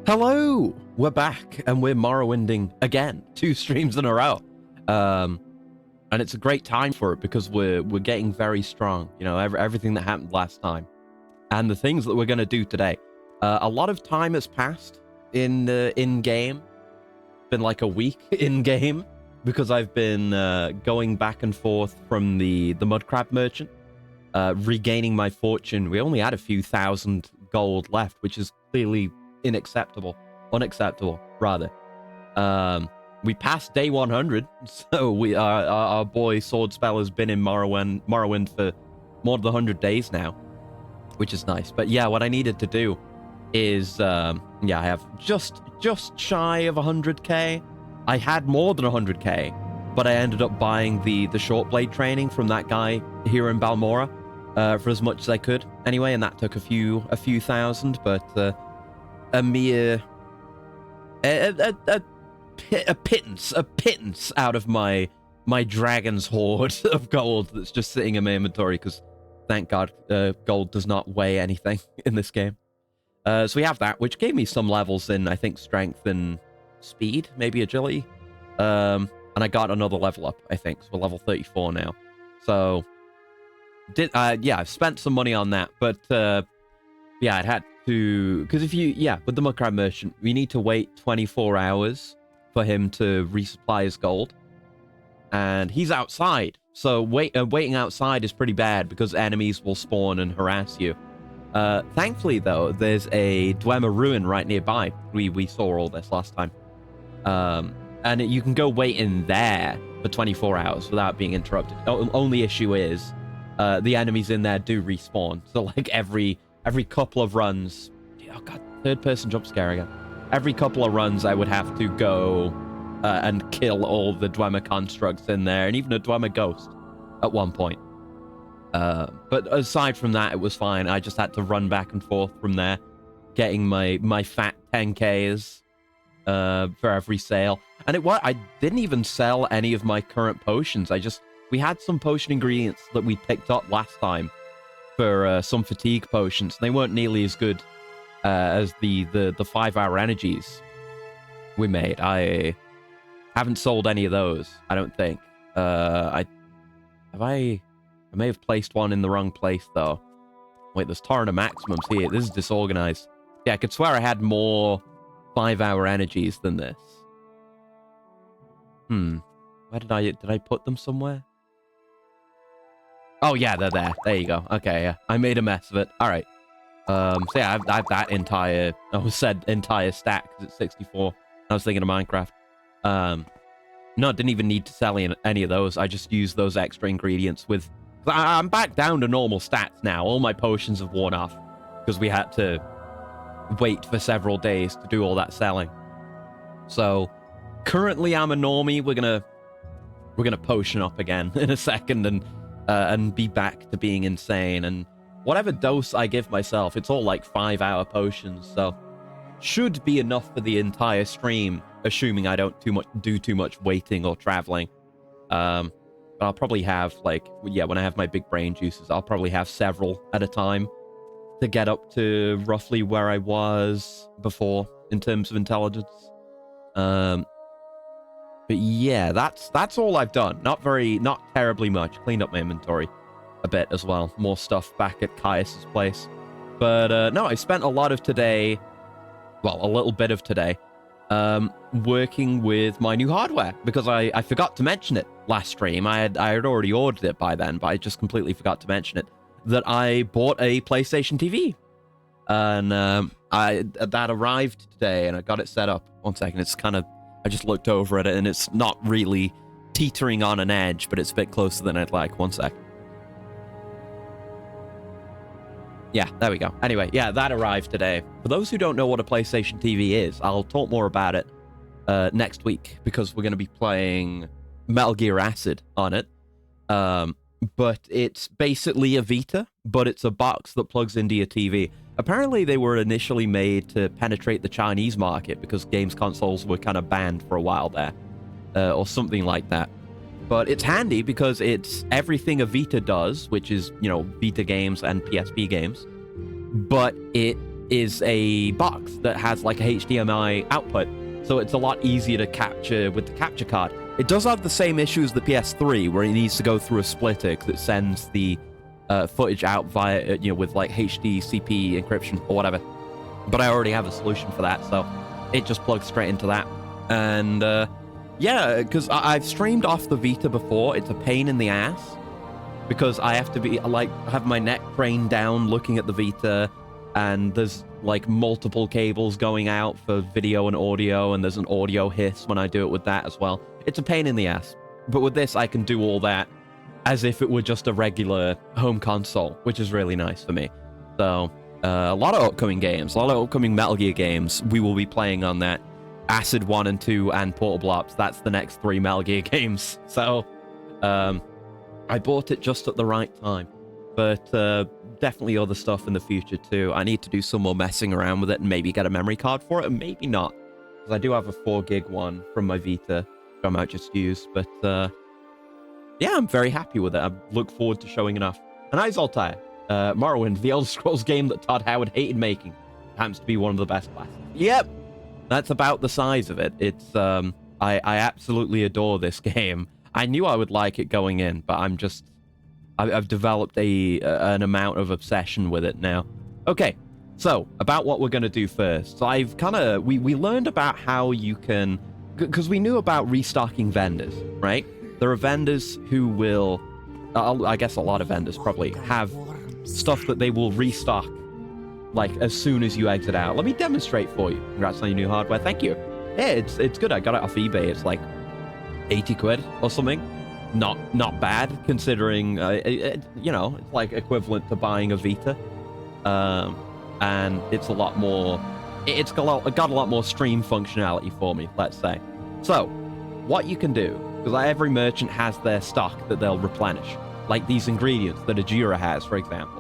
Hello! We're back, and we're Morrowinding again. 2 streams in a row. And it's a great time for it, because we're getting very strong. You know, everything that happened last time. And the things that we're going to do today. A lot of time has passed in-game. Been like a week in-game, because I've been going back and forth from the Mudcrab Merchant, regaining my fortune. We only had a few thousand gold left, which is clearly unacceptable rather. We passed day 100, so our boy Swordspell has been in Morrowind for more than 100 days now, which is nice. But yeah, what I needed to do is I have just shy of 100k. I had more than 100k, but I ended up buying the short blade training from that guy here in Balmora for as much as I could anyway, and that took a few thousand, but a mere a pittance out of my dragon's hoard of gold that's just sitting in my inventory, because thank God gold does not weigh anything in this game. So we have that, which gave me some levels in, I think, strength and speed, maybe agility, and I got another level up, I think, so we're level 34 now. So I've spent some money on that, but yeah, I'd had to, because if you, with the Mudcrab Merchant, we need to wait 24 hours for him to resupply his gold, and he's outside, so waiting outside is pretty bad, because enemies will spawn and harass you. Thankfully, though, there's a Dwemer ruin right nearby. We saw all this last time, and you can go wait in there for 24 hours without being interrupted. Only issue is the enemies in there do respawn, so like every couple of runs, oh god, third-person jump scare again. Every couple of runs, I would have to go and kill all the Dwemer constructs in there, and even a Dwemer ghost at one point. But aside from that, it was fine. I just had to run back and forth from there, getting my fat 10Ks for every sale. And I didn't even sell any of my current potions. We had some potion ingredients that we picked up last time for some fatigue potions. They weren't nearly as good as the 5-hour energies we made. I haven't sold any of those, I don't think. I may have placed one in the wrong place, though. Wait, there's Torrent of Maximums here. This is disorganized. Yeah, I could swear I had more 5-hour energies than this. Where did I put them somewhere? Oh, yeah, they're there. There you go. Okay, yeah. I made a mess of it. All right. So yeah, I have that entire stack, because it's 64. I was thinking of Minecraft. No, I didn't even need to sell any of those. I just used those extra ingredients with... I'm back down to normal stats now. All my potions have worn off, because we had to wait for several days to do all that selling. So, currently I'm a normie. We're gonna potion up again in a second, and be back to being insane. And whatever dose I give myself, it's all like 5-hour potions, so should be enough for the entire stream, assuming I don't do too much waiting or traveling. But I'll probably have, like, when I have my big brain juices, I'll probably have several at a time to get up to roughly where I was before in terms of intelligence. But yeah, that's all I've done. Not terribly much. Cleaned up my inventory a bit as well. More stuff back at Caius's place. But no, I spent a lot of today, well, a little bit of today, working with my new hardware, because I forgot to mention it last stream. I had already ordered it by then, but I just completely forgot to mention it, that I bought a PlayStation TV. And that arrived today, and I got it set up. One second, it's kind of... I just looked over at it, and it's not really teetering on an edge, but it's a bit closer than I'd like. One sec. Yeah, there we go. Anyway, yeah, that arrived today. For those who don't know what a PlayStation TV is, I'll talk more about it next week, because we're going to be playing Metal Gear Acid on it. But it's basically a Vita, but it's a box that plugs into your TV. Apparently, they were initially made to penetrate the Chinese market, because games consoles were kind of banned for a while there, or something like that. But it's handy, because it's everything a Vita does, which is, you know, Vita games and PSP games, but it is a box that has like a HDMI output, so it's a lot easier to capture with the capture card. It does have the same issue as the PS3, where it needs to go through a splitter that sends the footage out via, with like HDCP encryption or whatever. But I already have a solution for that, so it just plugs straight into that. And yeah, because I've streamed off the Vita before. It's a pain in the ass because I have to be like have my neck craned down looking at the Vita, and there's like multiple cables going out for video and audio, and there's an audio hiss when I do it with that as well. It's a pain in the ass. But with this, I can do all that as if it were just a regular home console, which is really nice for me. So a lot of upcoming games, a lot of upcoming Metal Gear games we will be playing on that. Acid 1 and 2 and Portable Ops, that's the next 3 Metal Gear games. So I bought it just at the right time. But definitely other stuff in the future too. I need to do some more messing around with it and maybe get a memory card for it, and maybe not. Because I do have a 4 gig one from my Vita, which I might just use. But yeah, I'm very happy with it. I look forward to showing it off. And hi, Zoltai. Morrowind, the Elder Scrolls game that Todd Howard hated making. Happens to be one of the best classes. Yep! That's about the size of it. It's, I absolutely adore this game. I knew I would like it going in, but I've developed an amount of obsession with it now. Okay, so about what we're going to do first. So I've we learned about how you can, because we knew about restocking vendors, right? There are vendors who will, I guess a lot of vendors probably have stuff that they will restock like as soon as you exit out. Let me demonstrate for you. Congrats on your new hardware. Thank you. Yeah, it's good. I got it off eBay. It's like 80 quid or something. Not bad considering it's like equivalent to buying a Vita. And it's a lot more, it's got a lot more stream functionality for me, let's say. So what you can do, because every merchant has their stock that they'll replenish, like these ingredients that Ajira has, for example.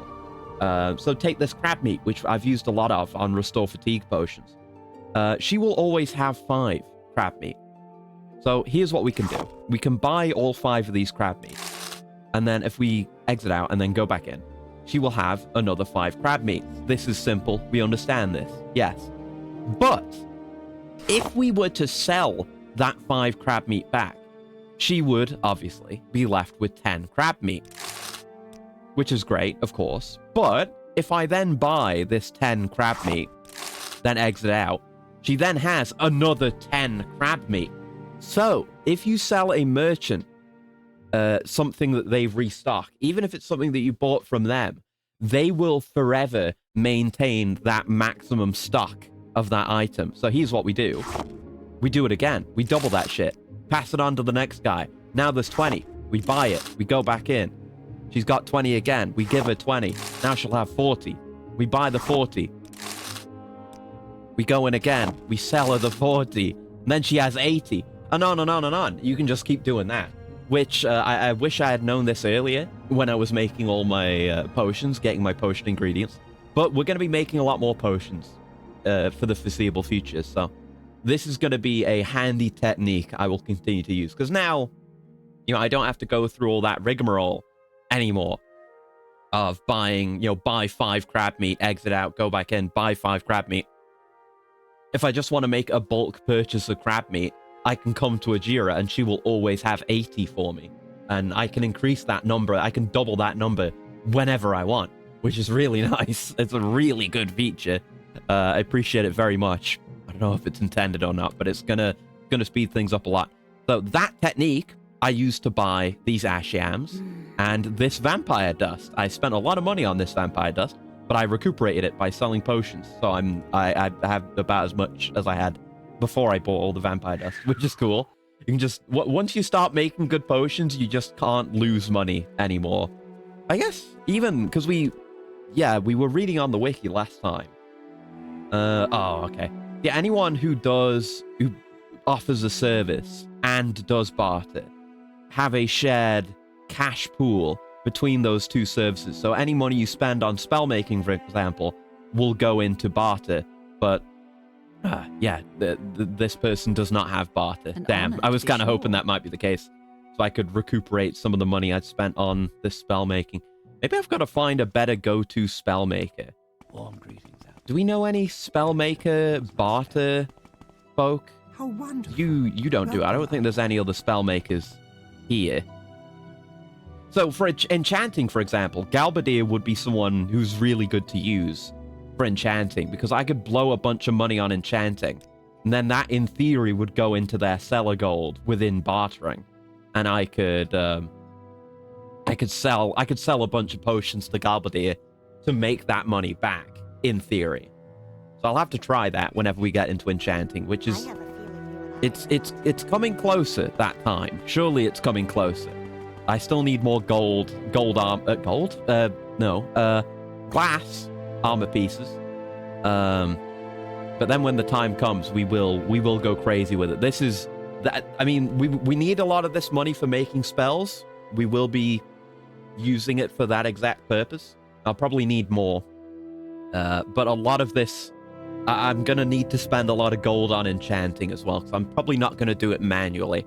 So take this crab meat, which I've used a lot of on Restore Fatigue potions. She will always have 5 crab meat. So here's what we can do. We can buy all 5 of these crab meat. And then if we exit out and then go back in, she will have another 5 crab meat. This is simple. We understand this. Yes. But if we were to sell that 5 crab meat back, she would obviously be left with 10 crab meat. Which is great, of course. But if I then buy this 10 crab meat, then exit out, she then has another 10 crab meat. So if you sell a merchant something that they've restocked, even if it's something that you bought from them, they will forever maintain that maximum stock of that item. So here's what we do. We do it again. We double that shit. Pass it on to the next guy. Now there's 20. We buy it. We go back in. She's got 20 again. We give her 20. Now she'll have 40. We buy the 40. We go in again. We sell her the 40. And then she has 80. And on and on and on. You can just keep doing that. Which I wish I had known this earlier when I was making all my potions, getting my potion ingredients. But we're going to be making a lot more potions for the foreseeable future. So this is going to be a handy technique I will continue to use. Because now, I don't have to go through all that rigmarole anymore of buying, buy 5 crab meat, exit out, go back in, buy 5 crab meat. If I just want to make a bulk purchase of crab meat, I can come to Ajira and she will always have 80 for me. And I can increase that number. I can double that number whenever I want, which is really nice. It's a really good feature. I appreciate it very much. I don't know if it's intended or not, but it's gonna speed things up a lot. So that technique I used to buy these ash yams and this vampire dust. I spent a lot of money on this vampire dust, but I recuperated it by selling potions. So I have about as much as I had before I bought all the vampire dust, which is cool. You can just, once you start making good potions, you just can't lose money anymore. I guess even because we were reading on the wiki last time. Oh, okay. Yeah, anyone who offers a service and does barter have a shared cash pool between those two services. So any money you spend on spell making, for example, will go into barter. But this person does not have barter. Damn, I was kind of hoping that might be the case, so I could recuperate some of the money I'd spent on this spell making. Maybe I've got to find a better go-to spell maker. Warm greetings, Alex. Do we know any spellmaker, barter folk? How wonderful. You don't do it. I don't think there's any other spellmakers here. So for enchanting, for example, Galbadir would be someone who's really good to use for enchanting, because I could blow a bunch of money on enchanting, and then that, in theory, would go into their cellar gold within bartering, and I could sell a bunch of potions to Galbadir to make that money back, in theory. So I'll have to try that whenever we get into enchanting, which is it's coming closer that time. Surely it's coming closer. I still need more glass armor pieces. But then when the time comes, we will go crazy with it. This is that. I mean, we need a lot of this money for making spells. We will be using it for that exact purpose. I'll probably need more. But a lot of this, I'm going to need to spend a lot of gold on enchanting as well, because I'm probably not going to do it manually,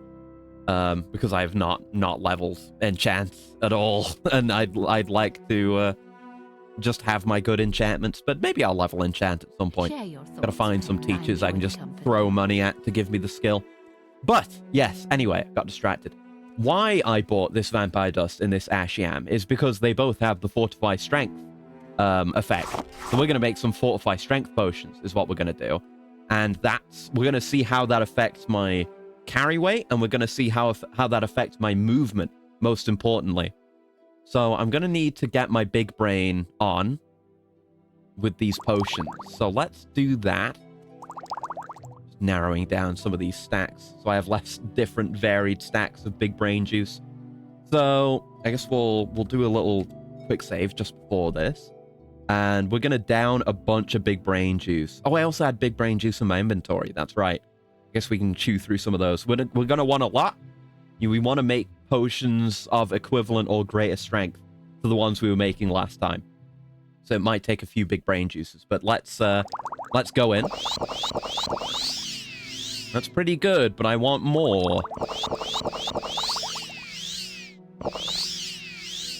because I have not leveled enchants at all, and I'd like to just have my good enchantments, but maybe I'll level enchant at some point. Gotta find some teachers I can just throw money at to give me the skill. But, yes, anyway, I got distracted. Why I bought this Vampire Dust and this Ashiam is because they both have the Fortify Strength effect. So we're going to make some Fortify Strength potions, is what we're going to do. And we're going to see how that affects my carry weight, and we're going to see how that affects my movement, most importantly. So I'm going to need to get my big brain on with these potions. So let's do that. Just narrowing down some of these stacks so I have less different varied stacks of big brain juice. So I guess we'll do a little quick save just before this. And we're going to down a bunch of big brain juice. Oh, I also had big brain juice in my inventory. That's right. I guess we can chew through some of those. We're going to want a lot. We want to make potions of equivalent or greater strength to the ones we were making last time. So it might take a few big brain juices, but let's go in. That's pretty good, but I want more.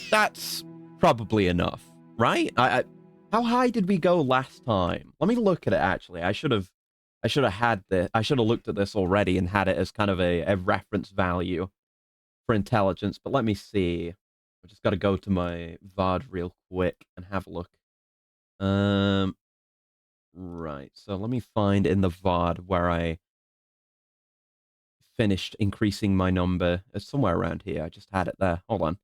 That's probably enough, right? How high did we go last time? Let me look at it, actually. I should have had this. I should have looked at this already and had it as kind of a reference value for intelligence. But let me see. I just got to go to my VOD real quick and have a look. Right. So let me find in the VOD where I finished increasing my number. It's somewhere around here. I just had it there. Hold on.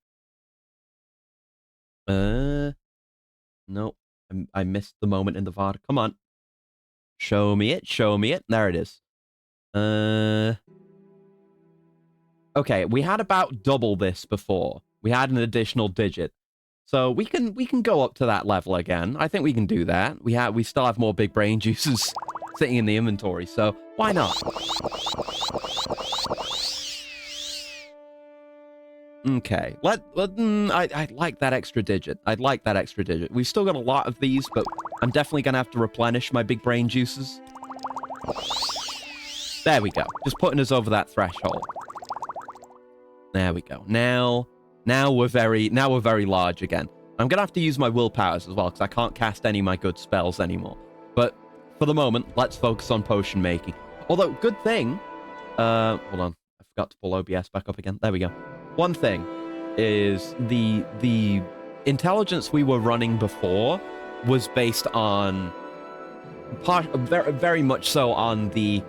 No. I missed the moment in the VOD. Come on. Show me it. Show me it. There it is. Okay, we had about double this before. We had an additional digit. So we can go up to that level again. I think we can do that. We still have more big brain juices sitting in the inventory, so why not? Okay, I like that extra digit. I'd like that extra digit. We've still got a lot of these, but I'm definitely going to have to replenish my big brain juices. There we go. Just putting us over that threshold. There we go. Now we're very large again. I'm going to have to use my willpowers as well, because I can't cast any of my good spells anymore. But for the moment, let's focus on potion making. Although, good thing... hold on. I forgot to pull OBS back up again. There we go. One thing is the intelligence we were running before was based on very much so on the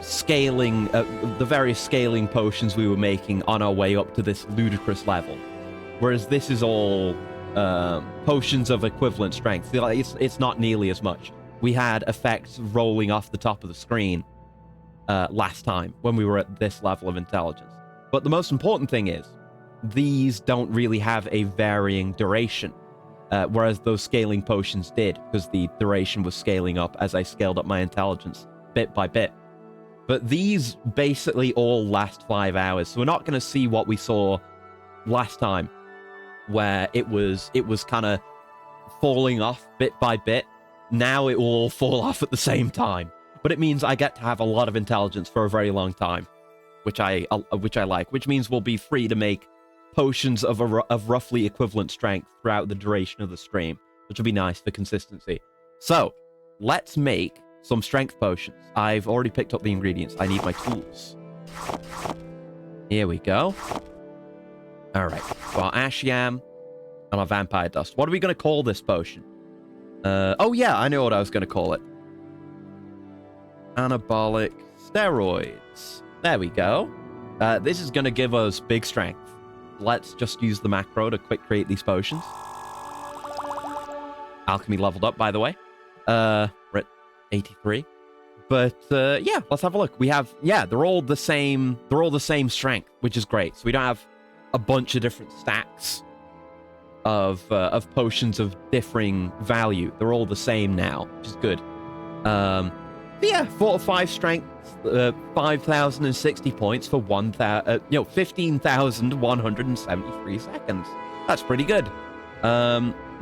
scaling, the various scaling potions we were making on our way up to this ludicrous level, whereas this is all potions of equivalent strength. It's not nearly as much. We had effects rolling off the top of the screen last time when we were at this level of intelligence. But the most important thing is, these don't really have a varying duration, whereas those scaling potions did, because the duration was scaling up as I scaled up my intelligence bit by bit. But these basically all last 5 hours, so we're not going to see what we saw last time, where it was kind of falling off bit by bit. Now it will all fall off at the same time, but it means I get to have a lot of intelligence for a very long time. Which I like, which means we'll be free to make potions of roughly equivalent strength throughout the duration of the stream, which will be nice for consistency. So, let's make some strength potions. I've already picked up the ingredients. I need my tools. Here we go. All right. So our ash yam and our vampire dust. What are we going to call this potion? Oh, yeah, I know what I was going to call it. Anabolic steroids. There we go. This is going to give us big strength. Let's just use the macro to quick create these potions. Alchemy leveled up, by the way. We're at 83. But, yeah, let's have a look. We have, yeah, they're all the same strength, which is great. So we don't have a bunch of different stacks of potions of differing value. They're all the same now, which is good. Yeah, 4 to 5 strength, 5,060 points for 15,173 seconds. That's pretty good.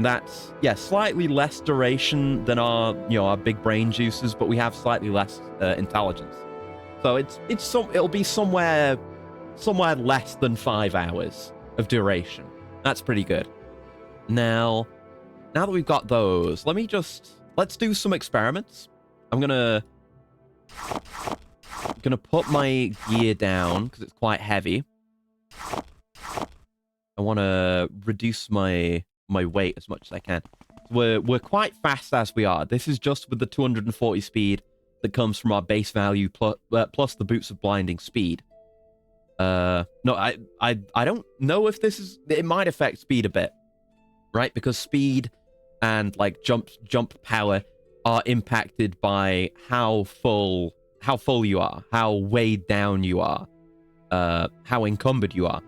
That's, yeah, slightly less duration than our big brain juices, but we have slightly less intelligence. So it'll be somewhere less than 5 hours of duration. That's pretty good. Now that we've got those, let's do some experiments. I'm gonna put my gear down because it's quite heavy. I want to reduce my weight as much as I can. We're quite fast as we are. This is just with the 240 speed that comes from our base value plus the boots of blinding speed. No, I don't know if it might affect speed a bit, right? Because speed and like jump power are impacted by how full you are, how weighed down you are, how encumbered you are.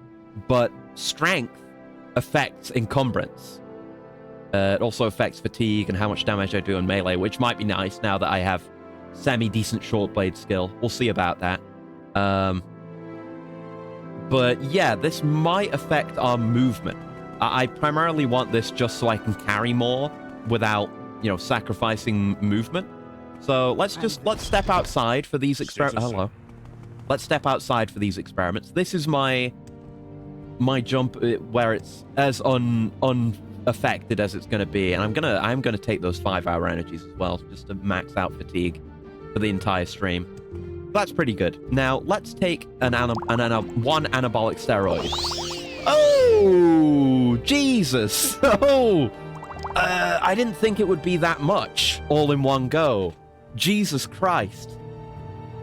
But strength affects encumbrance. It also affects fatigue and how much damage I do in melee, which might be nice now that I have semi-decent short blade skill. We'll see about that. But yeah, this might affect our movement. I primarily want this just so I can carry more without, sacrificing movement. So let's step outside for these experiments. Hello. Let's step outside for these experiments. This is my jump where it's as unaffected as it's going to be, and I'm gonna take those 5-hour energies as well, just to max out fatigue for the entire stream. That's pretty good. Now let's take one anabolic steroid. Oh Jesus! Oh. I didn't think it would be that much all in one go. Jesus Christ.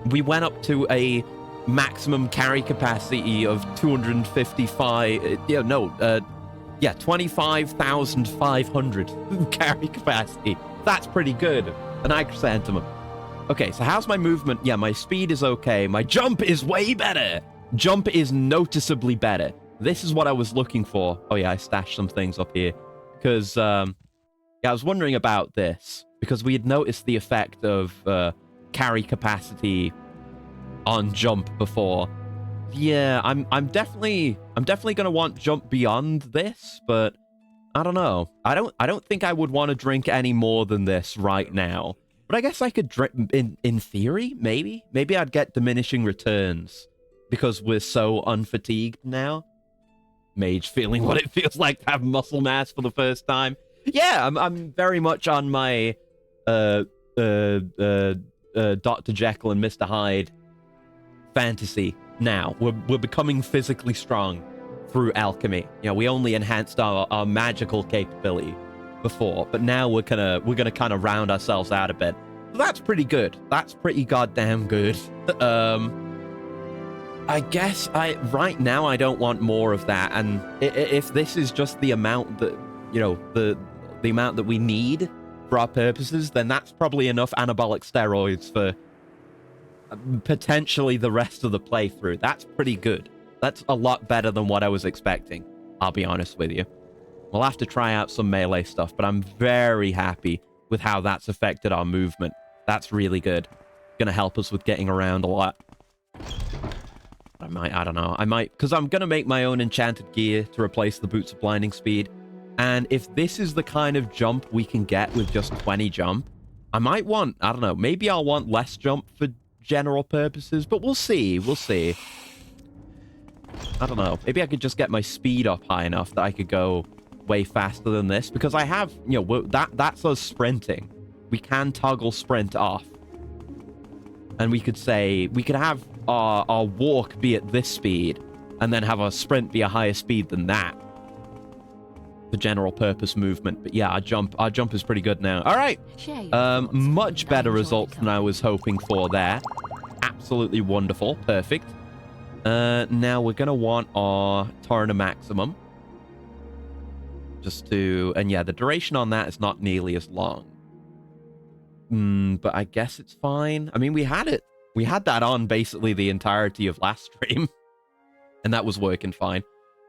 We went up to a maximum carry capacity of 25,500 carry capacity. That's pretty good. An chrysanthemum. Okay, so how's my movement? Yeah, my speed is okay. My jump is way better. Jump is noticeably better. This is what I was looking for. Oh yeah, I stashed some things up here. Because, I was wondering about this. Because we had noticed the effect of carry capacity on jump before. Yeah, I'm definitely gonna want jump beyond this, but I don't know. I don't think I would want to drink any more than this right now. But I guess I could drink in theory, maybe. Maybe I'd get diminishing returns because we're so unfatigued now. Mage feeling what it feels like to have muscle mass for the first time. Yeah, I'm very much on my Dr. Jekyll and Mr. Hyde fantasy now. We're becoming physically strong through alchemy. We only enhanced our magical capability before, but now we're gonna kind of round ourselves out a bit. So that's pretty good. That's pretty goddamn good. I guess right now I don't want more of that, and if this is just the amount that the amount that we need for our purposes, then that's probably enough anabolic steroids for potentially the rest of the playthrough. That's pretty good. That's a lot better than what I was expecting, I'll be honest with you. We'll have to try out some melee stuff, but I'm very happy with how that's affected our movement. That's really good. Gonna help us with getting around a lot. I don't know. I might, because I'm going to make my own enchanted gear to replace the boots of blinding speed. And if this is the kind of jump we can get with just 20 jump, I might want, I don't know, maybe I'll want less jump for general purposes, but we'll see. We'll see. I don't know. Maybe I could just get my speed up high enough that I could go way faster than this, because I have, that's us sprinting. we can toggle sprint off. And we could say, we could have our walk be at this speed, and then have our sprint be a higher speed than that. The general purpose movement. But yeah, our jump is pretty good now. All right. Much better result than I was hoping for there. Absolutely wonderful. Perfect. Now we're going to want our Torrent maximum. Just to... And yeah, the duration on that is not nearly as long. But I guess it's fine. I mean, we had it. We had that on basically the entirety of last stream. And that was working fine.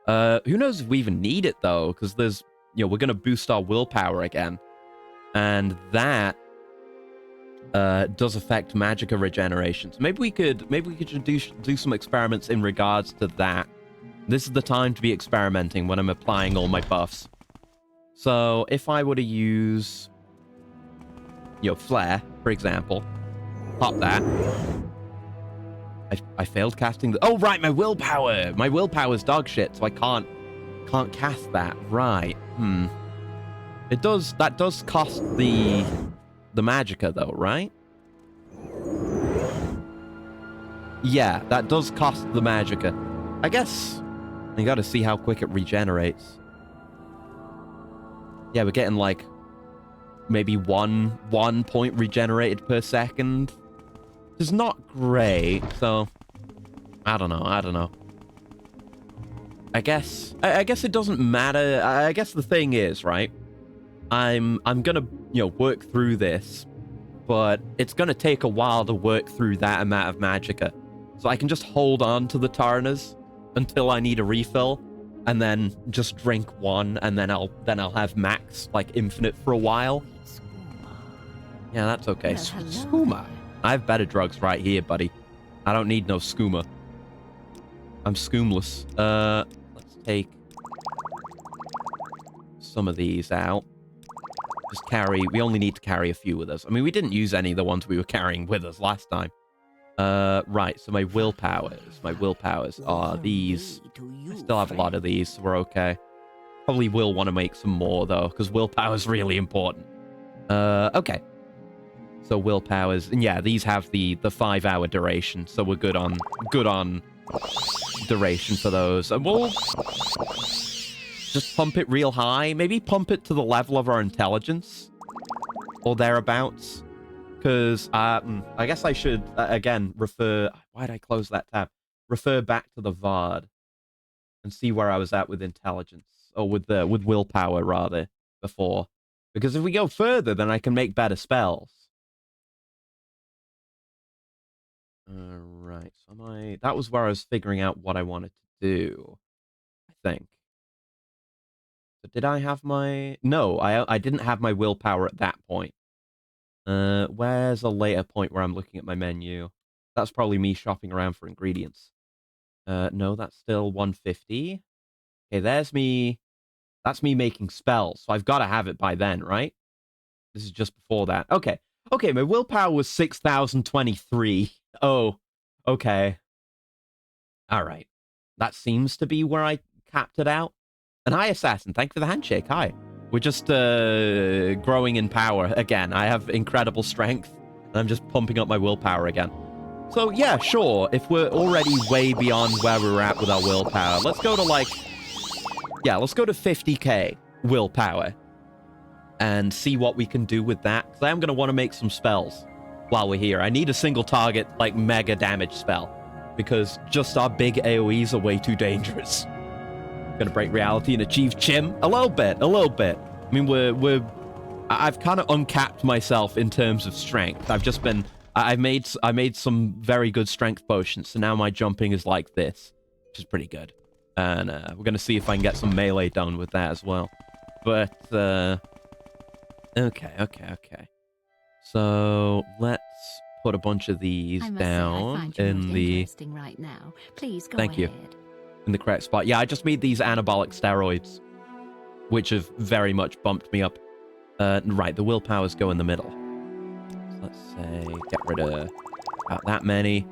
Who knows if we even need it, though? Because there's... You know, we're going to boost our willpower again. And that... does affect magicka regeneration. So maybe we could do some experiments in regards to that. This is the time to be experimenting when I'm applying all my buffs. So if I were to use, you know, flare, for example, pop that. I failed casting the... Oh, right, my willpower. My willpower's dog shit, so I can't cast that. Right. It does... That does cost the magicka, though, right? Yeah, that does cost the magicka. I guess you gotta see how quick it regenerates. Yeah, we're getting, like, maybe one point regenerated per second. It's not great, so... I don't know. I guess it doesn't matter. I guess the thing is, right? I'm gonna, you know, work through this, but it's gonna take a while to work through that amount of magicka. So I can just hold on to the Tarnas until I need a refill, and then just drink one, and then I'll have max, like, infinite for a while. Yeah, that's okay. Skooma. I have better drugs right here, buddy. I don't need no skooma. I'm skoomless. Let's take some of these out. Just carry... We only need to carry a few with us. I mean, we didn't use any of the ones we were carrying with us last time. Right, so my willpowers are these. I still have a lot of these, so we're okay. Probably will want to make some more, though, because willpower's really important. Okay. So willpowers... And yeah, these have the 5-hour duration, so we're good on duration for those. And we'll... just pump it real high. Maybe pump it to the level of our intelligence. Or thereabouts. Because, I guess I should, again, refer... Why'd I close that tab? Refer back to the VOD. And see where I was at with intelligence. Or with willpower, rather, before. Because if we go further, then I can make better spells. Right, so that was where I was figuring out what I wanted to do. I think. But did I have my... No, I didn't have my willpower at that point. Where's a later point where I'm looking at my menu? That's probably me shopping around for ingredients. No, that's still 150. Okay, there's me... That's me making spells, so I've got to have it by then, right? This is just before that. Okay. Okay, my willpower was 6,023. Oh, okay. All right. That seems to be where I capped it out. And hi, Assassin. Thank you for the handshake. Hi. We're just growing in power again. I have incredible strength, and I'm just pumping up my willpower again. So, yeah, sure. If we're already way beyond where we were at with our willpower, let's go to, like... Yeah, let's go to 50k willpower and see what we can do with that. Because I am going to want to make some spells while we're here. I need a single target, like, mega damage spell. Because just our big AoEs are way too dangerous. Gonna break reality and achieve chim? A little bit. I mean, I've kind of uncapped myself in terms of strength. I've just been... I made some very good strength potions, so now my jumping is like this, which is pretty good. And we're gonna see if I can get some melee done with that as well. But, okay. So, let's put a bunch of these down in the... Right now. Please go Thank you. In the correct spot. Yeah, I just made these anabolic steroids, which have very much bumped me up. Right, the willpowers go in the middle. So let's say, get rid of about that many.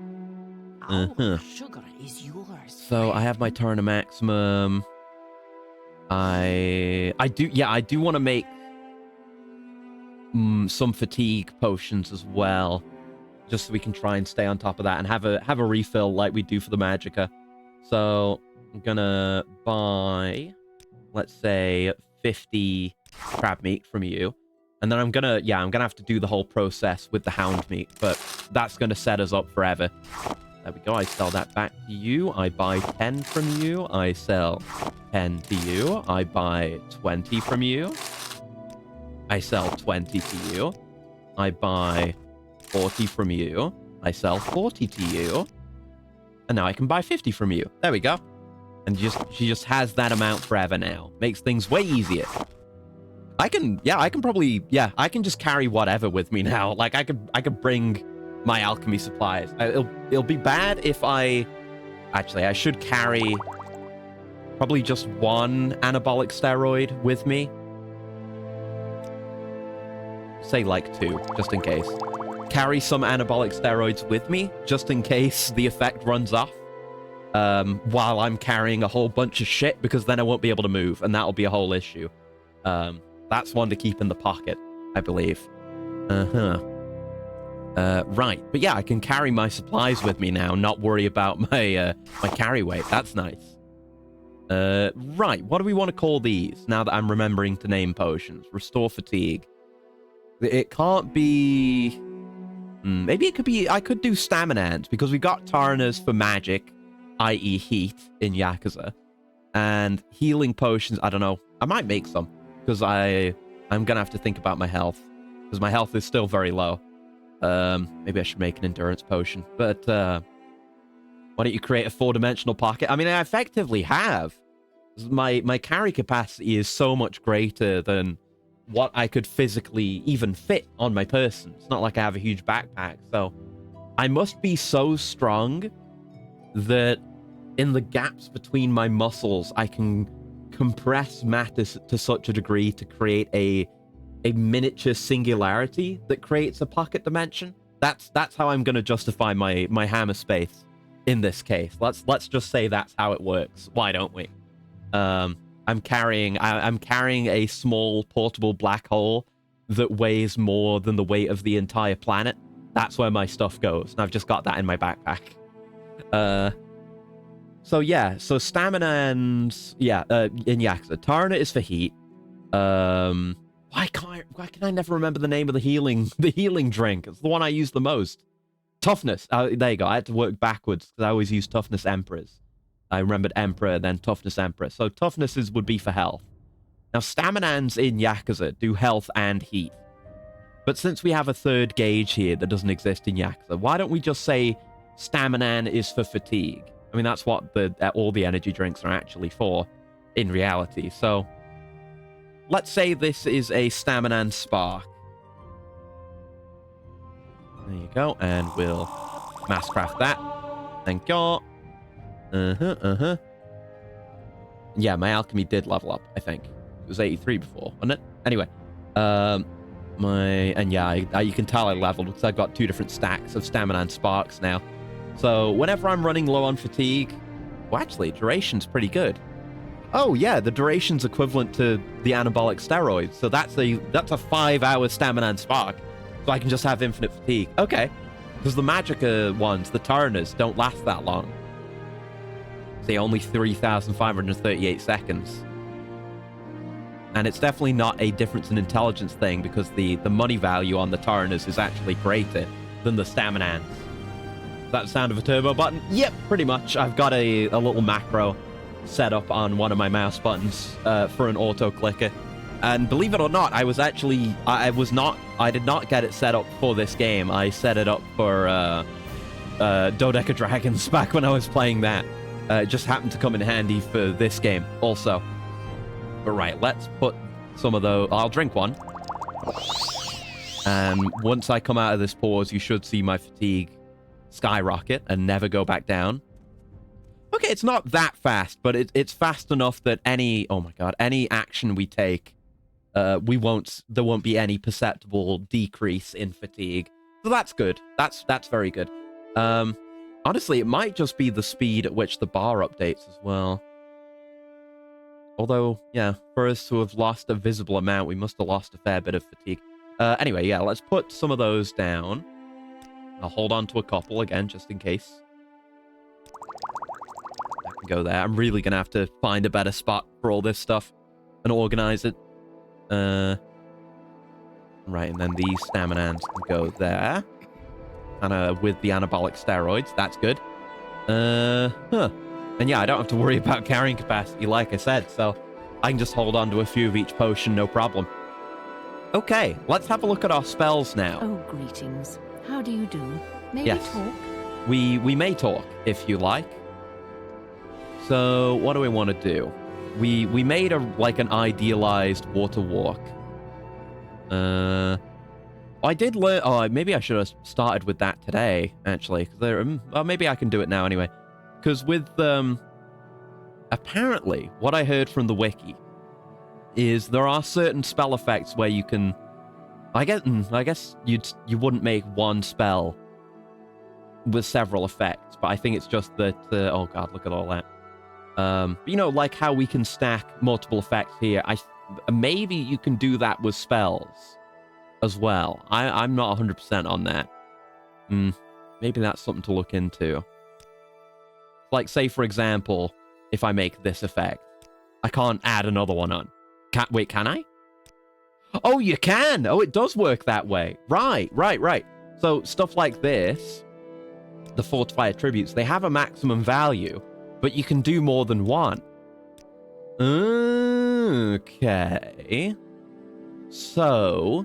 Sugar is yours. So I have my turn to maximum. I do want to make... some fatigue potions as well, just so we can try and stay on top of that and have a refill like we do for the Magicka. So I'm gonna buy, let's say, 50 crab meat from you. And then I'm gonna have to do the whole process with the hound meat, but that's gonna set us up forever. There we go. I sell that back to you. I buy 10 from you. I sell 10 to you. I buy 20 from you. I sell 20 to you. I buy 40 from you. I sell 40 to you. And now I can buy 50 from you. There we go. And she just has that amount forever now. Makes things way easier. I can just carry whatever with me now. Like, I could bring my alchemy supplies. It'll be bad if actually, I should carry probably just one anabolic steroid with me. Say like 2, just in case. Carry some anabolic steroids with me, just in case the effect runs off. While I'm carrying a whole bunch of shit, because then I won't be able to move, and that'll be a whole issue. That's one to keep in the pocket, I believe. Right. But yeah, I can carry my supplies with me now, not worry about my carry weight. That's nice. Right. What do we want to call these, now that I'm remembering to name potions? Restore fatigue. It can't be... maybe it could be... I could do Staminans, because we got Tarnas for magic, i.e. heat, in Yakuza. And healing potions, I don't know. I might make some, because I'm going to have to think about my health, because my health is still very low. Maybe I should make an endurance potion. But, why don't you create a 4-dimensional pocket? I mean, I effectively have. My carry capacity is so much greater than what I could physically even fit on my person. It's not like I have a huge backpack, so I must be so strong that in the gaps between my muscles, I can compress matter to such a degree to create a miniature singularity that creates a pocket dimension. That's how I'm going to justify my hammer space in this case. Let's just say that's how it works. Why don't we? I'm carrying a small portable black hole that weighs more than the weight of the entire planet. That's where my stuff goes, and I've just got that in my backpack. So yeah, so stamina and in Yakuza, Tarna is for heat. Why can I never remember the name of the healing drink? It's the one I use the most. Toughness. There you go. I had to work backwards because I always use toughness emperors. I remembered emperor, then toughness emperor. So toughness would be for health. Now staminans in Yakuza do health and heat. But since we have a third gauge here that doesn't exist in Yakuza, why don't we just say staminan is for fatigue? I mean, that's what all the energy drinks are actually for in reality. So let's say this is a Staminan Spark. There you go. And we'll mass craft that. Thank you. Yeah, my alchemy did level up, I think. It was 83 before, wasn't it? Anyway. You can tell I leveled because I've got 2 different stacks of Staminan Sparks now. So whenever I'm running low on fatigue... Well, actually, duration's pretty good. Oh, yeah, the duration's equivalent to the anabolic steroids. So that's a 5-hour Staminan Spark. So I can just have infinite fatigue. Okay. Because the Magicka ones, the Tarnas, don't last that long. Say only 3,538 seconds. And it's definitely not a difference in intelligence thing, because the money value on the Tarnas is actually greater than the Staminans. Is that the sound of a turbo button? Yep, pretty much. I've got a little macro set up on one of my mouse buttons for an auto clicker. And believe it or not, I did not get it set up for this game. I set it up for Dodeca Dragons back when I was playing that. It just happened to come in handy for this game also. But right, let's put some of those... I'll drink one. And once I come out of this pause, you should see my fatigue skyrocket and never go back down. Okay, it's not that fast, but it's fast enough that any action we take, there won't be any perceptible decrease in fatigue. So that's good. That's very good. Honestly, it might just be the speed at which the bar updates as well. Although, yeah, for us to have lost a visible amount, we must have lost a fair bit of fatigue. Anyway, yeah, let's put some of those down. I'll hold on to a couple again, just in case. I can go there. I'm really going to have to find a better spot for all this stuff and organize it. Right, and then these staminans can go there. And with the anabolic steroids, that's good. And yeah, I don't have to worry about carrying capacity, like I said, so I can just hold on to a few of each potion, no problem. Okay, let's have a look at our spells now. Oh, greetings. How do you do? May Yes. we talk? We may talk, if you like. So, what do we want to do? We made an idealized water walk. I did learn... Oh, maybe I should have started with that today, actually. Well, maybe I can do it now anyway. Because with... apparently, what I heard from the wiki is there are certain spell effects where you can... I guess you wouldn't make one spell with several effects, but I think it's just that... oh god, look at all that. You know, like how we can stack multiple effects here. Maybe you can do that with spells as well. I'm not 100% on that. Maybe that's something to look into. Like, say, for example, if I make this effect, I can't add another one on. Wait, can I? Oh, you can! Oh, it does work that way. Right. So, stuff like this, the Fortify attributes, they have a maximum value, but you can do more than one. Okay. So,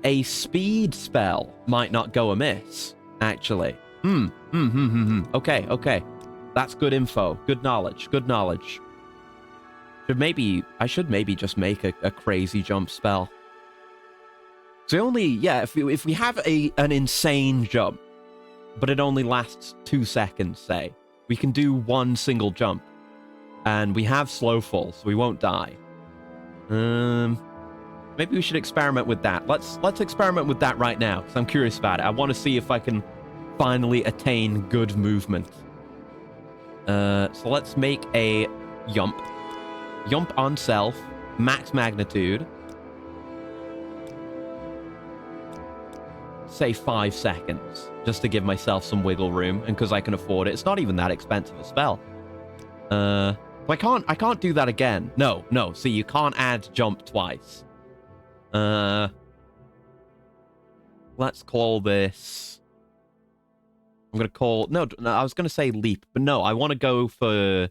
a speed spell might not go amiss, actually. Okay. That's good info. Good knowledge. I should maybe just make a crazy jump spell. So if we have an insane jump, but it only lasts 2 seconds, say, we can do one single jump. And we have slow fall, so we won't die. Maybe we should experiment with that. Let's experiment with that right now, because I'm curious about it. I want to see if I can finally attain good movement. So let's make a Yump. Yump on self. Max magnitude. Say 5 seconds. Just to give myself some wiggle room. And because I can afford it. It's not even that expensive a spell. I can't do that again. No. See, you can't add jump twice. Let's call this... I'm going to call... No, I was going to say leap. But no, I want to go for...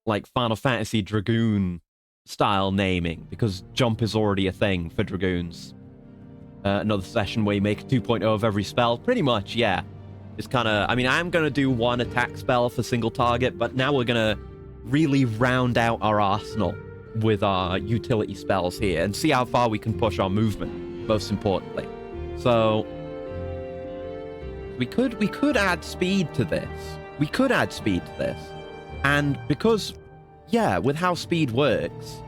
like Final Fantasy Dragoon style naming. Because jump is already a thing for Dragoons. Another session where you make a 2.0 of every spell. Pretty much, yeah. It's kind of... I mean, I'm going to do one attack spell for single target. But now we're going to really round out our arsenal with our utility spells here. And see how far we can push our movement, most importantly. So... We could add speed to this. And because, yeah, with how speed works,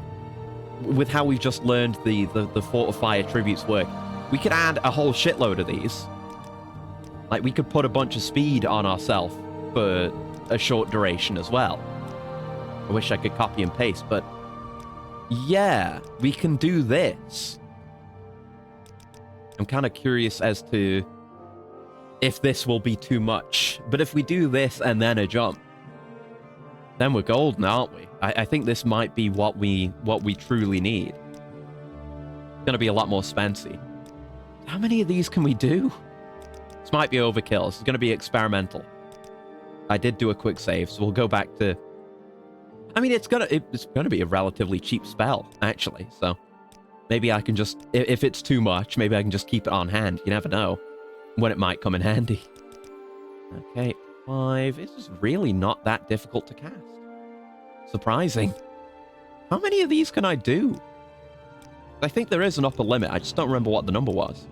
with how we've just learned the Fortify attributes work, we could add a whole shitload of these. Like, we could put a bunch of speed on ourselves for a short duration as well. I wish I could copy and paste, but yeah, we can do this. I'm kind of curious as to if this will be too much. But if we do this and then a jump, then we're golden, aren't we? I think this might be what we truly need. It's gonna be a lot more spency. How many of these can we do? This might be overkill. This is gonna be experimental. I did do a quick save, so we'll go back to... I mean, it's gonna be a relatively cheap spell, actually, so... Maybe I can just... If it's too much, maybe I can just keep it on hand. You never know when it might come in handy. Okay, 5. This is really not that difficult to cast. Surprising. How many of these can I do? I think there is an upper limit. I just don't remember what the number was.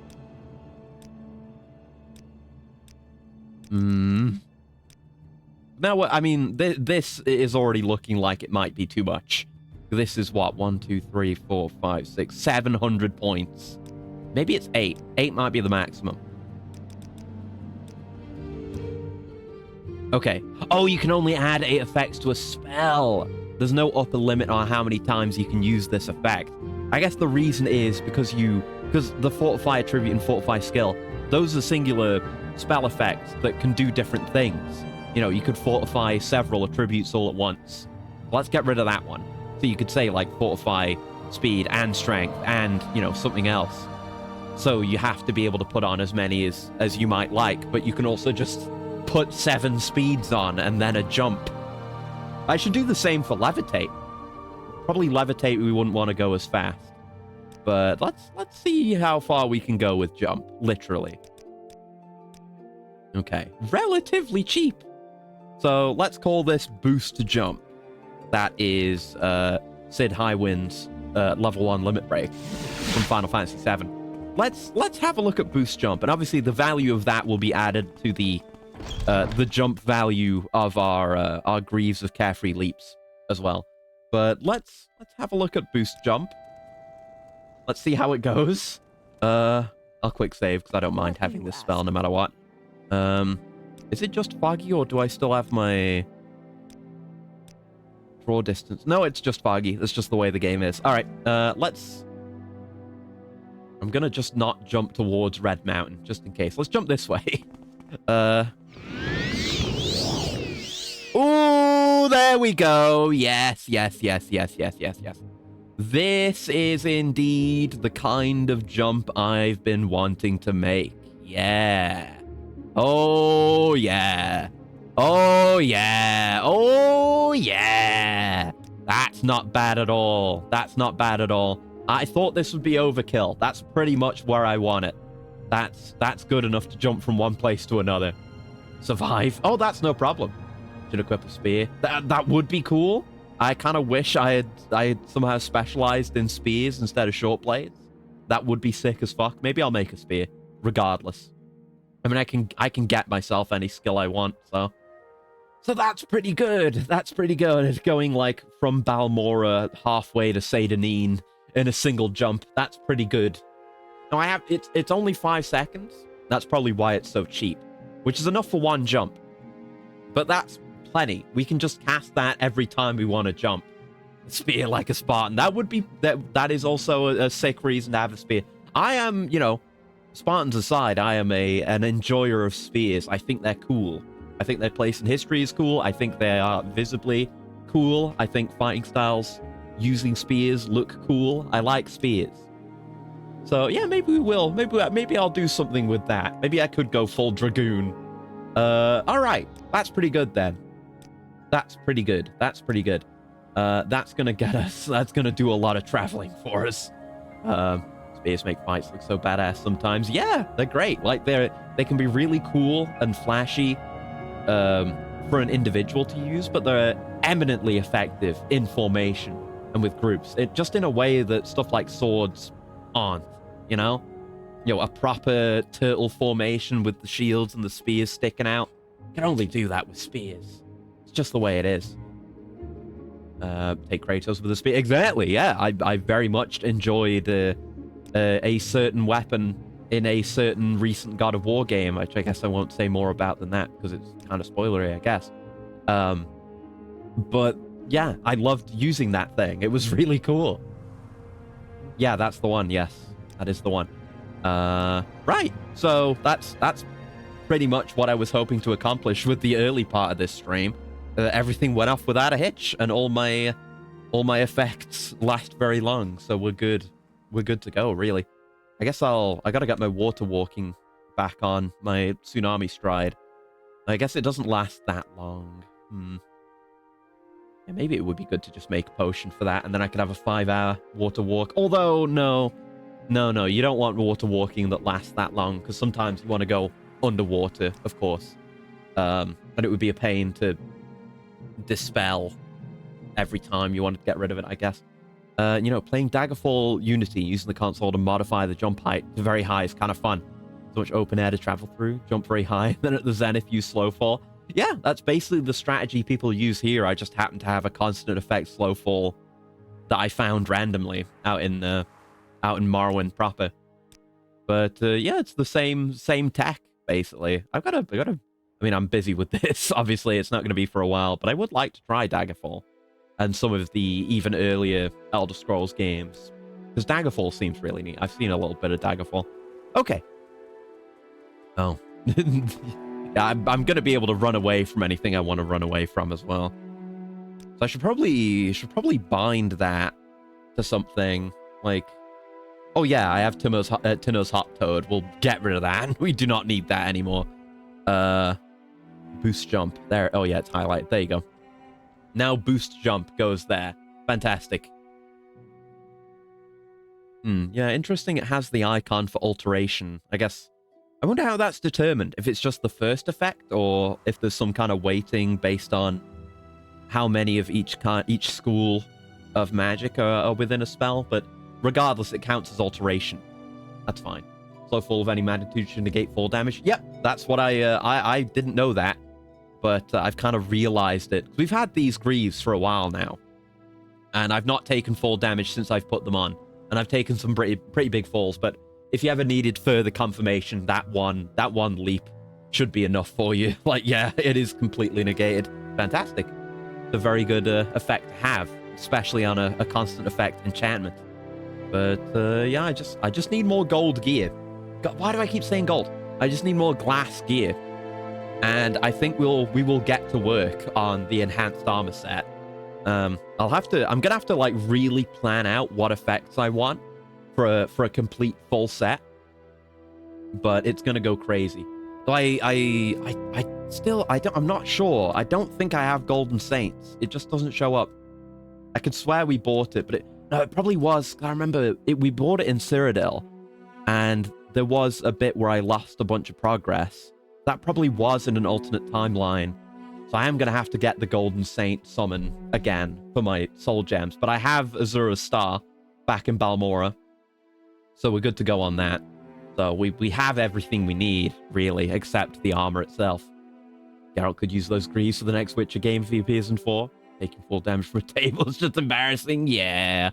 Now, I mean, this is already looking like it might be too much. This is what? 1, 2, 3, 4, 5, 6, 700 points. Maybe it's 8. 8 might be the maximum. Okay. Oh, you can only add 8 effects to a spell. There's no upper limit on how many times you can use this effect. I guess the reason is because you Because the Fortify attribute and Fortify skill, those are singular spell effects that can do different things. You know, you could fortify several attributes all at once. Let's get rid of that one. So you could say, like, fortify speed and strength and, you know, something else. So you have to be able to put on as many as you might like, but you can also just put 7 speeds on and then a jump. I should do the same for levitate. Probably levitate we wouldn't want to go as fast. But let's see how far we can go with jump, literally. Okay, relatively cheap. So let's call this boost jump. That is Sid Highwind's level 1 limit break from Final Fantasy VII. Let's have a look at boost jump, and obviously the value of that will be added to the jump value of our Greaves of Carefree Leaps as well. But let's have a look at boost jump. Let's see how it goes. I'll quick save because I don't mind having this spell no matter what. Is it just foggy, or do I still have my draw distance? No, it's just foggy. That's just the way the game is. All right, let's... I'm gonna just not jump towards Red Mountain, just in case. Let's jump this way. Ooh, there we go. Yes. This is indeed the kind of jump I've been wanting to make. Yeah. Oh, yeah. Oh, yeah. Oh, yeah. That's not bad at all. That's not bad at all. I thought this would be overkill. That's pretty much where I want it. That's good enough to jump from one place to another. Survive. Oh, that's no problem. Should equip a spear. That would be cool. I kind of wish I had somehow specialized in spears instead of short blades. That would be sick as fuck. Maybe I'll make a spear, regardless. I mean, I can get myself any skill I want, so that's pretty good. That's pretty good. It's going like from Balmora halfway to Seydanine in a single jump. That's pretty good. Now it's only 5 seconds. That's probably why it's so cheap, which is enough for one jump. But that's plenty. We can just cast that every time we want to jump. Spear like a Spartan. That is also a sick reason to have a spear. I am, you know, Spartans aside, I am an enjoyer of spears. I think they're cool. I think their place in history is cool. I think they are visibly cool. I think fighting styles using spears look cool. I like spears. So yeah, maybe we will. Maybe I'll do something with that. Maybe I could go full Dragoon. All right. That's pretty good then. That's pretty good. That's pretty good. That's gonna get us. That's gonna do a lot of traveling for us. Spears make fights look so badass sometimes. Yeah, they're great. Like they can be really cool and flashy for an individual to use, but they're eminently effective in formation and with groups. Just in a way that stuff like swords aren't. You know, a proper turtle formation with the shields and the spears sticking out. You can only do that with spears. It's just the way it is. Take Kratos with a spear. Exactly. Yeah, I very much enjoyed a certain weapon in a certain recent God of War game, which I guess I won't say more about than that because it's kind of spoilery, I guess. But yeah, I loved using that thing. It was really cool. Yeah, that's the one. Yes, that is the one. Right. So that's pretty much what I was hoping to accomplish with the early part of this stream. Everything went off without a hitch, and all my effects last very long. So we're good. We're good to go, really. I guess I gotta get my water walking back on, my tsunami stride. I guess it doesn't last that long. Yeah, maybe it would be good to just make a potion for that, and then I could have a 5-hour water walk. Although, no, you don't want water walking that lasts that long, because sometimes you want to go underwater, of course. And it would be a pain to dispel every time you wanted to get rid of it, I guess. Playing Daggerfall Unity using the console to modify the jump height to very high is kind of fun. So much open air to travel through, jump very high, then at the zenith use slow fall. Yeah, that's basically the strategy people use here. I just happen to have a constant effect slow fall that I found randomly out in Morrowind proper. But yeah, it's the same tech basically. I mean, I'm busy with this. Obviously, it's not going to be for a while, but I would like to try Daggerfall and some of the even earlier Elder Scrolls games. Because Daggerfall seems really neat. I've seen a little bit of Daggerfall. Okay. Oh. Yeah, I'm going to be able to run away from anything I want to run away from as well. So I should probably bind that to something like... Oh yeah, I have Tinno's Hot Toad. We'll get rid of that. We do not need that anymore. Boost jump. There. Oh yeah, it's highlighted. There you go. Now boost jump goes there. Fantastic. Yeah, interesting. It has the icon for alteration. I guess... I wonder how that's determined. If it's just the first effect, or if there's some kind of weighting based on how many of each school of magic are within a spell. But regardless, it counts as alteration. That's fine. Slow fall of any magnitude should negate fall damage. Yep, that's what I didn't know that, but I've kind of realized it. We've had these greaves for a while now, and I've not taken fall damage since I've put them on, and I've taken some pretty big falls. But if you ever needed further confirmation, that one leap should be enough for you. Like, yeah, it is completely negated. Fantastic. It's a very good effect to have, especially on a constant effect enchantment. But yeah, I just need more gold gear. God, why do I keep saying gold? I just need more glass gear, and I think we will get to work on the enhanced armor set. I'm gonna have to like really plan out what effects I want for a complete full set, but it's gonna go crazy. So I'm not sure. I don't think I have Golden Saints. It just doesn't show up. I could swear we bought it, but it probably was. I remember we bought it in Cyrodiil, and there was a bit where I lost a bunch of progress. That probably was in an alternate timeline. So I am going to have to get the Golden Saint summon again for my soul gems. But I have Azura's Star back in Balmora, so we're good to go on that. So we have everything we need, really, except the armor itself. Geralt could use those greaves for the next Witcher game if he appears in 4. Taking full damage from a table is just embarrassing. Yeah.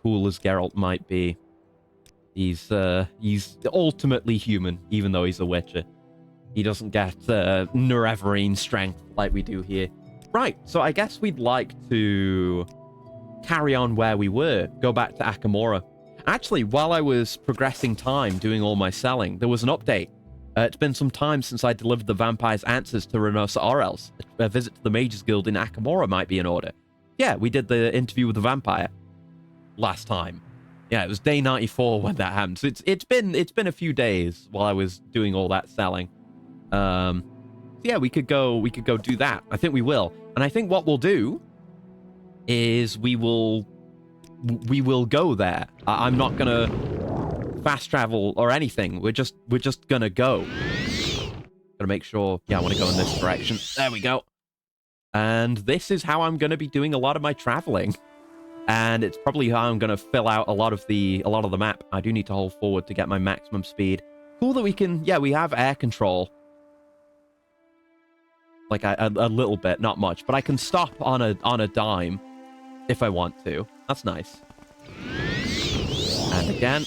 Cool as Geralt might be, he's ultimately human, even though he's a Witcher. He doesn't get Nerevarine strength like we do here. Right, so I guess we'd like to carry on where we were, go back to Akamora. Actually, while I was progressing time, doing all my selling, there was an update. It's been some time since I delivered the vampire's answers to Renosa Orels. A visit to the Mages Guild in Akamora might be in order. Yeah, we did the interview with the vampire last time. Yeah, it was day 94 when that happened. So it's been a few days while I was doing all that selling. Yeah, we could go do that. I think we will. And I think what we'll do is we will go there. I'm not gonna fast travel or anything. We're just gonna go. Gotta make sure. Yeah, I want to go in this direction. There we go. And this is how I'm gonna be doing a lot of my traveling. And it's probably how I'm gonna fill out a lot of the map. I do need to hold forward to get my maximum speed. Cool that we can. Yeah, we have air control. Like a little bit, not much, but I can stop on a dime if I want to. That's nice. And again,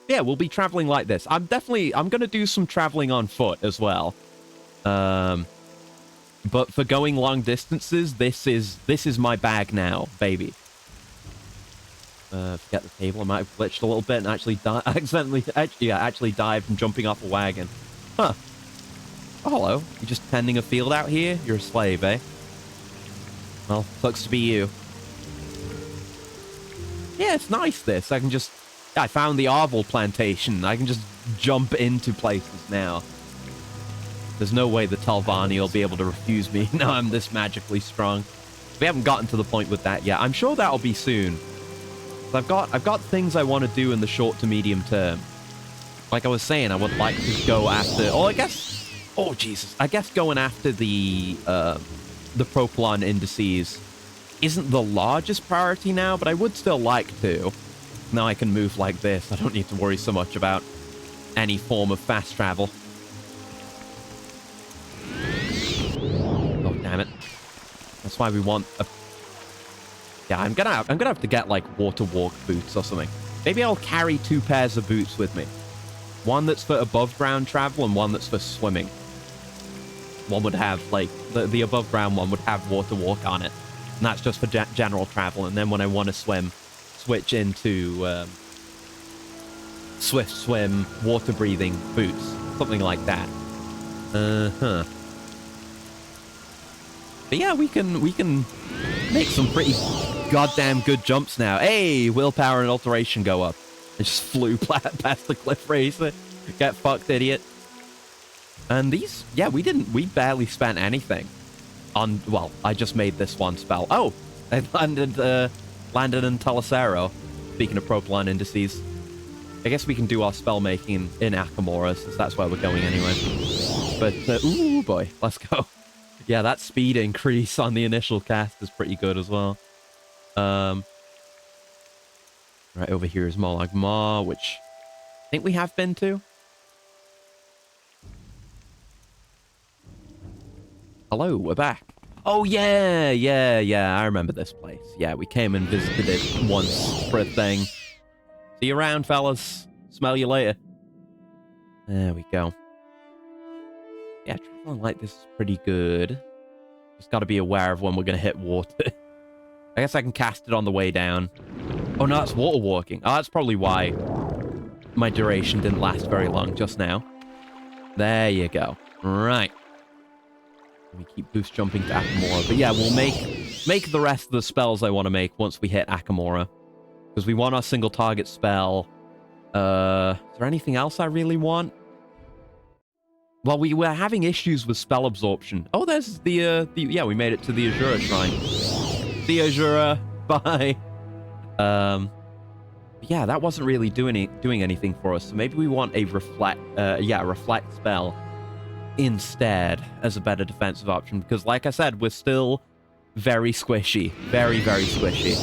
yeah, we'll be traveling like this. I'm gonna do some traveling on foot as well. But for going long distances, this is my bag now, baby. Forget the table. I might have glitched a little bit and actually actually died from jumping off a wagon. Huh. Oh, hello. You just tending a field out here? You're a slave, eh? Well, sucks to be you. Yeah, it's nice, this. I can just... I found the Arvel plantation. I can just jump into places now. There's no way the Talvani will be able to refuse me. No, I'm this magically strong. We haven't gotten to the point with that yet. I'm sure that'll be soon. I've got things I want to do in the short to medium term. Like I was saying, I would like to go after... Oh, I guess... Oh, Jesus. I guess going after the Proplon indices isn't the largest priority now, but I would still like to. Now I can move like this. I don't need to worry so much about any form of fast travel. Oh, damn it. That's why we want a... Yeah, I'm gonna have to get, like, water walk boots or something. Maybe I'll carry 2 pairs of boots with me. One that's for above ground travel and one that's for swimming. One would have, like, the above ground one would have water walk on it. And that's just for general travel. And then when I want to swim, switch into swift swim, water breathing boots, something like that. But yeah, we can make some pretty goddamn good jumps now. Hey, willpower and alteration go up. I just flew past the cliff racer. Get fucked, idiot. And these, yeah, we barely spent anything on, well, I just made this one spell. Oh, I landed in Telecero. Speaking of propylon indices, I guess we can do our spell making in Akamora, since that's where we're going anyway. But, ooh boy, let's go. Yeah, that speed increase on the initial cast is pretty good as well. Right over here is Molag Ma, which I think we have been to. Hello, we're back. Oh, yeah, I remember this place. Yeah, we came and visited it once for a thing. See you around, fellas. Smell you later. There we go. Yeah, traveling like this is pretty good. Just got to be aware of when we're going to hit water. I guess I can cast it on the way down. Oh, no, that's water walking. Oh, that's probably why my duration didn't last very long just now. There you go. Right. We keep boost jumping to Akamora. But yeah, we'll make the rest of the spells I want to make once we hit Akamora. Because we want our single target spell. Is there anything else I really want? Well, we were having issues with spell absorption. Oh, there's the yeah, we made it to the Azura Shrine. See you, Azura. Bye. Yeah, that wasn't really doing anything for us. So maybe we want a reflect spell instead as a better defensive option, because like I said, we're still very squishy. Very, very squishy.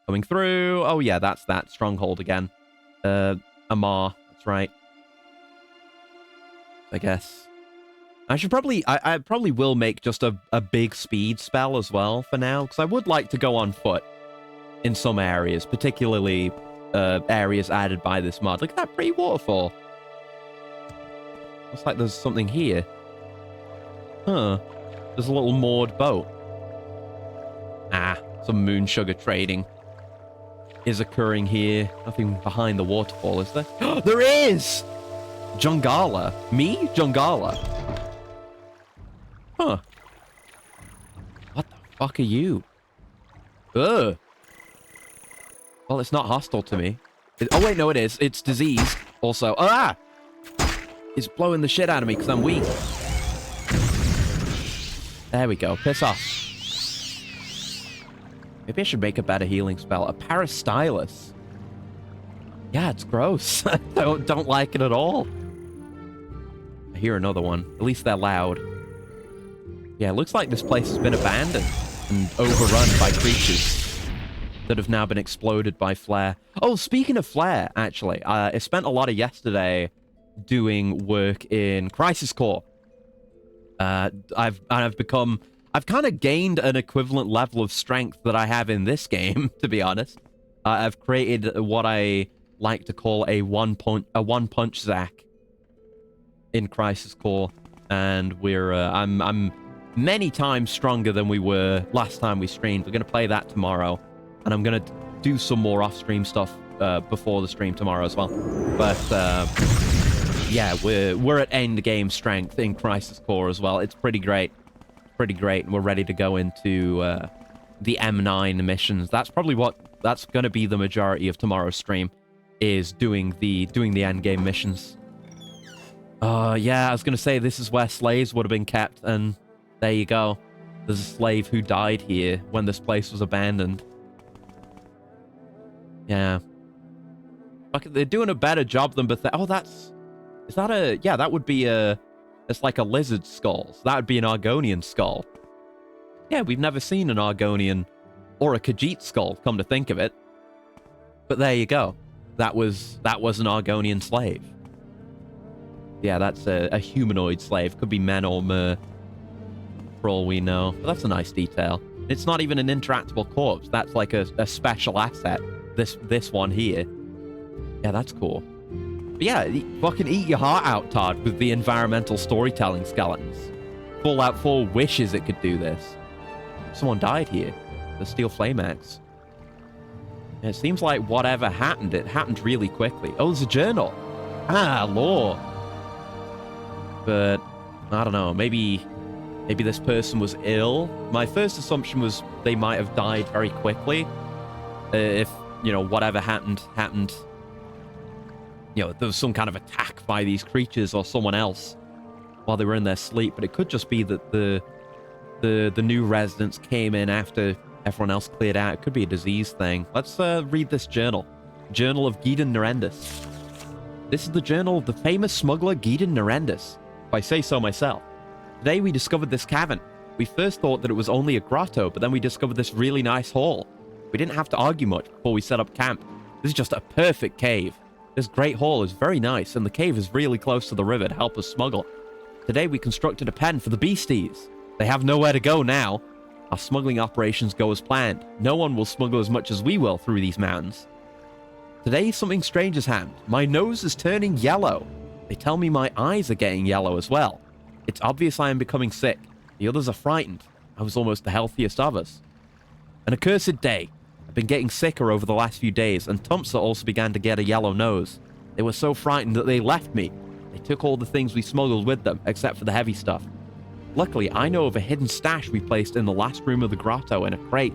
Coming through. Oh yeah, that's that stronghold again. Amar, that's right. I guess I should probably I probably will make just a big speed spell as well for now, because I would like to go on foot in some areas, particularly areas added by this mod. Look at that pretty waterfall. Looks like there's something here. Huh. There's a little moored boat. Ah, some moon sugar trading is occurring here. Nothing behind the waterfall, is there? There is! Jungala. Me? Jungala. Huh. What the fuck are you? Ugh. Well, it's not hostile to me. Oh, wait, no, it is. It's diseased. Also. Ah! It's blowing the shit out of me because I'm weak. There we go. Piss off. Maybe I should make a better healing spell. A Parastylus. Yeah, it's gross. I don't like it at all. I hear another one. At least they're loud. Yeah, it looks like this place has been abandoned and overrun by creatures that have now been exploded by flare. Oh, speaking of flare, actually, I spent a lot of yesterday doing work in Crisis Core. I've kind of gained an equivalent level of strength that I have in this game, to be honest. I've created what I like to call a one punch Zack in Crisis Core, and I'm many times stronger than we were last time we streamed. We're gonna play that tomorrow, and I'm gonna do some more off-stream stuff before the stream tomorrow as well. But yeah, we're at end game strength in Crisis Core as well. It's pretty great, and we're ready to go into the M9 missions. That's probably that's going to be the majority of tomorrow's stream, is doing the end game missions. Yeah, I was going to say this is where slaves would have been kept, and there you go. There's a slave who died here when this place was abandoned. Yeah. Fuck, they're doing a better job than Bethesda. Oh, is that a... Yeah, that would be it's like a lizard skull. So that would be an Argonian skull. Yeah, we've never seen an Argonian or a Khajiit skull, come to think of it. But there you go. That was an Argonian slave. Yeah, that's a humanoid slave. Could be men or mer, for all we know. But that's a nice detail. It's not even an interactable corpse. That's like a special asset. This one here. Yeah, that's cool. But yeah, fucking eat your heart out, Todd, with the environmental storytelling skeletons. Fallout 4 wishes it could do this. Someone died here. The steel flame axe. It seems like whatever happened, it happened really quickly. Oh, there's a journal. Ah, lore. But, I don't know, maybe this person was ill. My first assumption was they might have died very quickly. If, you know, whatever happened. You know, there was some kind of attack by these creatures or someone else while they were in their sleep. But it could just be that the new residents came in after everyone else cleared out. It could be a disease thing. Let's read this journal. Journal of Gideon Narendis. This is the journal of the famous smuggler Gideon Narendis, if I say so myself. Today we discovered this cavern. We first thought that it was only a grotto, but then we discovered this really nice hall. We didn't have to argue much before we set up camp. This is just a perfect cave. This great hall is very nice, and the cave is really close to the river to help us smuggle. Today we constructed a pen for the beasties. They have nowhere to go now. Our smuggling operations go as planned. No one will smuggle as much as we will through these mountains. Today something strange has happened. My nose is turning yellow. They tell me my eyes are getting yellow as well. It's obvious I am becoming sick. The others are frightened. I was almost the healthiest of us. An accursed day. I've been getting sicker over the last few days, and Tumpsa also began to get a yellow nose. They were so frightened that they left me. They took all the things we smuggled with them, except for the heavy stuff. Luckily, I know of a hidden stash we placed in the last room of the grotto in a crate.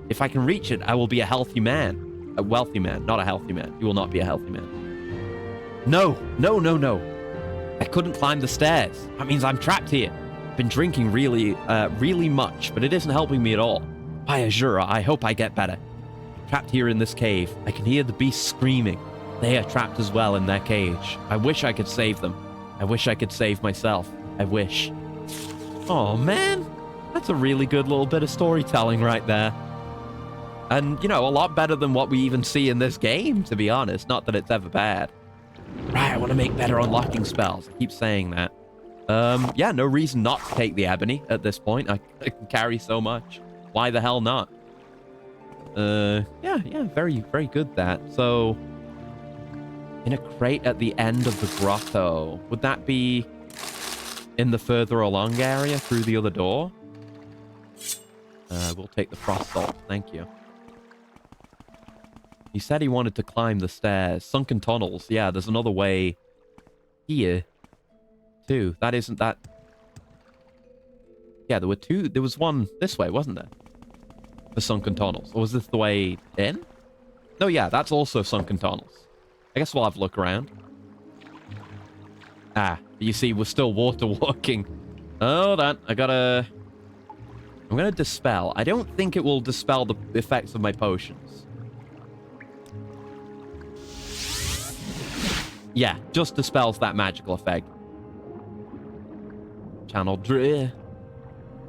If I can reach it, I will be a healthy man. A wealthy man, not a healthy man. You will not be a healthy man. No. I couldn't climb the stairs. That means I'm trapped here. I've been drinking really much, but it isn't helping me at all. By Azura, I hope I get better. I'm trapped here in this cave. I can hear the beasts screaming. They are trapped as well in their cage. I wish I could save them. I wish I could save myself. I wish. Oh, man. That's a really good little bit of storytelling right there. And, you know, a lot better than what we even see in this game, to be honest. Not that it's ever bad. Right, I want to make better unlocking spells. I keep saying that. Yeah, no reason not to take the ebony at this point. I can carry so much. Why the hell not? Yeah, very, very good that. So, in a crate at the end of the grotto. Would that be in the further along area through the other door? We'll take the frost salt. Thank you. He said he wanted to climb the stairs. Sunken tunnels. Yeah, there's another way here, too. That isn't that... Yeah, there were two... There was one this way, wasn't there? The sunken tunnels. Or was this the way in? No, yeah, that's also sunken tunnels. I guess we'll have a look around. Ah, you see, we're still water walking. Hold on, I'm gonna dispel. I don't think it will dispel the effects of my potions. Yeah, just dispels that magical effect. Channel Dre.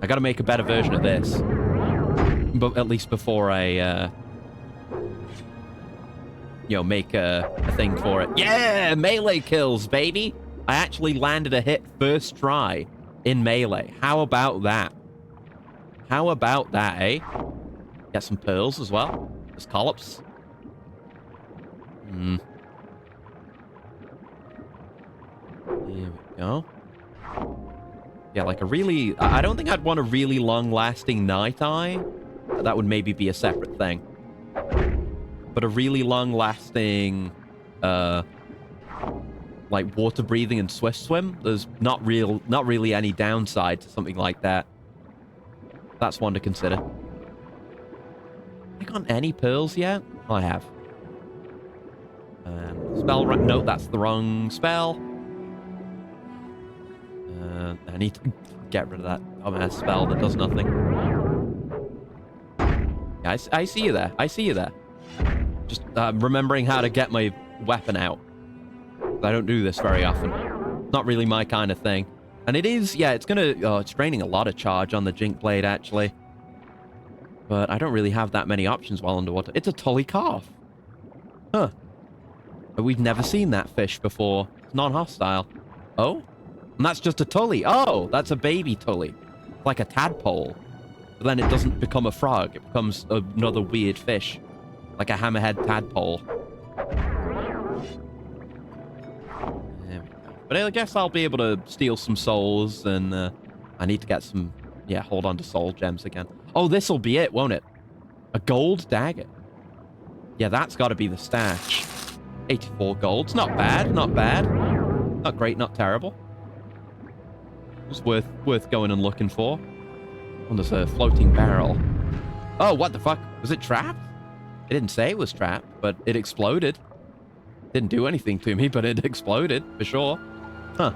I gotta make a better version of this. But at least before I, you know, make a thing for it. Yeah, melee kills, baby! I actually landed a hit first try in melee. How about that? How about that, eh? Get some pearls as well. There's collops. Here we go. Yeah, like a really... I don't think I'd want a really long-lasting night eye. That would maybe be a separate thing. But a really long-lasting... like water breathing and swift swim, there's not really any downside to something like that. That's one to consider. Have I got any pearls yet? Oh, I have. Spell right? No, that's the wrong spell. I need to get rid of that dumbass spell that does nothing. Yeah, I see you there. I see you there. Just remembering how to get my weapon out. I don't do this very often. Not really my kind of thing. And it is, yeah, it's gonna... Oh, it's draining a lot of charge on the Jink Blade, actually. But I don't really have that many options while underwater. It's a tully calf. Huh. But we've never seen that fish before. It's non-hostile. Oh? And that's just a tully. Oh, that's a baby tully. Like a tadpole. But then it doesn't become a frog. It becomes another weird fish. Like a hammerhead tadpole. But I guess I'll be able to steal some souls, and I need to get some, yeah, hold on to soul gems again. Oh, this'll be it, won't it? A gold dagger. Yeah, that's got to be the stash. 84 golds. Not bad, not bad. Not great, not terrible. It's worth going and looking for. Oh, there's a floating barrel. Oh, what the fuck? Was it trapped? It didn't say it was trapped, but it exploded. Didn't do anything to me, but it exploded, for sure. Huh.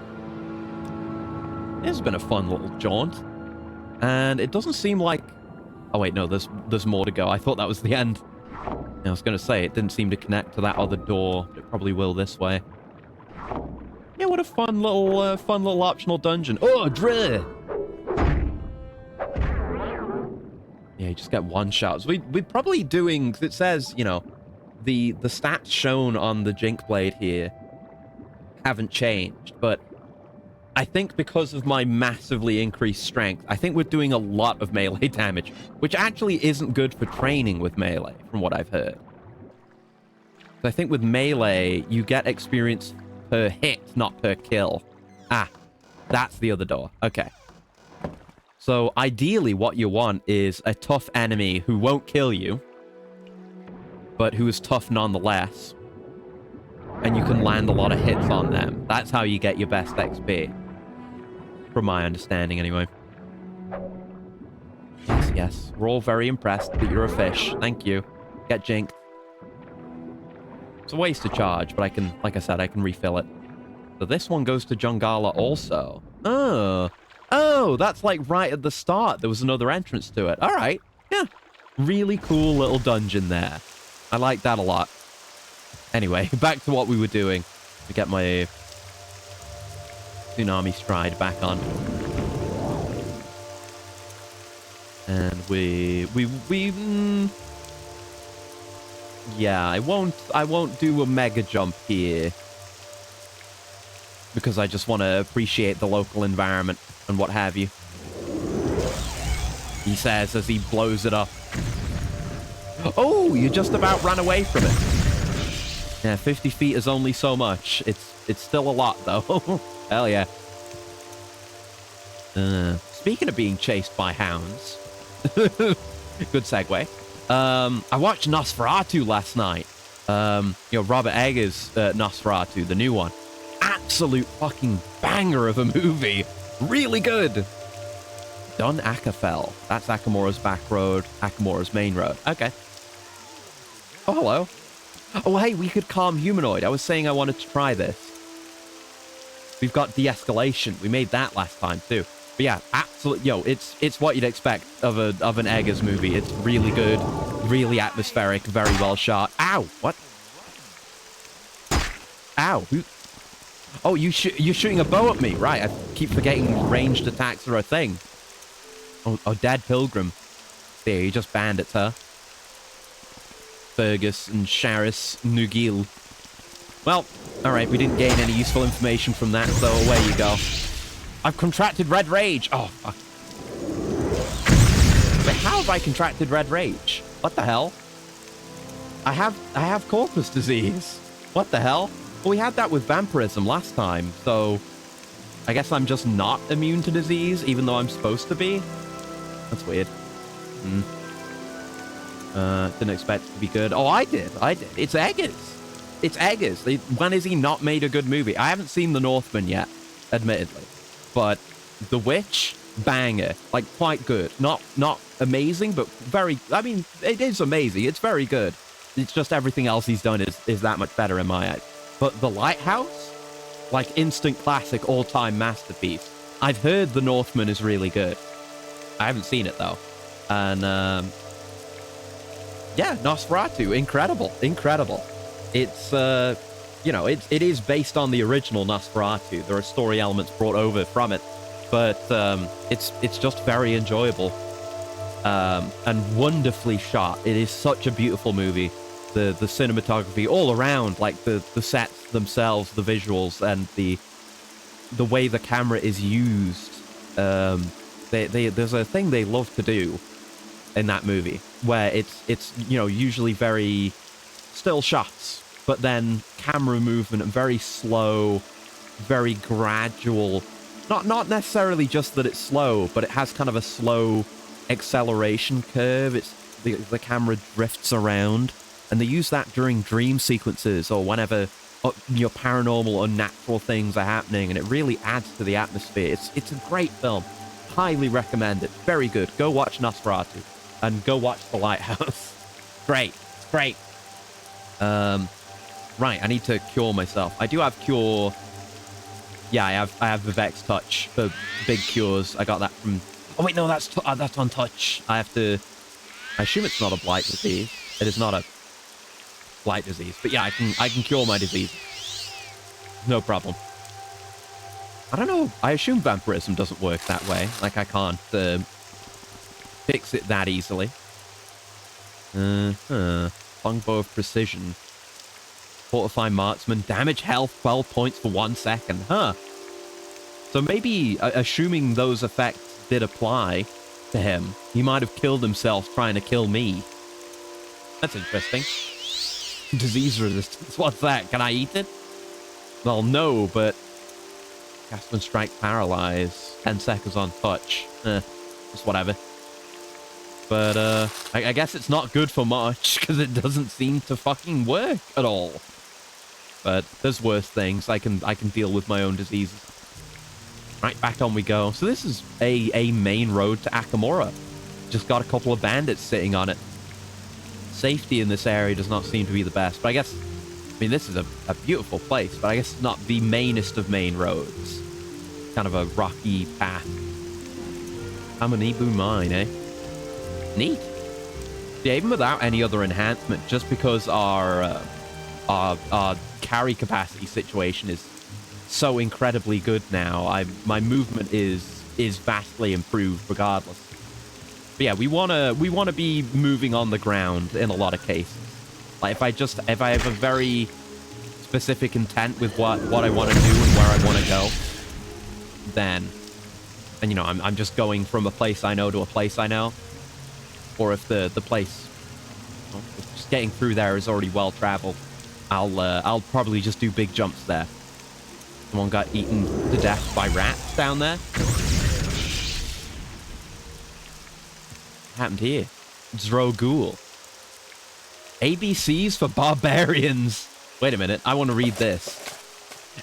This has been a fun little jaunt. And it doesn't seem like... Oh, wait, no, there's more to go. I thought that was the end. I was going to say, it didn't seem to connect to that other door. It probably will this way. Yeah, what a fun little optional dungeon. Oh, Dre! Yeah, you just get one shots. We're probably doing... It says, you know, the stats shown on the Jink Blade here haven't changed, but I think because of my massively increased strength, I think we're doing a lot of melee damage, which actually isn't good for training with melee, from what I've heard. So I think with melee, you get experience per hit, not per kill. Ah, that's the other door. Okay. So ideally, what you want is a tough enemy who won't kill you, but who is tough nonetheless. And you can land a lot of hits on them. That's how you get your best XP. From my understanding, anyway. Yes, yes. We're all very impressed that you're a fish. Thank you. Get jinked. It's a waste to charge, but I can, like I said, I can refill it. So this one goes to Jungala also. Oh. Oh, that's like right at the start. There was another entrance to it. All right. Yeah. Really cool little dungeon there. I like that a lot. Anyway, back to what we were doing. To get my tsunami stride back on. And yeah, I won't do a mega jump here. Because I just want to appreciate the local environment and what have you. He says as he blows it up. Oh, you just about ran away from it. Yeah, 50 feet is only so much. It's still a lot, though. Hell yeah. Speaking of being chased by hounds. Good segue. I watched Nosferatu last night. You know, Robert Eggers' Nosferatu, the new one. Absolute fucking banger of a movie. Really good. Dun Akafel. That's Akamura's back road, Akamura's main road. Okay. Oh, hello. Oh, hey, we could calm humanoid. I was saying I wanted to try this. We've got de-escalation. We made that last time, too. But yeah, absolutely. Yo, it's what you'd expect of an Eggers movie. It's really good, really atmospheric, very well shot. Ow! What? Ow! Who? Oh, you're shooting a bow at me, right? I keep forgetting ranged attacks are a thing. Oh, Dead Pilgrim. There, you just bandits, huh? Fergus and Sharis Nugil. Well, alright, we didn't gain any useful information from that, so away you go. I've contracted Red Rage! Oh, fuck. Wait, how have I contracted Red Rage? What the hell? I have Corpus disease. What the hell? Well, we had that with vampirism last time, so I guess I'm just not immune to disease, even though I'm supposed to be. That's weird. Didn't expect it to be good. Oh, I did. It's Eggers. It's Eggers. When has he not made a good movie? I haven't seen The Northman yet, admittedly. But The Witch, banger. Like, quite good. Not amazing, but very... I mean, it is amazing. It's very good. It's just everything else he's done is that much better in my eyes. But The Lighthouse? Like, instant classic, all-time masterpiece. I've heard The Northman is really good. I haven't seen it, though. And, yeah, Nosferatu, incredible. It's, you know, it is based on the original Nosferatu. There are story elements brought over from it. But, it's just very enjoyable. And wonderfully shot. It is such a beautiful movie. The cinematography all around, like the sets themselves, the visuals, and the way the camera is used. There's a thing they love to do in that movie where it's you know, usually very still shots, but then camera movement very slow, very gradual. Not necessarily just that it's slow, but it has kind of a slow acceleration curve. It's the camera drifts around, and they use that during dream sequences or whenever paranormal, unnatural things are happening, and it really adds to the atmosphere. It's a great film. Highly recommend it. Very good. Go watch Nosferatu, and go watch The Lighthouse. Great, great. Right, I need to cure myself. I do have cure. Yeah, I have Vivek's touch for big cures. I got that from. Oh wait, no, that's on touch. I have to. I assume it's not a blight disease. It is not a blight disease, but yeah, I can cure my disease. No problem. I don't know. I assume vampirism doesn't work that way. Like I can't fix it that easily. Longbow of precision. Fortify marksman. Damage health 12 points for 1 second. Huh. So maybe, assuming those effects did apply to him, he might have killed himself trying to kill me. That's interesting. Disease resistance. What's that? Can I eat it? Well, no, but... Cast and strike paralyze. 10 seconds on touch. Just whatever. But, I guess it's not good for much, because it doesn't seem to fucking work at all. But there's worse things. I can deal with my own diseases. Right, back on we go. So this is a main road to Akamora. Just got a couple of bandits sitting on it. Safety in this area does not seem to be the best. But I guess, I mean, this is a beautiful place, but I guess it's not the mainest of main roads. Kind of a rocky path. Amanibu mine, eh? Neat. Yeah, even without any other enhancement, just because our carry capacity situation is so incredibly good now, my movement is vastly improved regardless. But yeah, we wanna be moving on the ground in a lot of cases. Like if I have a very specific intent with what I want to do and where I want to go, then you know I'm just going from a place I know to a place I know. Or if the place, well, if just getting through there is already well traveled, I'll probably just do big jumps there. Someone got eaten to death by rats down there. What happened here? Drogul. ABCs for barbarians. Wait a minute, I want to read this.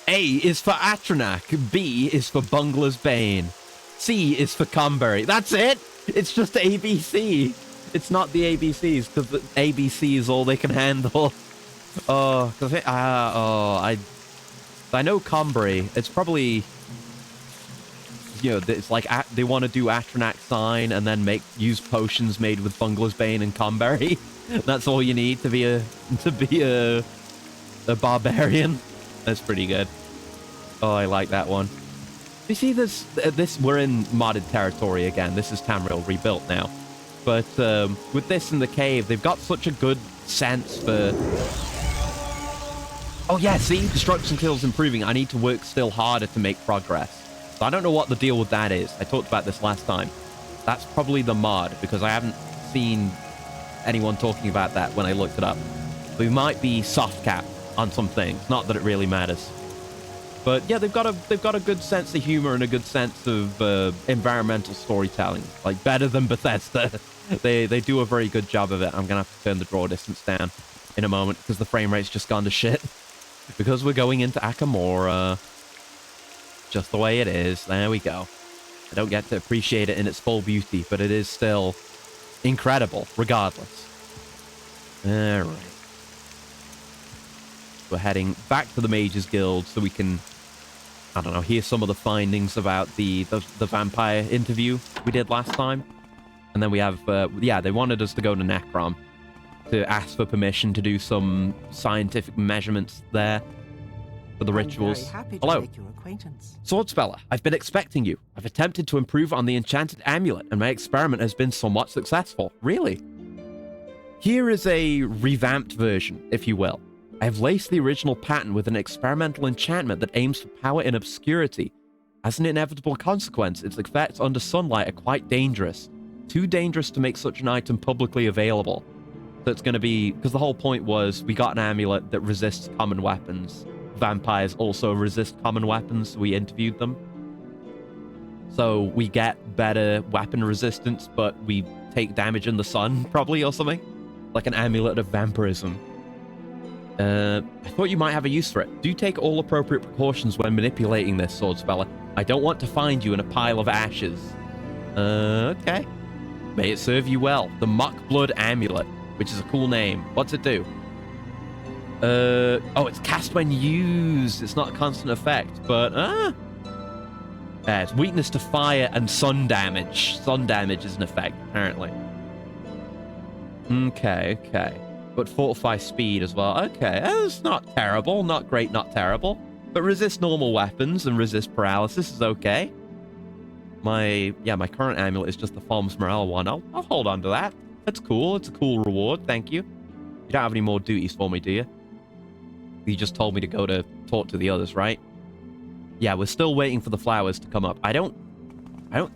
A is for Atronak. B is for Bungler's Bane. C is for Cumberry. That's it. It's just ABC. It's not the ABCs, because the ABC is all they can handle. Oh, I know Cumberry. It's probably, you know, it's like they want to do Atronak sign and then use potions made with Bungler's Bane and Cumberry. That's all you need to be a barbarian. That's pretty good. Oh, I like that one. You see this, we're in modded territory again. This is Tamriel rebuilt now. But with this in the cave, they've got such a good sense for... Oh yeah, see? Destruction skills improving. I need to work still harder to make progress. So I don't know what the deal with that is. I talked about this last time. That's probably the mod, because I haven't seen anyone talking about that when I looked it up. We might be soft cap on some things. Not that it really matters. But yeah, they've got a good sense of humor and a good sense of environmental storytelling, like better than Bethesda. They do a very good job of it. I'm gonna have to turn the draw distance down in a moment because the frame rate's just gone to shit. Because we're going into Akamora, just the way it is. There we go. I don't get to appreciate it in its full beauty, but it is still incredible, regardless. All right. We're heading back to the Mages Guild so we can, I don't know, hear some of the findings about the vampire interview we did last time. And then we have, yeah, they wanted us to go to Necrom to ask for permission to do some scientific measurements there for the rituals. Very happy to Hello. make your acquaintance. Swordspeller, I've been expecting you. I've attempted to improve on the enchanted amulet, and my experiment has been somewhat successful. Really? Here is a revamped version, if you will. I have laced the original pattern with an experimental enchantment that aims for power in obscurity. As an inevitable consequence, its effects under sunlight are quite dangerous. Too dangerous to make such an item publicly available. So it's going to be... Because the whole point was we got an amulet that resists common weapons. Vampires also resist common weapons, so we interviewed them. So we get better weapon resistance, but we take damage in the sun, probably, or something. Like an amulet of vampirism. I thought you might have a use for it. Do take all appropriate precautions when manipulating this, sword speller. I don't want to find you in a pile of ashes. Okay. May it serve you well. The Muckblood Amulet, which is a cool name. What's it do? Oh, it's cast when used. It's not a constant effect, but, it's weakness to fire and sun damage. Sun damage is an effect, apparently. Okay. But fortify speed as well. Okay, that's not terrible. Not great, not terrible. But resist normal weapons and resist paralysis is okay. My current amulet is just the Falms Morale one. I'll hold on to that. That's cool. It's a cool reward. Thank you. You don't have any more duties for me, do you? You just told me to go to talk to the others, right? Yeah, we're still waiting for the flowers to come up. I don't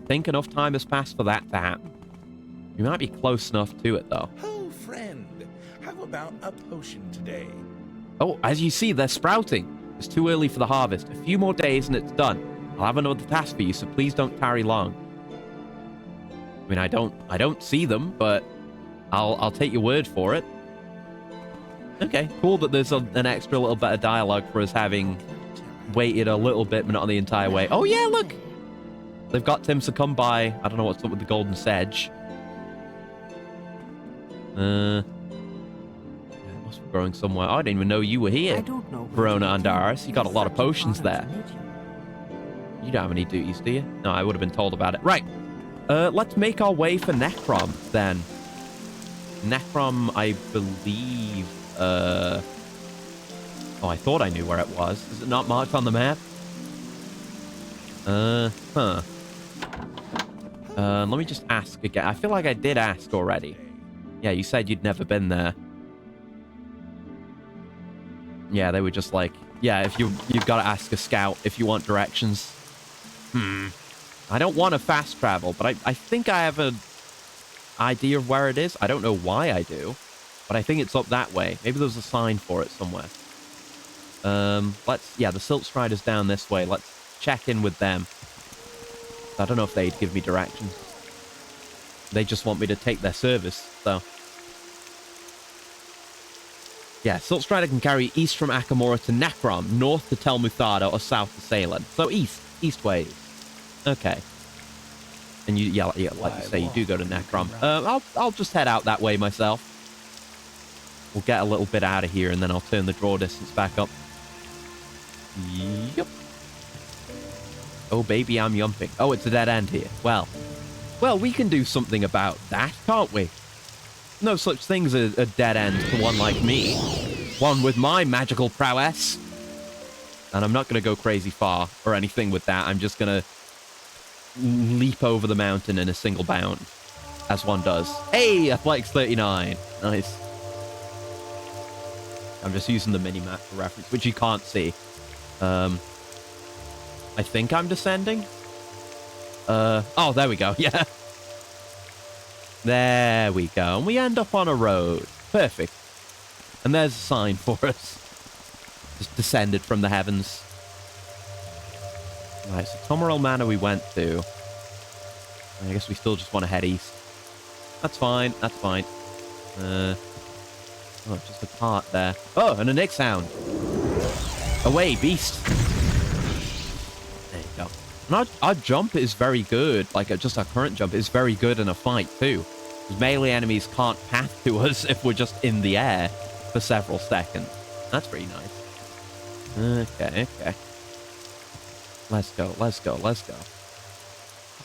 think enough time has passed for that to happen. You might be close enough to it, though. Oh, friend. How about a potion today? Oh, as you see, they're sprouting. It's too early for the harvest. A few more days and it's done. I'll have another task for you, so please don't tarry long. I mean, I don't see them, but I'll take your word for it. Okay, cool that there's an extra little bit of dialogue for us having waited a little bit, but not the entire way. Oh yeah, look! They've got Tim to come by. I don't know what's up with the golden sedge. It must be growing somewhere. I didn't even know you were here. I don't know. Verona Andaris. You got a lot of potions there. You don't have any duties, do you? No, I would have been told about it. Right. Let's make our way for Necrom, then. Necrom, I believe... Oh, I thought I knew where it was. Is it not marked on the map? Let me just ask again. I feel like I did ask already. Yeah, you said you'd never been there. Yeah, they were just like, yeah, if you've got to ask a scout if you want directions. I don't want to fast travel, but I think I have an idea of where it is. I don't know why I do, but I think it's up that way. Maybe there's a sign for it somewhere. Yeah, the Silt Strider's down this way. Let's check in with them. I don't know if they'd give me directions. They just want me to take their service, so. Yeah, Silt Strider can carry east from Akamora to Necrom, north to Tel Muthada, or south to Salem. So east ways. Okay. And yeah, like you say, you do go to Necrom. I'll just head out that way myself. We'll get a little bit out of here, and then I'll turn the draw distance back up. Yep. Oh, baby, I'm yumping. Oh, it's a dead end here. Well, we can do something about that, can't we? No such thing as a dead end to one like me. One with my magical prowess. And I'm not going to go crazy far or anything with that. I'm just going to leap over the mountain in a single bound, as one does. Hey, Athletics 39. Nice. I'm just using the mini-map for reference, which you can't see. I think I'm descending. Oh, there we go. Yeah. There we go. And we end up on a road. Perfect. And there's a sign for us. Just descended from the heavens. Right, so Tomarel Manor we went to. I guess we still just want to head east. That's fine. That's fine. Oh, just a part there. Oh, and a Nick sound. Away, beast. There you go. And our jump is very good. Like, just our current jump is very good in a fight, too. Because melee enemies can't path to us if we're just in the air for several seconds. That's pretty nice. Okay. Let's go. Oh,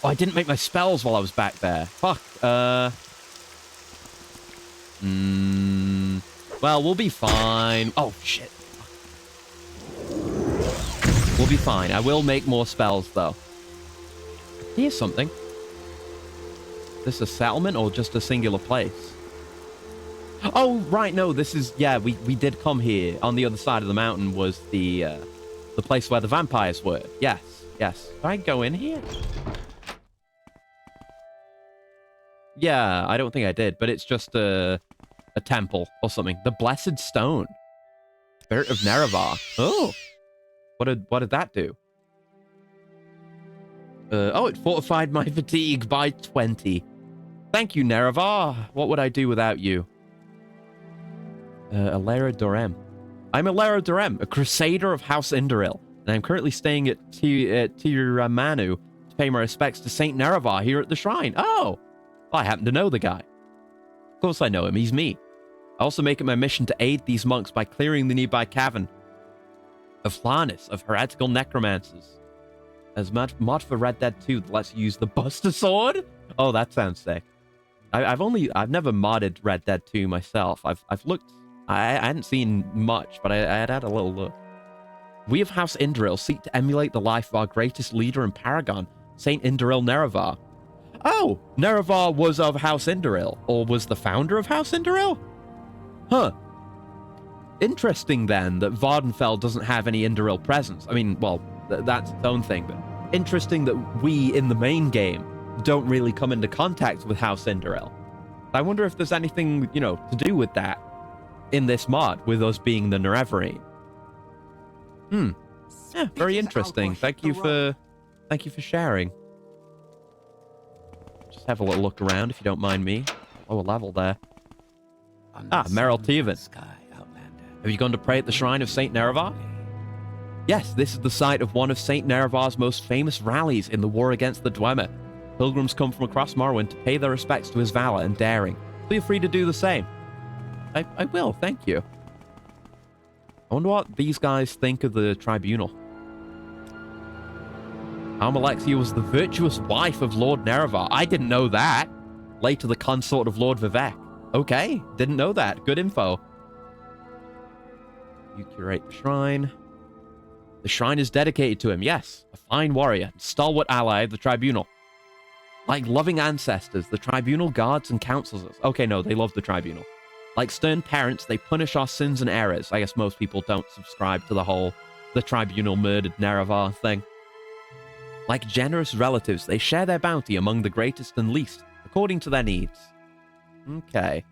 I didn't make my spells while I was back there. Fuck. Well, we'll be fine. Oh, shit. We'll be fine. I will make more spells, though. Here's something. This is a settlement or just a singular place? Oh, right. No, this is... Yeah, we did come here. On the other side of the mountain was the place where the vampires were. Yes. Did I go in here? Yeah, I don't think I did, but it's just a temple or something. The Blessed Stone. Spirit of Nerevar. Oh. What did that do? Oh, it fortified my fatigue by 20. Thank you, Nerevar. What would I do without you? Alera Dorem. I'm Alera Dorem, a crusader of House Indoril, and I'm currently staying at Tiramanu to pay my respects to Saint Nerevar here at the shrine. Oh! I happen to know the guy. Of course I know him. He's me. I also make it my mission to aid these monks by clearing the nearby cavern of Flarnis of heretical necromancers. As mod for Red Dead 2 that lets you use the Buster Sword? Oh, that sounds sick. I've never modded Red Dead 2 myself. I've looked. I hadn't seen much, but I had a little look. We of House Indoril seek to emulate the life of our greatest leader and paragon, Saint Indoril Nerevar. Oh, Nerevar was of House Indoril, or was the founder of House Indoril? Huh. Interesting, then, that Vardenfell doesn't have any Indoril presence. I mean, well, that's its own thing, but interesting that we, in the main game, don't really come into contact with House Indoril. I wonder if there's anything, you know, to do with that in this mod, with us being the Nerevarine. Yeah, very interesting. Thank you for sharing. Just have a little look around, if you don't mind me. Oh, a level there. Ah, Meryl Tevan. Have you gone to pray at the shrine of Saint Nerevar? Yes, this is the site of one of Saint Nerevar's most famous rallies in the war against the Dwemer. Pilgrims come from across Morrowind to pay their respects to his valor and daring. Feel free to do the same. I will, thank you. I wonder what these guys think of the tribunal. Almalexia was the virtuous wife of Lord Nerevar. I didn't know that. Later, the consort of Lord Vivek. Okay, didn't know that. Good info. You curate the shrine. The shrine is dedicated to him, yes. A fine warrior, stalwart ally of the tribunal. Like loving ancestors, the tribunal guards and counsels us. Okay, no, they love the tribunal. Like stern parents, they punish our sins and errors. I guess most people don't subscribe to the whole, the tribunal murdered Nerevar thing. Like generous relatives, they share their bounty among the greatest and least, according to their needs. Okay.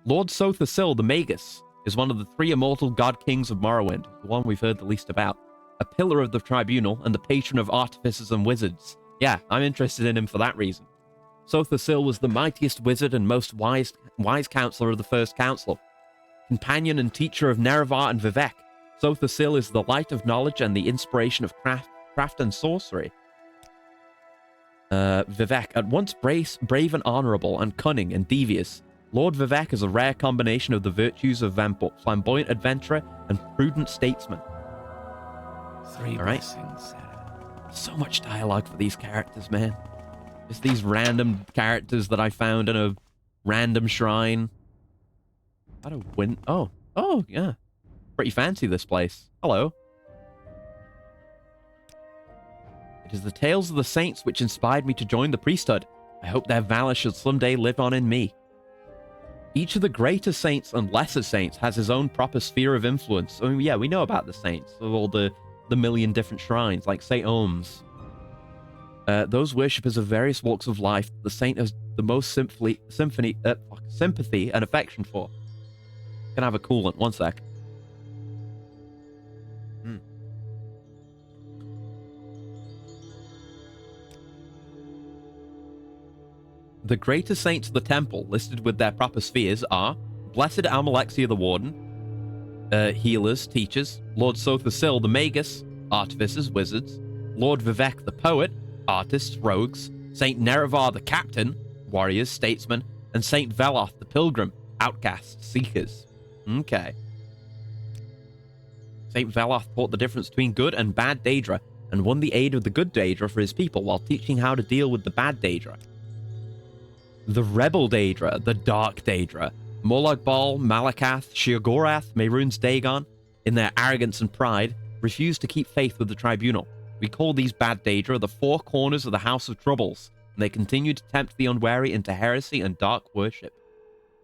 Lord Sothasil the Magus is one of the 3 immortal god kings of Morrowind, the one we've heard the least about. A pillar of the tribunal and the patron of artificers and wizards. Yeah, I'm interested in him for that reason. Sothasil was the mightiest wizard and most wise counselor of the First Council. Companion and teacher of Nerevar and Vivek, Sothasil is the light of knowledge and the inspiration of craft and sorcery. Vivek, at once brave and honorable and cunning and devious, Lord Vivek is a rare combination of the virtues of flamboyant adventurer and prudent statesman. 3 All right. blessings, Sarah. So much dialogue for these characters, man. Just these random characters that I found in a random shrine. How to win? Oh, yeah. Pretty fancy, this place. Hello. It is the tales of the saints which inspired me to join the priesthood. I hope their valor should someday live on in me. Each of the greater saints and lesser saints has his own proper sphere of influence. I mean, yeah, we know about the saints, of all the million different shrines, like St. Ohm's. Those worshippers of various walks of life, the saint has the most sympathy and affection for. Can I have a coolant? One sec. The greater saints of the temple, listed with their proper spheres, are Blessed Almalexia the Warden, healers, teachers, Lord Sothasil the Magus, artificers, wizards, Lord Vivek the Poet, artists, rogues, Saint Nerevar the Captain, warriors, statesmen, and Saint Veloth the Pilgrim, outcasts, seekers. Okay. Saint Veloth taught the difference between good and bad Daedra, and won the aid of the good Daedra for his people while teaching how to deal with the bad Daedra. The rebel Daedra, the dark Daedra, Molag Bal, Malakath, Sheogorath, Mehrunes Dagon, in their arrogance and pride, refused to keep faith with the tribunal. We call these bad Daedra the 4 corners of the House of Troubles, and they continue to tempt the unwary into heresy and dark worship.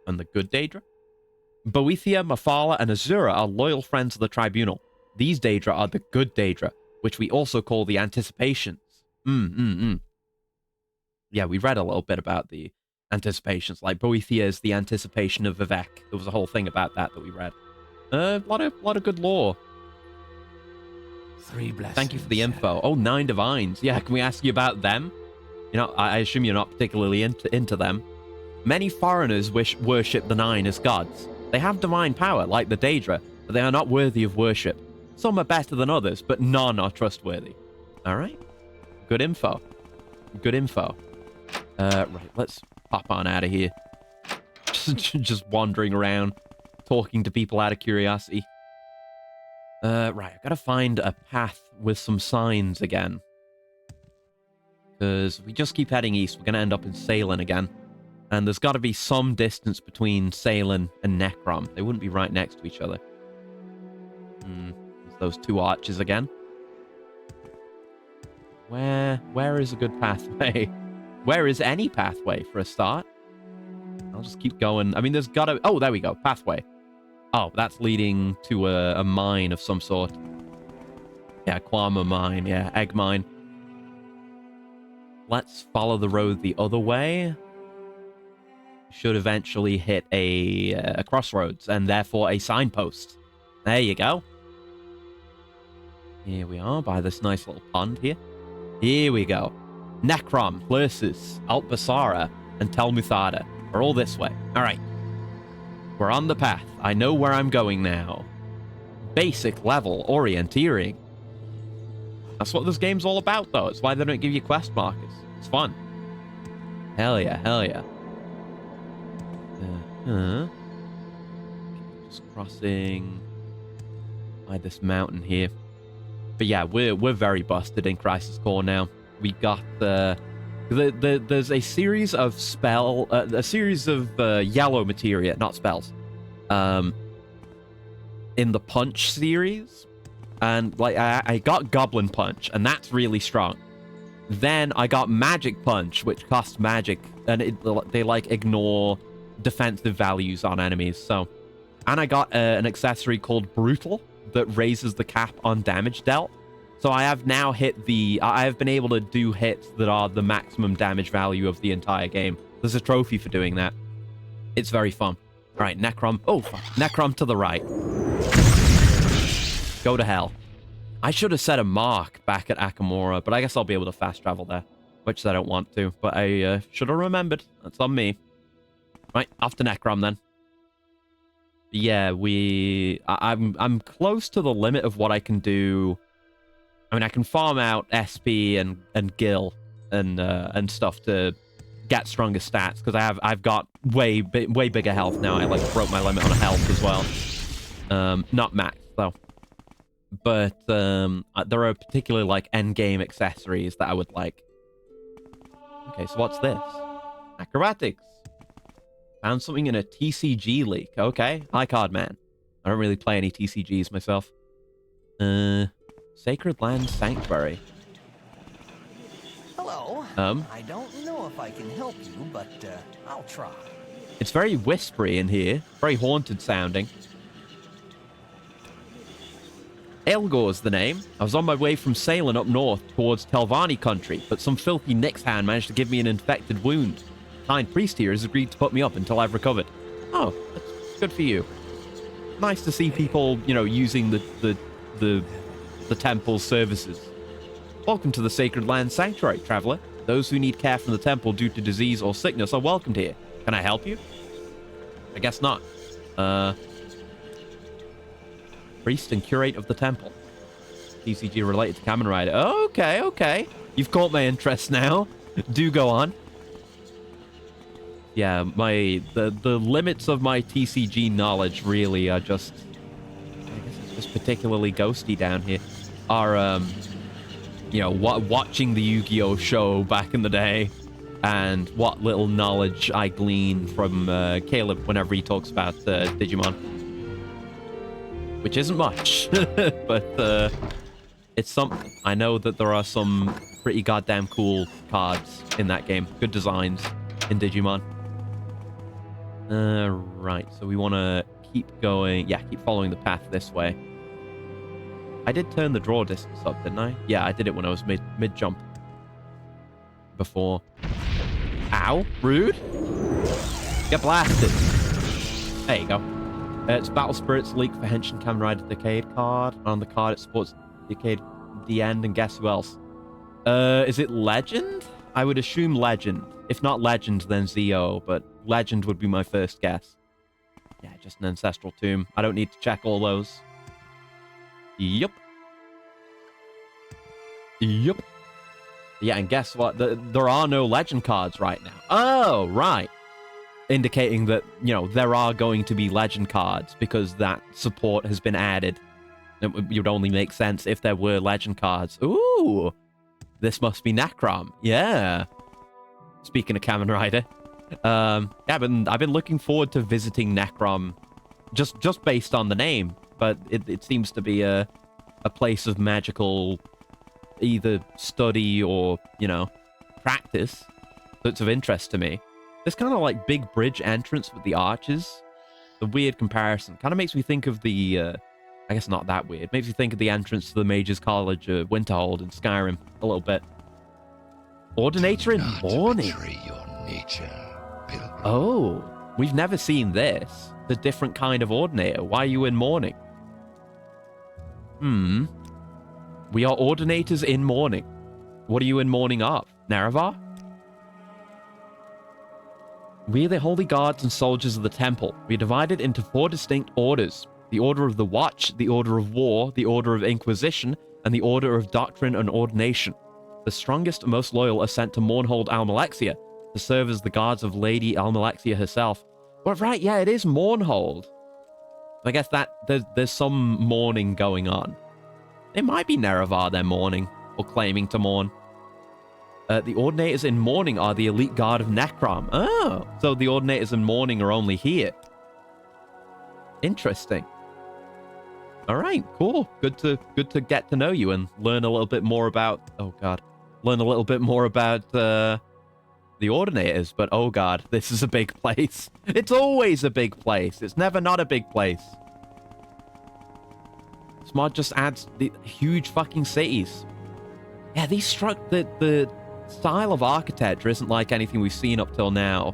And the good Daedra? Boethia, Mafala, and Azura are loyal friends of the tribunal. These Daedra are the good Daedra, which we also call the Anticipations. Yeah, we read a little bit about the Anticipations. Like, Boethia is the anticipation of Vivek. There was a whole thing about that we read. A lot of good lore. 3 blessings. Thank you for the info. Oh, 9 divines. Yeah, can we ask you about them? You know, I assume you're not particularly into them. Many foreigners worship the 9 as gods. They have divine power, like the Daedra, but they are not worthy of worship. Some are better than others, but none are trustworthy. All right. Good info. Good info. Right, let's pop on out of here. Just wandering around, talking to people out of curiosity. Right, I gotta find a path with some signs again. Because if we just keep heading east, we're gonna end up in Salem again. And there's gotta be some distance between Salem and Necrom. They wouldn't be right next to each other. There's those 2 arches again. Where is a good pathway? Where is any pathway for a start? I'll just keep going. I mean, there's gotta... Oh, there we go. Pathway. Oh, that's leading to a mine of some sort. Yeah, Kwama mine. Yeah, egg mine. Let's follow the road the other way. Should eventually hit a crossroads and therefore a signpost. There you go. Here we are by this nice little pond here. Here we go. Necrom, Plursus, Altbasara, and Tel Muthada are all this way. All right. We're on the path. I know where I'm going now. Basic level orienteering. That's what this game's all about, though. It's why they don't give you quest markers. It's fun. Hell yeah, hell yeah. Just crossing by this mountain here. But yeah, we're very busted in Crisis Core now. We got there's a series of yellow materia, not spells, in the Punch series, and like I got Goblin Punch, and that's really strong. Then I got Magic Punch, which costs magic, and they like ignore defensive values on enemies. So, and I got an accessory called Brutal that raises the cap on damage dealt. So I have now I have been able to do hits that are the maximum damage value of the entire game. There's a trophy for doing that. It's very fun. All right, Necrom. Oh, fuck. Necrom to the right. Go to hell. I should have set a mark back at Akamora, but I guess I'll be able to fast travel there, which I don't want to, but I should have remembered. That's on me. Right, off to Necrom then. Yeah, I'm close to the limit of what I can do. I mean, I can farm out SP and Gil and stuff to get stronger stats because I've got way bigger health now. I like broke my limit on health as well. Not max though, but there are particularly like end game accessories that I would like. Okay, so what's this? Acrobatics. Found something in a TCG leak. Okay, hi card man. I don't really play any TCGs myself. Sacred Land Sanctuary. Hello. I don't know if I can help you, but I'll try. It's very whispery in here. Very haunted sounding. Aelgor's the name. I was on my way from Salem up north towards Telvanni country, but some filthy Nyx hand managed to give me an infected wound. Kind priest here has agreed to put me up until I've recovered. Oh, that's good for you. Nice to see people, you know, using the temple's services. Welcome to the Sacred Land Sanctuary, traveler. Those who need care from the temple due to disease or sickness are welcomed here. Can I help you? I guess not. Priest and curate of the temple. TCG related to Kamen Rider. Okay, okay. You've caught my interest now. Do go on. Yeah, the limits of my TCG knowledge really are just... I guess it's just particularly ghosty down here. Are, you know, watching the Yu-Gi-Oh! Show back in the day, and what little knowledge I glean from Caleb whenever he talks about Digimon. Which isn't much, but it's something. I know that there are some pretty goddamn cool cards in that game. Good designs in Digimon. Right, so we want to keep going. Yeah, keep following the path this way. I did turn the draw distance up, didn't I? Yeah, I did it when I was mid-jump. Before. Ow, rude. Get blasted. There you go. It's Battle Spirits Leak for Henshin Kamen Rider Decade card. On the card, it supports Decade, the end, and guess who else? Is it Legend? I would assume Legend. If not Legend, then Zio, but Legend would be my first guess. Yeah, just an ancestral tomb. I don't need to check all those. Yup. Yup. Yeah, and guess what? There are no Legend cards right now. Oh, right. Indicating that, you know, there are going to be Legend cards because that support has been added. It would only make sense if there were Legend cards. Ooh. This must be Necrom. Yeah. Speaking of Kamen Rider. Yeah, I've been looking forward to visiting Necrom just based on the name. But it seems to be a place of magical either study or, you know, practice that's of interest to me. This kind of like big bridge entrance with the arches. The weird comparison. Kind of makes me think of the... I guess not that weird. Makes me think of the entrance to the Mages College Winterhold in Skyrim a little bit. Ordinator in mourning. Your nature, pilgrim. Oh, we've never seen this. The different kind of Ordinator. Why are you in mourning? We are Ordinators in mourning. What are you in mourning of? Nerevar? We are the holy guards and soldiers of the temple. We are divided into 4 distinct orders. The Order of the Watch, the Order of War, the Order of Inquisition, and the Order of Doctrine and Ordination. The strongest and most loyal are sent to Mournhold Almalexia to serve as the guards of Lady Almalexia herself. But right, yeah, it is Mournhold. I guess that there's some mourning going on. It might be Nerevar they're mourning, or claiming to mourn. The Ordinators in mourning are the elite guard of Necrom. Oh, so the Ordinators in mourning are only here. Interesting. All right, cool. Good to get to know you and learn a little bit more about... Oh, God. Learn a little bit more about the Ordinators. But, oh, God, this is a big place. It's always a big place. It's never not a big place. This mod just adds the huge fucking cities. Yeah, these struck... The style of architecture isn't like anything we've seen up till now.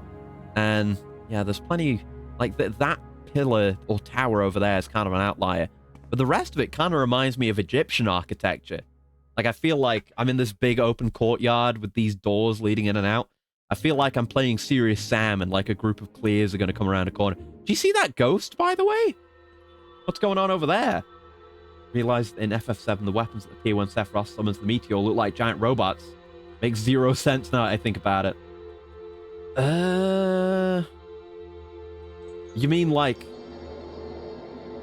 And, yeah, there's plenty... Like, that pillar or tower over there is kind of an outlier. But the rest of it kind of reminds me of Egyptian architecture. Like, I feel like I'm in this big open courtyard with these doors leading in and out. I feel like I'm playing Serious Sam and, like, a group of clears are going to come around a corner. Do you see that ghost, by the way? What's going on over there? Realized in FF7 the weapons that appear when Sephiroth summons the meteor look like giant robots. Makes 0 sense now that I think about it. You mean like...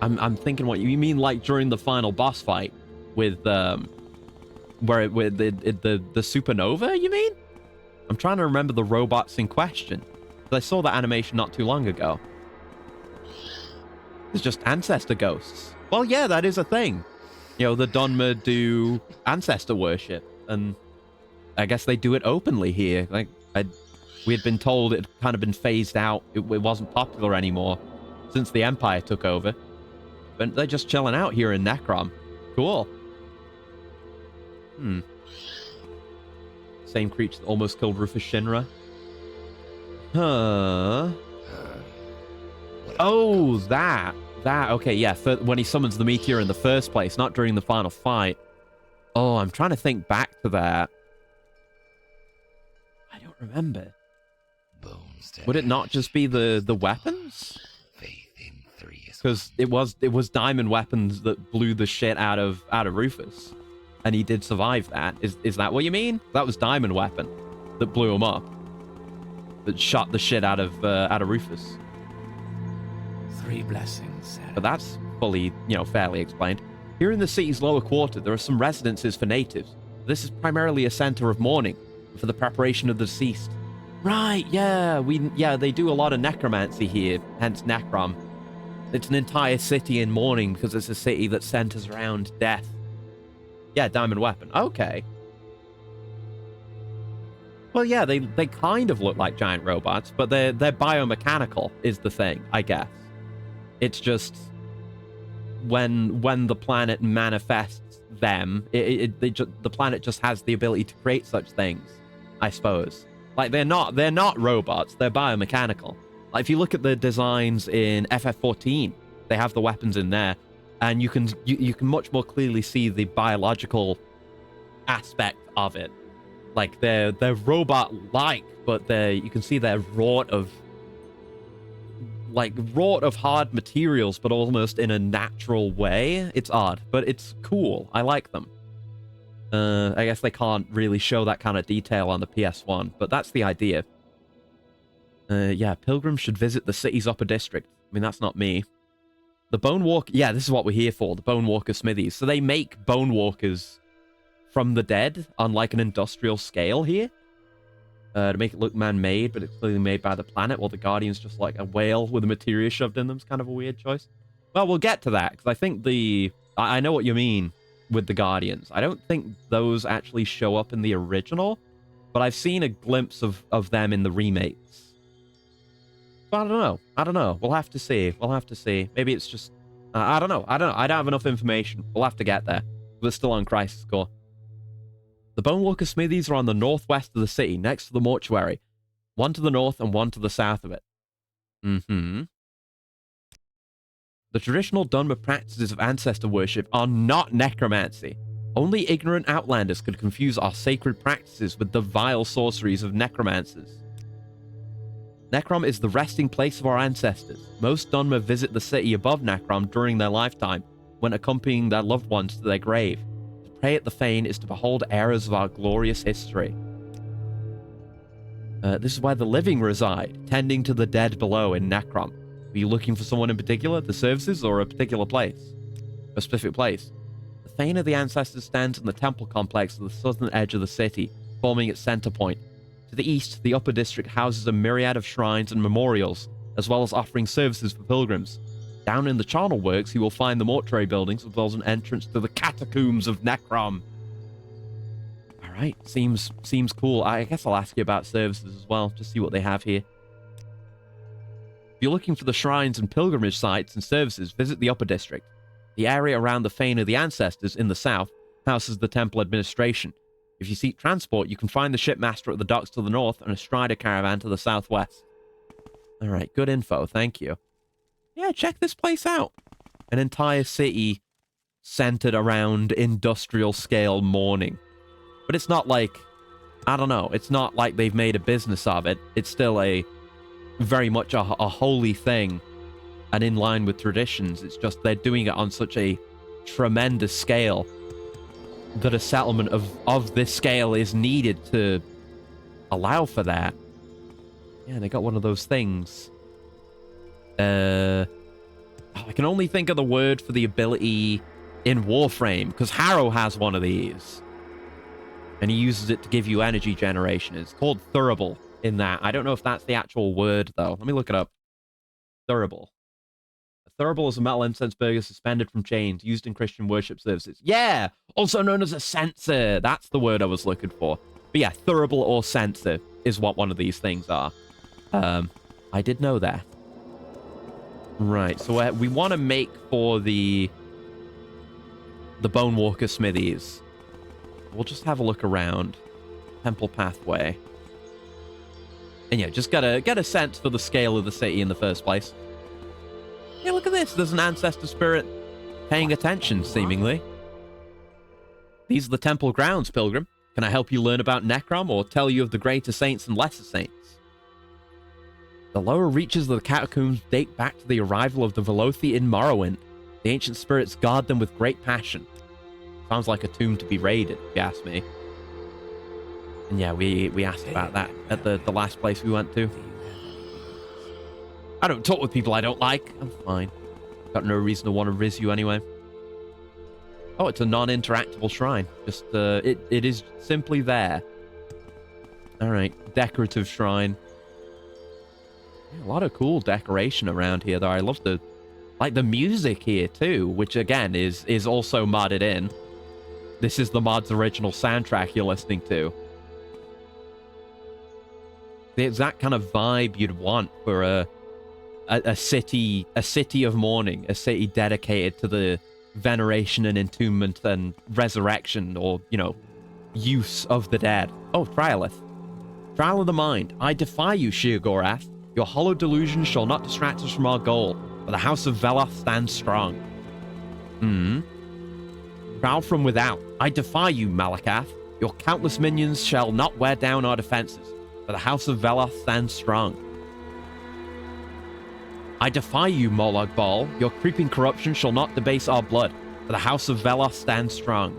I'm thinking what you mean, like during the final boss fight with the supernova, you mean? I'm trying to remember the robots in question. I saw that animation not too long ago. It's just ancestor ghosts. Well, yeah, that is a thing. You know, the Donma do ancestor worship, and I guess they do it openly here. Like, we had been told it had kind of been phased out. It wasn't popular anymore since the Empire took over. But they're just chilling out here in Necrom. Cool. Same creature that almost killed Rufus Shinra. Huh. Oh, that. Okay, yeah. When he summons the meteor in the first place, not during the final fight. Oh, I'm trying to think back to that. I don't remember. Would it not just be the weapons? Because it was diamond weapons that blew the shit out of Rufus, and he did survive that. Is that what you mean? That was diamond weapon that blew him up, that shot the shit out of Rufus. 3 blessings. But that's fully, fairly explained. Here in the city's lower quarter, there are some residences for natives. This is primarily a center of mourning for the preparation of the deceased. Right? Yeah, they do a lot of necromancy here, hence Necrom. It's an entire city in mourning because it's a city that centers around death. Yeah, diamond weapon. Okay. Well, yeah, they kind of look like giant robots, but they're biomechanical is the thing, I guess. It's just when the planet manifests them, the planet just has the ability to create such things, I suppose. Like, they're not robots, they're biomechanical. Like, if you look at the designs in FF14, they have the weapons in there. And you can much more clearly see the biological aspect of it. Like they're robot-like, but you can see they're wrought of hard materials, but almost in a natural way. It's odd, but it's cool. I like them. I guess they can't really show that kind of detail on the PS1, but that's the idea. Yeah, pilgrims should visit the city's upper district. I mean, that's not me. The Bone Walker... Yeah, this is what we're here for, the Bone Walker Smithies. So they make Bone Walkers from the dead on, like, an industrial scale here. To make it look man-made, but it's clearly made by the planet, while the Guardian's just like a whale with a materia shoved in them. It's kind of a weird choice. Well, we'll get to that, because I think I know what you mean with the Guardians. I don't think those actually show up in the original, but I've seen a glimpse of them in the remakes. But I don't know. We'll have to see. Maybe it's just... I don't know. I don't have enough information. We'll have to get there. We're still on Crisis Core. The Bonewalker Smithies are on the northwest of the city, next to the mortuary. One to the north and one to the south of it. The traditional Dunmer practices of ancestor worship are not necromancy. Only ignorant outlanders could confuse our sacred practices with the vile sorceries of necromancers. Necrom is the resting place of our ancestors. Most Dunmer visit the city above Necrom during their lifetime, when accompanying their loved ones to their grave. To pray at the fane is to behold eras of our glorious history. This is where the living reside, tending to the dead below in Necrom. Are you looking for someone in particular, the services, or a particular place? A specific place. The fane of the ancestors stands in the temple complex at the southern edge of the city, forming its center point. To the east, the upper district houses a myriad of shrines and memorials, as well as offering services for pilgrims. Down in the charnel works, you will find the mortuary buildings, as well as an entrance to the catacombs of Necrom. Alright, seems cool. I guess I'll ask you about services as well, just see what they have here. If you're looking for the shrines and pilgrimage sites and services, visit the upper district. The area around the fane of the ancestors in the south houses the temple administration. If you seek transport, you can find the shipmaster at the docks to the north and a strider caravan to the southwest. Alright, good info, thank you. Yeah, check this place out. An entire city centered around industrial scale mourning. But it's not like, I don't know, it's not like they've made a business of it. It's still very much a holy thing and in line with traditions. It's just they're doing it on such a tremendous scale that a settlement of this scale is needed to allow for that. Yeah, they got one of those things. I can only think of the word for the ability in Warframe, because Harrow has one of these. And he uses it to give you energy generation. It's called Thurible in that. I don't know if that's the actual word, though. Let me look it up. Thurible. A thurible is a metal incense burger suspended from chains, used in Christian worship services. Yeah! Also known as a censer. That's the word I was looking for. But yeah, thurible or censer is what one of these things are. I did know that. Right, so we want to make for the Bonewalker Smithies. We'll just have a look around. Temple Pathway. And yeah, just get a sense for the scale of the city in the first place. Yeah, look at this. There's an ancestor spirit paying attention, seemingly. These are the temple grounds, pilgrim. Can I help you learn about Necrom or tell you of the greater saints and lesser saints? The lower reaches of the catacombs date back to the arrival of the Velothi in Morrowind. The ancient spirits guard them with great passion. Sounds like a tomb to be raided, if you ask me. And yeah, we asked about that at the last place we went to. I don't talk with people I don't like. I'm fine. Got no reason to want to riz you anyway. Oh, it's a non-interactable shrine. Just, it is simply there. Alright, decorative shrine. Yeah, a lot of cool decoration around here, though. I love the music here, too, which, again, is also modded in. This is the mod's original soundtrack you're listening to. The exact kind of vibe you'd want for a city of mourning, a city dedicated to the veneration and entombment and resurrection, or, you know, use of the dead. Oh, Trialith. Trial of the mind. I defy you, Sheer-Gorath. Your hollow delusion shall not distract us from our goal, but the House of Veloth stands strong. Proud from without. I defy you, Malakath. Your countless minions shall not wear down our defenses, for the House of Veloth stands strong. I defy you, Molag Bal. Your creeping corruption shall not debase our blood, for the House of Veloth stands strong.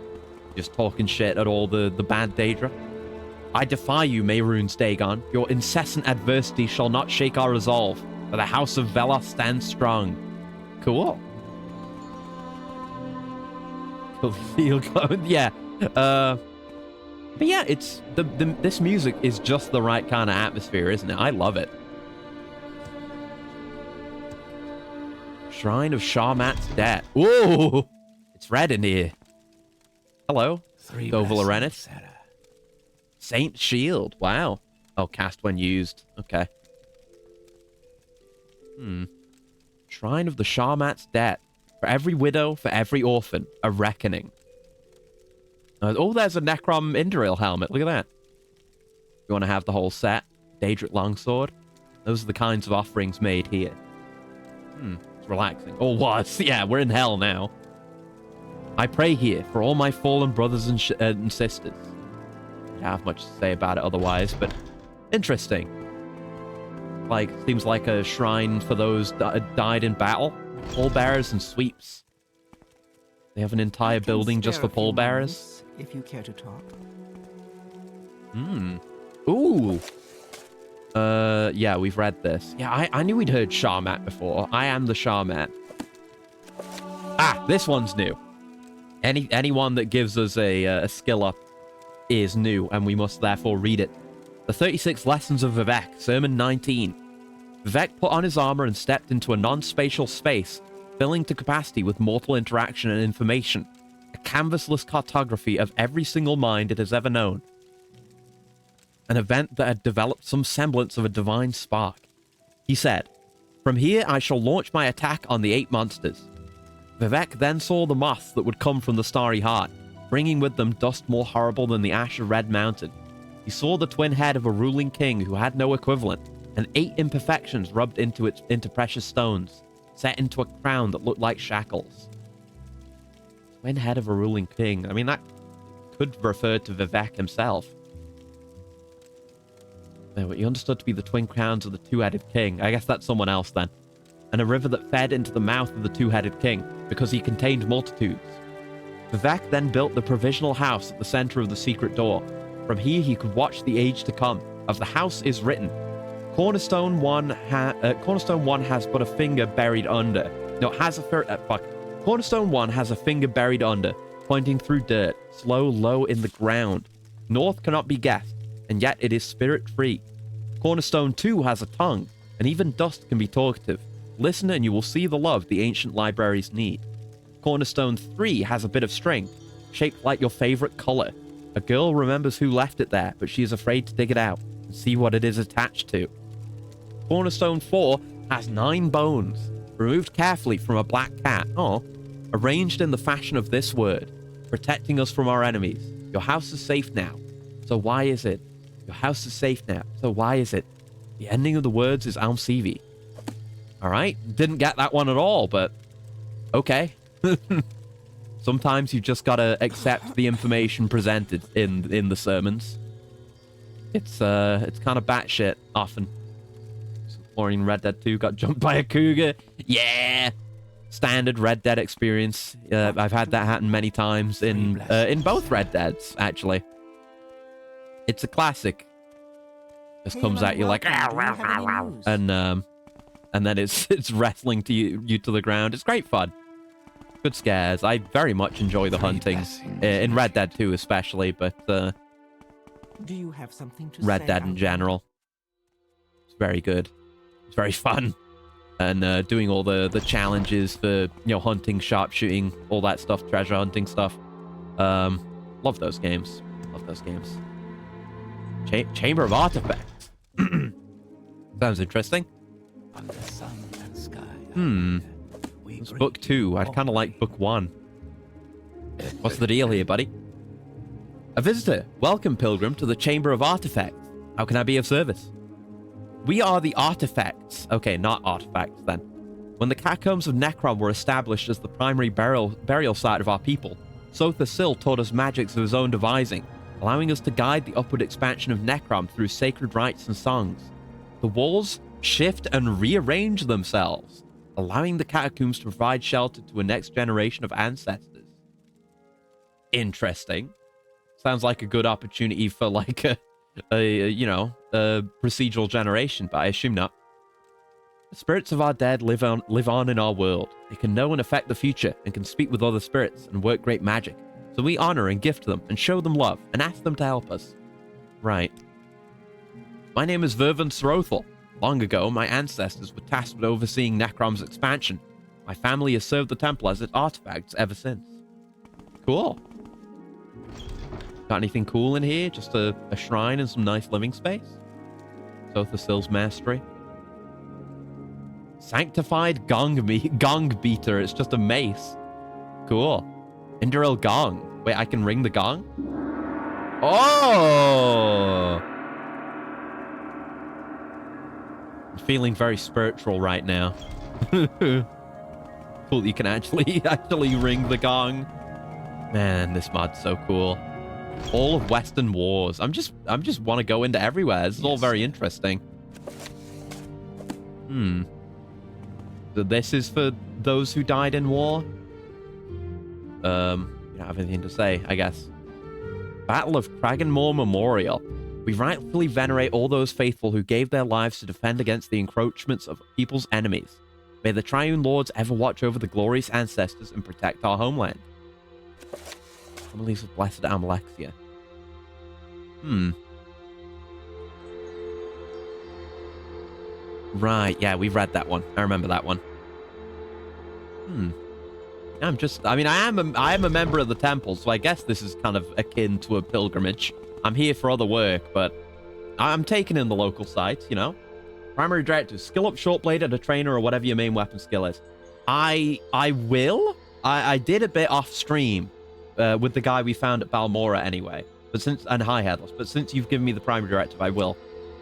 Just talking shit at all the bad Daedra. I defy you, Mehrunes Dagon. Your incessant adversity shall not shake our resolve, for the House of Veloth stands strong. Cool. Yeah. But yeah, it's this music is just the right kind of atmosphere, isn't it? I love it. Shrine of Sharmat's Debt. Whoa! It's red in here. Hello. Doval Arenis. Saint Shield. Wow. Oh, cast when used. Okay. Shrine of the Sharmat's Debt. For every widow, for every orphan, a reckoning. Oh, there's a Necrom Indoril helmet. Look at that. You want to have the whole set? Daedric Longsword. Those are the kinds of offerings made here. It's relaxing. Or was. Yeah, we're in hell now. I pray here for all my fallen brothers and sisters. I don't have much to say about it otherwise, but interesting. Like, seems like a shrine for those that died in battle. Pallbearers and sweeps. They have an entire building just for pallbearers. If you care to talk. Ooh. Yeah, we've read this. Yeah, I knew we'd heard Sharmat before. I am the Sharmat. Ah, this one's new. Anyone that gives us a skill up is new, and we must therefore read it. The 36 Lessons of Vivek, Sermon 19. Vivek put on his armor and stepped into a non-spatial space, filling to capacity with mortal interaction and information. A canvasless cartography of every single mind it has ever known. An event that had developed some semblance of a divine spark. He said, "From here I shall launch my attack on the 8 monsters." Vivek then saw the moths that would come from the Starry Heart, bringing with them dust more horrible than the ash of Red Mountain. He saw the twin head of a ruling king who had no equivalent, and 8 imperfections rubbed into precious stones, set into a crown that looked like shackles. Twin head of a ruling king. I mean, that could refer to Vivek himself. No, but he understood to be the twin crowns of the two-headed king. I guess that's someone else then. And a river that fed into the mouth of the two-headed king, because he contained multitudes. Vivek then built the provisional house at the center of the secret door. From here he could watch the age to come. Of the house is written, Cornerstone 1 has but a finger buried under. No, Cornerstone 1 has a finger buried under, pointing through dirt, low in the ground. North cannot be guessed, and yet it is spirit-free. Cornerstone 2 has a tongue, and even dust can be talkative. Listen and you will see the love the ancient libraries need. Cornerstone 3 has a bit of string, shaped like your favorite color. A girl remembers who left it there, but she is afraid to dig it out and see what it is attached to. Cornerstone 4 has 9 bones, removed carefully from a black cat, arranged in the fashion of this word, protecting us from our enemies. Your house is safe now, so why is it? Your house is safe now, so why is it? The ending of the words is Almsivi. Alright, didn't get that one at all, but okay. Sometimes you just gotta accept the information presented in the sermons. It's kind of batshit often. Maureen Red Dead 2 got jumped by a cougar. Yeah! Standard Red Dead experience. I've had that happen many times in both Red Deads, actually. It's a classic. Just comes at you like, and then it's wrestling to you to the ground. It's great fun. Good scares. I very much enjoy the hunting in Red Dead 2 especially, but Do you have something to Red say Dead in general. It's very good. It's very fun. And doing all the challenges for, hunting, sharpshooting, all that stuff, treasure hunting stuff. Love those games. Love those games. Chamber of Artifacts. Sounds interesting. On the sun and sky. It's book 2. I'd kind of like book 1. What's the deal here, buddy? A visitor. Welcome, pilgrim, to the Chamber of Artifacts. How can I be of service? We are the artifacts. Okay, not artifacts then. When the catacombs of Necrom were established as the primary burial site of our people, Sotha Sil taught us magics of his own devising, allowing us to guide the upward expansion of Necrom through sacred rites and songs. The walls shift and rearrange themselves, allowing the catacombs to provide shelter to a next generation of ancestors. Interesting. Sounds like a good opportunity for like a procedural generation, but I assume not. The spirits of our dead live on in our world. They can know and affect the future and can speak with other spirits and work great magic. So we honor and gift them and show them love and ask them to help us. Right. My name is Vervin Srothel. Long ago, my ancestors were tasked with overseeing Necrom's expansion. My family has served the temple as its artifacts ever since. Cool. Got anything cool in here? Just a shrine and some nice living space? Sotha Sil's mastery. Sanctified gong beater. It's just a mace. Cool. Induril gong. Wait, I can ring the gong? Oh! I'm feeling very spiritual right now. Cool that you can actually ring the gong. Man, this mod's so cool. All of Western Wars. I'm just want to go into everywhere. This is all very interesting. So this is for those who died in war? You don't have anything to say, I guess. Battle of Kraganmore Memorial. We rightfully venerate all those faithful who gave their lives to defend against the encroachments of people's enemies. May the Triune Lords ever watch over the glorious ancestors and protect our homeland. Families of Blessed Amalexia. Right, yeah, we've read that one. I remember that one. I am a member of the temple, so I guess this is kind of akin to a pilgrimage. I'm here for other work, but I'm taking in the local sites, you know? Primary directive, skill up short-bladed, a trainer, or whatever your main weapon skill is. I will. I did a bit off stream with the guy we found at Balmora anyway. And High Headless. But since you've given me the primary directive, I will.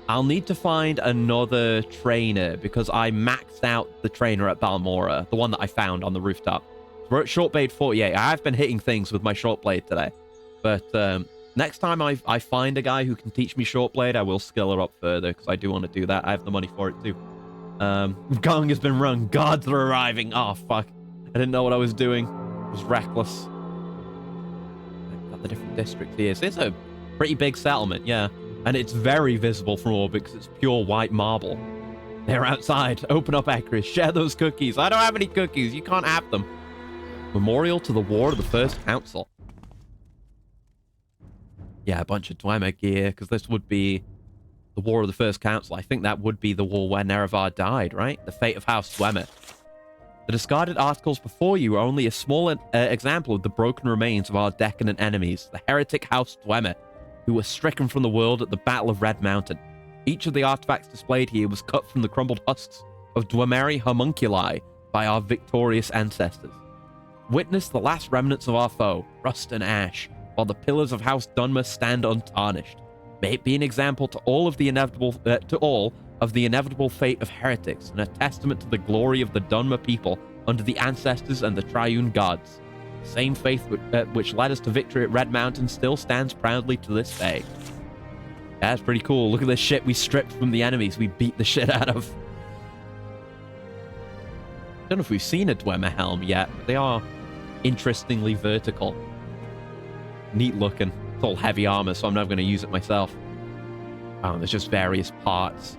I'll need to find another trainer because I maxed out the trainer at Balmora, the one that I found on the rooftop. We're at short blade 48. I have been hitting things with my short blade today. But next time I find a guy who can teach me short blade, I will skill it up further because I do want to do that. I have the money for it too. Gong has been rung. Gods are arriving. Oh, fuck. I didn't know what I was doing. It was reckless. I've got the different districts here. So it's a pretty big settlement, yeah. And it's very visible from orbit because it's pure white marble. They're outside. Open up, Ekris. Share those cookies. I don't have any cookies. You can't have them. Memorial to the War of the First Council. Yeah, a bunch of Dwemer gear, because this would be the War of the First Council. I think that would be the war where Nerevar died, right? The fate of House Dwemer. The discarded articles before you are only a small example of the broken remains of our decadent enemies, the heretic House Dwemer, who were stricken from the world at the Battle of Red Mountain. Each of the artifacts displayed here was cut from the crumbled husks of Dwemeri homunculi by our victorious ancestors. Witness the last remnants of our foe, rust and ash, while the pillars of House Dunmer stand untarnished. May it be an example to all of the inevitable fate of heretics, and a testament to the glory of the Dunmer people under the ancestors and the triune gods. The same faith which led us to victory at Red Mountain still stands proudly to this day. That's pretty cool. Look at this shit we stripped from the enemies we beat the shit out of. Don't know if we've seen a Dwemer helm yet, but they are interestingly vertical. Neat looking. It's all heavy armor, so I'm never going to use it myself. Oh, there's just various parts.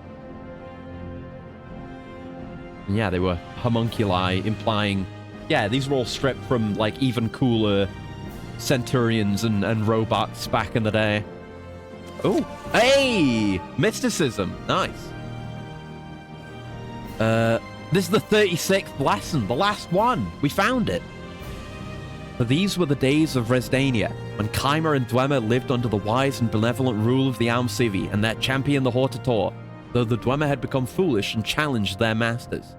And yeah, they were homunculi, implying... Yeah, these were all stripped from, like, even cooler Centurions and robots back in the day. Oh, hey! Mysticism. Nice. This is the 36th lesson, the last one. We found it. For these were the days of Resdania, when Chimer and Dwemer lived under the wise and benevolent rule of the Almcivi and their champion the Hortator, though the Dwemer had become foolish and challenged their masters.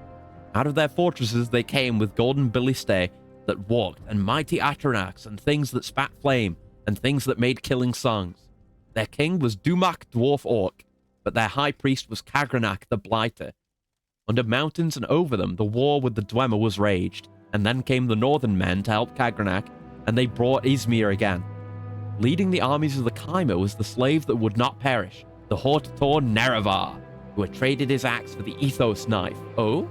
Out of their fortresses they came with golden ballistæ that walked, and mighty atronachs, and things that spat flame, and things that made killing songs. Their king was Dumak Dwarf Orc, but their high priest was Kagranach the Blighter. Under mountains and over them, the war with the Dwemer was raged, and then came the northern men to help Kagrenac, and they brought Izmir again. Leading the armies of the Chimer was the slave that would not perish, the Hortator Nerevar, who had traded his axe for the Ethos knife. Oh?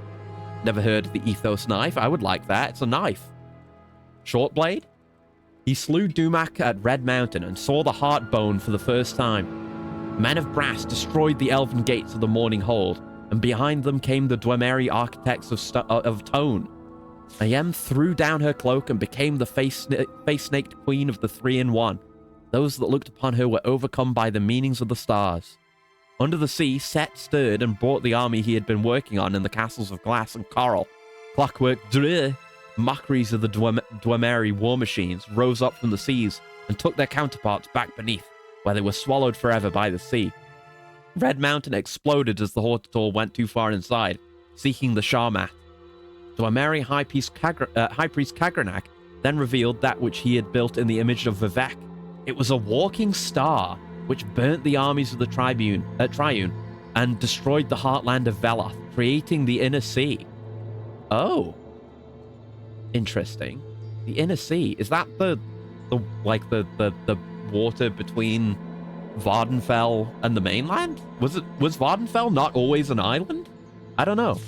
Never heard of the Ethos knife. I would like that. It's a knife. Short blade? He slew Dumak at Red Mountain and saw the heart bone for the first time. Men of brass destroyed the elven gates of the Morning Hold, and behind them came the Dwemeri architects of Tone. Ayem threw down her cloak and became the face-snaked queen of the 3-in-1. Those that looked upon her were overcome by the meanings of the stars. Under the sea, Set stirred and brought the army he had been working on in the castles of glass and coral. Clockwork Dreh, mockeries of the Dwemeri war machines, rose up from the seas and took their counterparts back beneath, where they were swallowed forever by the sea. Red Mountain exploded as the Hortator went too far inside, seeking the Sharmath. Dwemeri High Priest Kagrenac then revealed that which he had built in the image of Vivek. It was a walking star, which burnt the armies of the Triune and destroyed the heartland of Veloth, creating the Inner Sea. Oh. Interesting. The Inner Sea. Is that the water between Vardenfell and the mainland? Was Vardenfell not always an island? I don't know.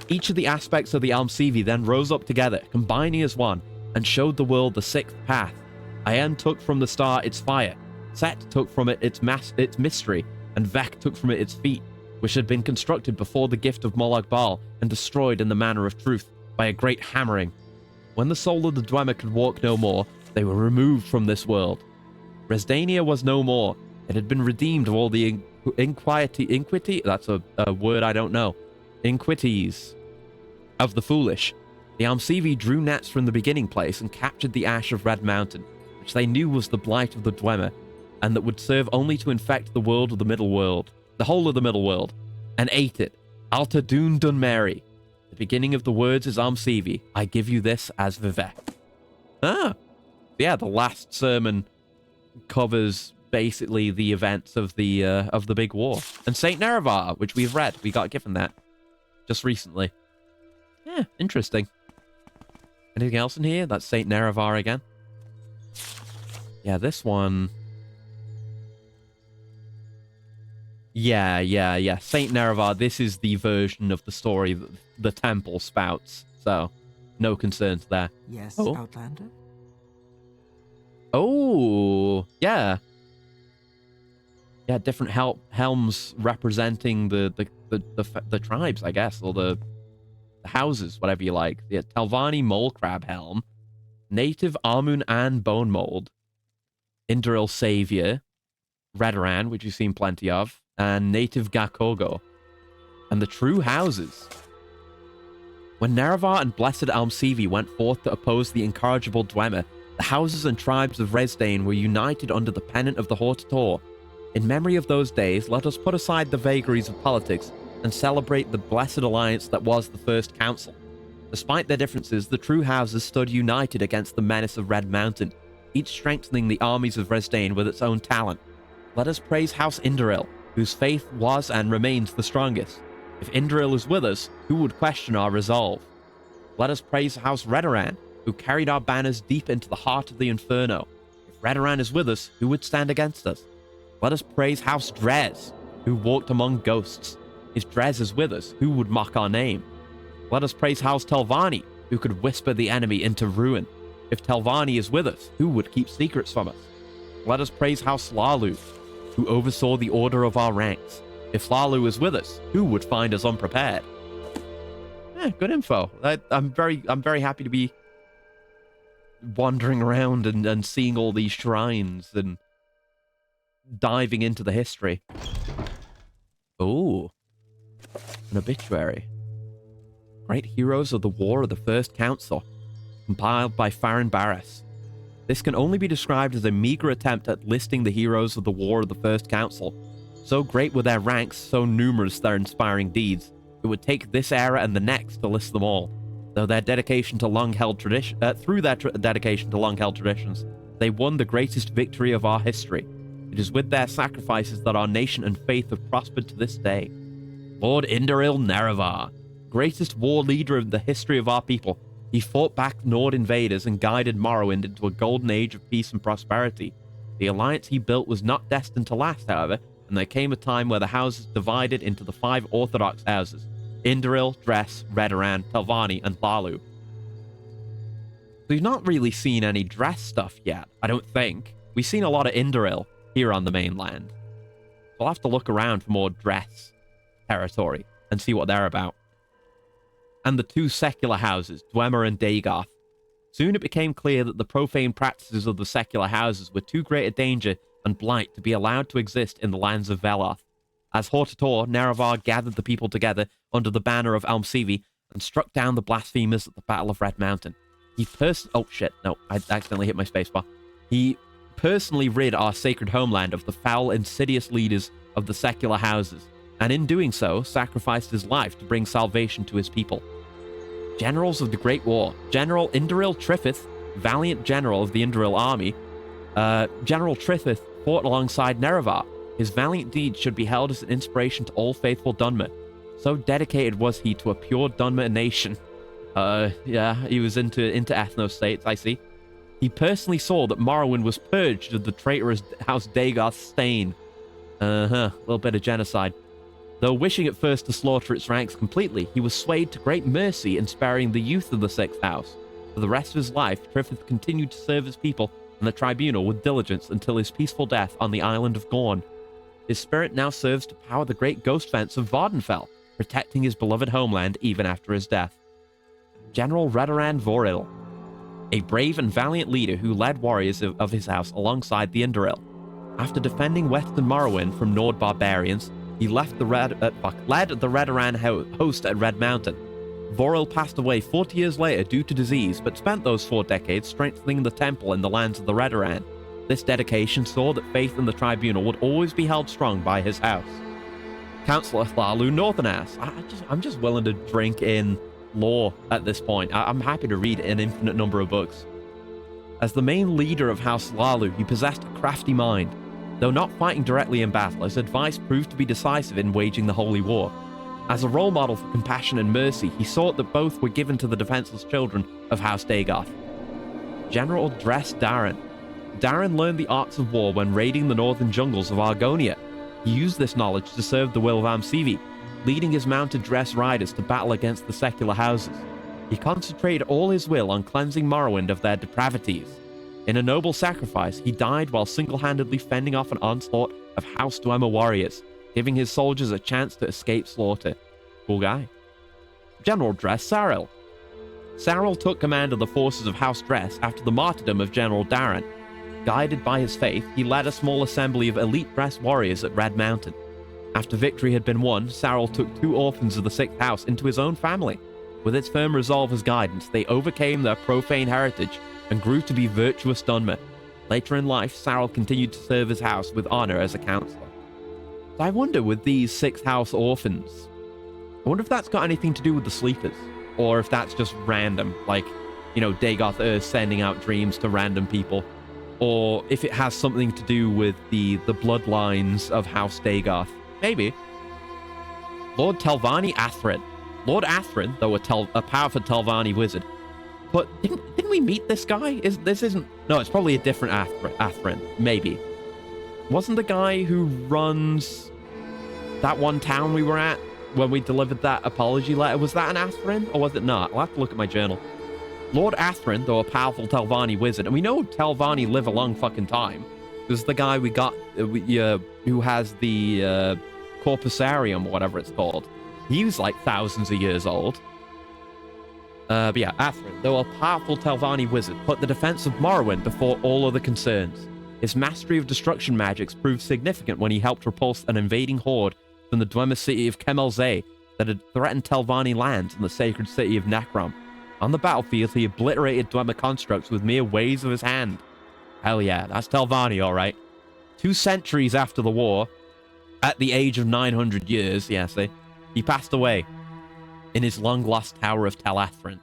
Each of the aspects of the Almsivi then rose up together, combining as one, and showed the world the sixth path. Aen took from the star its fire, Set took from it its mystery, and Vek took from it its feet, which had been constructed before the gift of Molag Bal and destroyed in the manner of truth by a great hammering. When the soul of the Dwemer could walk no more, they were removed from this world. Resdania was no more. It had been redeemed of all the iniquity, that's a word I don't know, iniquities of the foolish. The Almsivi drew nets from the beginning place and captured the ash of Red Mountain, which they knew was the blight of the Dwemer, and that would serve only to infect the world of the Middle World, the whole of the Middle World, and ate it. Alta Dun Dunmeri. The beginning of the words is Almsivi. I give you this as Vivek. Ah. Yeah, the last sermon covers basically the events of the big war. And Saint Nerevar, which we've read. We got given that just recently. Yeah, interesting. Anything else in here? That's Saint Nerevar again. Yeah, this one. Yeah. Saint Nerevar, this is the version of the story that the temple spouts. So, no concerns there. Yes, Oh. Outlander? Oh, yeah. Yeah, different helms representing the tribes, I guess, or the houses, whatever you like. The Talvani Mole Crab Helm, Native Armun An Bone Mold, Induril Savior, Redoran, which you've seen plenty of, and Native Gakogo. And the true houses. When Nerevar and Blessed Almsivi went forth to oppose the incorrigible Dwemer, the houses and tribes of Resdain were united under the pennant of the Hortator. In memory of those days, let us put aside the vagaries of politics and celebrate the blessed alliance that was the First Council. Despite their differences, the true houses stood united against the menace of Red Mountain, each strengthening the armies of Resdain with its own talent. Let us praise House Induril, whose faith was and remains the strongest. If Induril is with us, who would question our resolve? Let us praise House Redoran, who carried our banners deep into the heart of the Inferno. If Redoran is with us, who would stand against us? Let us praise House Drez, who walked among ghosts. If Drez is with us, who would mock our name? Let us praise House Telvanni, who could whisper the enemy into ruin. If Telvanni is with us, who would keep secrets from us? Let us praise House Lalu, who oversaw the order of our ranks. If Lalu is with us, who would find us unprepared? Good info. I'm very happy to be wandering around and seeing all these shrines and diving into the history. Oh, an obituary. Great heroes of the War of the First Council, compiled by Farron Barras. This can only be described as a meager attempt at listing the heroes of the War of the First Council. So great were their ranks, so numerous their inspiring deeds, it would take this era and the next to list them all. Though their dedication to long-held tradition, dedication to long-held traditions, they won the greatest victory of our history. It is with their sacrifices that our nation and faith have prospered to this day. Lord Indaril Nerevar, greatest war leader in the history of our people. He fought back Nord invaders and guided Morrowind into a golden age of peace and prosperity. The alliance he built was not destined to last, however, and there came a time where the houses divided into the 5 orthodox houses: Indaril, Dress, Redoran, Telvanni, and Thalu. We've not really seen any Dress stuff yet, I don't think. We've seen a lot of Indaril here on the mainland. We'll have to look around for more Dress territory and see what they're about. And the 2 secular houses, Dwemer and Dagoth. Soon it became clear that the profane practices of the secular houses were too great a danger and blight to be allowed to exist in the lands of Veloth. As Hortator, Nerevar gathered the people together under the banner of Almsivi and struck down the blasphemers at the Battle of Red Mountain. Oh shit, no, I accidentally hit my spacebar. He personally rid our sacred homeland of the foul, insidious leaders of the secular houses, and in doing so, sacrificed his life to bring salvation to his people. Generals of the Great War. General Indaril Triffith, valiant general of the Indaril army. General Triffith fought alongside Nerevar. His valiant deeds should be held as an inspiration to all faithful Dunmer. So dedicated was he to a pure Dunmer nation. Yeah, he was into ethno states, I see. He personally saw that Morrowind was purged of the traitorous House Dagoth's stain. A little bit of genocide. Though wishing at first to slaughter its ranks completely, he was swayed to great mercy in sparing the youth of the 6th House. For the rest of his life, Triffith continued to serve his people and the Tribunal with diligence until his peaceful death on the island of Gorn. His spirit now serves to power the great ghost fence of Vardenfell, protecting his beloved homeland even after his death. General Redoran Voril, a brave and valiant leader who led warriors of his house alongside the Indaril. After defending Western Morrowind from Nord barbarians, he led the Redoran host at Red Mountain. Voril passed away 40 years later due to disease, but spent those 4 decades strengthening the temple in the lands of the Redoran. This dedication saw that faith in the Tribunal would always be held strong by his house. Councillor Thalu Northernass. I'm just willing to drink in lore at this point. I'm happy to read an infinite number of books. As the main leader of House Lalu, he possessed a crafty mind. Though not fighting directly in battle, his advice proved to be decisive in waging the Holy War. As a role model for compassion and mercy, he sought that both were given to the defenseless children of House Dagoth. General Dress Darren. Darren learned the arts of war when raiding the northern jungles of Argonia. He used this knowledge to serve the will of Amsivi, leading his mounted Dress riders to battle against the secular houses. He concentrated all his will on cleansing Morrowind of their depravities. In a noble sacrifice, he died while single-handedly fending off an onslaught of House Dwemer warriors, giving his soldiers a chance to escape slaughter. Cool guy. General Dress Saril. Saril took command of the forces of House Dress after the martyrdom of General Darren. Guided by his faith, he led a small assembly of elite Dress warriors at Red Mountain. After victory had been won, Saril took 2 orphans of the 6th House into his own family. With its firm resolve as guidance, they overcame their profane heritage and grew to be virtuous Dunmer. Later in life, Saril continued to serve his house with honor as a counselor. So I wonder, with these 6th House orphans, I wonder if that's got anything to do with the Sleepers, or if that's just random, like, you know, Dagoth Earth sending out dreams to random people, or if it has something to do with the bloodlines of House Dagoth. Maybe. Lord Telvanni Athrin. Lord Athrin, though a powerful Telvanni wizard, but didn't we meet this guy? No, it's probably a different Athrin. Maybe. Wasn't the guy who runs that one town we were at when we delivered that apology letter, was that an Athrin, or was it not? I'll have to look at my journal. Lord Athrin, though a powerful Telvanni wizard, and we know Telvanni live a long fucking time. There's the guy we got who has the Corpusarium, or whatever it's called. He was like thousands of years old. But yeah, Athrin, though a powerful Telvanni wizard, put the defense of Morrowind before all other concerns. His mastery of destruction magics proved significant when he helped repulse an invading horde from the Dwemer city of Kemelze that had threatened Telvanni lands and the sacred city of Necrom. On the battlefield, he obliterated Dwemer constructs with mere waves of his hand. Hell yeah, that's Telvanni, alright. 2 centuries after the war, at the age of 900 years, he passed away in his long-lost tower of Tel Athrin.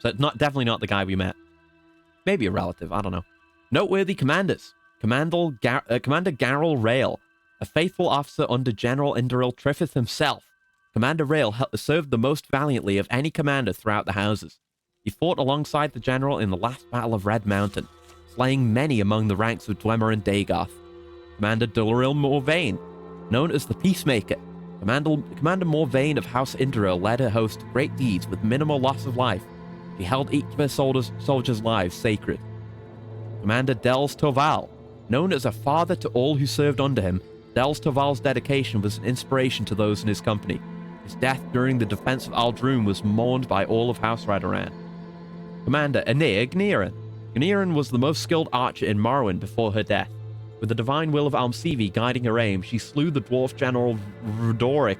So it's definitely not the guy we met. Maybe a relative, I don't know. Noteworthy commanders. Commander Garrel Rail, a faithful officer under General Indaril Triffith himself. Commander Rail served the most valiantly of any commander throughout the houses. He fought alongside the general in the last battle of Red Mountain, slaying many among the ranks of Dwemer and Dagoth. Commander Duloril Morvain, known as the Peacemaker. Commander Morvain of House Indoril led her host to great deeds with minimal loss of life. She held each of her soldiers' lives sacred. Commander Dels Toval, known as a father to all who served under him, Dels Toval's dedication was an inspiration to those in his company. His death during the defense of Aldroom was mourned by all of House Redoran. Commander Aenir Gniran. Gniran was the most skilled archer in Morrowind before her death. With the divine will of Almsevi guiding her aim, she slew the dwarf general Rudoric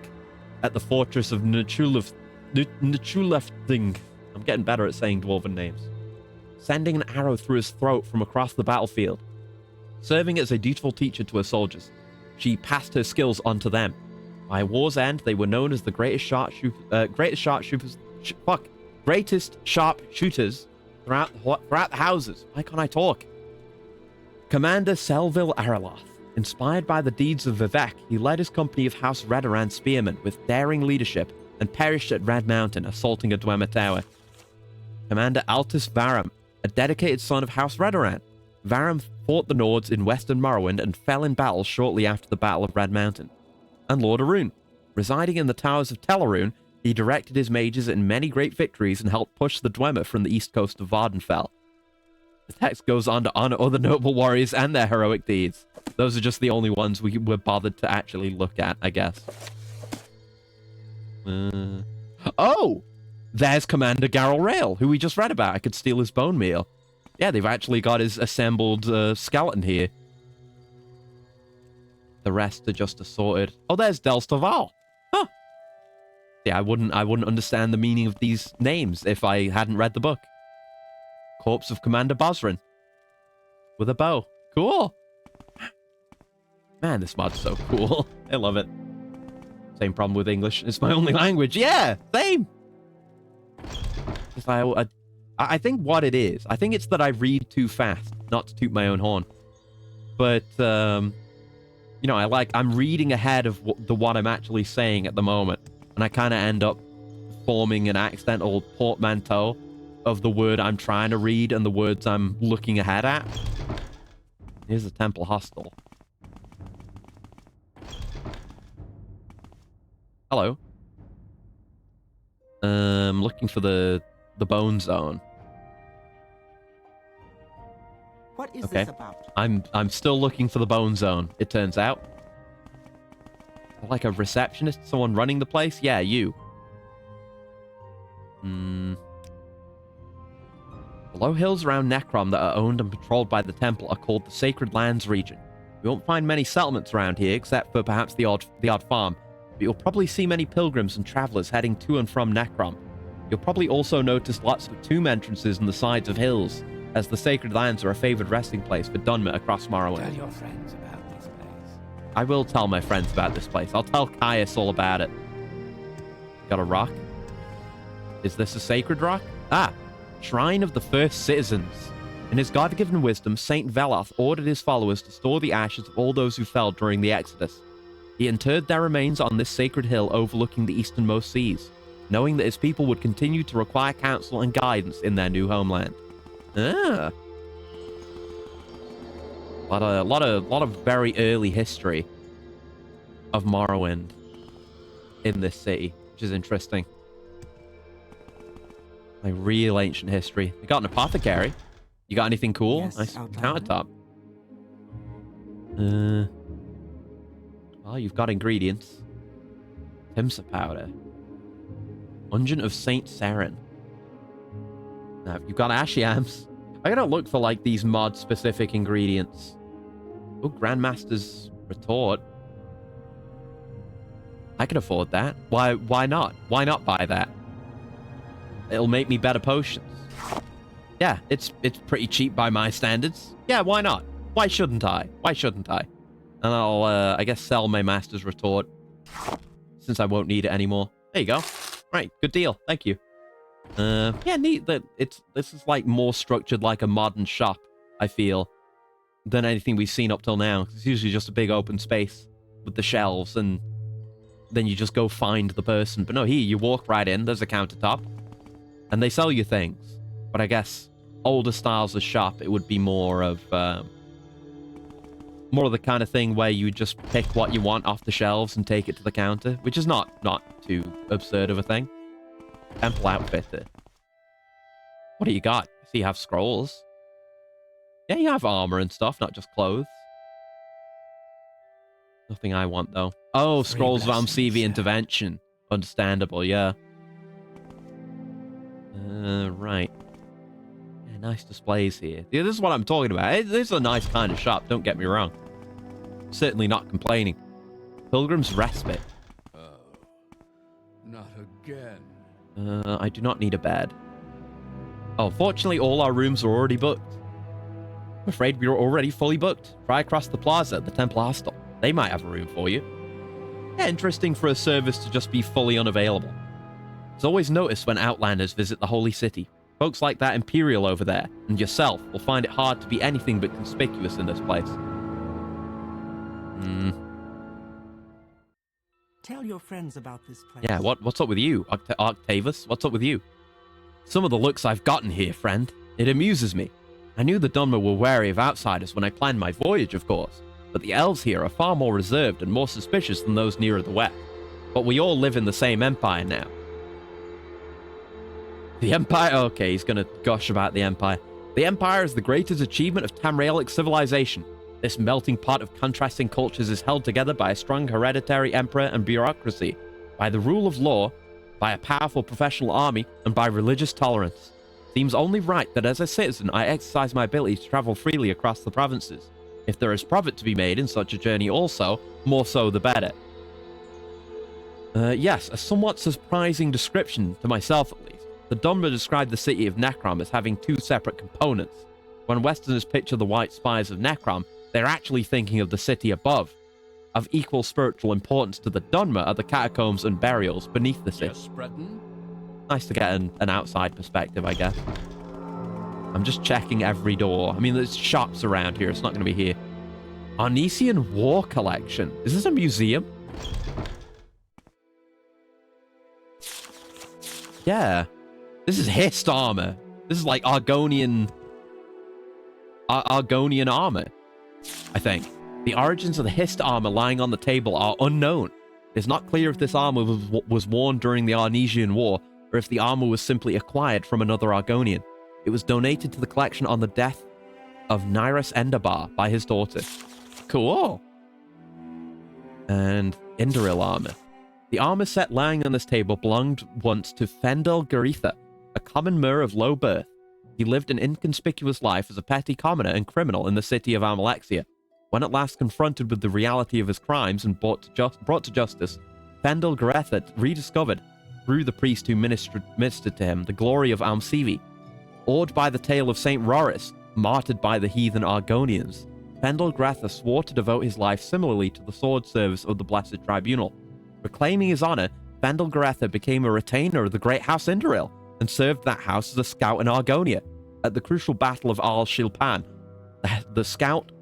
at the fortress of Nchulefthing. I'm getting better at saying dwarven names. Sending an arrow through his throat from across the battlefield. Serving as a dutiful teacher to her soldiers, she passed her skills on to them. By war's end, they were known as the greatest sharpshooters throughout the houses. Why can't I talk? Commander Selville Araloth. Inspired by the deeds of Vivek, he led his company of House Redoran spearmen with daring leadership and perished at Red Mountain, assaulting a Dwemer tower. Commander Altus Varam, a dedicated son of House Redoran. Varam fought the Nords in western Morrowind and fell in battle shortly after the Battle of Red Mountain. And Lord Arun. Residing in the towers of Telarune, he directed his mages in many great victories and helped push the Dwemer from the east coast of Vardenfell. The text goes on to honor other noble warriors and their heroic deeds. Those are just the only ones we were bothered to actually look at, I guess. Oh! There's Commander Garrel Rail, who we just read about. I could steal his bone meal. Yeah, they've actually got his assembled skeleton here. The rest are just assorted. Oh, there's Dels Toval. Huh. Yeah, I wouldn't understand the meaning of these names if I hadn't read the book. Corpse of Commander Bosrin. With a bow. Cool. Man, this mod's so cool. I love it. Same problem with English. It's my only language. Yeah, same. I think what it is, I think it's that I read too fast, not to toot my own horn. But, you know, I'm reading ahead of what I'm actually saying at the moment. And I kind of end up forming an accidental portmanteau of the word I'm trying to read and the words I'm looking ahead at. Here's the Temple Hostel. Hello. Looking for the Bone Zone. What is this about? I'm still looking for the Bone Zone, it turns out. Like a receptionist, someone running the place? Yeah, you. The low hills around Necrom that are owned and patrolled by the temple are called the Sacred Lands region. You won't find many settlements around here, except for perhaps the odd farm, but you'll probably see many pilgrims and travelers heading to and from Necrom. You'll probably also notice lots of tomb entrances on the sides of hills, as the Sacred Lands are a favored resting place for Dunmer across Morrowind. Tell your friends about this place. I will tell my friends about this place. I'll tell Caius all about it. Got a rock? Is this a sacred rock? Ah, Shrine of the First Citizens. In his God-given wisdom, Saint Veloth ordered his followers to store the ashes of all those who fell during the Exodus. He interred their remains on this sacred hill overlooking the easternmost seas, knowing that his people would continue to require counsel and guidance in their new homeland. Ah. A lot of very early history of Morrowind in this city, which is interesting. Like real ancient history. We got an apothecary. You got anything cool? Yes, Nice outline. countertop. Well, you've got ingredients. Timsa powder. Unguent of Saint Seren. Now, you've got ashiams. I gotta look for like these mod-specific ingredients. Oh, Grandmaster's retort. I can afford that. Why not? Why not buy that? It'll make me better potions. Yeah, it's pretty cheap by my standards. Yeah, why not? Why shouldn't I? Why shouldn't I? And I'll, I guess, sell my Master's retort, since I won't need it anymore. There you go. Right, good deal. Thank you. Yeah, neat that this is like more structured like a modern shop, I feel, than anything we've seen up till now. It's usually just a big open space with the shelves and then you just go find the person. But no, here, you walk right in, there's a countertop, and they sell you things. But I guess older styles of shop, it would be more of the kind of thing where you just pick what you want off the shelves and take it to the counter, which is not too absurd of a thing. Temple outfitter. What do you got? So you have scrolls. Yeah, you have armor and stuff, not just clothes. Nothing I want, though. Oh, scrolls of CV intervention. Understandable, yeah. Right. Yeah, nice displays here. Yeah, this is what I'm talking about. This is a nice kind of shop, don't get me wrong. Certainly not complaining. Pilgrim's Respite. Not again. I do not need a bed. Oh, fortunately, all our rooms are already booked. I'm afraid we are already fully booked. Try across the plaza at the Temple Hostel. They might have a room for you. Yeah, interesting for a service to just be fully unavailable. It's always noticed when Outlanders visit the Holy City. Folks like that Imperial over there, and yourself, will find it hard to be anything but conspicuous in this place. Tell your friends about this place. Yeah, what's up with you, Octavius? What's up with you? Some of the looks I've gotten here, friend. It amuses me. I knew the Dunmer were wary of outsiders when I planned my voyage, of course, but the elves here are far more reserved and more suspicious than those nearer the west. But we all live in the same empire now. The Empire? Okay, he's gonna gush about the Empire. The Empire is the greatest achievement of Tamraelic civilization. This melting pot of contrasting cultures is held together by a strong hereditary emperor and bureaucracy, by the rule of law, by a powerful professional army, and by religious tolerance. Seems only right that as a citizen I exercise my ability to travel freely across the provinces. If there is profit to be made in such a journey also, more so the better. Yes, a somewhat surprising description, to myself at least. The Dunmer described the city of Necrom as having two separate components. When Westerners picture the white spires of Necrom, they're actually thinking of the city above. Of equal spiritual importance to the Dunmer are the catacombs and burials beneath the city. Yes, Breton? Nice to get an outside perspective, I guess. I'm just checking every door. I mean, there's shops around here. It's not going to be here. Arnesian War Collection. Is this a museum? Yeah. This is Hist armor. This is like Argonian armor, I think. The origins of the Hist armor lying on the table are unknown. It's not clear if this armor was worn during the Arnesian War, or if the armor was simply acquired from another Argonian. It was donated to the collection on the death of Nyrus Enderbar by his daughter. Cool. And Indoril armor. The armor set lying on this table belonged once to Fendel Garitha, a common Mer of low birth. He lived an inconspicuous life as a petty commoner and criminal in the city of Almalexia. When at last confronted with the reality of his crimes and brought to justice, Fendel Garitha rediscovered, through the priest who ministered to him, the glory of Almsivi. Awed by the tale of St. Roris, martyred by the heathen Argonians, Fendel Garitha swore to devote his life similarly to the sword service of the Blessed Tribunal. Reclaiming his honor, Fendel Garitha became a retainer of the Great House Indoril, and served that house as a scout in Argonia. At the crucial Battle of Al Shilpan, the scout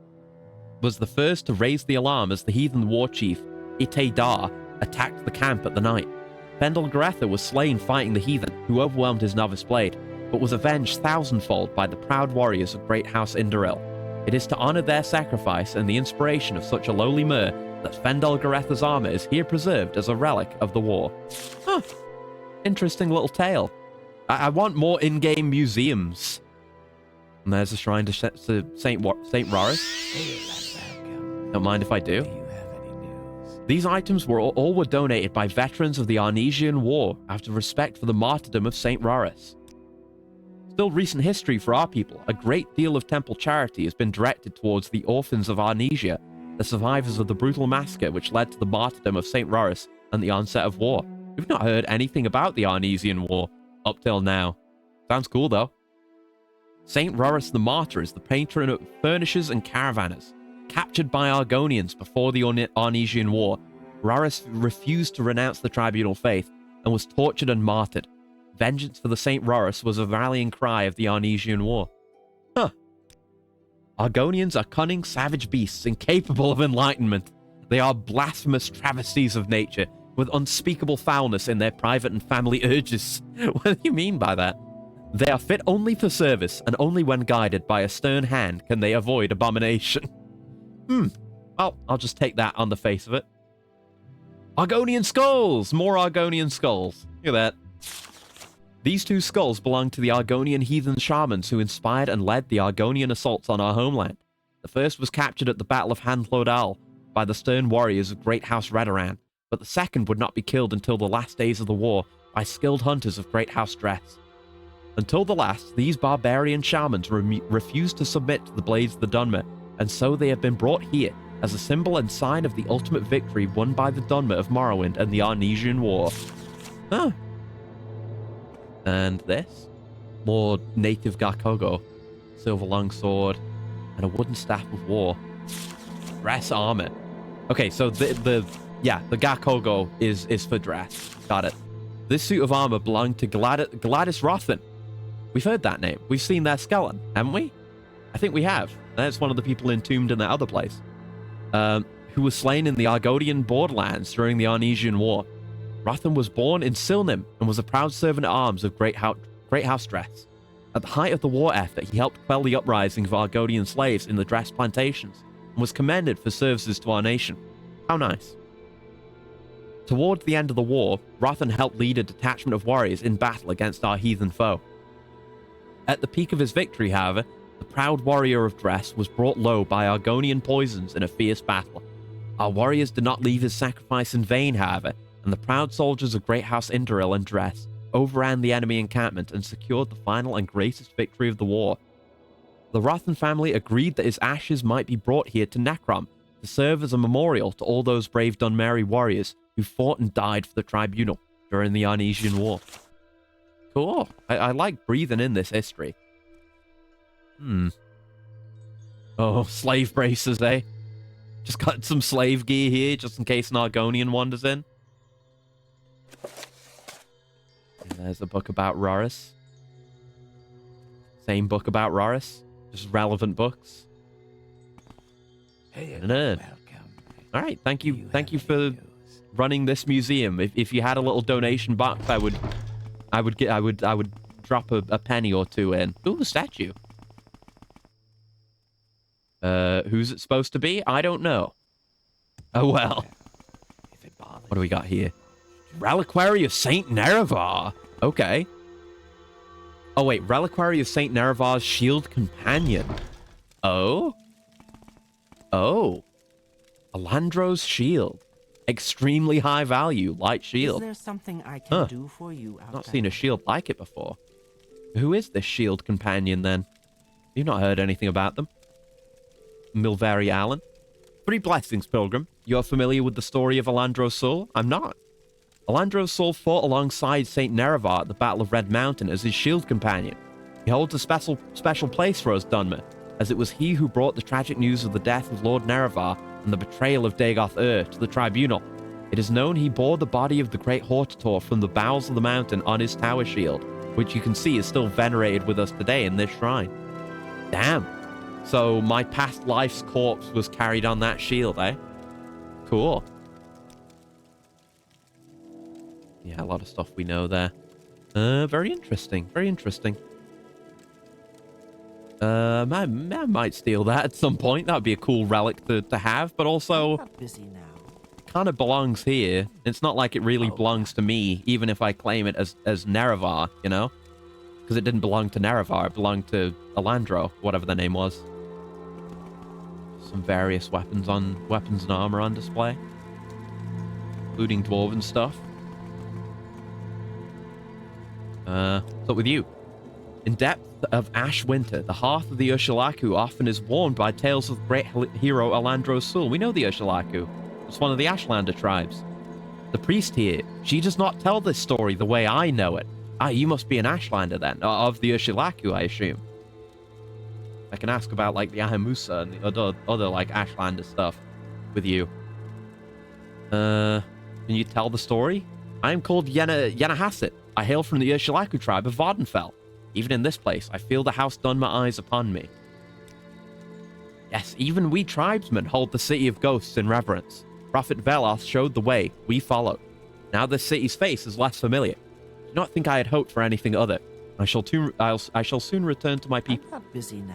was the first to raise the alarm as the heathen war chief, Ite Dar, attacked the camp at the night. Fendel Garitha was slain fighting the heathen, who overwhelmed his novice blade, but was avenged thousandfold by the proud warriors of Great House Indoril. It is to honor their sacrifice and the inspiration of such a lowly Mer that Fendel Garitha's armor is here preserved as a relic of the war. Huh. Interesting little tale. I want more in-game museums. And there's a shrine to Saint Roris. Don't mind if I do. Do you have any news? These items all were donated by veterans of the Arnesian War out of respect for the martyrdom of Saint Roris. Still recent history for our people. A great deal of temple charity has been directed towards the orphans of Arnesia, the survivors of the brutal massacre which led to the martyrdom of Saint Roris and the onset of war. We've not heard anything about the Arnesian War up till now. Sounds cool, though. Saint Roris the Martyr is the patron of furnishers and caravanners. Captured by Argonians before the Arnesian War, Roris refused to renounce the tribunal faith and was tortured and martyred. Vengeance for the Saint Roris was a rallying cry of the Arnesian War. Huh. Argonians are cunning, savage beasts, incapable of enlightenment. They are blasphemous travesties of nature, with unspeakable foulness in their private and family urges. What do you mean by that? They are fit only for service, and only when guided by a stern hand can they avoid abomination. Well, I'll just take that on the face of it. Argonian skulls! More Argonian skulls. Look at that. These 2 skulls belong to the Argonian heathen shamans who inspired and led the Argonian assaults on our homeland. The first was captured at the Battle of Handlodal by the stern warriors of Great House Redoran, but the second would not be killed until the last days of the war by skilled hunters of Great House Dress. Until the last, these barbarian shamans refused to submit to the blades of the Dunmer, and so they have been brought here as a symbol and sign of the ultimate victory won by the Dunmer of Morrowind and the Arnesian War. Oh. And this? More native Gakogo. Silver longsword and a wooden staff of war. Dress armor. Okay, so the Gakogo is for dress. Got it. This suit of armor belonged to Gladys Rothan. We've heard that name. We've seen their skeleton, haven't we? I think we have. That's one of the people entombed in that other place. Who was slain in the Argonian borderlands during the Arnesian War. Rothan was born in Silnim and was a proud servant-at-arms of Great House Dress. At the height of the war effort, he helped quell the uprising of Argonian slaves in the Dress plantations and was commended for services to our nation. How nice. Toward the end of the war, Rothan helped lead a detachment of warriors in battle against our heathen foe. At the peak of his victory, however, the proud warrior of Dress was brought low by Argonian poisons in a fierce battle. Our warriors did not leave his sacrifice in vain, however, and the proud soldiers of Great House Indoril and Dress overran the enemy encampment and secured the final and greatest victory of the war. The Rothan family agreed that his ashes might be brought here to Necrom to serve as a memorial to all those brave Dunmeri warriors who fought and died for the Tribunal during the Arnesian War. Cool. I like breathing in this history. Oh, slave braces, eh? Just got some slave gear here, just in case an Argonian wanders in. And there's a book about Rorris. Same book about Rorris. Just relevant books. Hey, Nerd. welcome. All right, thank you for running this museum. If you had a little donation box, I would drop a penny or two in. Ooh, a statue. Who's it supposed to be? I don't know. Oh well. If it bothers What do we got here? Reliquary of Saint Nerevar. Okay. Oh wait, Reliquary of Saint Nerevar's Shield Companion. Oh? Oh. Alandro's shield. Extremely high value, light shield. Is there something I can do for you out Not there? seen a shield like it before. Who is this shield companion then? You've not heard anything about them. Milveri Allen. 3 blessings, Pilgrim. You're familiar with the story of Alandro's soul? I'm not. Alandro's soul fought alongside Saint Nerevar at the Battle of Red Mountain as his shield companion. He holds a special place for us Dunmer, as it was he who brought the tragic news of the death of Lord Nerevar and the betrayal of Dagoth to the Tribunal. It is known he bore the body of the great Hortator from the bowels of the mountain on his tower shield, which you can see is still venerated with us today in this shrine. Damn. So my past life's corpse was carried on that shield, eh? Cool. Yeah, a lot of stuff we know there. Very interesting. Very interesting. I might steal that at some point. That'd be a cool relic to have, but also I'm busy now. kind of belongs here. It's not like it really belongs to me, even if I claim it as Nerevar, you know? Because it didn't belong to Nerevar. It belonged to Alandro, whatever the name was. Some various weapons and armor on display, including dwarven stuff. What's up with you? In depth of Ash Winter, the hearth of the Ursulaku often is warmed by tales of great hero Alandro's soul. We know the Ursulaku. It's one of the Ashlander tribes. The priest here, she does not tell this story the way I know it. Ah, you must be an Ashlander then, of the Ursulaku, I assume. I can ask about, like, the Ahamusa and the other like, Ashlander stuff with you. Can you tell the story? I am called Yenahasset. I hail from the Ursulaku tribe of Vardenfell. Even in this place, I feel the House Dunmer eyes upon me. Yes, even we tribesmen hold the City of Ghosts in reverence. Prophet Veloth showed the way. We followed. Now this city's face is less familiar. I do not think I had hoped for anything other. I shall soon return to my people. I'm not busy now.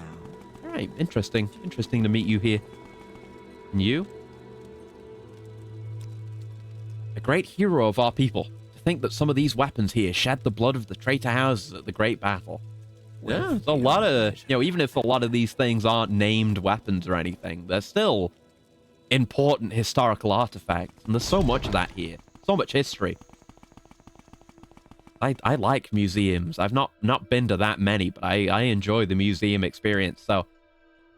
All right, interesting. Interesting to meet you here. And you? A great hero of our people. To think that some of these weapons here shed the blood of the traitor houses at the great battle. Yeah, there's a lot of, even if a lot of these things aren't named weapons or anything, they're still important historical artifacts. And there's so much of that here. So much history. I like museums. I've not been to that many, but I enjoy the museum experience. So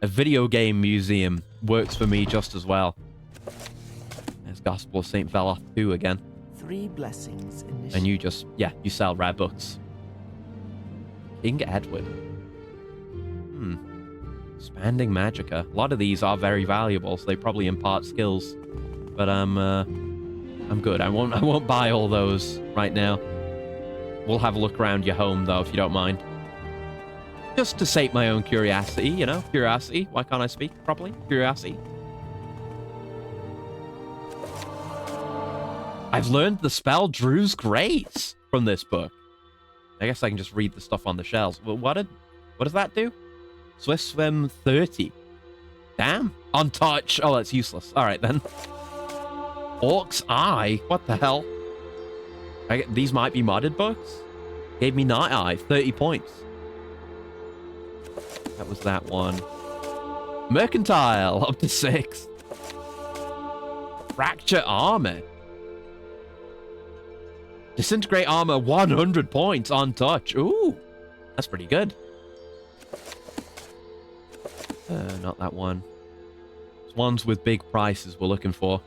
a video game museum works for me just as well. There's Gospel of St. Veloth 2 again. 3 blessings initially. And you sell rare books. King Edward. Expanding Magicka. A lot of these are very valuable, so they probably impart skills. But I'm good. I won't buy all those right now. We'll have a look around your home, though, if you don't mind. Just to sate my own curiosity, Curiosity. Why can't I speak properly? Curiosity. I've learned the spell Drew's Grace from this book. I guess I can just read the stuff on the shelves. Well, what does that do? Swift Swim 30. Damn. Untouch. Oh, that's useless. All right, then. Orc's Eye. What the hell? These might be modded books. Gave me Night Eye. 30 points. That was that one. Mercantile. Up to 6. Fracture Armor. Disintegrate Armor. 100 points. Untouch. Ooh. That's pretty good. Not that one. It's ones with big prices we're looking for.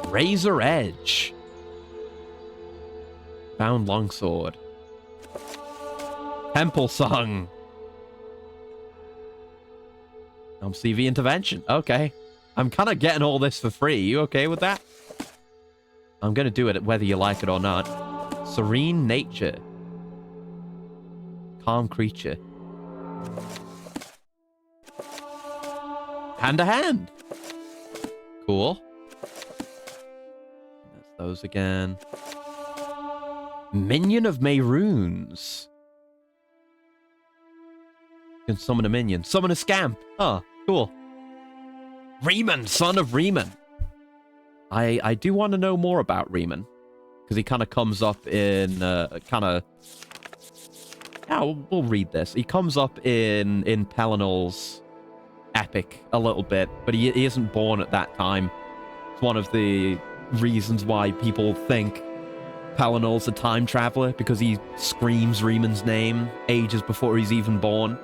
Razor Edge. Bound Longsword. Temple Song. CV Intervention. Okay. I'm kind of getting all this for free. You okay with that? I'm going to do it whether you like it or not. Serene Nature. Calm Creature. Hand to Hand. Cool. That's those again. Minion of Mayrunes. You can summon a minion. Summon a scamp. Oh, cool. Riemann, son of Riemann. I do want to know more about Riemann. Because he kind of comes up in Yeah, we'll read this. He comes up in Pelinal's epic a little bit, but he isn't born at that time. It's one of the reasons why people think Pelinal's a time traveler, because he screams Riemann's name ages before he's even born.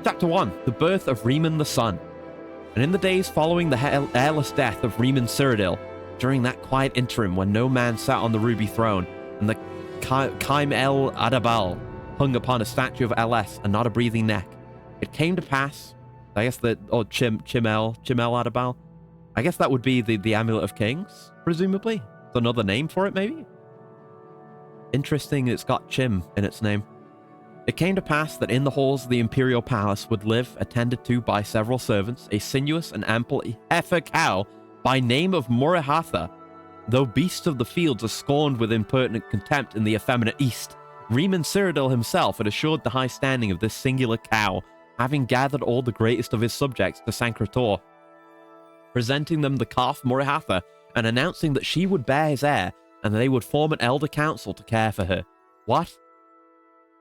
Chapter 1. The Birth of Riemann the Sun. And in the days following the airless death of Riemann Cyrodiil, during that quiet interim when no man sat on the ruby throne, and the Kaim El Adabal hung upon a statue of LS and not a breathing neck, it came to pass, I guess that, or Chimel Adabal, I guess that would be the Amulet of Kings, presumably. It's another name for it, maybe? Interesting, it's got Chim in its name. It came to pass that in the halls of the imperial palace would live, attended to by several servants, a sinuous and ample heifer cow by name of Morihatha. Though beasts of the fields are scorned with impertinent contempt in the effeminate east, Riemann Cyrodiil himself had assured the high standing of this singular cow, having gathered all the greatest of his subjects to Sancretor, presenting them the calf Morihatha, and announcing that she would bear his heir, and they would form an elder council to care for her. What?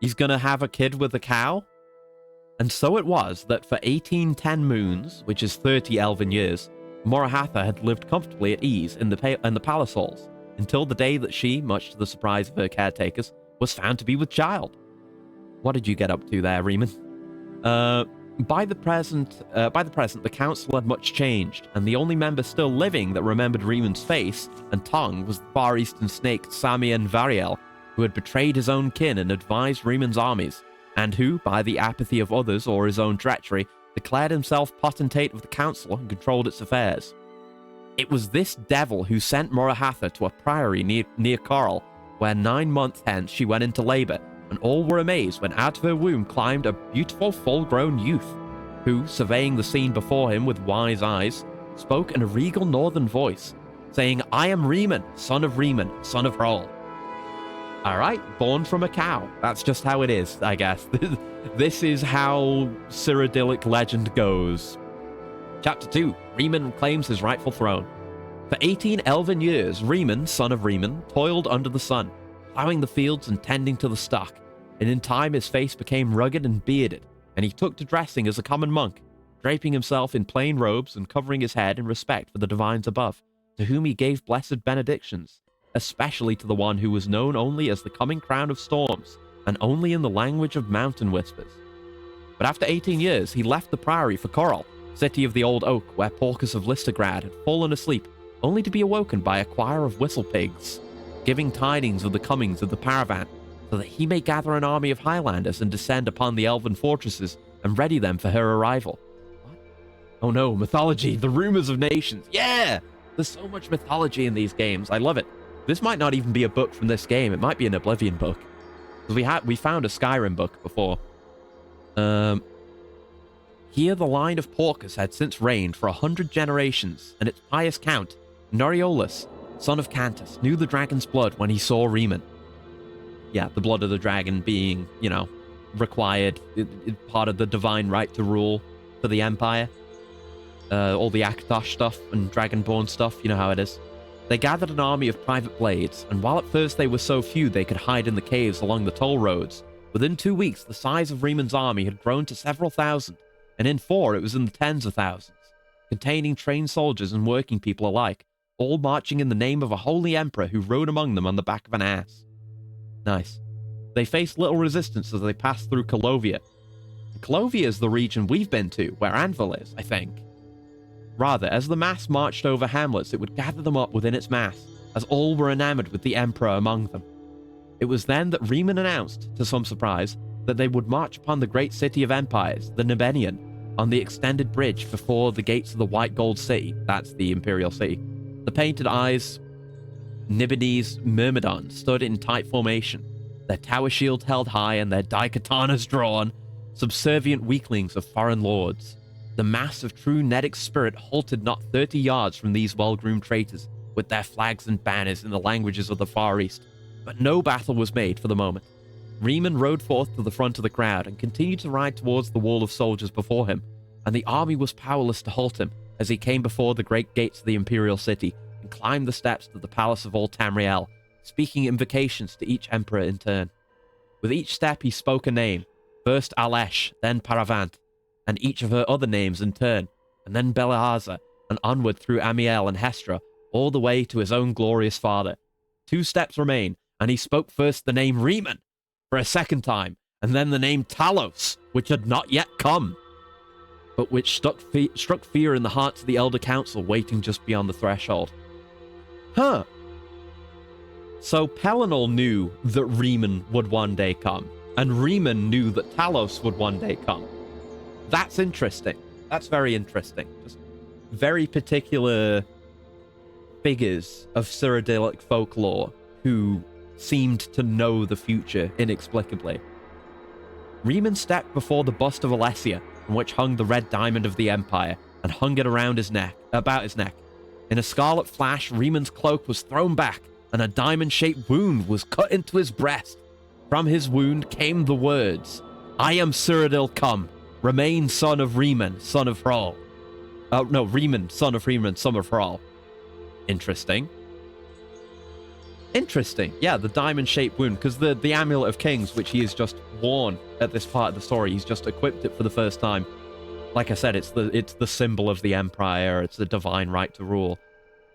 He's gonna have a kid with a cow? And so it was that for 1810 moons, which is 30 elven years, Morihatha had lived comfortably at ease in the palace halls, until the day that she, much to the surprise of her caretakers, was found to be with child. What did you get up to there, Riemann? By the present, the council had much changed, and the only member still living that remembered Riemann's face and tongue was the Far Eastern snake Samian Variel, who had betrayed his own kin and advised Riemann's armies, and who, by the apathy of others or his own treachery, declared himself potentate of the council and controlled its affairs. It was this devil who sent Morihatha to a priory near Coral, where 9 months hence she went into labour, and all were amazed when out of her womb climbed a beautiful full-grown youth, who, surveying the scene before him with wise eyes, spoke in a regal northern voice, saying, "I am Riemann, son of Hrol." All right, born from a cow. That's just how it is, I guess. This is how Cyrodiilic legend goes. Chapter 2, Riemann claims his rightful throne. For 18 elven years, Riemann, son of Riemann, toiled under the sun, plowing the fields and tending to the stock, and in time his face became rugged and bearded, and he took to dressing as a common monk, draping himself in plain robes and covering his head in respect for the divines above, to whom he gave blessed benedictions, especially to the one who was known only as the coming crown of storms, and only in the language of mountain whispers. But after 18 years, he left the priory for Corel, city of the Old Oak, where Porcus of Listergrad had fallen asleep, only to be awoken by a choir of whistle pigs, giving tidings of the comings of the Paravant, so that he may gather an army of Highlanders and descend upon the elven fortresses and ready them for her arrival. What? Oh no, mythology, the rumors of nations. Yeah! There's so much mythology in these games. I love it. This might not even be a book from this game. It might be an Oblivion book. Because we found a Skyrim book before. Here the line of Porcus had since reigned for 100 generations, and its pious count, Noriolus, son of Cantus, knew the dragon's blood when he saw Riemann. Yeah, the blood of the dragon being, you know, required, part of the divine right to rule for the Empire. All the Akatosh stuff and Dragonborn stuff, you know how it is. They gathered an army of private blades, and while at first they were so few they could hide in the caves along the toll roads, within 2 weeks the size of Riemann's army had grown to several thousand, and in 4 it was in the tens of thousands, containing trained soldiers and working people alike, all marching in the name of a holy emperor who rode among them on the back of an ass. Nice. They faced little resistance as they passed through Colovia. Colovia is the region we've been to, where Anvil is, I think. Rather, as the mass marched over hamlets, it would gather them up within its mass, as all were enamored with the Emperor among them. It was then that Riemann announced, to some surprise, that they would march upon the great city of empires, the Nibenian, on the extended bridge before the gates of the White Gold City, that's the Imperial City. The painted eyes, Nibonese Myrmidon, stood in tight formation, their tower shields held high and their daikatanas drawn, subservient weaklings of foreign lords. The mass of true Nedic spirit halted not 30 yards from these well-groomed traitors, with their flags and banners in the languages of the Far East. But no battle was made for the moment. Riemann rode forth to the front of the crowd and continued to ride towards the wall of soldiers before him, and the army was powerless to halt him as he came before the great gates of the Imperial City and climbed the steps to the palace of old Tamriel, speaking invocations to each emperor in turn. With each step he spoke a name, first Alesh, then Paravant, and each of her other names in turn, and then Belehaza, and onward through Amiel and Hestra, all the way to his own glorious father. 2 steps remain, and he spoke first the name Riemann, for a second time, and then the name Talos, which had not yet come, but which struck fear in the hearts of the Elder Council waiting just beyond the threshold. Huh. So Pellinal knew that Riemann would one day come, and Riemann knew that Talos would one day come. That's interesting. That's very interesting. Just very particular figures of Cyrodiilic folklore who seemed to know the future inexplicably. Riemann stepped before the bust of Alessia, on which hung the red diamond of the Empire, and hung it around his neck, about his neck. In a scarlet flash, Riemann's cloak was thrown back, and a diamond-shaped wound was cut into his breast. From his wound came the words, "I am Cyrodiil come. Remain son of Riemann, son of Hrol." Oh, no, Riemann, son of Riemann, son of Hrol. Interesting. Interesting. Yeah, the diamond-shaped wound, because the Amulet of Kings, which he has just worn at this part of the story, he's just equipped it for the first time. Like I said, it's the symbol of the Empire, it's the divine right to rule.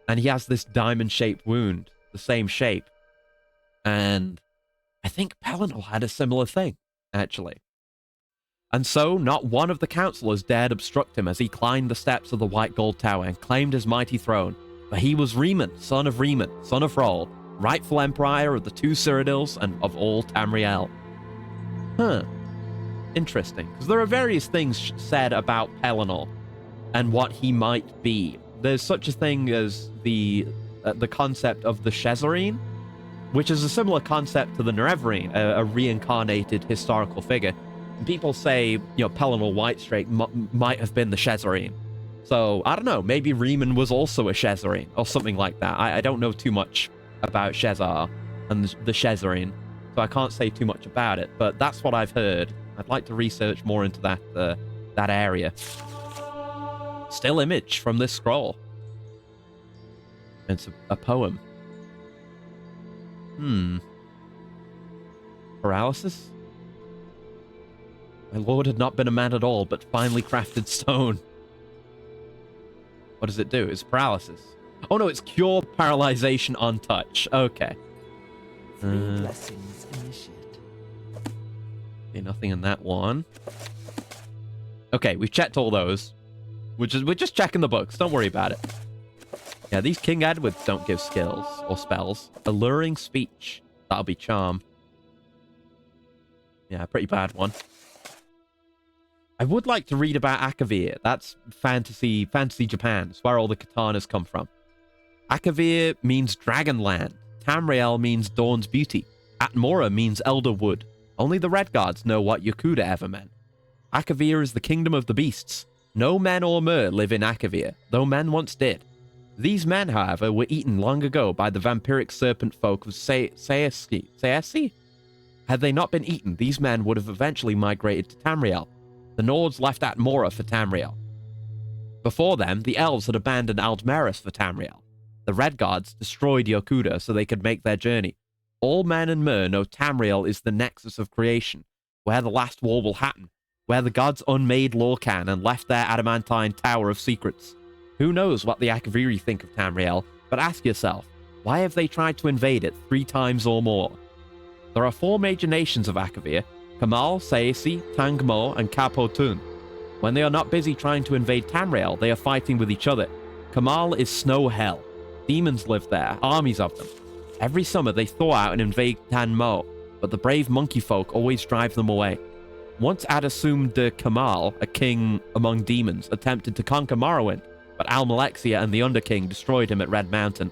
And he has this diamond-shaped wound, the same shape. And I think Pellinal had a similar thing, actually. And so, not one of the councillors dared obstruct him as he climbed the steps of the White Gold Tower and claimed his mighty throne. For he was Riemann, son of Hrol, rightful Emperor of the 2 Cyrodiils and of all Tamriel. Huh. Interesting. Because there are various things said about Pellinal and what he might be. There's such a thing as the concept of the Shezarine, which is a similar concept to the Nerevarine, a reincarnated historical figure. And people say, Pellinal Whitestrake might have been the Shezarine. So, I don't know. Maybe Riemann was also a Shezarene or something like that. I don't know too much about Shezar and the Shezarene, so I can't say too much about it. But that's what I've heard. I'd like to research more into that area. Still image from this scroll. It's a poem. Paralysis? My lord had not been a man at all, but finely crafted stone. What does it do? It's paralysis. Oh no, it's cure paralyzation on touch. Okay. Blessings initiate. Okay, nothing in that one. Okay, we've checked all those. We're just checking the books. Don't worry about it. Yeah, these King Edwards don't give skills or spells. Alluring speech. That'll be charm. Yeah, pretty bad one. I would like to read about Akavir. That's fantasy Japan. It's where all the katanas come from. Akavir means Dragonland. Tamriel means Dawn's Beauty. Atmora means Elder Wood. Only the Red Guards know what Yakuda ever meant. Akavir is the kingdom of the beasts. No men or mer live in Akavir, though men once did. These men, however, were eaten long ago by the vampiric serpent folk of Saesi. Had they not been eaten, these men would have eventually migrated to Tamriel. The Nords left Atmora for Tamriel. Before them, the Elves had abandoned Aldmeris for Tamriel. The Red Guards destroyed Yakuda so they could make their journey. All men and mer know Tamriel is the nexus of creation, where the last war will happen, where the gods unmade Lorcan and left their adamantine tower of secrets. Who knows what the Akaviri think of Tamriel, but ask yourself, why have they tried to invade it 3 times or more? There are 4 major nations of Akavir: Kamal, Saesi, Tangmo, and Kapotun. When they are not busy trying to invade Tamriel, they are fighting with each other. Kamal is snow hell. Demons live there, armies of them. Every summer they thaw out and invade Tanmo, but the brave monkey folk always drive them away. Once Adasum de Kamal, a king among demons, attempted to conquer Morrowind, but Almalexia and the Underking destroyed him at Red Mountain.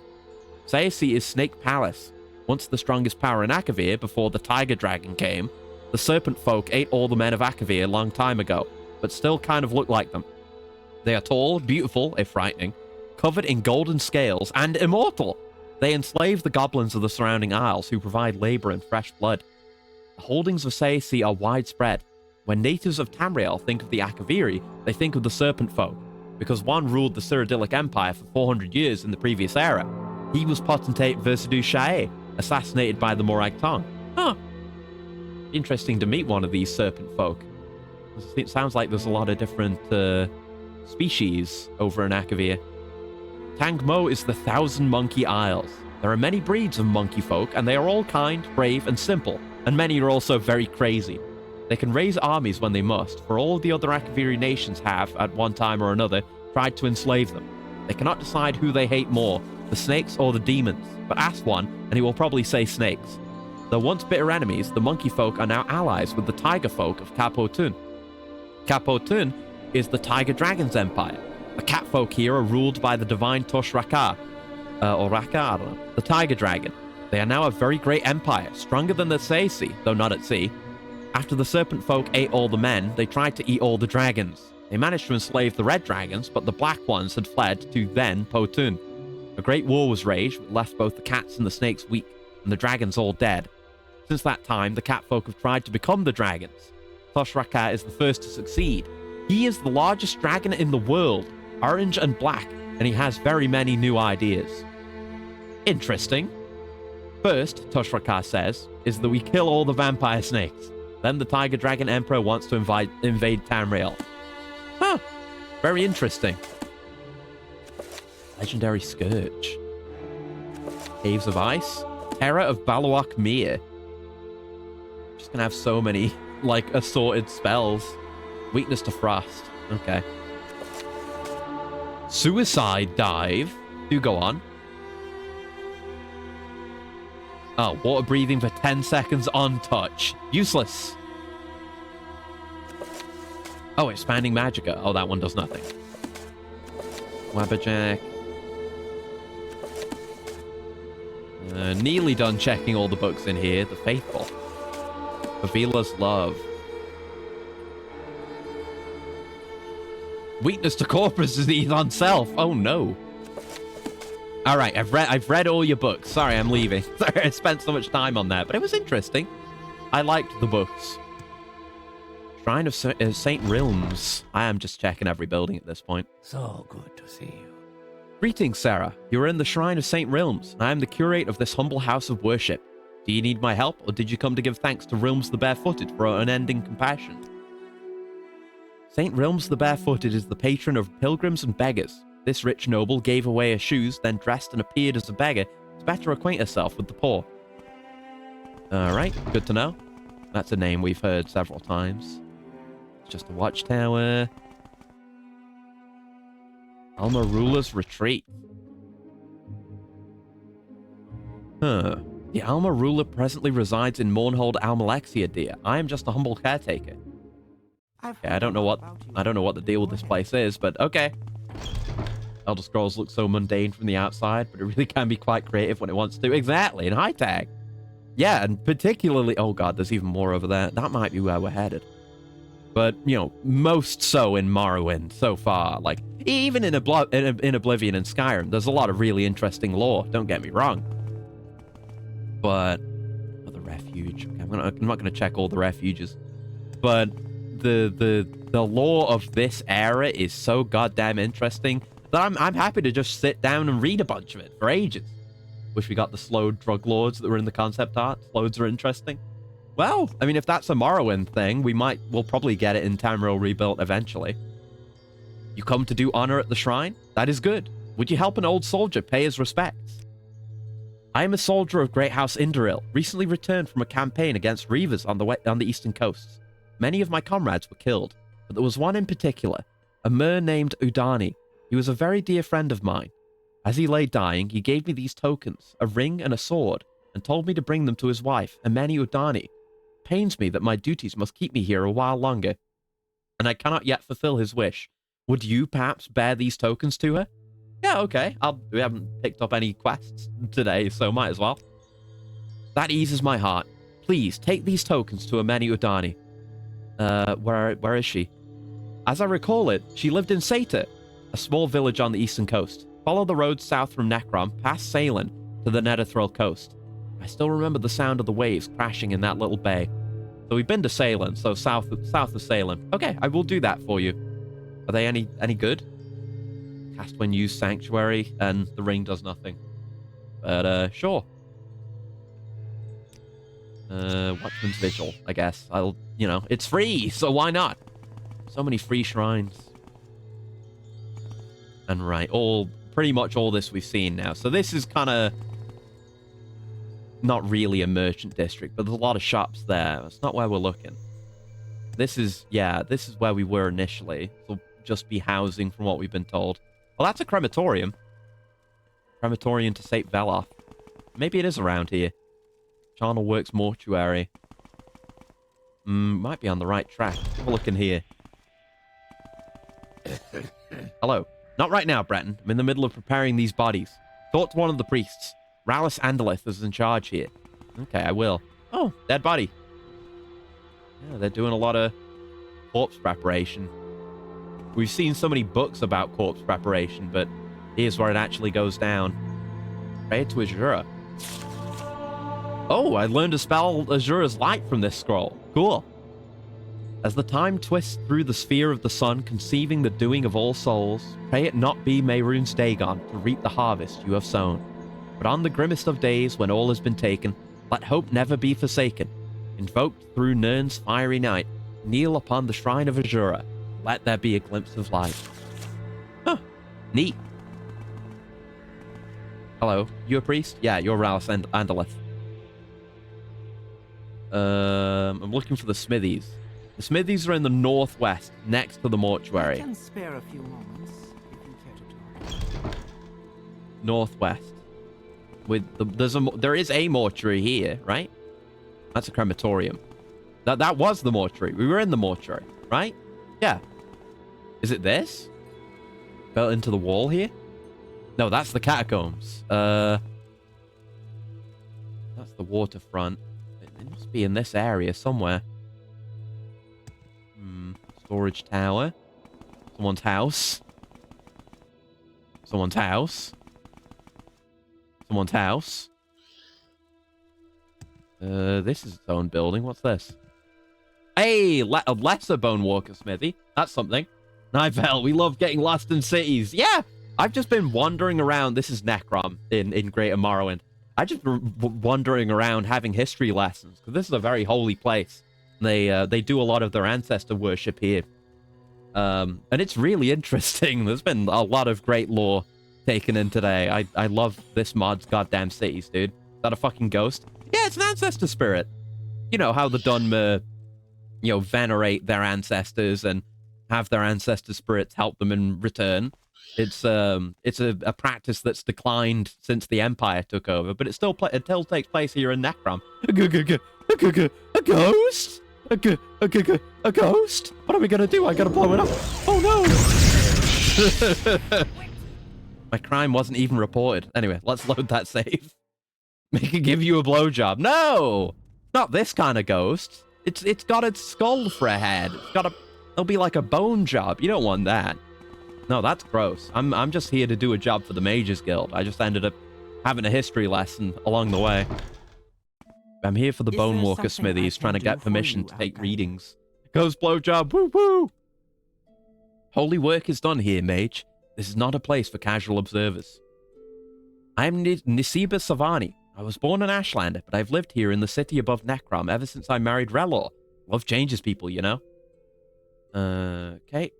Saesi is Snake Palace. Once the strongest power in Akavir before the Tiger Dragon came, the Serpent Folk ate all the men of Akavir a long time ago, but still kind of look like them. They are tall, beautiful, if frightening, covered in golden scales, and immortal. They enslave the goblins of the surrounding isles who provide labor and fresh blood. The holdings of Saesi are widespread. When natives of Tamriel think of the Akaviri, they think of the Serpent Folk, because one ruled the Cyrodiilic Empire for 400 years in the previous era. He was potentate Versidue Shae, assassinated by the Morag Tong. Huh. Interesting to meet one of these Serpent Folk. It sounds like there's a lot of different species over in Akavir. Tangmo is the Thousand Monkey Isles. There are many breeds of monkey folk, and they are all kind, brave, and simple, and many are also very crazy. They can raise armies when they must, for all the other Akaviri nations have, at one time or another, tried to enslave them. They cannot decide who they hate more, the snakes or the demons, but ask one, and he will probably say snakes. Though once bitter enemies, the monkey folk are now allies with the tiger folk of Kapotun. Kapotun is the Tiger Dragon's empire. The cat folk here are ruled by the divine Tush Raka, or Raka, I don't know, the Tiger Dragon. They are now a very great empire, stronger than the Saesi, though not at sea. After the Serpent Folk ate all the men, they tried to eat all the dragons. They managed to enslave the red dragons, but the black ones had fled to then Potun. A great war was raged, which left both the cats and the snakes weak, and the dragons all dead. Since that time, the cat folk have tried to become the dragons. Tush Raka is the first to succeed. He is the largest dragon in the world, orange and black, and he has very many new ideas. Interesting. First, Tush Raka says, is that we kill all the vampire snakes. Then the Tiger Dragon Emperor wants to invade Tamriel. Huh. Very interesting. Legendary Scourge. Caves of Ice. Terror of Balawak Mir. Just gonna have so many, like, assorted spells. Weakness to Frost. Okay. Suicide Dive. Do go on. Oh, water breathing for 10 seconds on touch. Useless. Oh, expanding magicka. Oh, that one does nothing. Wabberjack. Nearly done checking all the books in here. The Faithful. Avila's Love. Weakness to corpus is on self. Oh no. All right, I've read all your books. Sorry, I'm leaving. Sorry, I spent so much time on that, but it was interesting. I liked the books. Shrine of St. Realms. I am just checking every building at this point. So good to see you. Greetings, Sarah. You are in the Shrine of St. Realms, and I am the curate of this humble house of worship. Do you need my help, or did you come to give thanks to Realms the Barefooted for her unending compassion? St. Realms the Barefooted is the patron of pilgrims and beggars. This rich noble gave away her shoes, then dressed and appeared as a beggar to better acquaint herself with the poor. Alright, good to know. That's a name we've heard several times. It's just a watchtower. Almarula's Retreat. Huh. The Almarula presently resides in Mournhold Almalexia, dear. I am just a humble caretaker. Okay, I don't know what the deal with this place is, but okay. Elder Scrolls looks so mundane from the outside, but it really can be quite creative when it wants to. Exactly, in high tech. Yeah, and particularly... Oh god, there's even more over there. That might be where we're headed. But, you know, most so in Morrowind so far. Like, even in Oblivion and Skyrim, there's a lot of really interesting lore, don't get me wrong. But... Oh, the refuge. Okay, I'm not going to check all the refuges. But the lore of this era is so goddamn interesting that I'm happy to just sit down and read a bunch of it for ages. Wish we got the slowed drug lords that were in the concept art. Slows are interesting. Well, I mean, if that's a Morrowind thing, we'll probably get it in Tamriel Rebuilt eventually. You come to do honor at the shrine? That is good. Would you help an old soldier pay his respects? I am a soldier of Great House Indoril, recently returned from a campaign against Reavers on the eastern coasts. Many of my comrades were killed, but there was one in particular, a mer named Udani. He was a very dear friend of mine. As he lay dying, he gave me these tokens, a ring and a sword, and told me to bring them to his wife, Ameni Udani. It pains me that my duties must keep me here a while longer, and I cannot yet fulfill his wish. Would you perhaps bear these tokens to her? Yeah, okay. We haven't picked up any quests today, so might as well. That eases my heart. Please, take these tokens to Ameni Udani. Where is she? As I recall it, she lived in Sator, a small village on the eastern coast. Follow the road south from Necrom, past Salem, to the Netherthrall coast. I still remember the sound of the waves crashing in that little bay. So we've been to Salem, so south of Salem. Okay, I will do that for you. Are they any good? Cast when used Sanctuary, and the ring does nothing. But, sure. Watchman's Vigil, I guess. It's free, so why not? So many free shrines. And right, pretty much all this we've seen now. So this is kind of not really a merchant district, but there's a lot of shops there. That's not where we're looking. This is where we were initially. It'll just be housing from what we've been told. Well, that's a crematorium. Crematorium to St. Veloth. Maybe it is around here. Charnel Works Mortuary. Might be on the right track. Have a look in here. Hello. Not right now, Breton. I'm in the middle of preparing these bodies. Talk to one of the priests. Rallis Andalith is in charge here. Okay, I will. Oh, dead body. Yeah, they're doing a lot of corpse preparation. We've seen so many books about corpse preparation, but here's where it actually goes down. Pray to Azura. Oh, I learned to spell Azura's light from this scroll. Cool. As the time twists through the sphere of the sun, conceiving the doing of all souls, pray it not be Mehrunes Dagon to reap the harvest you have sown. But on the grimmest of days, when all has been taken, let hope never be forsaken. Invoked through Nirn's fiery night, kneel upon the shrine of Azura. Let there be a glimpse of light. Huh. Neat. Hello. You a priest? Yeah, you're Rallis Andalith. I'm looking for the smithies. The smithies are in the northwest, next to the mortuary. I can spare a few moments if you care to talk. Northwest. There is a mortuary here, right? That's a crematorium. That was the mortuary. We were in the mortuary, right? Yeah. Is it this? Built into the wall here? No, that's the catacombs. That's the waterfront. It must be in this area somewhere. Storage tower. Someone's house. Someone's house. Someone's house. This is its own building. What's this? Hey, a lesser Bone Walker smithy. That's something. Nivell, we love getting lost in cities. Yeah, I've just been wandering around. This is Necrom in Greater Morrowind. I just wandering around having history lessons because this is a very holy place. They do a lot of their ancestor worship here. And it's really interesting. There's been a lot of great lore taken in today. I love this mod's goddamn cities, dude. Is that a fucking ghost? Yeah, it's an ancestor spirit. You know how the Dunmer, venerate their ancestors and have their ancestor spirits help them in return. It's a practice that's declined since the Empire took over, but it still takes place here in Necrom. A ghost? A ghost? What are we gonna do? I gotta blow it up. Oh no! My crime wasn't even reported. Anyway, let's load that save. Make it give you a blowjob. No! Not this kind of ghost. It's got its skull for a head. It'll be like a bone job. You don't want that. No, that's gross. I'm just here to do a job for the Mages Guild. I just ended up having a history lesson along the way. I'm here for the Bone Walker Smithies, trying to get permission to take readings. Ghost blowjob, woo woo! Holy work is done here, mage. This is not a place for casual observers. I am Nisiba Savani. I was born in Ashlander, but I've lived here in the city above Necrom ever since I married Relor. Love changes people, you know? Okay.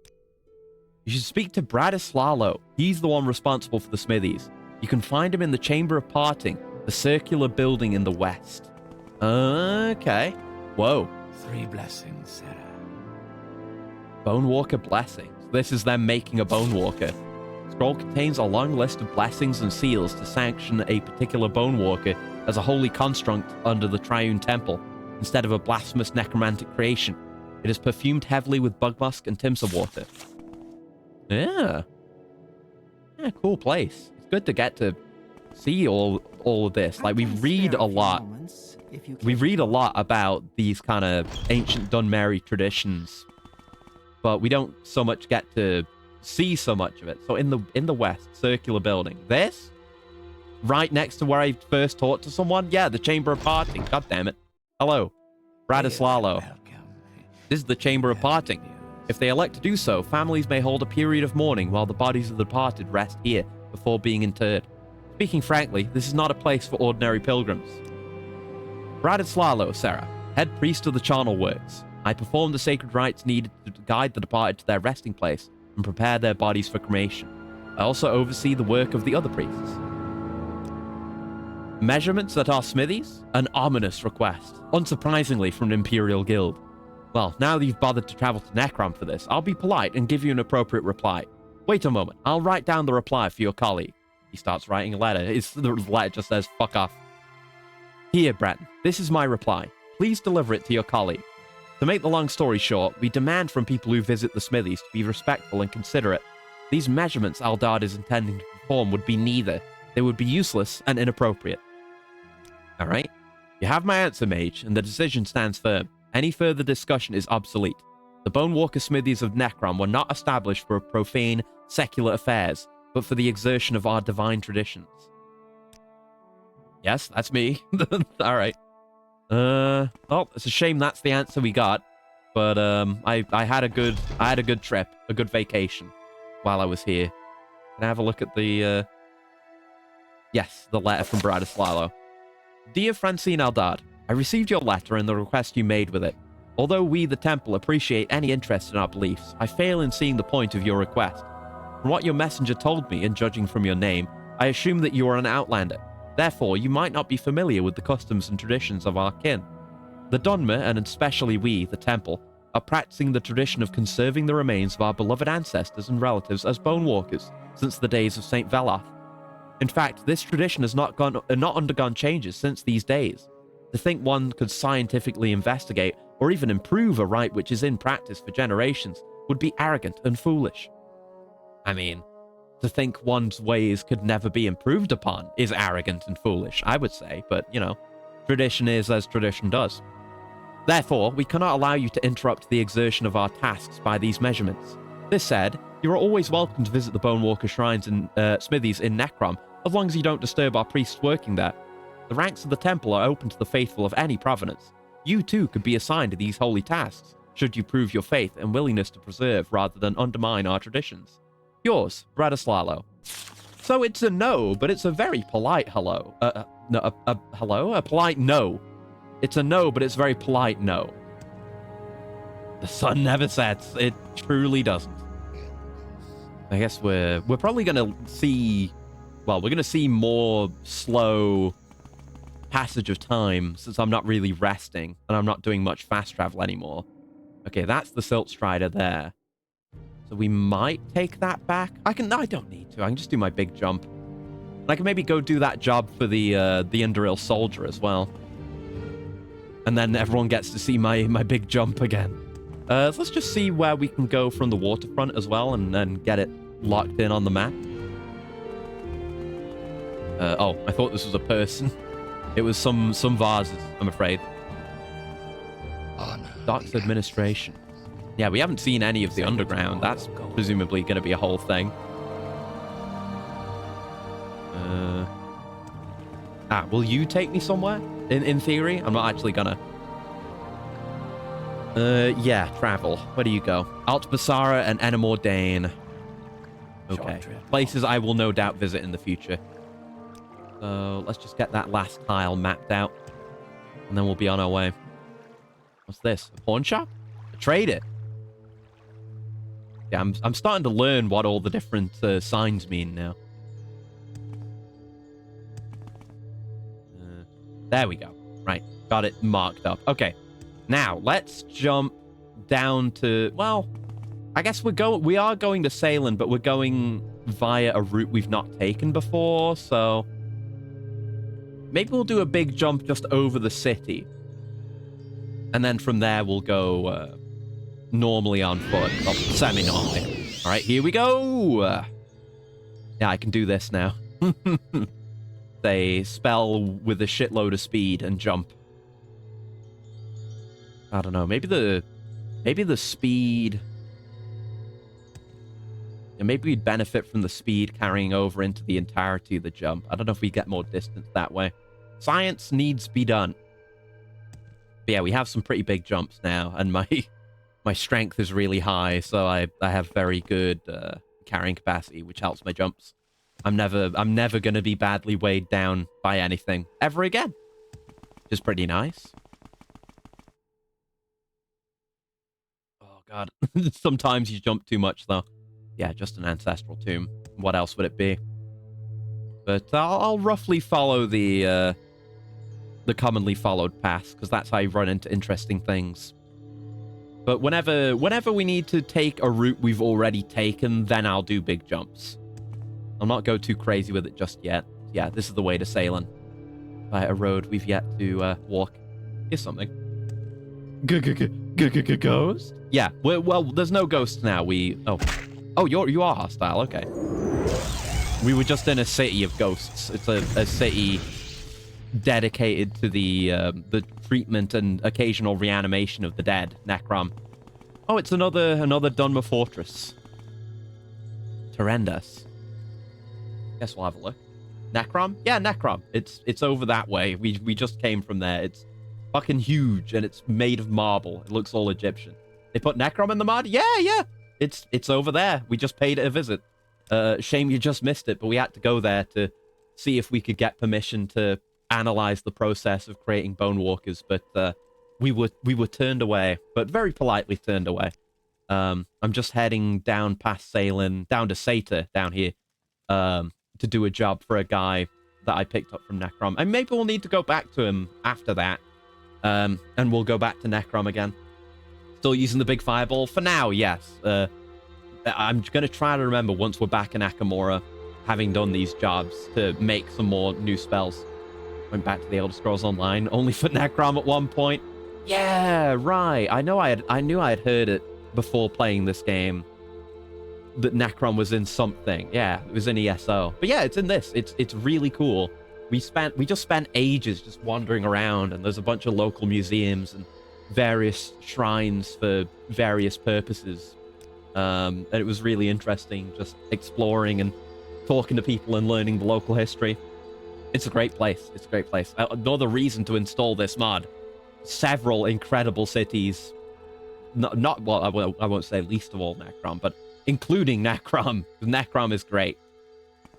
You should speak to Bradislalo. He's the one responsible for the smithies. You can find him in the Chamber of Parting, the circular building in the west. Okay. Whoa. 3 blessings, Sarah. Bone Walker blessings. This is them making a Bone Walker. Scroll contains a long list of blessings and seals to sanction a particular Bone Walker as a holy construct under the Triune Temple, instead of a blasphemous necromantic creation. It is perfumed heavily with bug musk and timsa water. Yeah. Yeah, cool place. It's good to get to see all of this. Like, we read a lot. We read a lot about these kind of ancient Dunmeri traditions, but we don't so much get to see so much of it. So in the west, circular building. This? Right next to where I first talked to someone? Yeah, the Chamber of Parting. God damn it. Hello. Bradislalo. This is the Chamber of Parting. If they elect to do so, families may hold a period of mourning while the bodies of the departed rest here before being interred. Speaking frankly, this is not a place for ordinary pilgrims. Bradislalo, Sarah, head priest of the charnel works. I perform the sacred rites needed to guide the departed to their resting place and prepare their bodies for cremation. I also oversee the work of the other priests. Measurements at our smithies? An ominous request, unsurprisingly from an Imperial Guild. Well, now that you've bothered to travel to Necrom for this, I'll be polite and give you an appropriate reply. Wait a moment, I'll write down the reply for your colleague. He starts writing a letter. The letter just says, fuck off. Here, Breton, this is my reply. Please deliver it to your colleague. To make the long story short, we demand from people who visit the smithies to be respectful and considerate. These measurements Aldard is intending to perform would be neither. They would be useless and inappropriate. Alright? You have my answer, mage, and the decision stands firm. Any further discussion is obsolete. The Bone Walker Smithies of Necrom were not established for profane, secular affairs, but for the exertion of our divine traditions. Yes, that's me. Alright. Oh, it's a shame that's the answer we got. But I had a good trip, a good vacation while I was here. Can I have a look at the yes, the letter from Bradislalo. Dear Francine Aldard, I received your letter and the request you made with it. Although we, the Temple, appreciate any interest in our beliefs, I fail in seeing the point of your request. From what your messenger told me, and judging from your name, I assume that you are an outlander. Therefore, you might not be familiar with the customs and traditions of our kin. The Dunmer, and especially we, the Temple, are practicing the tradition of conserving the remains of our beloved ancestors and relatives as bone walkers since the days of St. Veloth. In fact, this tradition has not undergone changes since these days. To think one could scientifically investigate or even improve a rite which is in practice for generations would be arrogant and foolish. I mean, to think one's ways could never be improved upon is arrogant and foolish, I would say, but, you know, tradition is as tradition does. Therefore, we cannot allow you to interrupt the exertion of our tasks by these measurements. This said, you are always welcome to visit the Bonewalker shrines and smithies in Necrom, as long as you don't disturb our priests working there. The ranks of the temple are open to the faithful of any provenance. You too could be assigned to these holy tasks, should you prove your faith and willingness to preserve rather than undermine our traditions. Yours, Bratislalo. So it's a no, but it's a very polite hello. No, hello? A polite no. It's a no, but it's very polite no. The sun never sets. It truly doesn't. I guess we're probably going to see... Well, we're going to see more slow passage of time since I'm not really resting and I'm not doing much fast travel anymore. Okay, that's the Silt Strider there. So we might take that back. I don't need to. I can just do my big jump. And I can maybe go do that job for the Underhill Soldier as well. And then everyone gets to see my big jump again. So let's just see where we can go from the waterfront as well and then get it locked in on the map. Oh, I thought this was a person. It was some vases, I'm afraid. Doc's administration. Yeah, we haven't seen any of the underground. That's presumably going to be a whole thing. Will you take me somewhere? In theory? I'm not actually gonna. Yeah, travel. Where do you go? Alt Basara and Enamor Dane. Okay. Places I will no doubt visit in the future. So let's just get that last tile mapped out. And then we'll be on our way. What's this? A pawn shop? Trade it. Yeah, I'm starting to learn what all the different signs mean now. There we go. Right. Got it marked up. Okay. Now, let's jump down to... Well, I guess we are going to Salem, but we're going via a route we've not taken before, so... Maybe we'll do a big jump just over the city. And then from there, we'll go normally on foot. Well, semi-normally. All right, here we go. Yeah, I can do this now. They spell with a shitload of speed and jump. I don't know. Maybe the speed... Yeah, maybe we'd benefit from the speed carrying over into the entirety of the jump. I don't know if we get more distance that way. Science needs be done. But yeah, we have some pretty big jumps now, and my strength is really high, so I have very good carrying capacity, which helps my jumps. I'm never gonna be badly weighed down by anything ever again. Which is pretty nice. Oh god. Sometimes you jump too much though. Yeah, just an ancestral tomb. What else would it be? But I'll roughly follow the commonly followed path, because that's how you run into interesting things. But whenever we need to take a route we've already taken, then I'll do big jumps. I'll not go too crazy with it just yet. Yeah, this is the way to Salem. By a road we've yet to walk. Here's something. Ghost? Yeah, well, there's no ghosts now. Oh, you are hostile. Okay. We were just in a city of ghosts. It's a city dedicated to the treatment and occasional reanimation of the dead. Necrom. Oh, it's another Dunmer fortress. Horrendous. Guess we'll have a look. Necrom? Yeah, Necrom. It's over that way. We just came from there. It's fucking huge and it's made of marble. It looks all Egyptian. They put Necrom in the mud? Yeah. It's over there. We just paid it a visit. Shame you just missed it, but we had to go there to see if we could get permission to analyze the process of creating bone walkers, but we were turned away, but very politely turned away. I'm just heading down past Salem, down to Sata down here, to do a job for a guy that I picked up from Necrom. And maybe we'll need to go back to him after that. And we'll go back to Necrom again. Still using the big fireball? For now, yes. I'm going to try to remember once we're back in Akamora, having done these jobs, to make some more new spells. Went back to the Elder Scrolls Online, only for Necrom at one point. Yeah, right. I knew I had heard it before playing this game, that Necrom was in something. Yeah, it was in ESO. But yeah, it's in this. It's really cool. We just spent ages just wandering around, and there's a bunch of local museums and various shrines for various purposes. And it was really interesting just exploring and talking to people and learning the local history. It's a great place. It's a great place. Another reason to install this mod. Several incredible cities. Not well, I won't say least of all Necrom, but including Necrom. Necrom is great.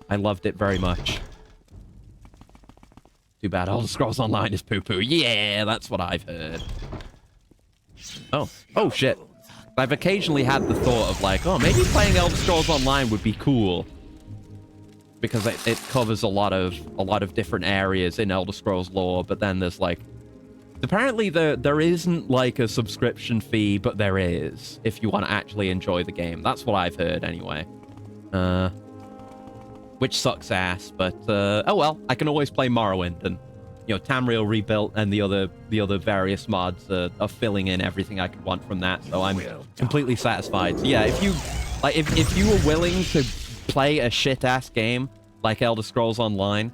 I loved it very much. Too bad Elder Scrolls Online is poo-poo. Yeah, that's what I've heard. Oh shit. I've occasionally had the thought of like, oh, maybe playing Elder Scrolls Online would be cool. Because it covers a lot of different areas in Elder Scrolls lore, but then there's like... Apparently there isn't like a subscription fee, but there is, if you want to actually enjoy the game. That's what I've heard anyway. Which sucks ass, but oh well, I can always play Morrowind, and you know, Tamriel Rebuilt and the other various mods are filling in everything I could want from that, so I'm completely satisfied. So yeah, if you were willing to play a shit ass game like Elder Scrolls Online,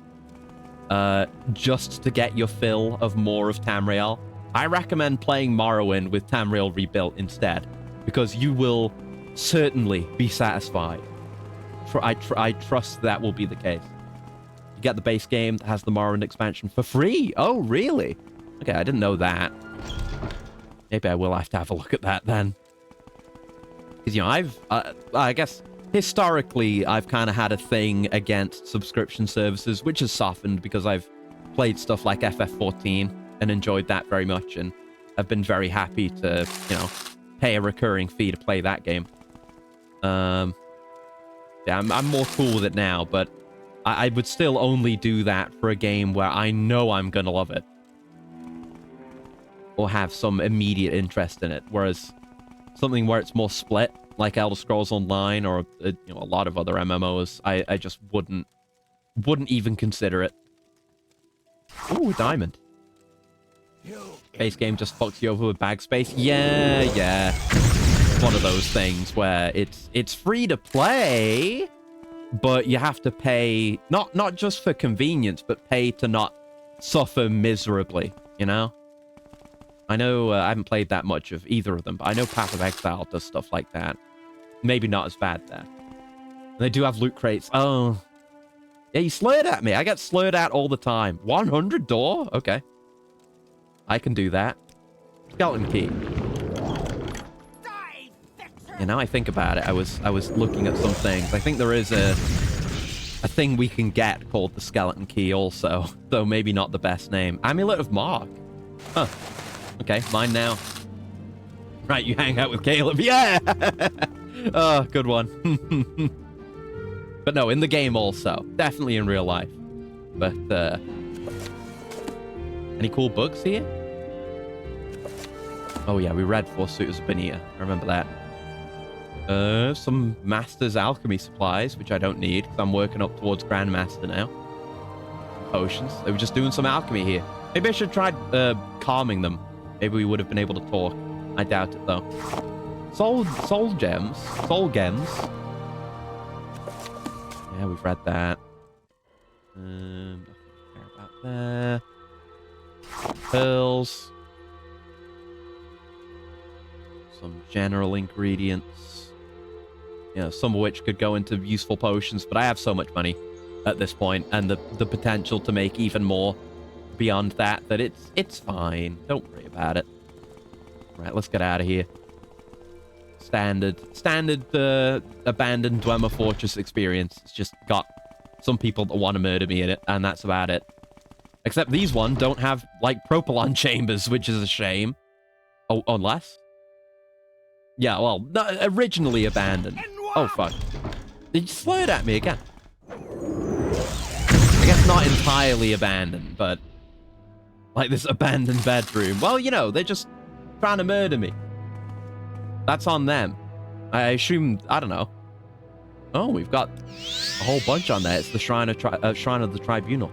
just to get your fill of more of Tamriel, I recommend playing Morrowind with Tamriel Rebuilt instead, because you will certainly be satisfied. I trust that will be the case. You get the base game that has the Morrowind expansion for free. Oh, really? Okay, I didn't know that. Maybe I will have to have a look at that then. Because, you know, I guess historically, I've kind of had a thing against subscription services, which has softened because I've played stuff like FF14 and enjoyed that very much, and I've been very happy to, you know, pay a recurring fee to play that game. Yeah, I'm more cool with it now, but I would still only do that for a game where I know I'm gonna love it. Or have some immediate interest in it, whereas something where it's more split, like Elder Scrolls Online or you know, a lot of other MMOs, I just wouldn't even consider it. Ooh, diamond. Base game just fucks you over with bag space. Yeah. One of those things where it's free to play, but you have to pay not just for convenience, but pay to not suffer miserably, you know? I know I haven't played that much of either of them, but I know Path of Exile does stuff like that. Maybe not as bad there. And they do have loot crates. Oh. Yeah, you slurred at me. I get slurred at all the time. 100 door? Okay. I can do that. Skeleton key. You know, I think about it. I was looking at some things. I think there is a thing we can get called the skeleton key also, though maybe not the best name. Amulet of Mark. Huh. Okay, mine now. Right, you hang out with Caleb. Yeah! Oh, good one. But no, in the game also. Definitely in real life. But, any cool books here? Oh yeah, we read Four Suitors of Bonita. I remember that. Some Master's Alchemy supplies, which I don't need, because I'm working up towards Grandmaster now. Potions. They were just doing some alchemy here. Maybe I should try calming them. Maybe we would have been able to talk. I doubt it, though. Soul gems. Soul gems. Yeah, we've read that. Nothing to care about there. Pearls. Some general ingredients. You know, some of which could go into useful potions, but I have so much money at this point, and the potential to make even more beyond that it's fine. Don't worry about it. Right, let's get out of here. Standard abandoned Dwemer Fortress experience. It's just got some people that want to murder me in it, and that's about it. Except these ones don't have, like, propylon chambers, which is a shame. Oh, unless? Yeah, well, no, originally abandoned. Oh, fuck. Did you slur it at me again? I guess not entirely abandoned, but... like this abandoned bedroom. Well, you know, they're just trying to murder me. That's on them. I assume... I don't know. Oh, we've got a whole bunch on there. It's the Shrine of the Tribunal.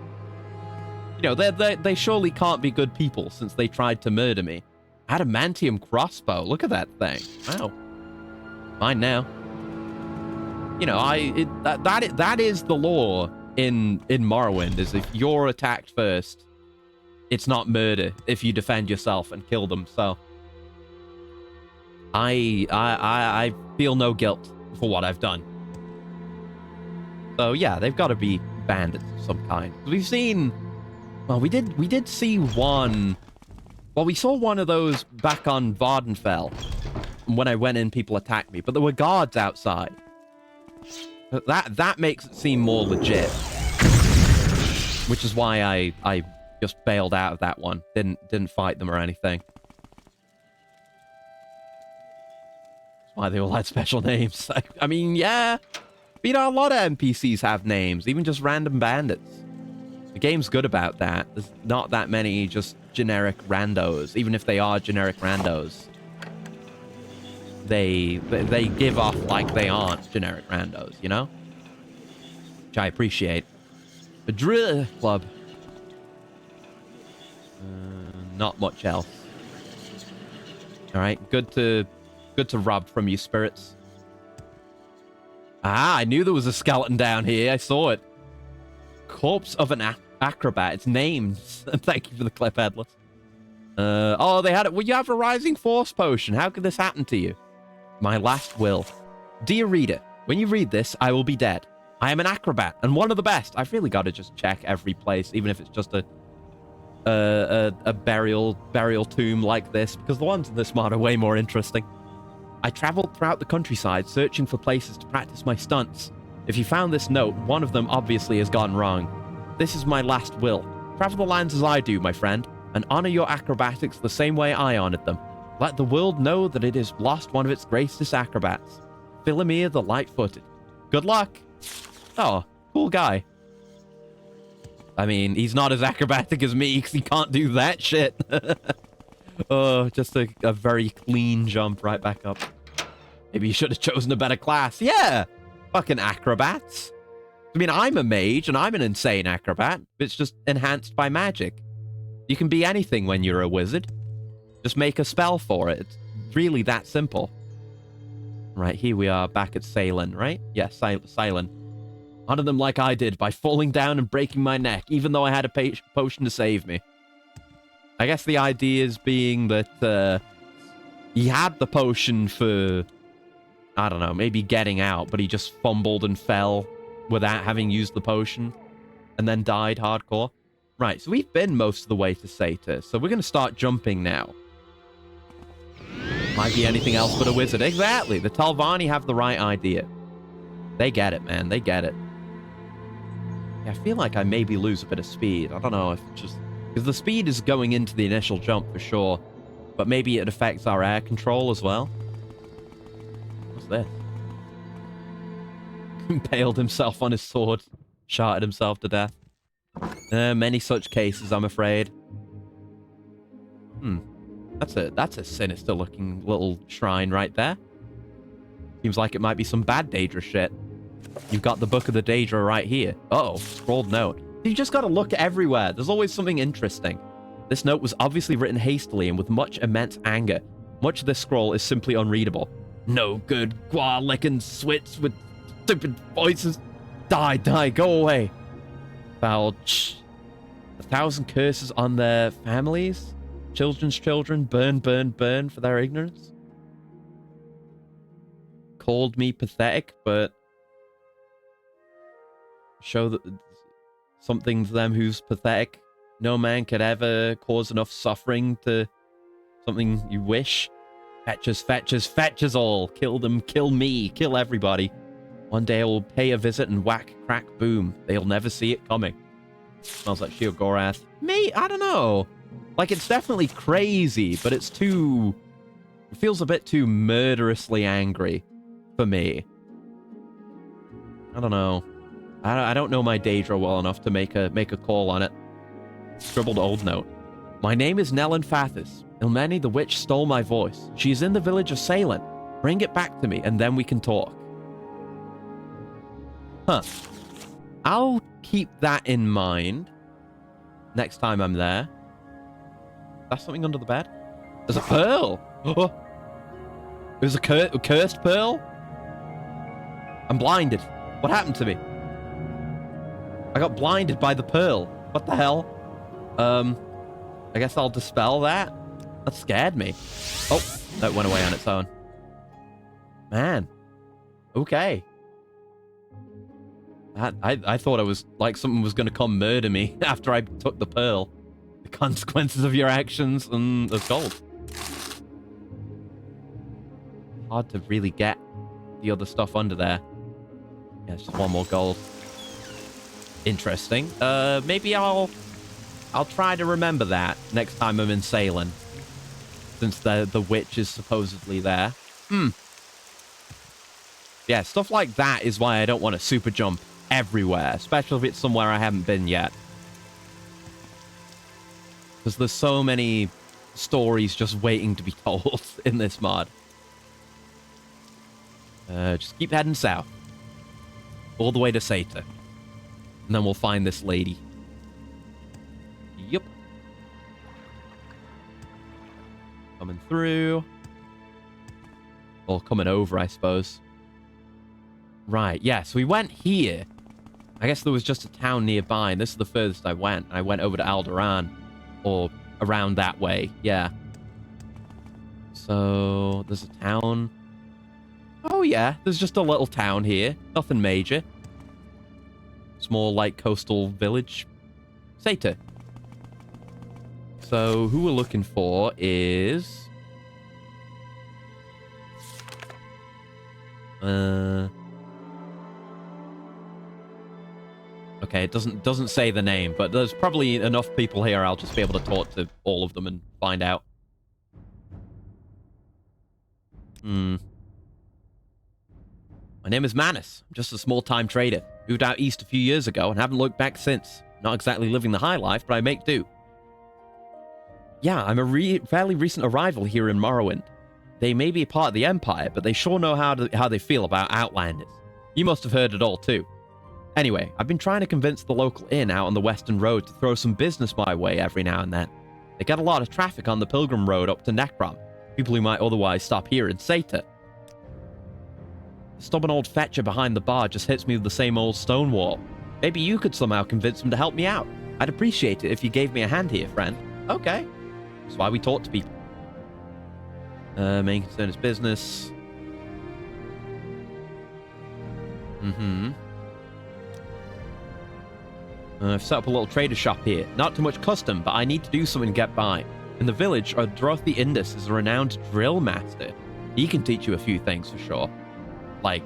You know, they surely can't be good people since they tried to murder me. Adamantium crossbow. Look at that thing. Wow. Mine now. You know, that is the law in Morrowind, is if you're attacked first, it's not murder if you defend yourself and kill them, so... I feel no guilt for what I've done. So yeah, they've got to be bandits of some kind. We've seen, well, we did see one. Well, we saw one of those back on Vardenfell. When I went in, people attacked me, but there were guards outside. That makes it seem more legit, which is why I just bailed out of that one. Didn't fight them or anything. That's why they all had special names. I mean, yeah. But, you know, a lot of NPCs have names, even just random bandits. The game's good about that. There's not that many just generic randos. Even if they are generic randos, they give off like they aren't generic randos, you know? Which I appreciate. The Drill Club. Not much else. All right, good to rob from you, spirits. Ah, I knew there was a skeleton down here. I saw it. Corpse of an acrobat. It's named. Thank you for the clip, Headless. Oh, they had it. Well, you have a rising force potion. How could this happen to you? My last will. Dear reader, when you read this, I will be dead. I am an acrobat and one of the best. I've really got to just check every place, even if it's just a burial tomb like this, because the ones in this mod are way more interesting. I traveled throughout the countryside searching for places to practice my stunts. If you found this note, one of them obviously has gone wrong. This is my last will. Travel the lands as I do, my friend, and honor your acrobatics the same way I honored them. Let the world know that it has lost one of its greatest acrobats. Philomir the Light-Footed. Good luck. Oh, cool guy. I mean, he's not as acrobatic as me because he can't do that shit. Oh, just a very clean jump right back up. Maybe you should have chosen a better class. Yeah, fucking acrobats. I mean, I'm a mage and I'm an insane acrobat. It's just enhanced by magic. You can be anything when you're a wizard. Just make a spell for it. It's really that simple. Right, here we are back at Salem, right? Yes, Salem. Honor them like I did by falling down and breaking my neck, even though I had a potion to save me. I guess the idea is being that he had the potion for, I don't know, maybe getting out, but he just fumbled and fell without having used the potion and then died hardcore. Right, so we've been most of the way to Sator, so we're going to start jumping now. Might be anything else but a wizard. Exactly. The Talvani have the right idea. They get it, man. They get it. Yeah, I feel like I maybe lose a bit of speed. I don't know if it's just... Because the speed is going into the initial jump for sure. But maybe it affects our air control as well. What's this? Impaled himself on his sword. Shot himself to death. Many such cases, I'm afraid. That's a sinister looking little shrine right there. Seems like it might be some bad Daedra shit. You've got the Book of the Daedra right here. Uh-oh, scrolled note. You just gotta look everywhere. There's always something interesting. This note was obviously written hastily and with much immense anger. Much of this scroll is simply unreadable. No good gua-licking swits with stupid voices. Die, go away. Balch. 1,000 curses on their families. Children's children, burn for their ignorance. Called me pathetic, but show that something to them who's pathetic. No man could ever cause enough suffering to something you wish. Fetch us all. Kill them, kill me, kill everybody. One day I will pay a visit and whack, crack, boom. They'll never see it coming. Smells like sheer Gorath. Me? I don't know. Like, it's definitely crazy, but it's too... It feels a bit too murderously angry for me. I don't know. I don't know my Daedra well enough to make a call on it. Scribbled old note. My name is Nellen Fathis. Ilmeni the witch stole my voice. She is in the village of Salem. Bring it back to me, and then we can talk. Huh. I'll keep that in mind next time I'm there. That's something under the bed? There's a pearl! Oh. There's a cursed pearl? I'm blinded. What happened to me? I got blinded by the pearl. What the hell? I guess I'll dispel that. That scared me. Oh, that went away on its own. Man. Okay. I thought I was like someone was going to come murder me after I took the pearl. The consequences of your actions and there's gold. Hard to really get the other stuff under there. Yeah, it's just one more gold. Interesting. Maybe I'll try to remember that next time I'm in Salem. Since the witch is supposedly there. Yeah, stuff like that is why I don't want to super jump everywhere, especially if it's somewhere I haven't been yet. Because there's so many stories just waiting to be told in this mod. Just keep heading south. All the way to Sata. And then we'll find this lady. Yep. Coming through. Or coming over, I suppose. Right, yeah, so we went here. I guess there was just a town nearby, and this is the furthest I went. I went over to Alderaan. Or around that way, yeah. So, there's a town. Oh, yeah, there's just a little town here. Nothing major. Small, like, coastal village. Sata. So, who we're looking for is... Okay, it doesn't say the name, but there's probably enough people here I'll just be able to talk to all of them and find out. My name is Manus. I'm just a small-time trader. Moved out east a few years ago and haven't looked back since. Not exactly living the high life, but I make do. Yeah, I'm a fairly recent arrival here in Morrowind. They may be a part of the Empire, but they sure know how they feel about Outlanders. You must have heard it all, too. Anyway, I've been trying to convince the local inn out on the Western Road to throw some business my way every now and then. They get a lot of traffic on the Pilgrim Road up to Necrom. People who might otherwise stop here in Sata. The stubborn old fetcher behind the bar just hits me with the same old stone wall. Maybe you could somehow convince him to help me out. I'd appreciate it if you gave me a hand here, friend. Okay. That's why we talk to people. Main concern is business. I've set up a little trader shop here. Not too much custom, but I need to do something to get by. In the village, Dorothy Indus is a renowned drill master. He can teach you a few things for sure. Like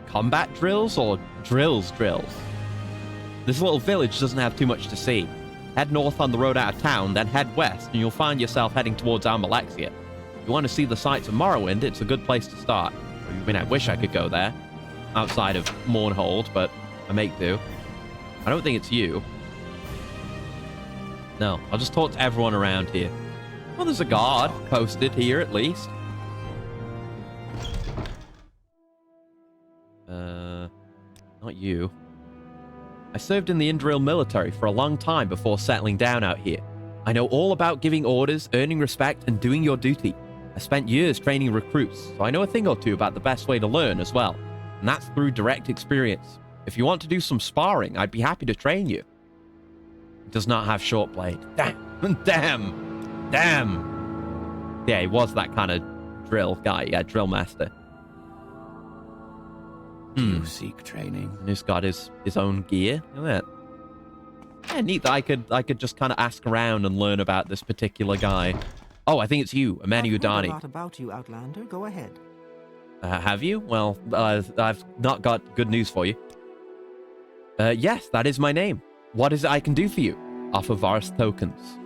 combat drills or drills? This little village doesn't have too much to see. Head north on the road out of town, then head west, and you'll find yourself heading towards Almalexia. If you want to see the sights of Morrowind, it's a good place to start. I mean, I wish I could go there. Outside of Mournhold, but I make do. I don't think it's you. No, I'll just talk to everyone around here. Well, there's a guard posted here at least. Not you. I served in the Indril military for a long time before settling down out here. I know all about giving orders, earning respect, and doing your duty. I spent years training recruits, so I know a thing or two about the best way to learn as well. And that's through direct experience. If you want to do some sparring, I'd be happy to train you. It does not have short blade. Damn! Yeah, he was that kind of drill guy. Yeah, drill master. Do you seek training? And he's got his own gear. Look at that. Yeah, neat that I could just kind of ask around and learn about this particular guy. Oh, I think it's you, Amani Udani. I've heard a lot about you, Outlander. Go ahead. Have you? Well, I've not got good news for you. Yes, that is my name. What is it I can do for you? Offer Varus tokens.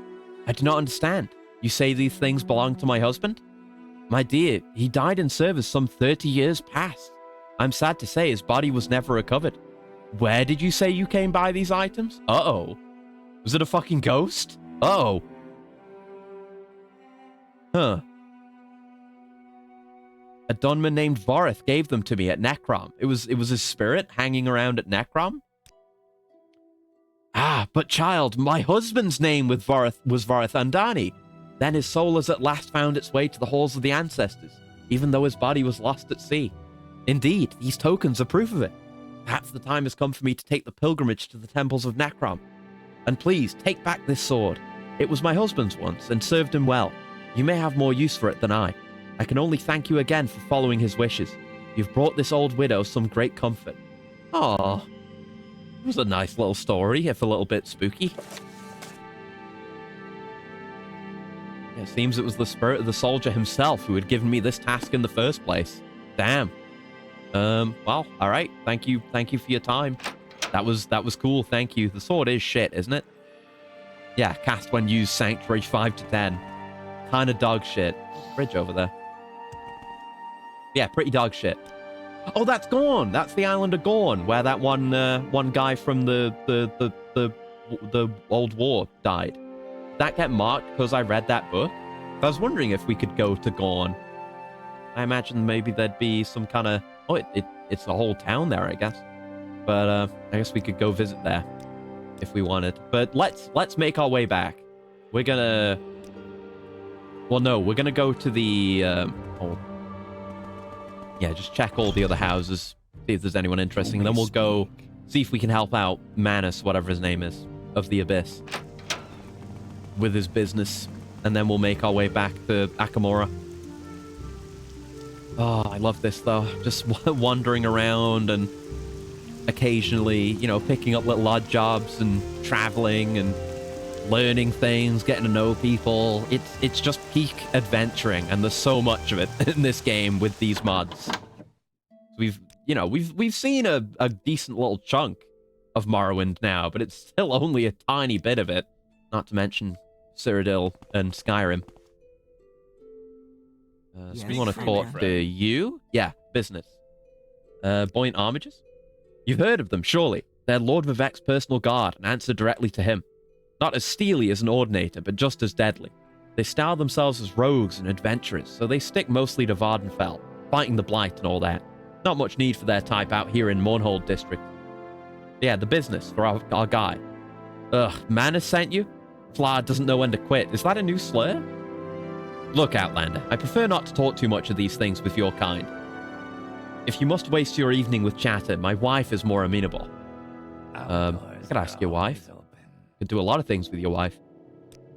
I do not understand. You say these things belong to my husband? My dear, he died in service some 30 years past. I'm sad to say his body was never recovered. Where did you say you came by these items? Uh-oh. Was it a fucking ghost? Uh-oh. Huh. A Dunman named Vorith gave them to me at Necrom. It was his spirit hanging around at Necrom? Ah, but child, my husband's name was Vorith Andani. Then his soul has at last found its way to the halls of the ancestors, even though his body was lost at sea. Indeed, these tokens are proof of it. Perhaps the time has come for me to take the pilgrimage to the temples of Necrom. And please, take back this sword. It was my husband's once, and served him well. You may have more use for it than I. I can only thank you again for following his wishes. You've brought this old widow some great comfort. Aw. It was a nice little story, if a little bit spooky. It seems it was the spirit of the soldier himself who had given me this task in the first place. Damn. Well, all right. Thank you for your time. That was cool. Thank you. The sword is shit, isn't it? Yeah, cast when used, Sanctuary 5 to 10. Kind of dog shit. Bridge over there. Yeah, pretty dog shit. Oh, that's Gorn. That's the island of Gorn, where that one guy from the old war died. Did that get marked because I read that book? I was wondering if we could go to Gorn. I imagine maybe there'd be some kind of... Oh, it's the whole town there, I guess. But I guess we could go visit there if we wanted. But let's make our way back. We're gonna... Well, no, we're gonna go to the... Yeah, just check all the other houses, see if there's anyone interesting. And then we'll go see if we can help out Manus, whatever his name is, of the Abyss, with his business. And then we'll make our way back to Akamora. Oh, I love this, though. Just wandering around and occasionally, you know, picking up little odd jobs and traveling and learning things, getting to know people. It's just peak adventuring, and there's so much of it in this game with these mods. We've seen a decent little chunk of Morrowind now, but it's still only a tiny bit of it. Not to mention Cyrodiil and Skyrim. So we want to talk to you? Yeah, business. Buoyant Armages? You've heard of them, surely. They're Lord Vivek's personal guard and answer directly to him. Not as steely as an Ordinator, but just as deadly. They style themselves as rogues and adventurers, so they stick mostly to Vardenfell, fighting the Blight and all that. Not much need for their type out here in Mournhold District. Yeah, the business for our guy. Ugh, Manus sent you? Flower doesn't know when to quit. Is that a new slur? Look, Outlander, I prefer not to talk too much of these things with your kind. If you must waste your evening with chatter, my wife is more amenable. I could ask your wife. Could do a lot of things with your wife.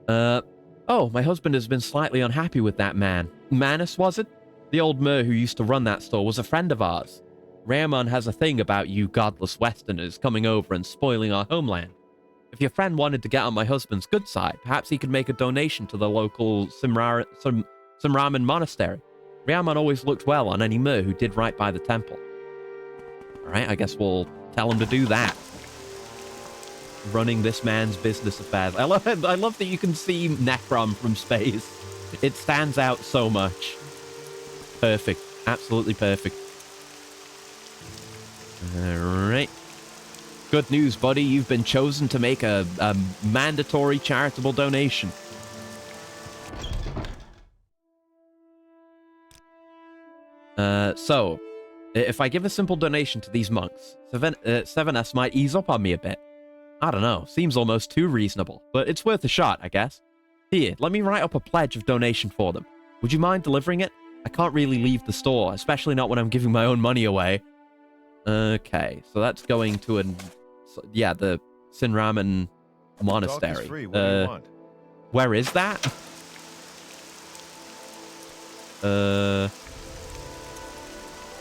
Oh, my husband has been slightly unhappy with that man. Manus, was it? The old mer who used to run that store was a friend of ours. Raemon has a thing about you godless Westerners coming over and spoiling our homeland. If your friend wanted to get on my husband's good side, perhaps he could make a donation to the local Simraman monastery. Raemon always looked well on any mer who did right by the temple. Alright, I guess we'll tell him to do that. Running this man's business affairs. I love that you can see Necrom from space. It stands out so much. Perfect. Absolutely perfect. Alright. Good news, buddy. You've been chosen to make a mandatory charitable donation. So, if I give a simple donation to these monks, Sevenas might ease up on me a bit. I don't know. Seems almost too reasonable, but it's worth a shot, I guess. Here, let me write up a pledge of donation for them. Would you mind delivering it? I can't really leave the store, especially not when I'm giving my own money away. Okay, so that's going to the Sinraman Monastery. Free. What do you want? Where is that?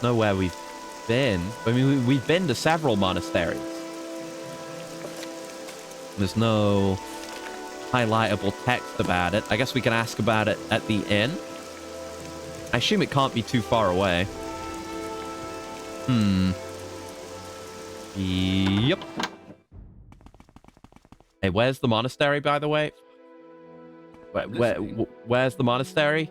Know where we've been. I mean, we've been to several monasteries. There's no highlightable text about it. I guess we can ask about it at the inn. I assume it can't be too far away. Yep. Hey, where's the monastery, by the way? Where's the monastery?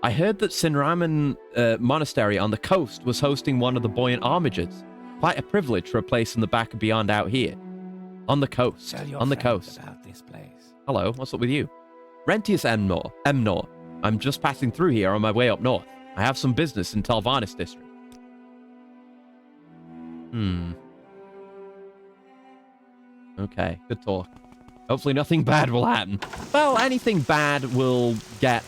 I heard that Sinraman Monastery on the coast was hosting one of the Buoyant Armages. Quite a privilege for a place in the back of beyond out here. On the coast. On the coast. About this place. Hello, what's up with you? Rentius Emnor. I'm just passing through here on my way up north. I have some business in Telvanus district. Okay, good talk. Hopefully nothing bad will happen. Well, anything bad will get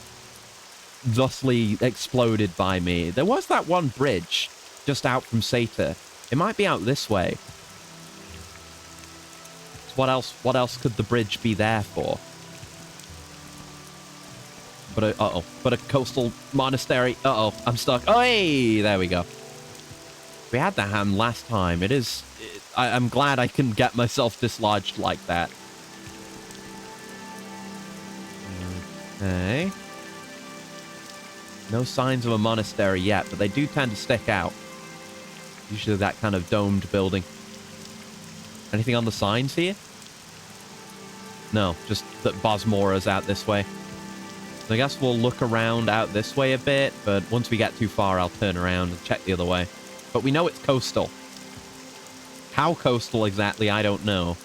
thusly exploded by me. There was that one bridge just out from Sator. It might be out this way. So what else could the bridge be there for? But a coastal monastery. Uh-oh, I'm stuck. Oh, hey, there we go. We had that happen last time. I'm glad I can get myself dislodged like that. Okay. No signs of a monastery yet, but they do tend to stick out. Usually that kind of domed building. Anything on the signs here? No, just that Bosmora's out this way. So I guess we'll look around out this way a bit, but once we get too far, I'll turn around and check the other way. But we know it's coastal. How coastal exactly, I don't know.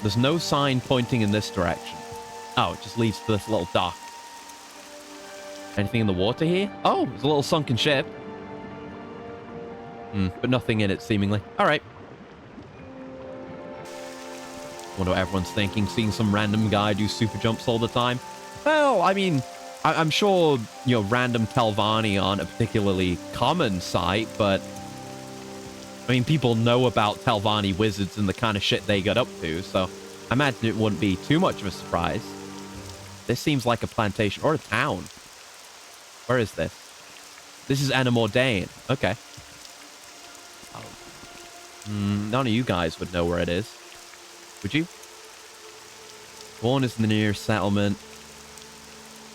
There's no sign pointing in this direction. Oh, it just leads to this little dock. Anything in the water here? Oh, there's a little sunken ship. But nothing in it, seemingly. All right. Wonder what everyone's thinking, seeing some random guy do super jumps all the time. Well, I mean, I'm sure, you know, random Telvanni aren't a particularly common sight, but I mean, people know about Telvanni wizards and the kind of shit they get up to, so I imagine it wouldn't be too much of a surprise. This seems like a plantation or a town. Where is this? This is Enamordain. Okay. None of you guys would know where it is. Would you? Bourne is the nearest settlement.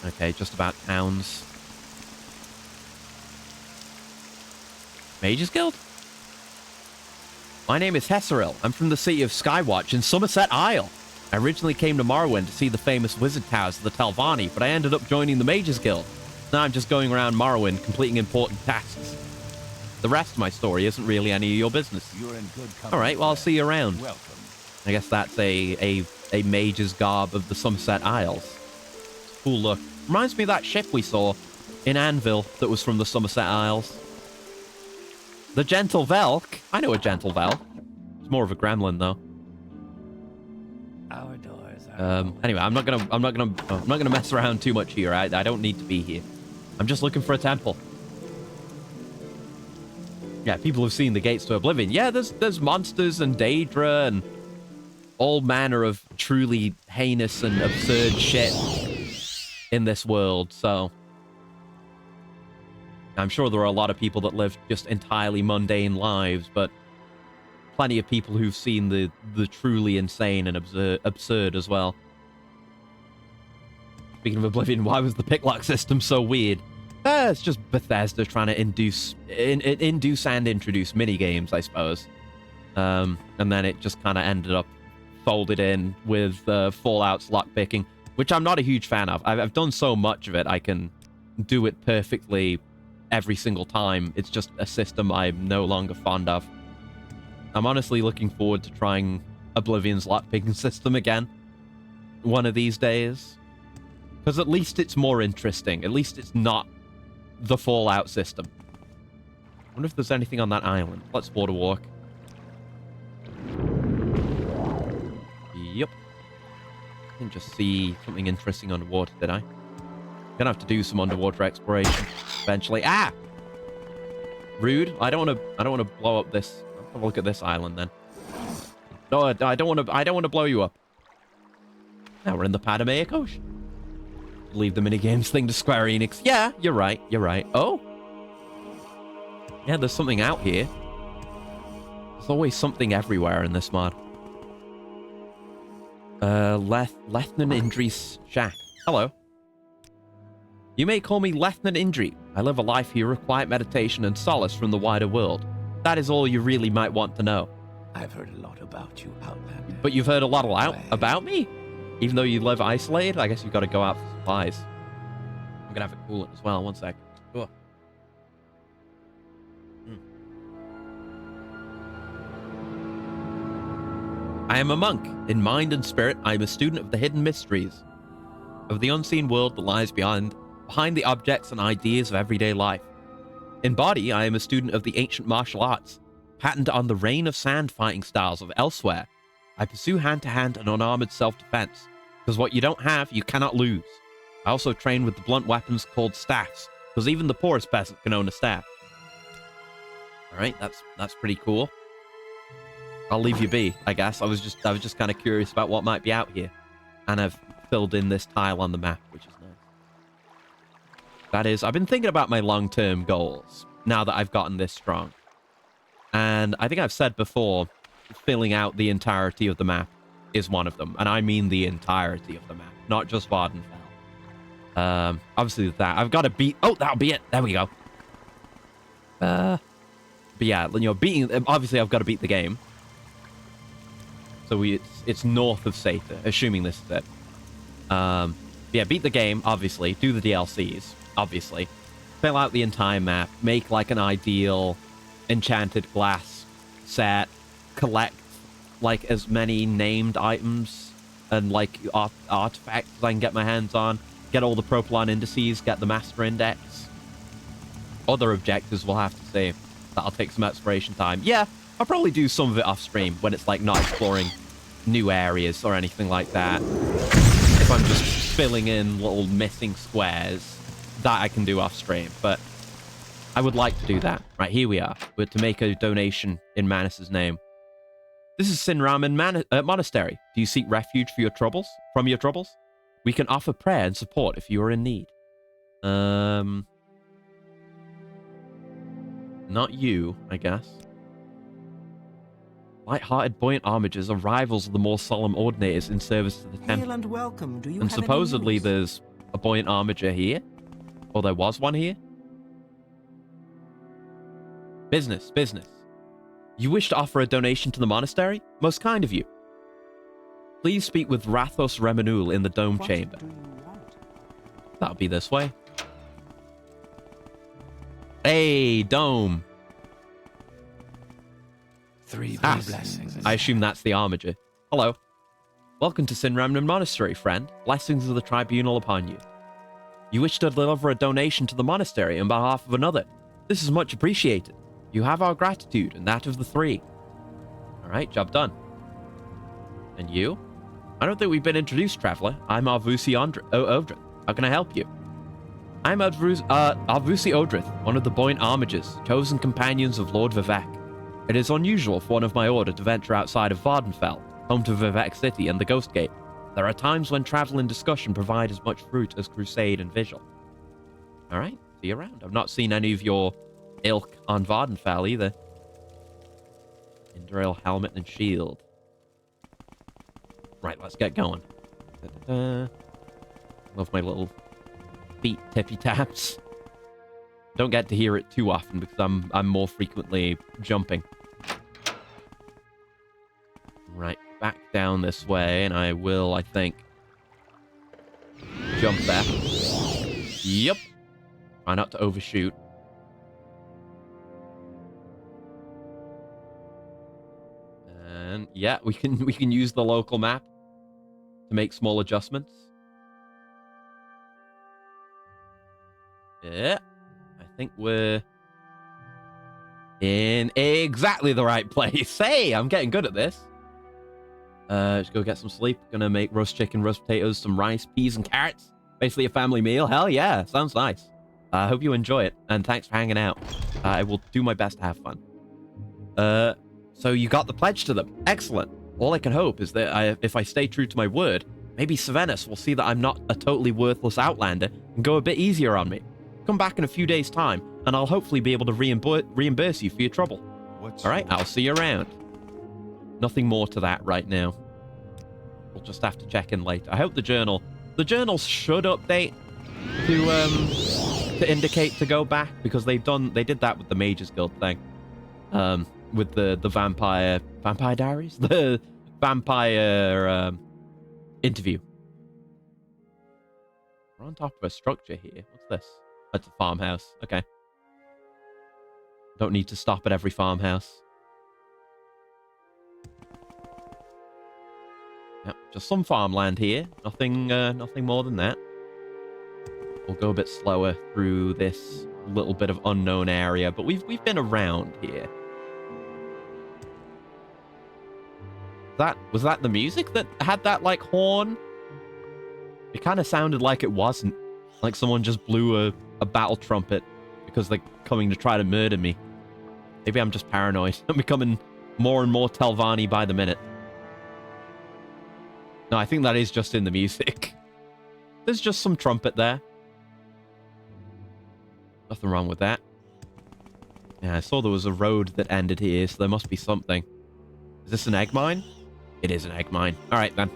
Okay, just about towns. Mages Guild? My name is Hesseril. I'm from the city of Skywatch in Somerset Isle. I originally came to Morrowind to see the famous wizard towers of the Telvanni, but I ended up joining the Mages Guild. Now I'm just going around Morrowind completing important tasks. The rest of my story isn't really any of your business. You're in good company. All right, well, I'll see you around. Welcome. I guess that's a mage's garb of the Somerset Isles. Cool look. Reminds me of that ship we saw in Anvil that was from the Somerset Isles. The Gentle Velk. I know a Gentle Velk. It's more of a gremlin though. Our doors are Anyway, I'm not gonna mess around too much here. I don't need to be here. I'm just looking for a temple. Yeah, people have seen the Gates to Oblivion. Yeah, there's monsters and Daedra and all manner of truly heinous and absurd shit in this world, so I'm sure there are a lot of people that live just entirely mundane lives, but plenty of people who've seen the truly insane and absurd as well. Speaking of Oblivion, why was the picklock system so weird? It's just Bethesda trying to induce and introduce minigames, I suppose. And then it just kind of ended up folded in with Fallout's lockpicking, which I'm not a huge fan of. I've done so much of it, I can do it perfectly every single time. It's just a system I'm no longer fond of. I'm honestly looking forward to trying Oblivion's lockpicking system again one of these days. Because at least it's more interesting. At least it's not the Fallout system. I wonder if there's anything on that island. Let's water walk. Yep. I didn't just see something interesting underwater, did I? Gonna have to do some underwater exploration eventually. Ah! Rude. I don't want to blow up this. Let's have a look at this island then. No, I don't want to blow you up. Now we're in the Padamaic Ocean. Leave the minigames thing to Square Enix. Yeah, you're right. You're right. Oh. Yeah, there's something out here. There's always something everywhere in this mod. Lethnan Indri's shack. Hello. You may call me Lethnan Indri. I live a life here of quiet meditation and solace from the wider world. That is all you really might want to know. I've heard a lot about you, Outlander. But you've heard a lot about me? Even though you live isolated? I guess you've got to go out for supplies. I'm gonna have it coolant as well. One sec. Oh. I am a monk. In mind and spirit, I am a student of the hidden mysteries, of the unseen world that lies behind the objects and ideas of everyday life. In body, I am a student of the ancient martial arts, patterned on the rain of sand fighting styles of elsewhere. I pursue hand-to-hand and unarmored self-defense, because what you don't have, you cannot lose. I also train with the blunt weapons called staffs, because even the poorest peasant can own a staff. Alright, that's pretty cool. I'll leave you be, I guess. I was just kind of curious about what might be out here. And I've filled in this tile on the map, which is nice. That is, I've been thinking about my long-term goals now that I've gotten this strong. And I think I've said before, filling out the entirety of the map is one of them. And I mean the entirety of the map, not just Vardenfell. Obviously with that, I've got to beat... Oh, that'll be it. There we go. But yeah, you know, beating... Obviously, I've got to beat the game. So it's north of Sata, assuming this is it. Yeah, beat the game, obviously. Do the DLCs, obviously. Fill out the entire map. Make, like, an ideal enchanted glass set. Collect, like, as many named items and, like, artifacts as I can get my hands on. Get all the Propylon indices. Get the Master Index. Other objectives we'll have to see. That'll take some exploration time. Yeah, I'll probably do some of it off stream when it's like not exploring new areas or anything like that. If I'm just filling in little missing squares, that I can do off stream. But I would like to do that. Right, here we are. We're to make a donation in Manus's name. This is Sinramin Monastery. Do you seek refuge for your troubles? From your troubles? We can offer prayer and support if you are in need. Not you, I guess. Light-hearted, buoyant homages are rivals of the more solemn ordinators in service to the temple. Hail and welcome. Do you And have any supposedly news? there's a buoyant armiger here. Or there was one here. Business, business. You wish to offer a donation to the monastery? Most kind of you. Please speak with Rathos Remanul in the dome What chamber. do you want? That'll be this way. Hey, dome. 3 Ah, blessings. I assume that's the armiger. Hello. Welcome to Sinramnan Monastery, friend. Blessings of the tribunal upon you. You wish to deliver a donation to the monastery on behalf of another. This is much appreciated. You have our gratitude and that of the 3. All right, job done. And you? I don't think we've been introduced, traveler. I'm Arvusi Odrith. How can I help you? I'm Arvusi Odrith, one of the buoyant armigers, chosen companions of Lord Vivek. It is unusual for one of my order to venture outside of Vardenfell, home to Vivek City and the Ghost Gate. There are times when travel and discussion provide as much fruit as crusade and vigil. All right, see you around. I've not seen any of your ilk on Vardenfell either. Indurail helmet and shield. Right, let's get going. Da-da-da. Love my little feet tippy taps. Don't get to hear it too often because I'm more frequently jumping. Right, back down this way, and I will, I think, jump there. Yep. Try not to overshoot. And yeah, we can use the local map to make small adjustments. Yeah. I think we're in exactly the right place. Hey, I'm getting good at this. Let's go get some sleep. Gonna make roast chicken, roast potatoes, some rice, peas, and carrots. Basically a family meal. Hell yeah, sounds nice. I hope you enjoy it, and thanks for hanging out. I will do my best to have fun. So you got the pledge to them. Excellent. All I can hope is that if I stay true to my word, maybe Sevenus will see that I'm not a totally worthless outlander and go a bit easier on me. Come back in a few days' time, and I'll hopefully be able to reimburse you for your trouble. All right, I'll see you around. Nothing more to that right now. We'll just have to check in later. I hope the journal should update to indicate to go back, because they did that with the Mages Guild thing, with the vampire diaries, the vampire interview. We're on top of a structure here. What's this? That's a farmhouse. Okay. Don't need to stop at every farmhouse. Yep, just some farmland here. Nothing more than that. We'll go a bit slower through this little bit of unknown area, but we've been around here. Was that the music that had that like horn? It kind of sounded like it wasn't. Like someone just blew a battle trumpet because they're coming to try to murder me. Maybe I'm just paranoid. I'm becoming more and more Telvanni by the minute. No, I think that is just in the music. There's just some trumpet there. Nothing wrong with that. Yeah, I saw there was a road that ended here, so there must be something. Is this an egg mine? It is an egg mine. All right, then.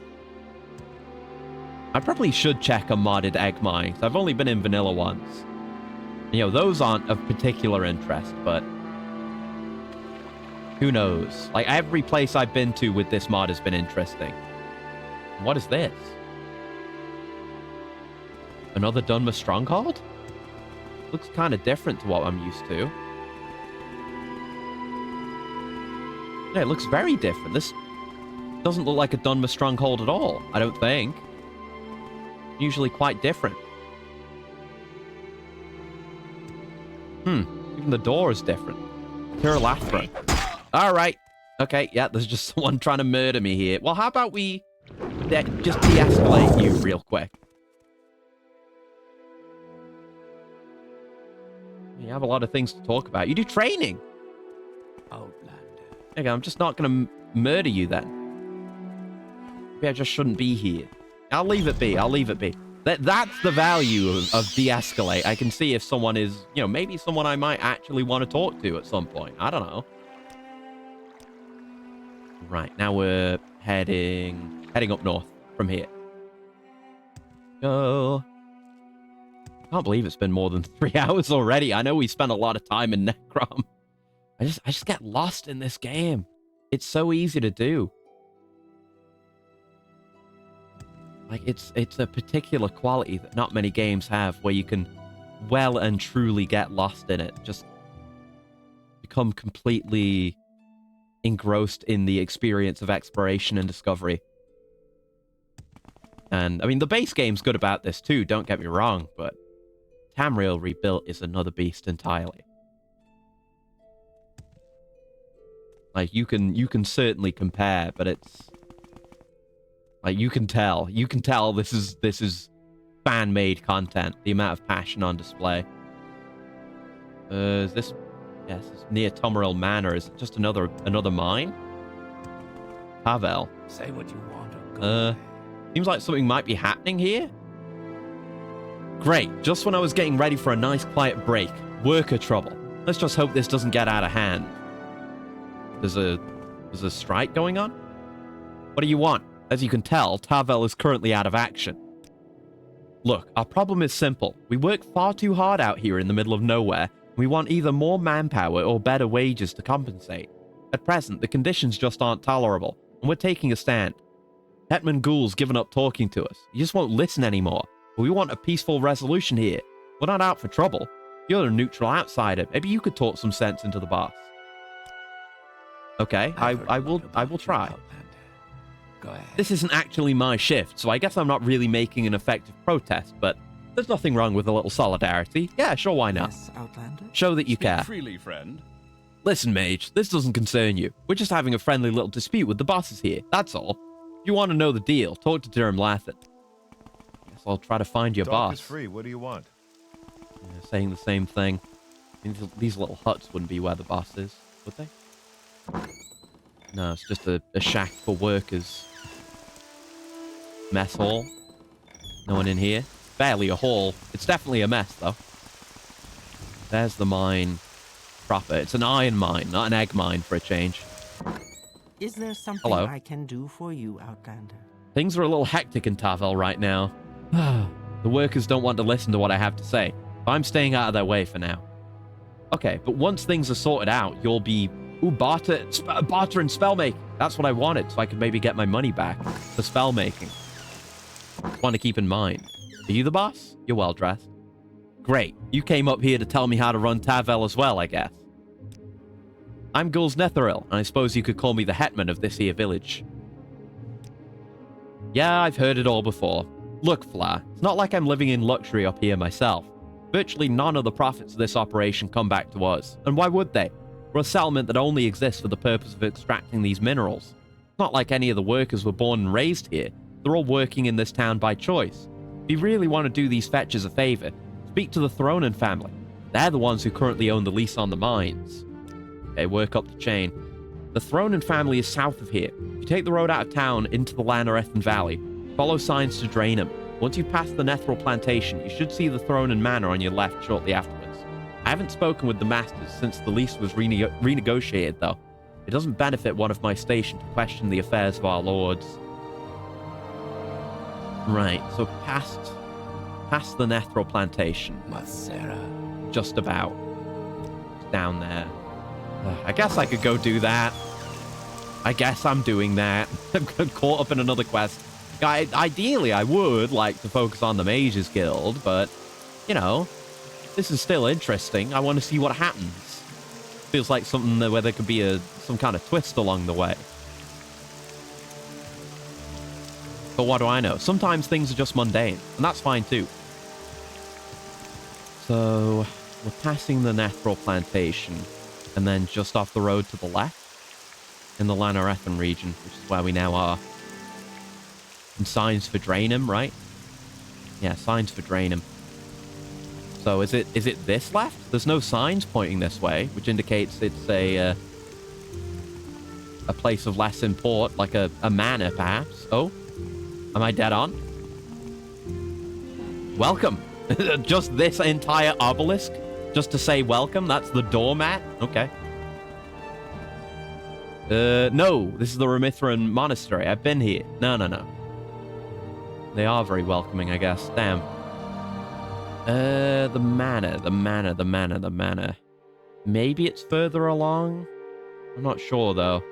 I probably should check a modded egg mine. I've only been in vanilla once. You know, those aren't of particular interest, but who knows? Like, every place I've been to with this mod has been interesting. What is this? Another Dunmer stronghold? Looks kind of different to what I'm used to. Yeah, it looks very different. This doesn't look like a Dunmer stronghold at all, I don't think. Usually quite different. Even the door is different. Tiralathra. Alright. Okay, yeah, there's just someone trying to murder me here. Well, how about we just de-escalate you real quick? You have a lot of things to talk about. You do training. Outlander. Okay, I'm just not going to murder you then. Maybe I just shouldn't be here. I'll leave it be. I'll leave it be. That's the value of de-escalate. I can see if someone is, you know, maybe someone I might actually want to talk to at some point. I don't know. Right, now we're heading up north from here. Go. Can't believe it's been more than 3 hours already. I know we spent a lot of time in Necrom. I just get lost in this game. It's so easy to do. Like, it's a particular quality that not many games have, where you can well and truly get lost in it. Just become completely engrossed in the experience of exploration and discovery. And, I mean, the base game's good about this too, don't get me wrong, but Tamriel Rebuilt is another beast entirely. Like, you can certainly compare, but it's like, you can tell this is fan-made content, the amount of passion on display. Is this, yes, it's near Tamriel Manor. Is it just another mine? Pavel. Say what you want or go. Seems like something might be happening here. Great, just when I was getting ready for a nice quiet break. Worker trouble. Let's just hope this doesn't get out of hand. There's a strike going on? What do you want? As you can tell, Tavel is currently out of action. Look, our problem is simple. We work far too hard out here in the middle of nowhere, and we want either more manpower or better wages to compensate. At present, the conditions just aren't tolerable, and we're taking a stand. Hetman Ghoul's given up talking to us. He just won't listen anymore. But we want a peaceful resolution here. We're not out for trouble. You're a neutral outsider. Maybe you could talk some sense into the boss. Okay, I will try. Go ahead. This isn't actually my shift, so I guess I'm not really making an effective protest, but there's nothing wrong with a little solidarity. Yeah, sure, why not? Yes, Outlander. Show that you care. Freely, friend. Listen, mage, this doesn't concern you. We're just having a friendly little dispute with the bosses here, that's all. If you want to know the deal, talk to Durham Lathan. Guess I'll try to find your Talk boss. is free. What do you want? Yeah, saying the same thing. I mean, these little huts wouldn't be where the boss is, would they? No, it's just a shack for workers. Mess hall. No one in here. Barely a hall. It's definitely a mess, though. There's the mine proper. It's an iron mine, not an egg mine for a change. Is there something Hello. I can do for you, Outlander? Things are a little hectic in Tavel right now. The workers don't want to listen to what I have to say. I'm staying out of their way for now. Okay, but once things are sorted out, you'll be... Ooh, barter and spellmaking. That's what I wanted, so I could maybe get my money back for spellmaking. One to keep in mind. Are you the boss? You're well dressed. Great. You came up here to tell me how to run Tavel as well, I guess. I'm Gul's Netheril, and I suppose you could call me the hetman of this here village. Yeah, I've heard it all before. Look, Fla, it's not like I'm living in luxury up here myself. Virtually none of the profits of this operation come back to us, and why would they? We're a settlement that only exists for the purpose of extracting these minerals. It's not like any of the workers were born and raised here. They're all working in this town by choice. If you really want to do these fetchers a favor, speak to the Thronen family. They're the ones who currently own the lease on the mines. Okay, work up the chain. The Thronen family is south of here. You take the road out of town into the Lanarethon Valley. Follow signs to Draenum. Once you pass the Nethril Plantation, you should see the Thronen Manor on your left shortly afterwards. I haven't spoken with the Masters since the lease was renegotiated, though. It doesn't benefit one of my station to question the affairs of our lords. Right, so past the Nethril Plantation. Masera. Just about. Down there. I guess I could go do that. I guess I'm doing that. I'm caught up in another quest. Ideally, I would like to focus on the Mages Guild, but, you know, this is still interesting. I want to see what happens. Feels like something where there could be some kind of twist along the way. But what do I know? Sometimes things are just mundane, and that's fine too. So, we're passing the Nethril Plantation, and then just off the road to the left, in the Lanarethon region, which is where we now are. And signs for Draenum, right? Yeah, signs for Draenum. So is it this left? There's no signs pointing this way, which indicates it's a place of less import, like a manor, perhaps. Oh, am I dead on? Welcome. Just this entire obelisk, just to say welcome. That's the doormat. Okay. No, this is the Remithran Monastery. I've been here. No. They are very welcoming, I guess. Damn. The manor. Maybe it's further along? I'm not sure, though.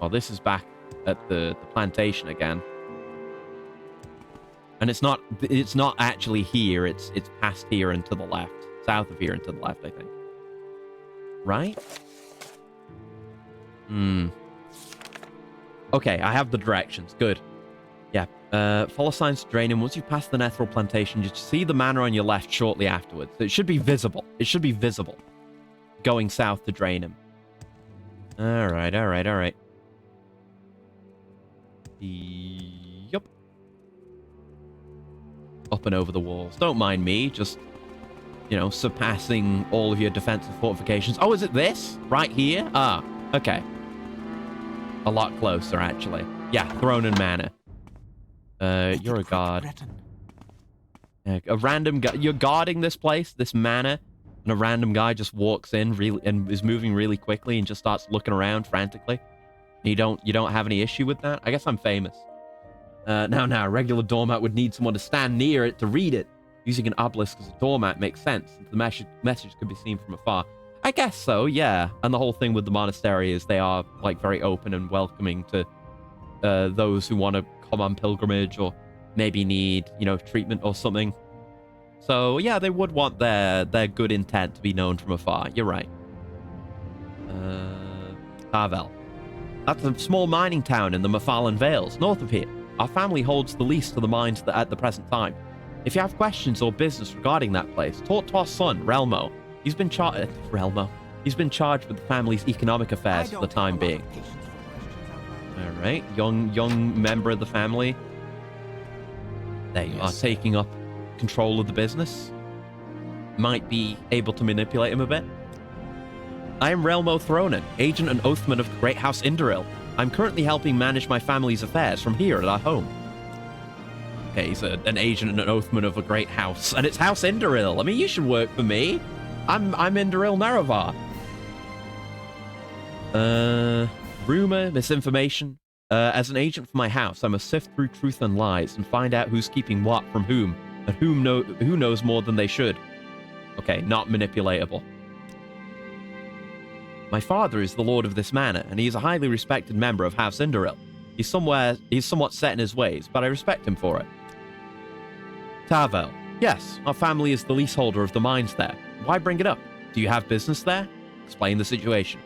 Oh, this is back at the plantation again. And it's not actually here. It's past here and to the left. South of here and to the left, I think. Right? Okay, I have the directions. Good. Yeah. Follow signs to Draenum. Once you pass the Nethril Plantation, you see the manor on your left shortly afterwards. It should be visible. It should be visible. Going south to Draenum. Alright. Yup. Up and over the walls. Don't mind me, just, you know, surpassing all of your defensive fortifications. Oh, is it this? Right here? Ah, okay. A lot closer, actually. Yeah, Thronen Manor. You're a guard. A random guy. You're guarding this place, this manor, and a random guy just walks in and is moving really quickly and just starts looking around frantically. You don't have any issue with that? I guess I'm famous. Now, a regular doormat would need someone to stand near it to read it. Using an obelisk as a doormat makes sense, since the message could be seen from afar. I guess so, yeah. And the whole thing with the monastery is they are, like, very open and welcoming to those who want to come on pilgrimage or maybe need, you know, treatment or something. So, yeah, they would want their good intent to be known from afar. You're right. Tarvel. That's a small mining town in the Mephalan Vales, north of here. Our family holds the lease to the mines at the present time. If you have questions or business regarding that place, talk to our son, Relmo. He's been charged with the family's economic affairs for the time being. All right, young member of the family. There you are, taking up control of the business. Might be able to manipulate him a bit. I am Relmo Thronen, agent and oathman of the Great House Indoril. I'm currently helping manage my family's affairs from here at our home. Okay, he's an agent and an oathman of a great house, and it's House Indoril. I mean, you should work for me. I'm Indoril Nerevar. Rumor, misinformation. As an agent for my house, I must sift through truth and lies and find out who's keeping what from whom, and who knows more than they should. Okay, not manipulatable. My father is the lord of this manor, and he is a highly respected member of House Indoril. He's somewhat set in his ways, but I respect him for it. Tarvel. Yes, our family is the leaseholder of the mines there. Why bring it up? Do you have business there? Explain the situation.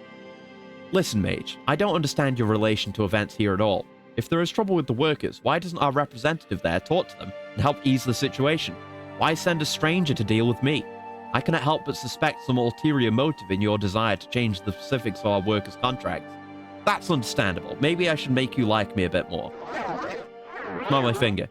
Listen, mage, I don't understand your relation to events here at all. If there is trouble with the workers, why doesn't our representative there talk to them and help ease the situation? Why send a stranger to deal with me? I cannot help but suspect some ulterior motive in your desire to change the specifics of our workers' contracts. That's understandable. Maybe I should make you like me a bit more. Smell my finger.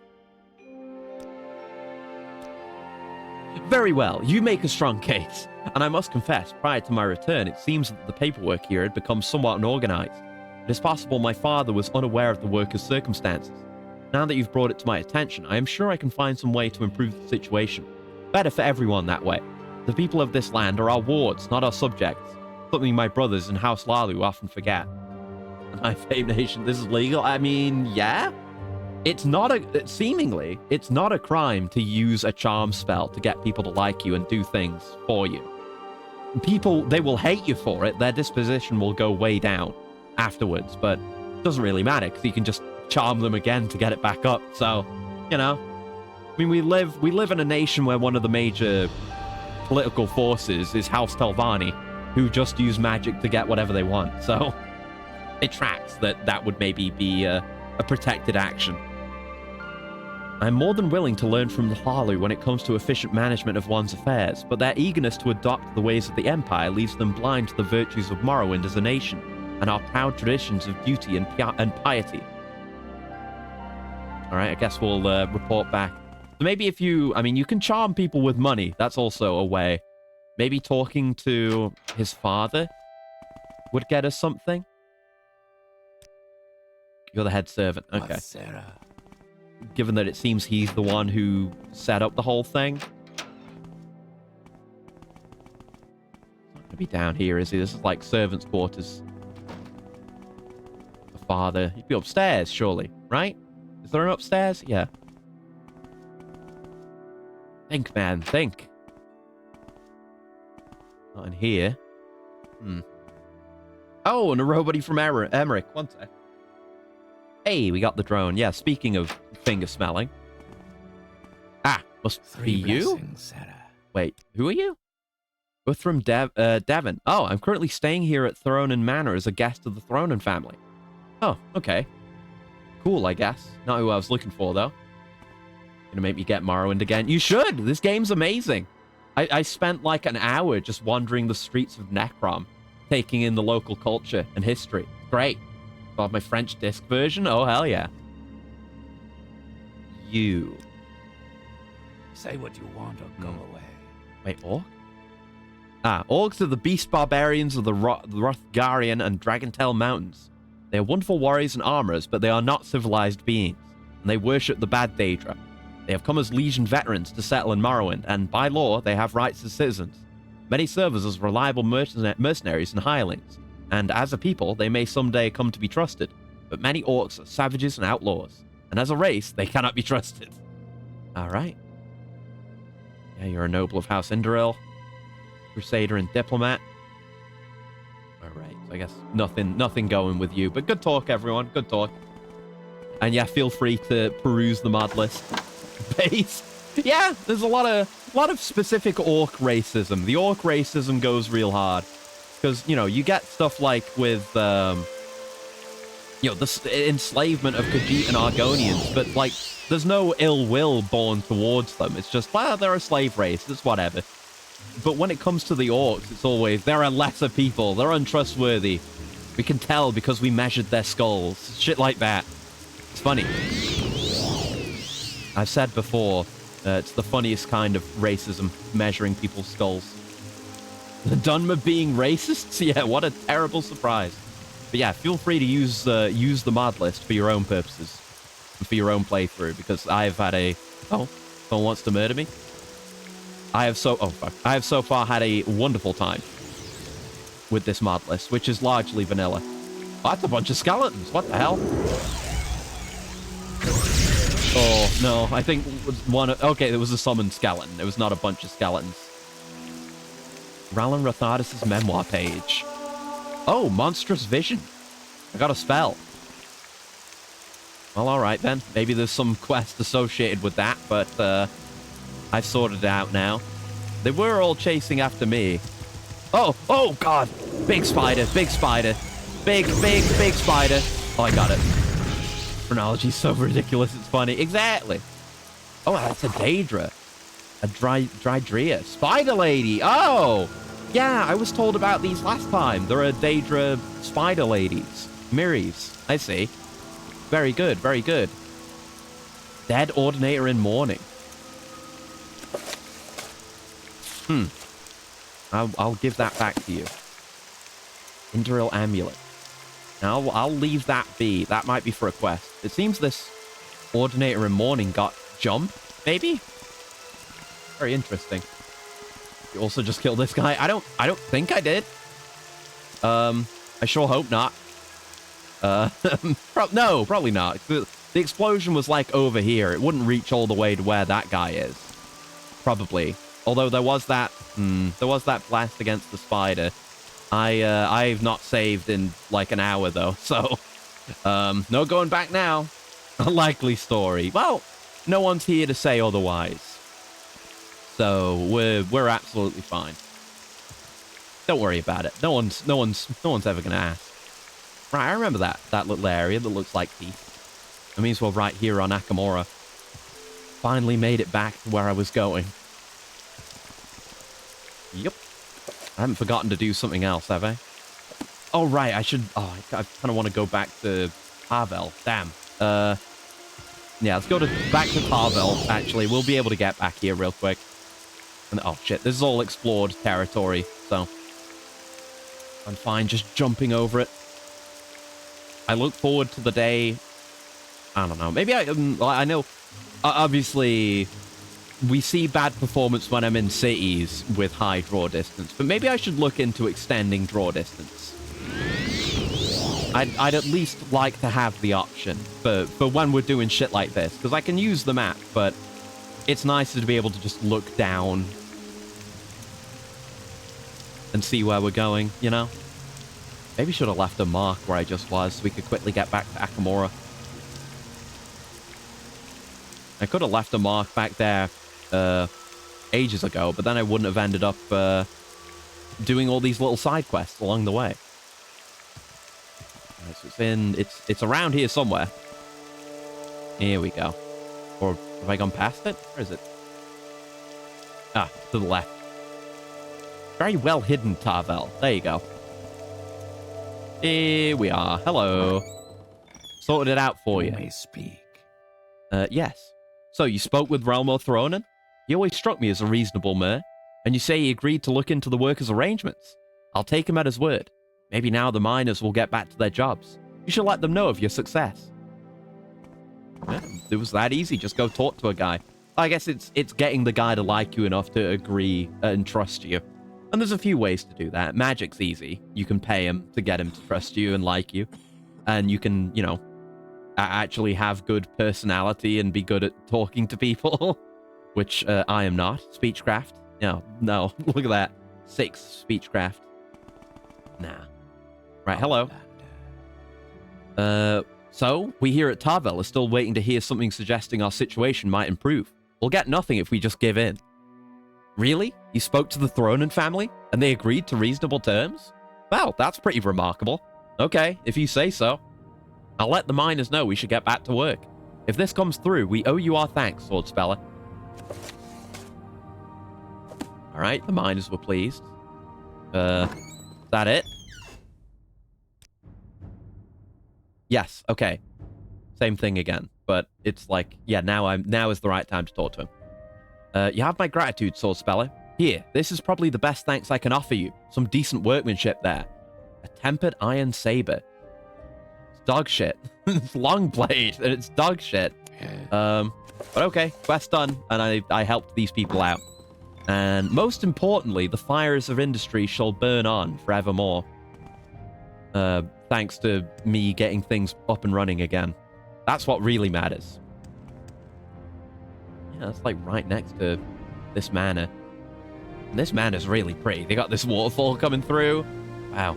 Very well, you make a strong case. And I must confess, prior to my return, it seems that the paperwork here had become somewhat unorganized. It is possible my father was unaware of the worker's circumstances. Now that you've brought it to my attention, I am sure I can find some way to improve the situation. Better for everyone that way. The people of this land are our wards, not our subjects. Something my brothers in House Lalu often forget. And I Fame Nation, this is legal? I mean, yeah? Seemingly, it's not a crime to use a charm spell to get people to like you and do things for you. People, they will hate you for it. Their disposition will go way down afterwards, but it doesn't really matter because you can just charm them again to get it back up. So, you know, I mean, we live in a nation where one of the major political forces is House Telvanni, who just use magic to get whatever they want. So it tracks that would maybe be a protected action. I'm more than willing to learn from the Hlalu when it comes to efficient management of one's affairs, but their eagerness to adopt the ways of the Empire leaves them blind to the virtues of Morrowind as a nation, and our proud traditions of duty and piety. Alright, I guess we'll report back. So maybe if you can charm people with money. That's also a way. Maybe talking to his father would get us something. You're the head servant. Okay. Sarah. Given that it seems he's the one who set up the whole thing. He's not going to be down here, is he? This is like servants' quarters. The father. He'd be upstairs, surely, right? Is there an upstairs? Yeah. Think, man. Think. Not in here. Oh, and a robot from Emmerich. One sec. Hey, we got the drone. Yeah, speaking of finger smelling. Ah, must be you? Sarah. Wait, who are you? We're from Devon. Oh, I'm currently staying here at Thronen Manor as a guest of the Thronen family. Oh, okay. Cool, I guess. Not who I was looking for, though. Gonna make me get Morrowind again. You should! This game's amazing. I spent like an hour just wandering the streets of Necrom, taking in the local culture and history. Great. Got my French disc version? Oh, hell yeah. You. Say what you want or go away. Wait, Orc? Ah, Orcs are the beast barbarians of the Hrothgarian and Dragontail Mountains. They are wonderful warriors and armorers, but they are not civilized beings, and they worship the bad Daedra. They have come as Legion veterans to settle in Morrowind, and by law, they have rights as citizens. Many serve as reliable mercenaries and hirelings, and as a people, they may someday come to be trusted. But many orcs are savages and outlaws, and as a race, they cannot be trusted. Alright. Yeah, you're a noble of House Indoril, Crusader and Diplomat. Alright, so I guess nothing going with you, but good talk, everyone, good talk. And yeah, feel free to peruse the mod list. Base. Yeah, there's a lot of specific orc racism. The orc racism goes real hard. Because, you know, you get stuff like with, the enslavement of Khajiit and Argonians, but, like, there's no ill will born towards them. It's just, well, they're a slave race, it's whatever. But when it comes to the orcs, it's always, they're a lesser people, they're untrustworthy. We can tell because we measured their skulls. Shit like that. It's funny. I've said before, it's the funniest kind of racism, measuring people's skulls. The Dunmer being racists? Yeah, what a terrible surprise. But yeah, feel free to use the mod list for your own purposes. And for your own playthrough, because I've had a... Oh, someone wants to murder me? I have so far had a wonderful time with this mod list, which is largely vanilla. Oh, that's a bunch of skeletons. What the hell? Oh, no. I think one... Okay, there was a summoned skeleton. It was not a bunch of skeletons. Rallan Rothardus' memoir page. Oh, Monstrous Vision. I got a spell. Well, alright then. Maybe there's some quest associated with that, but I've sorted it out now. They were all chasing after me. Oh god! Big spider, big spider. Big spider. Oh, I got it. Chronology's so ridiculous, it's funny. Exactly. Oh, that's a Daedra. A Drydrea. Spider lady. Oh! Yeah, I was told about these last time. There are Daedra spider ladies. Miris. I see. Very good, very good. Dead Ordinator in Mourning. I'll give that back to you. Indril amulet. Now, I'll leave that be. That might be for a quest. It seems this Ordinator in Mourning got jump, maybe? Very interesting. You also just killed this guy. I don't think I did. I sure hope not. No, probably not. The explosion was like over here. It wouldn't reach all the way to where that guy is. Probably. Although there was that blast against the spider. I've not saved in like an hour though, so no going back now. Unlikely story. Well, no one's here to say otherwise. So we're absolutely fine. Don't worry about it. No one's ever gonna ask. Right, I remember that little area that looks like teeth. That means we're right here on Nakamura. Finally made it back to where I was going. Yep. I haven't forgotten to do something else, have I? Oh, right, I should... Oh, I kind of want to go back to Pavel. Damn. Yeah, let's go back to Pavel, actually. We'll be able to get back here real quick. And, oh, shit, this is all explored territory, so... I'm fine just jumping over it. I look forward to the day... I don't know. Maybe I know... Obviously... We see bad performance when I'm in cities with high draw distance, but maybe I should look into extending draw distance. I'd at least like to have the option for when we're doing shit like this, because I can use the map, but it's nicer to be able to just look down and see where we're going, you know? Maybe should have left a mark where I just was so we could quickly get back to Akamura. I could have left a mark back there ages ago, but then I wouldn't have ended up doing all these little side quests along the way. Right, so it's around here somewhere. Here we go. Or have I gone past it? Where is it? Ah, to the left. Very well hidden, Tarvel. There you go. Here we are. Hello. Sorted it out for you. You may speak. Yes. So, you spoke with Relmo Thronen? He always struck me as a reasonable man, and you say he agreed to look into the workers' arrangements. I'll take him at his word. Maybe now the miners will get back to their jobs. You should let them know of your success. Yeah, it was that easy. Just go talk to a guy. I guess it's getting the guy to like you enough to agree and trust you. And there's a few ways to do that. Magic's easy. You can pay him to get him to trust you and like you. And you can, you know, actually have good personality and be good at talking to people, which I am not. Speechcraft? No. Look at that. 6 speechcraft. Nah. Right, hello. So, we here at Tarvel are still waiting to hear something suggesting our situation might improve. We'll get nothing if we just give in. Really? You spoke to the Thronen family, and they agreed to reasonable terms? Well, that's pretty remarkable. Okay, if you say so. I'll let the miners know we should get back to work. If this comes through, we owe you our thanks, Sword Speller. Alright, the miners were pleased. Is that it? Yes, okay. Same thing again. But it's like, yeah, now is the right time to talk to him. You have my gratitude, Sword Speller. Here, this is probably the best thanks I can offer you. Some decent workmanship there. A tempered iron saber. It's dog shit. It's long blade, and it's dog shit. But okay, quest done, and I helped these people out. And most importantly, the fires of industry shall burn on forevermore. Thanks to me getting things up and running again. That's what really matters. Yeah, it's like right next to this manor. And this manor's really pretty. They got this waterfall coming through. Wow.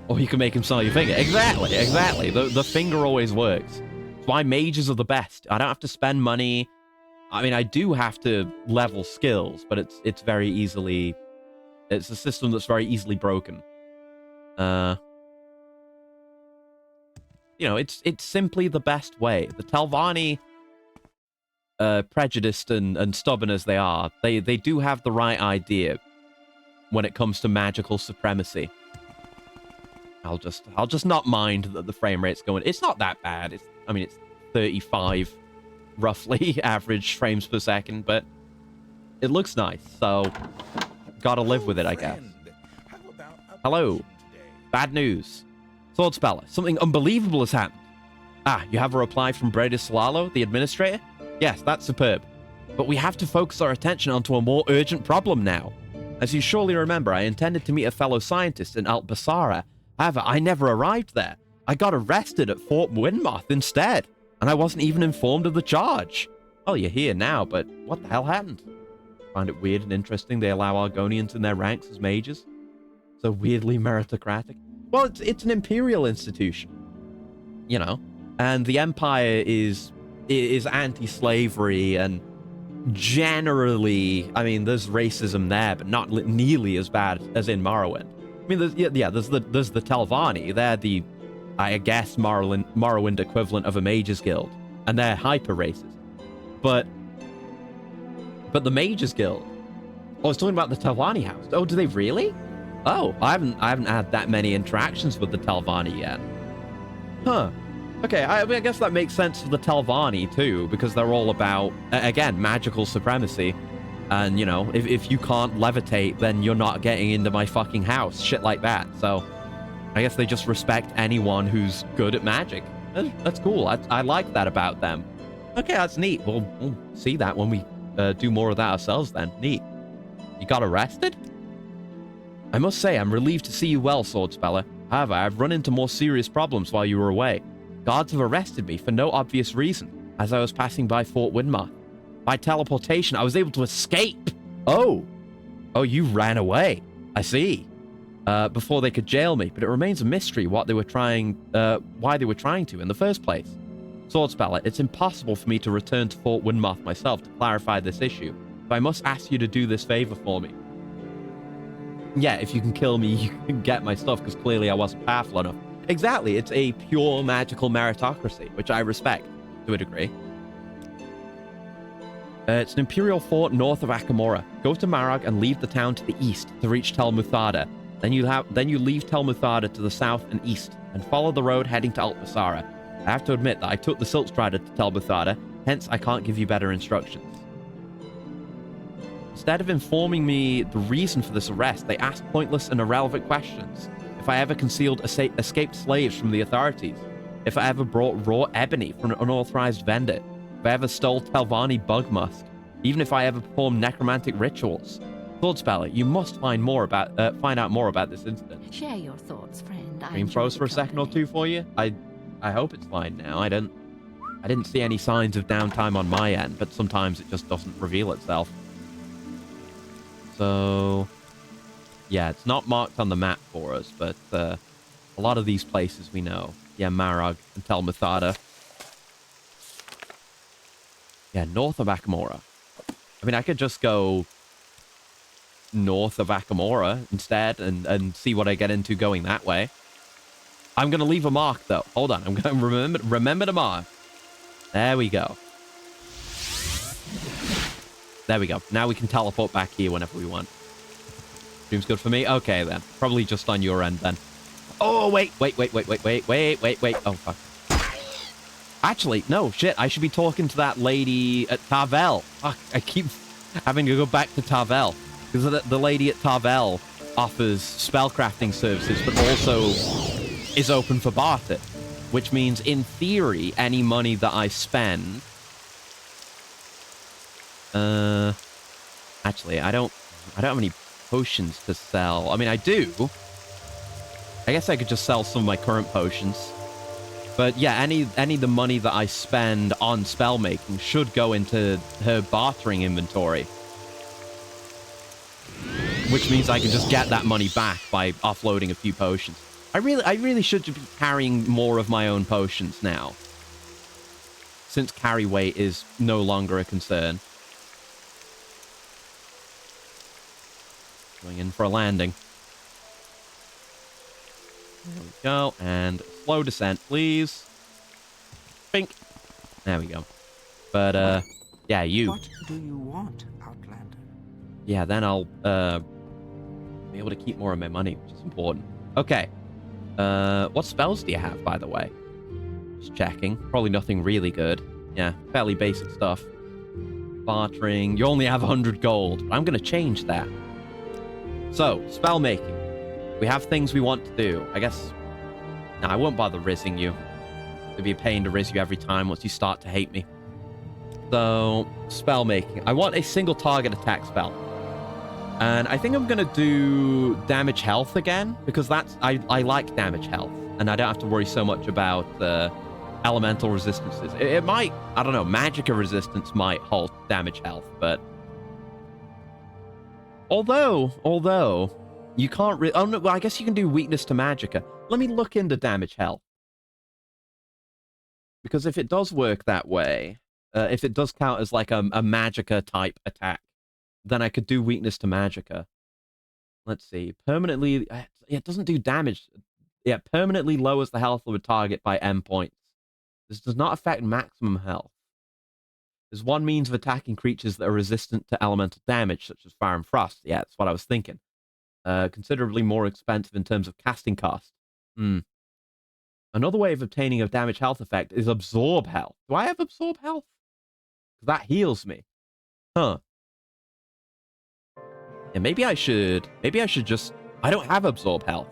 Or you can make him smell your finger. Exactly. The finger always works. It's why mages are the best. I don't have to spend money. I mean, I do have to level skills, but it's very easily... It's a system that's very easily broken. You know, it's simply the best way. The Telvanni, prejudiced and stubborn as they are, they do have the right idea when it comes to magical supremacy. I'll just not mind that the frame rate's going. It's not that bad. It's 35 roughly average frames per second, but It looks nice, so gotta live with it, I guess. Friend, how about a Hello. potion today? Bad news. Sword Speller, something unbelievable has happened. Ah, you have a reply from Breda Solalo, the administrator? Yes, that's superb. But we have to focus our attention onto a more urgent problem now. As you surely remember, I intended to meet a fellow scientist in Altbasara. However, I never arrived there. I got arrested at Fort Windmoth instead, and I wasn't even informed of the charge. Well, you're here now, but what the hell happened? Find it weird and interesting they allow Argonians in their ranks as mages. So weirdly meritocratic. Well, it's an imperial institution, you know, and the Empire is anti-slavery and generally, I mean, there's racism there, but not nearly as bad as in Morrowind. I mean, there's the Telvanni. They're the, I guess, Morrowind equivalent of a mages guild, and they're hyper racist. But the Mages Guild. Oh, I was talking about the Telvanni house. Oh, do they really? Oh, I haven't had that many interactions with the Telvanni yet. Huh. Okay, I mean, I guess that makes sense for the Telvanni too, because they're all about, again, magical supremacy. And, you know, if you can't levitate, then you're not getting into my fucking house. Shit like that. So, I guess they just respect anyone who's good at magic. That's cool. I like that about them. Okay, that's neat. We'll see that when we do more of that ourselves then. Neat. You got arrested? I must say, I'm relieved to see you well, Sword Speller. However, I've run into more serious problems while you were away. Guards have arrested me for no obvious reason, as I was passing by Fort Windmoth. By teleportation, I was able to escape. Oh, you ran away. I see. Before they could jail me, but it remains a mystery why they were trying to in the first place. Sword Speller, it's impossible for me to return to Fort Windmoth myself to clarify this issue, but I must ask you to do this favor for me. Yeah, if you can kill me, you can get my stuff, because clearly I wasn't powerful enough. Exactly, it's a pure magical meritocracy, which I respect to a degree. It's an imperial fort north of Akamora. Go to Marag and leave the town to the east to reach Tel Muthada. Then you leave Tel Muthada to the south and east, and follow the road heading to Altbasara. I have to admit that I took the Silk Strider to Tel Muthada, hence I can't give you better instructions. Instead of informing me the reason for this arrest, they asked pointless and irrelevant questions. If I ever concealed escaped slaves from the authorities, if I ever brought raw ebony from an unauthorized vendor, if I ever stole Telvanni bug musk, even if I ever performed necromantic rituals. Sword Speller, you must find out more about this incident. Share your thoughts, friend. Screen froze for a second or two for you. I hope it's fine now. I didn't see any signs of downtime on my end, but sometimes it just doesn't reveal itself. So, yeah, it's not marked on the map for us, but a lot of these places we know. Yeah, Marag and Tel Muthada. Yeah, north of Akamora. I mean, I could just go north of Akamora instead and see what I get into going that way. I'm going to leave a mark, though. Hold on. I'm going to remember to mark. There we go. There we go. Now we can teleport back here whenever we want. Seems good for me? Okay, then. Probably just on your end, then. Oh, wait. Oh, fuck. Actually, no, shit. I should be talking to that lady at Tavel. Fuck, I keep having to go back to Tavel. Because the lady at Tavel offers spellcrafting services, but also is open for barter. Which means, in theory, any money that I spend... Actually, I don't have any potions to sell. I mean, I do. I guess I could just sell some of my current potions. But yeah, any of the money that I spend on spell making should go into her bartering inventory. Which means I can just get that money back by offloading a few potions. I really should be carrying more of my own potions now, since carry weight is no longer a concern. Going in for a landing. There we go. And slow descent, please. Bink. There we go. But, yeah, you. What do you want, Outlander? Yeah, then I'll, be able to keep more of my money, which is important. Okay. What spells do you have, by the way? Just checking. Probably nothing really good. Yeah, fairly basic stuff. Bartering. You only have 100 gold. But I'm going to change that. So, spell making. We have things we want to do. I guess... No, I won't bother rizzing you. It'd be a pain to rizz you every time once you start to hate me. So, spell making. I want a single target attack spell. And I think I'm going to do damage health again. Because that's... I like damage health. And I don't have to worry so much about elemental resistances. It might... I don't know. Magicka resistance might halt damage health. But... Although, you can't really... Oh, no, well, I guess you can do weakness to magicka. Let me look into damage health. Because if it does work that way, if it does count as like a magicka type attack, then I could do weakness to magicka. Let's see. Permanently... It doesn't do damage. Yeah, permanently lowers the health of a target by M points. This does not affect maximum health. There's one means of attacking creatures that are resistant to elemental damage, such as fire and frost. Yeah, that's what I was thinking. Considerably more expensive in terms of casting cost. Another way of obtaining a damage health effect is absorb health. Do I have absorb health? That heals me. Huh. Yeah, maybe I should just... I don't have absorb health.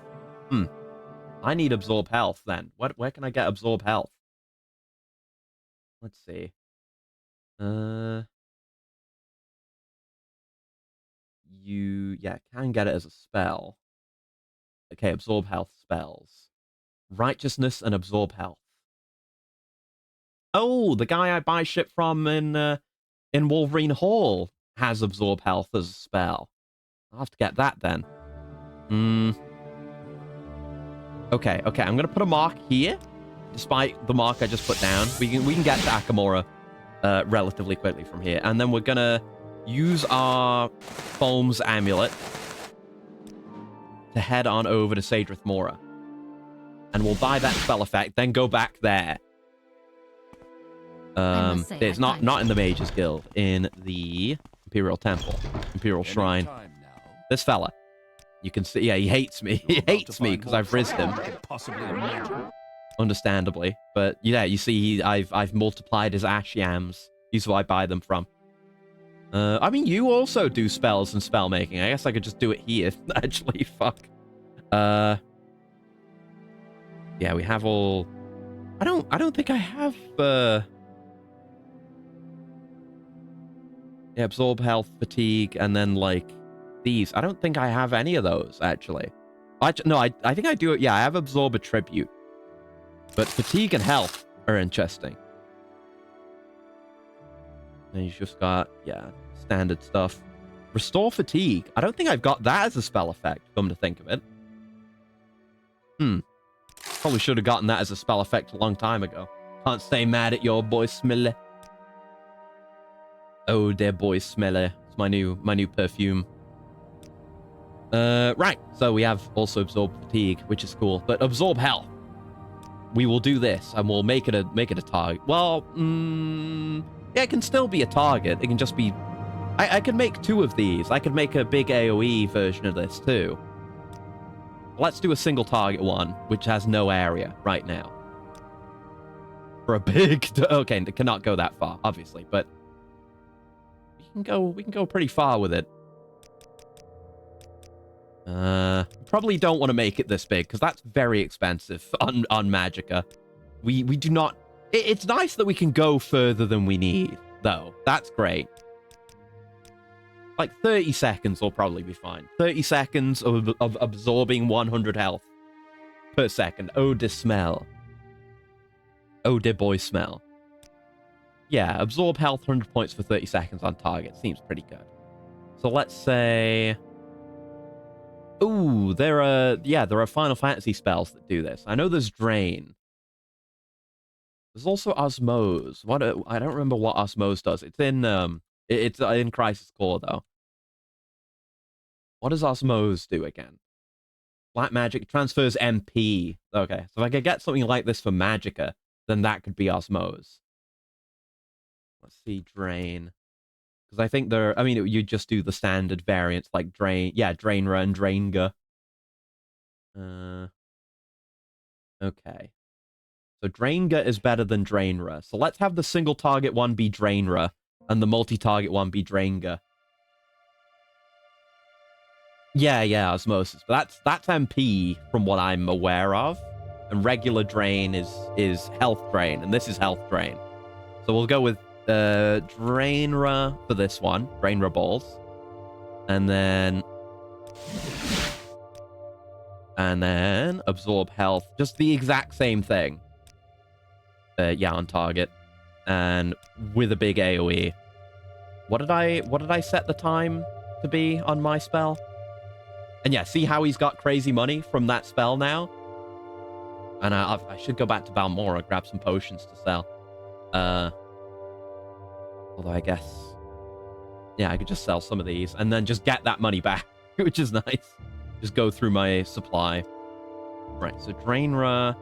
I need absorb health then. Where can I get absorb health? Let's see. You can get it as a spell. Okay, absorb health spells. Righteousness and absorb health. Oh, the guy I buy shit from in Wolverine Hall has absorb health as a spell. I'll have to get that then. Okay, I'm gonna put a mark here, despite the mark I just put down. We can get to Akamora relatively quickly from here, and then we're gonna use our Foam's amulet to head on over to Sadrith Mora, and we'll buy that spell effect, then go back there. It's not in the Mages Guild, in the Imperial Temple, Imperial Shrine. This fella. You can see, yeah, he hates me. He hates me because I've rizzed him. Understandably. But yeah, you see, I've multiplied his ash yams. He's who I buy them from. I mean, you also do spells and spell making. I guess I could just do it here. Actually, fuck. Yeah, we have all... I don't think I have... Yeah, absorb health, fatigue, and then, like... These. I don't think I have any of those, actually. No, I think I do it. Yeah, I have absorb attribute. But fatigue and health are interesting. And you've just got, yeah, standard stuff. Restore fatigue. I don't think I've got that as a spell effect, come to think of it. Probably should have gotten that as a spell effect a long time ago. Can't stay mad at your boy Smelly. Oh, dear boy Smelly. It's my new perfume. Right, so we have also absorb fatigue, which is cool, but absorb health. We will do this, and we'll make it a target. Well, yeah, it can still be a target. It can just be... I could make two of these. I could make a big AoE version of this, too. Let's do a single target one, which has no area right now. For a big... Okay, it cannot go that far, obviously, but... We can go pretty far with it. Probably don't want to make it this big, because that's very expensive on Magicka. We do not... It's nice that we can go further than we need, though. That's great. Like 30 seconds will probably be fine. 30 seconds of absorbing 100 health per second. Oh, de smell. Oh, de boy smell. Yeah, absorb health 100 points for 30 seconds on target. Seems pretty good. So let's say... Ooh, there are Final Fantasy spells that do this. I know there's Drain. There's also Osmose. I don't remember what Osmose does. It's in Crisis Core though. What does Osmose do again? Black magic transfers MP. Okay, so if I could get something like this for Magicka, then that could be Osmose. Let's see, Drain. Because I think you just do the standard variants like Drain. Yeah, Drainra and Drainga. Okay. So Drainga is better than Drainra. So let's have the single target one be Drainra. and the multi-target one be Draenga. Yeah, osmosis. But that's MP from what I'm aware of. And regular drain is health drain, and this is health drain. So we'll go with Drainra for this one. Drainra balls. And then absorb health. Just the exact same thing. Yeah, on target. And with a big AoE. What did I set the time to be on my spell? And yeah, see how he's got crazy money from that spell now? And I should go back to Balmora, grab some potions to sell. Although I guess... Yeah, I could just sell some of these and then just get that money back, which is nice. Just go through my supply. Right, so Drainra...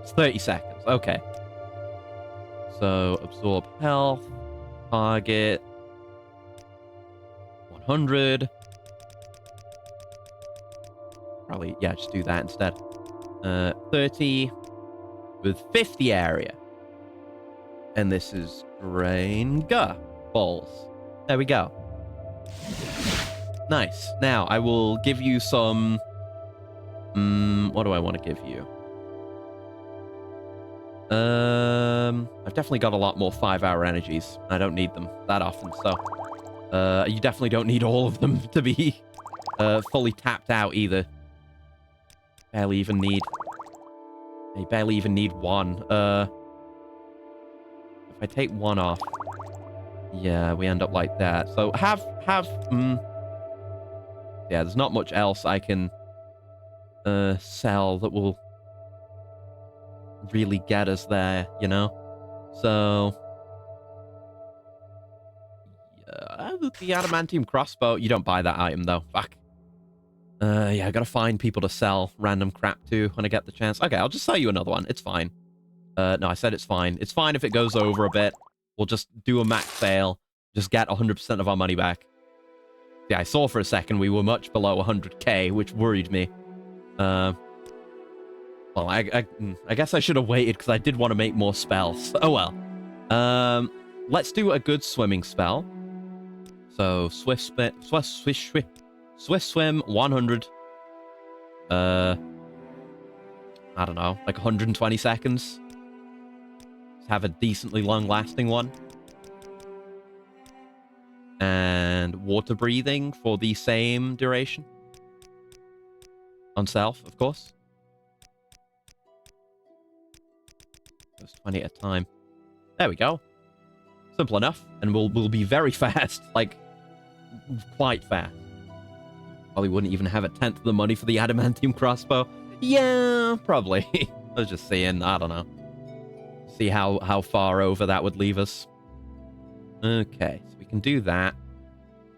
It's 30 seconds. Okay. So, absorb health. Target. 100. Probably, yeah, just do that instead. 30 with 50 area. And this is Draenga balls. There we go. Nice. Now, I will give you some... what do I want to give you? I've definitely got a lot more 5-hour energies. I don't need them that often, so... you definitely don't need all of them to be fully tapped out either. Barely even need... I barely even need one. If I take one off... Yeah, we end up like that. So have... Yeah, there's not much else I can sell that will really get us there, you know? So... Yeah, the adamantium crossbow. You don't buy that item, though. Fuck. Yeah, I gotta find people to sell random crap to when I get the chance. Okay, I'll just sell you another one. It's fine. No, I said it's fine. It's fine if it goes over a bit. We'll just do a max sale. Just get 100% of our money back. Yeah, I saw for a second we were much below 100k, which worried me. Well, I guess I should have waited because I did want to make more spells. Oh well. Let's do a good swimming spell. So, Swift Swim 100. I don't know, like 120 seconds. Let's have a decently long-lasting one. And water breathing for the same duration. On self, of course. Just 20 at a time. There we go. Simple enough. And we'll be very fast. Like, quite fast. Probably wouldn't even have a tenth of the money for the adamantium crossbow. Yeah, probably. I was just saying, I don't know. See how far over that would leave us. Okay, so we can do that.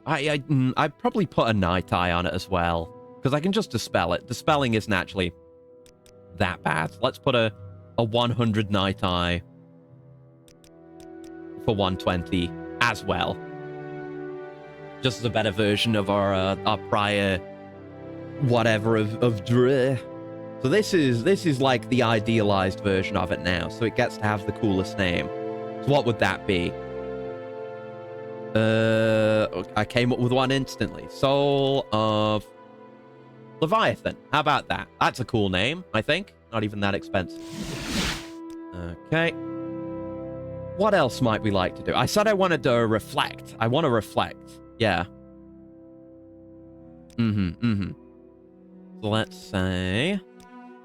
I'd probably put a night eye on it as well. Because I can just dispel it. Dispelling isn't actually that bad. Let's put a 100 night eye for 120 as well. Just as a better version of our prior whatever of Dre. So this is like the idealized version of it now. So it gets to have the coolest name. So what would that be? I came up with one instantly. Soul of Leviathan. How about that? That's a cool name, I think. Not even that expensive. Okay. What else might we like to do? I said I wanted to reflect. I want to reflect. Yeah. So let's say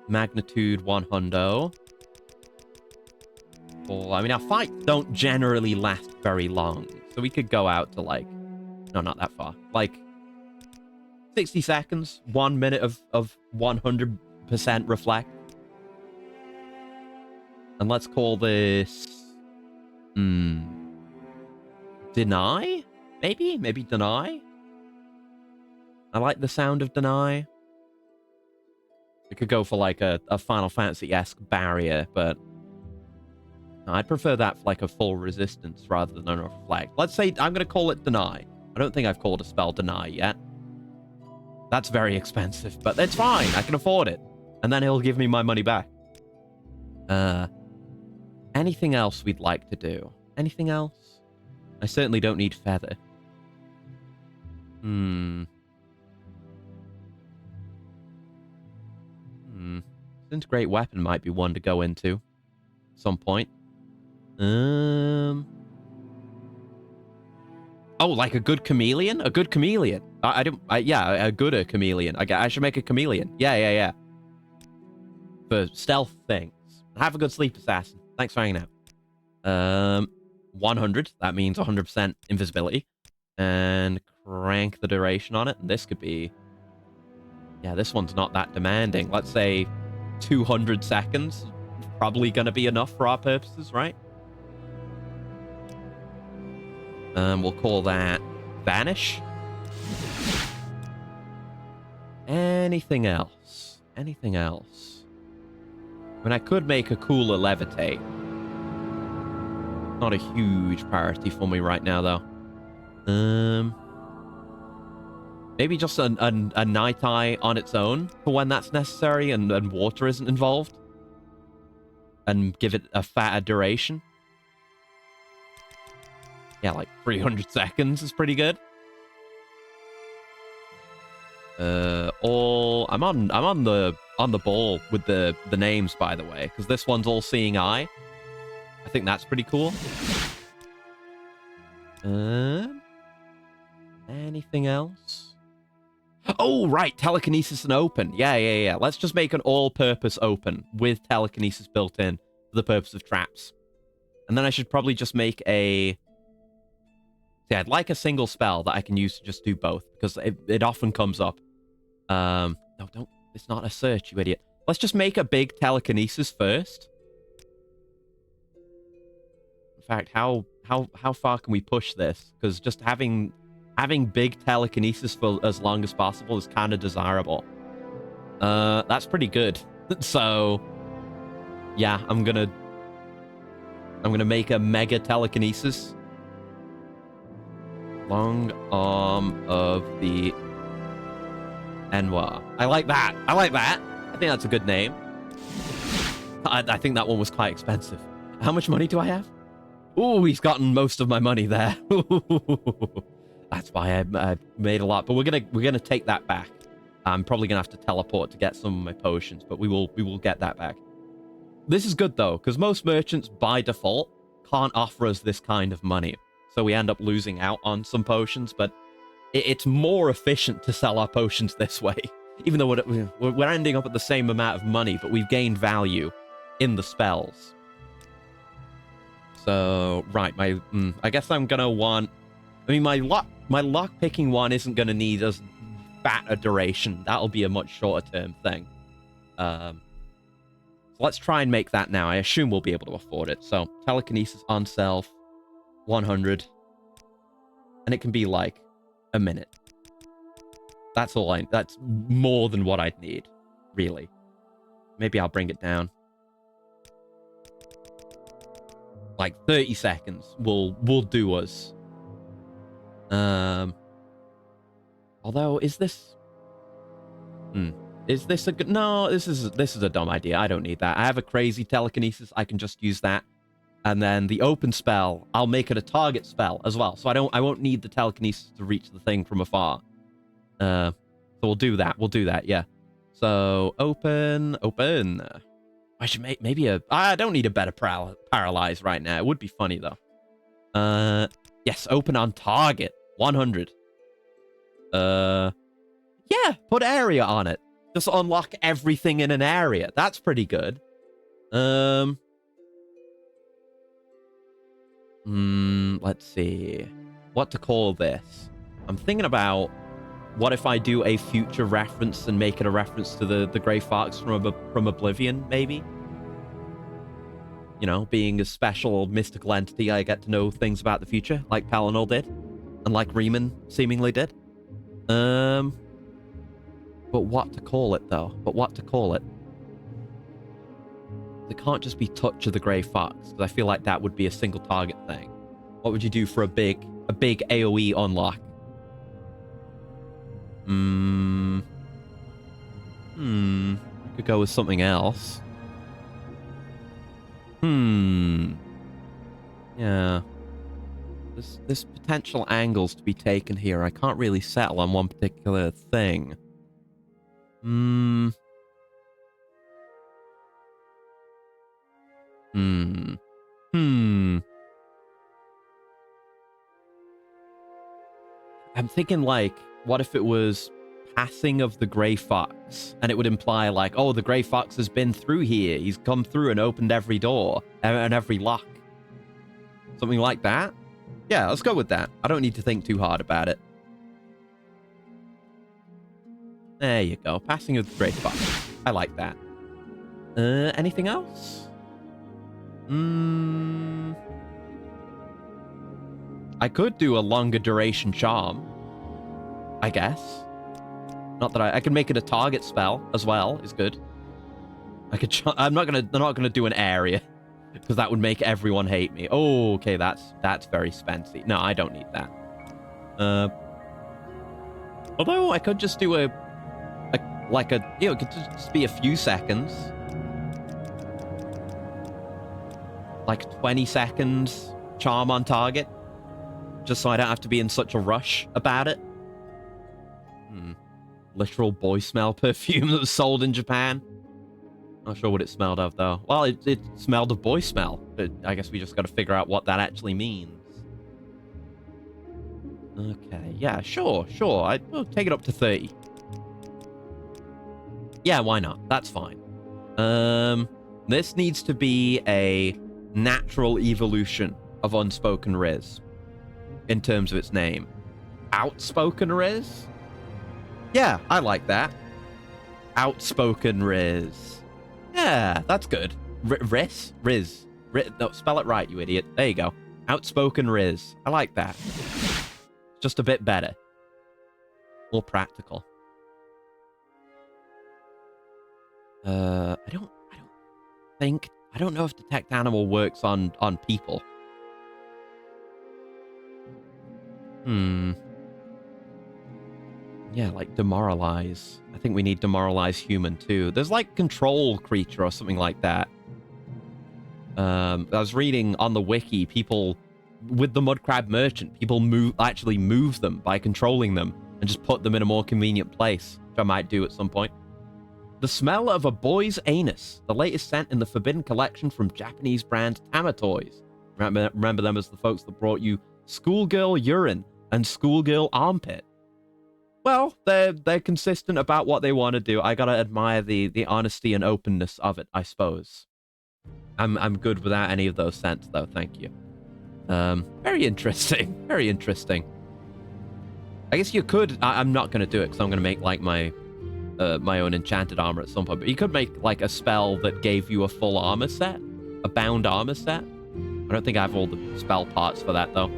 magnitude 100. Well, I mean, our fights don't generally last very long. So we could go out to like... No, not that far. Like 60 seconds. 1 minute of 100% reflect. And let's call this... Deny? Maybe Deny? I like the sound of Deny. We could go for like a Final Fantasy-esque barrier, but I'd prefer that for like a full resistance rather than a reflect. Let's say I'm going to call it Deny. I don't think I've called a spell Deny yet. That's very expensive, but it's fine. I can afford it. And then he'll give me my money back. Anything else we'd like to do? Anything else? I certainly don't need feather. Disintegrate weapon might be one to go into at some point. Oh, like a good chameleon? A good chameleon. Yeah, a gooder chameleon. I should make a chameleon. Yeah. For stealth things. Have a good sleep, assassin. Thanks for hanging out. 100. That means 100% invisibility. And crank the duration on it. And this could be... Yeah, this one's not that demanding. Let's say 200 seconds. Probably going to be enough for our purposes, right? We'll call that Vanish. Anything else? Anything else? I mean, I could make a cooler Levitate. Not a huge priority for me right now, though. Maybe just a night eye on its own for when that's necessary and water isn't involved. And give it a fatter duration. Yeah, like 300 seconds is pretty good. I'm on the ball with the names, by the way, because this one's all seeing eye. I think that's pretty cool. Anything else? Oh, right, telekinesis and open. Yeah. Let's just make an all-purpose open with telekinesis built in for the purpose of traps. And then I should probably just make a... Yeah, I'd like a single spell that I can use to just do both, because it often comes up. No, don't. It's not a search, you idiot. Let's just make a big telekinesis first. In fact, how far can we push this? Because just having big telekinesis for as long as possible is kind of desirable. That's pretty good. So, yeah, I'm gonna make a mega telekinesis. Long arm of the Enwa. I like that. I think that's a good name. I think that one was quite expensive. How much money do I have? Oh, he's gotten most of my money there. That's why I made a lot. But we're gonna take that back. I'm probably gonna have to teleport to get some of my potions, but we will get that back. This is good though, because most merchants by default can't offer us this kind of money. So we end up losing out on some potions, but it's more efficient to sell our potions this way. Even though we're ending up at the same amount of money, but we've gained value in the spells. So, right, I guess I'm gonna want... I mean, my lock picking one isn't gonna need as fat a duration. That'll be a much shorter term thing. So let's try and make that now. I assume we'll be able to afford it. So, telekinesis on self. 100, and it can be like a minute. That's more than what I'd need, really. Maybe I'll bring it down. Like 30 seconds will do us. Although, is this a good... No, this is a dumb idea. I don't need that. I have a crazy telekinesis. I can just use that. And then the open spell, I'll make it a target spell as well. So I won't need the telekinesis to reach the thing from afar. So we'll do that. Yeah. So open. I should make maybe I don't need a better paralyze right now. It would be funny though. Yes, open on target. 100. Yeah, put area on it. Just unlock everything in an area. That's pretty good. Let's see. What to call this? I'm thinking about what if I do a future reference and make it a reference to the Grey Fox from Oblivion, maybe? You know, being a special mystical entity, I get to know things about the future, like Palinol did, and like Riemann seemingly did. But what to call it, though? It can't just be Touch of the Grey Fox, because I feel like that would be a single target thing. What would you do for a big AoE unlock? Could go with something else. Yeah. There's potential angles to be taken here. I can't really settle on one particular thing. Hmm. I'm thinking, like, what if it was passing of the Grey Fox? And it would imply, like, oh, the Grey Fox has been through here. He's come through and opened every door and every lock. Something like that? Yeah, let's go with that. I don't need to think too hard about it. There you go. Passing of the Grey Fox. I like that. Anything else? I could do a longer duration charm, I guess. Not that I can make it a target spell as well. Is good. I could. I'm not gonna do an area because that would make everyone hate me. Oh, okay, that's very spency. No, I don't need that. Although I could just do it could just be a few seconds, like 20 seconds charm on target. Just so I don't have to be in such a rush about it. Literal boy smell perfume that was sold in Japan. Not sure what it smelled of, though. Well, it smelled of boy smell. But I guess we just got to figure out what that actually means. Okay, yeah, sure. I'll take it up to 30. Yeah, why not? That's fine. This needs to be a natural evolution of Unspoken Riz. In terms of its name. Outspoken Riz? Yeah, I like that. Outspoken Riz. Yeah, that's good. Riz? Riz. No, spell it right, you idiot. There you go. Outspoken Riz. I like that. Just a bit better. More practical. I don't know if Detect Animal works on people. Yeah, like Demoralize. I think we need Demoralize Human, too. There's, like, Control Creature or something like that. I was reading on the wiki, people... With the Mudcrab Merchant, people actually move them by controlling them and just put them in a more convenient place, which I might do at some point. The smell of a boy's anus. The latest scent in the Forbidden Collection from Japanese brand Tamatoys. Remember them as the folks that brought you Schoolgirl Urine and Schoolgirl Armpit. Well, they're consistent about what they want to do. I gotta admire the honesty and openness of it, I suppose. I'm good without any of those scents, though. Thank you. Very interesting. Very interesting. I guess you could... I'm not gonna do it because I'm gonna make like my own enchanted armor at some point. But you could make like a spell that gave you a full armor set, a bound armor set. I don't think I have all the spell parts for that though.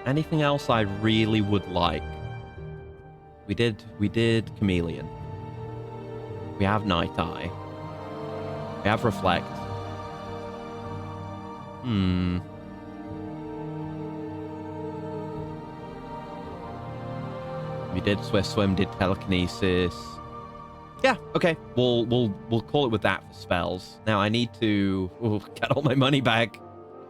Anything else I really would like? We did Chameleon. We have Night Eye. We have Reflect. We did Swift Swim, did Telekinesis. Yeah, okay. We'll call it with that for spells. Now I need to get all my money back.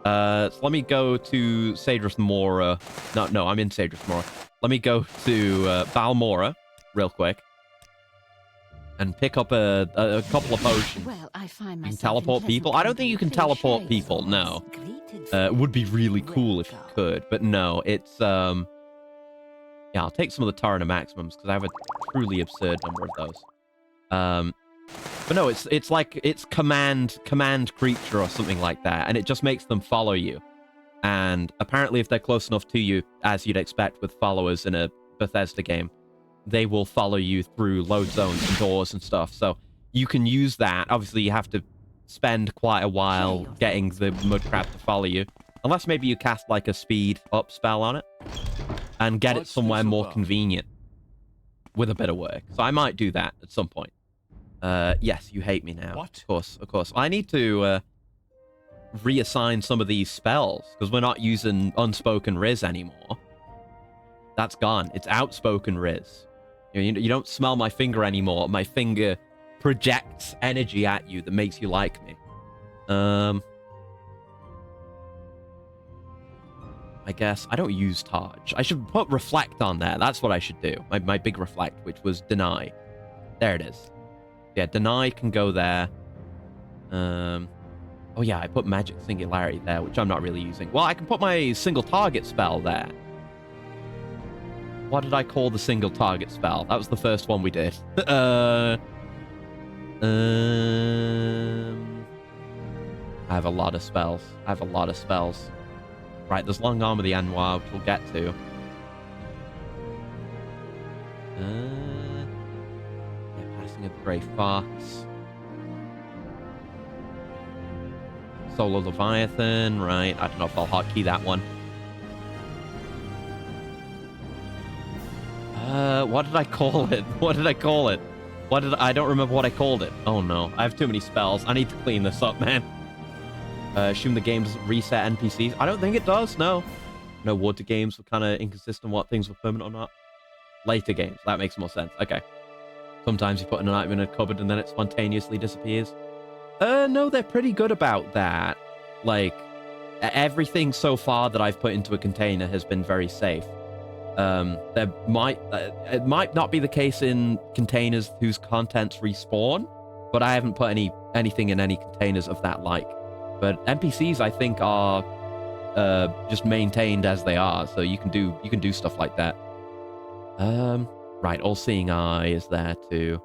So let me go to Sadrith Mora. No, I'm in Sadrith Mora. Let me go to Balmora real quick and pick up a couple of potions. Well, I find you can teleport people? I don't think you can teleport people, no. It would be really cool if you could, but no, it's... Yeah, I'll take some of the Tarana Maximums because I have a truly absurd number of those. But no, it's like it's command creature or something like that, and it just makes them follow you. And apparently, if they're close enough to you, as you'd expect with followers in a Bethesda game, they will follow you through load zones and doors and stuff. So you can use that. Obviously, you have to spend quite a while getting the Mudcrab to follow you, unless maybe you cast like a speed up spell on it and get it somewhere more convenient with a bit of work. So I might do that at some point. Yes, you hate me now. What? Of course. I need to reassign some of these spells because we're not using Unspoken Riz anymore. That's gone. It's Outspoken Riz. You don't smell my finger anymore. My finger projects energy at you that makes you like me. I guess I don't use Taj. I should put Reflect on there. That's what I should do. My big Reflect, which was Deny. There it is. Yeah, Deny can go there. Oh yeah, I put Magic Singularity there, which I'm not really using. Well, I can put my single target spell there. What did I call the single target spell? That was the first one we did. I have a lot of spells. Right, there's Long Arm of the Anwar, which we'll get to. Yeah, Passing of the Grey Fox. Solo Leviathan, right. I don't know if I'll hotkey that one. What did I call it? I don't remember what I called it. Oh no, I have too many spells. I need to clean this up, man. Assume the game doesn't reset NPCs. I don't think it does, no. No, water games were kind of inconsistent what things were permanent or not. Later games, that makes more sense. Okay. Sometimes you put an item in a cupboard and then it spontaneously disappears. No, they're pretty good about that. Like, everything so far that I've put into a container has been very safe. It might not be the case in containers whose contents respawn, but I haven't put anything in any containers of that like. But NPCs, I think, are just maintained as they are, so you can do stuff like that. Right, All-Seeing Eye is there too.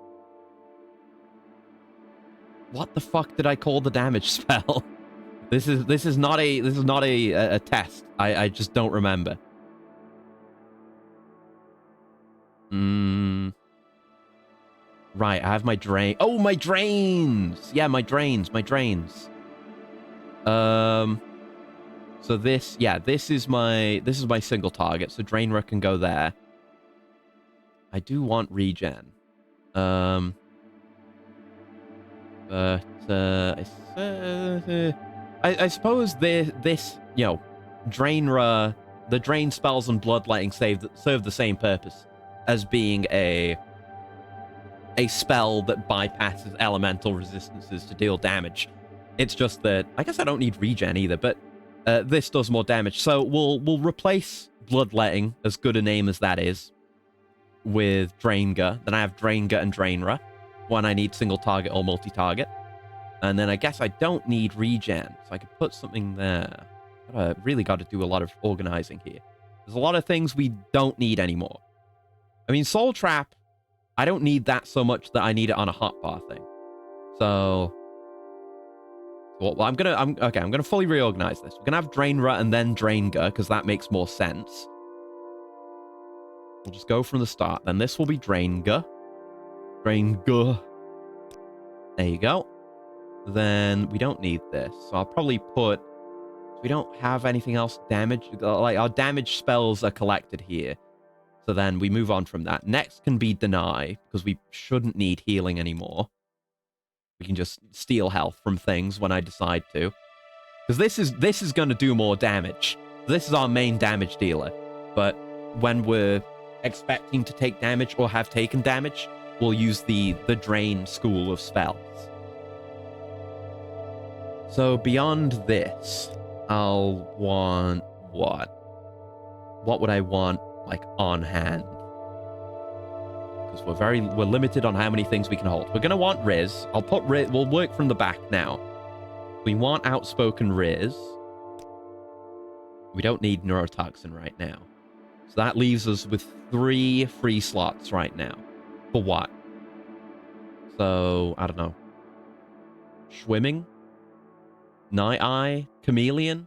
What the fuck did I call the damage spell? This is not a test. I just don't remember. Right, I have my drain. Oh, my drains. Yeah, my drains. So this is my single target. So Drainra can go there. I do want regen. But I suppose this Drainra, the drain spells and bloodletting serve the same purpose as being a spell that bypasses elemental resistances to deal damage. It's just that I guess I don't need regen either, but this does more damage. So we'll replace bloodletting, as good a name as that is, with Draenga. Then I have Draenga and Drainra when I need single target or multi-target. And then I guess I don't need regen, so I could put something there. But I really got to do a lot of organizing here. There's a lot of things we don't need anymore. I mean, Soul Trap, I don't need that so much that I need it on a hotbar thing. So, well, I'm gonna fully reorganize this. We're gonna have Drainra and then Draenga, because that makes more sense. We'll just go from the start. Then this will be Draenga. Draenga. There you go. Then we don't need this. So I'll probably put... We don't have anything else damaged. Like, our damage spells are collected here. So then we move on from that. Next can be Deny, because we shouldn't need healing anymore. We can just steal health from things when I decide to. Because this is going to do more damage. This is our main damage dealer. But when we're expecting to take damage or have taken damage, we'll use the Drain school of spells. So beyond this, I'll want what? What would I want, like, on hand? Because we're limited on how many things we can hold. We're gonna want Riz. I'll put Riz. We'll work from the back now. We want Outspoken Riz. We don't need Neurotoxin right now. So that leaves us with 3 free slots right now. For what? So, I don't know. Swimming? Night Eye? Chameleon?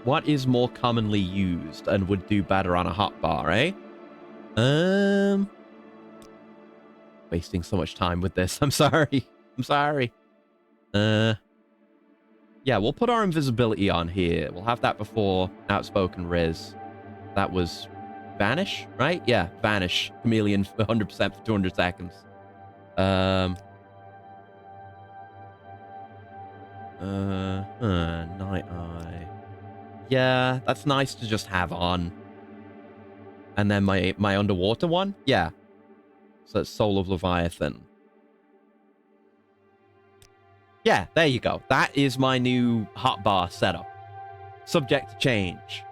What is more commonly used and would do better on a hotbar, eh? Wasting so much time with this. I'm sorry. Yeah, we'll put our invisibility on here. We'll have that before Outspoken Riz. That was Vanish, right? Yeah, Vanish. Chameleon for 100% for 200 seconds. Night Eye. Yeah, that's nice to just have on. And then my underwater one? Yeah. So it's Soul of Leviathan. Yeah, there you go. That is my new hotbar setup. Subject to change.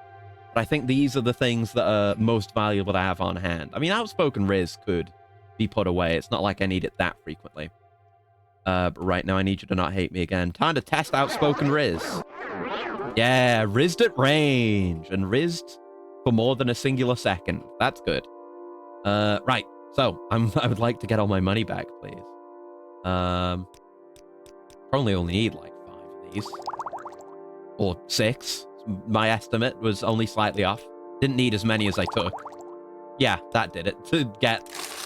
But I think these are the things that are most valuable to have on hand. I mean, Outspoken Riz could be put away. It's not like I need it that frequently. But right now, I need you to not hate me again. Time to test Outspoken Riz. Yeah, rizzed at range. And rizzed for more than a singular second. That's good. Right. So, I would like to get all my money back, please. Probably only need like 5 of these. Or 6. My estimate was only slightly off. Didn't need as many as I took. Yeah, that did it. To get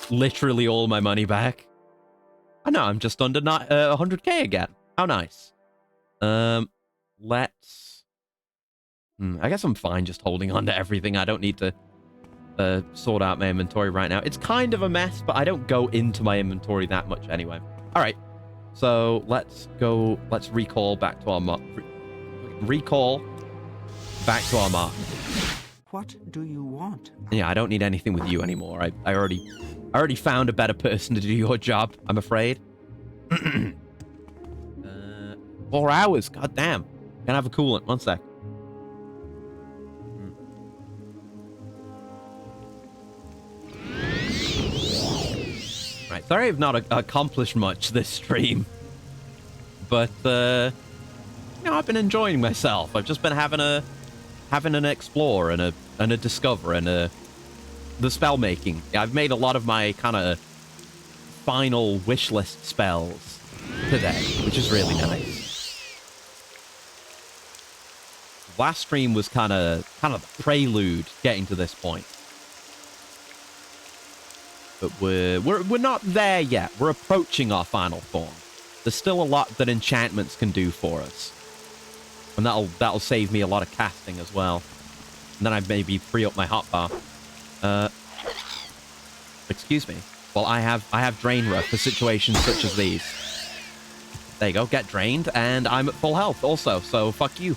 literally all my money back. I know, I'm just under 100k again. How nice. Let's... I guess I'm fine just holding on to everything. I don't need to sort out my inventory right now. It's kind of a mess, but I don't go into my inventory that much anyway. All right. So let's go. Let's recall back to our mark. Recall back to our mark. What do you want? Yeah, I don't need anything with you anymore. I already found a better person to do your job, I'm afraid. 4 hours. God damn. Can I have a coolant? 1 sec. Right. Sorry I've not accomplished much this stream. But, you know, I've been enjoying myself. I've just been having an explore and a discover and the spell making. I've made a lot of my kind of final wish list spells today, which is really nice. Last stream was kind of the prelude getting to this point. But we're not there yet. We're approaching our final form. There's still a lot that enchantments can do for us. And that'll save me a lot of casting as well. And then I maybe free up my hotbar. Excuse me. Well, I have Drainra for situations such as these. There you go, get drained, and I'm at full health also, so fuck you.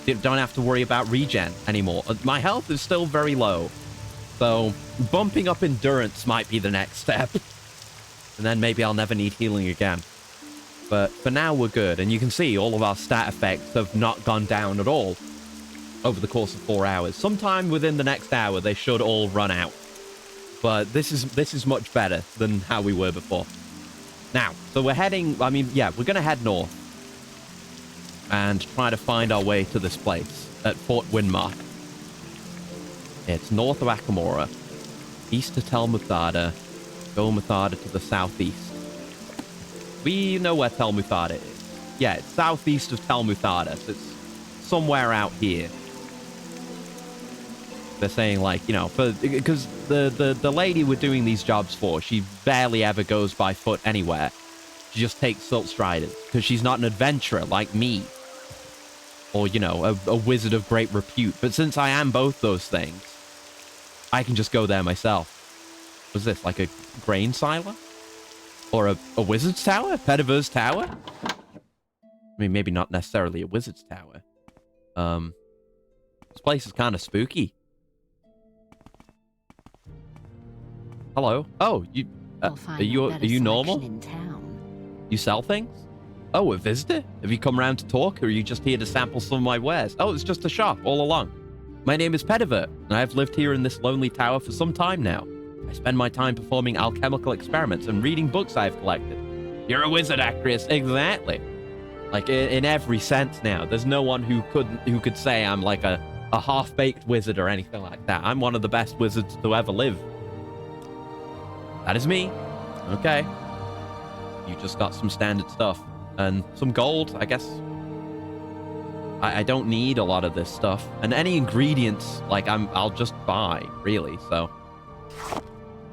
You don't have to worry about regen anymore. My health is still very low. So bumping up endurance might be the next step. And then maybe I'll never need healing again. But for now, we're good. And you can see all of our stat effects have not gone down at all over the course of 4 hours. Sometime within the next hour, they should all run out. But this is much better than how we were before. Now, so we're heading... I mean, yeah, we're going to head north. And try to find our way to this place at Fort Windmark. It's north of Akamora. East of Tel Muthada. Go Muthada to the southeast. We know where Tel Muthada is. Yeah, it's southeast of Tel Muthada. So it's somewhere out here. They're saying, like, you know, because the lady we're doing these jobs for, she barely ever goes by foot anywhere. She just takes Silt Striders, because she's not an adventurer like me. Or, you know, a wizard of great repute. But since I am both those things, I can just go there myself. Was this, like a grain silo? Or a wizard's tower? Pediver's tower? I mean, maybe not necessarily a wizard's tower. This place is kind of spooky. Hello? Oh, you... are you normal? In town. You sell things? Oh, a visitor? Have you come around to talk, or are you just here to sample some of my wares? Oh, it's just a shop all along. My name is Pediver, and I have lived here in this lonely tower for some time now. I spend my time performing alchemical experiments and reading books I've collected. You're a wizard, Actrius. Exactly. Like, in every sense now. There's no one who could say I'm like a half-baked wizard or anything like that. I'm one of the best wizards to ever live. That is me. Okay. You just got some standard stuff. And some gold, I guess. I don't need a lot of this stuff. And any ingredients, like, I'll just buy, really, so...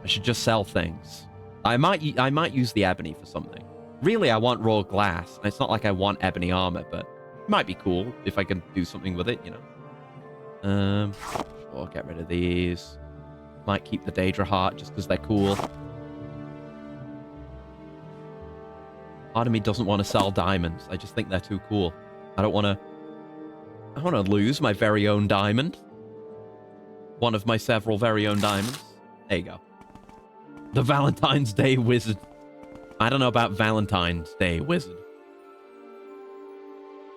I should just sell things. I might use the ebony for something. Really, I want raw glass. It's not like I want ebony armor, but it might be cool if I can do something with it, you know. Sure, get rid of these. Might keep the Daedra heart just because they're cool. Part of me doesn't want to sell diamonds. I just think they're too cool. I don't want to lose my very own diamond. One of my several very own diamonds. There you go. The Valentine's Day Wizard. I don't know about Valentine's Day Wizard.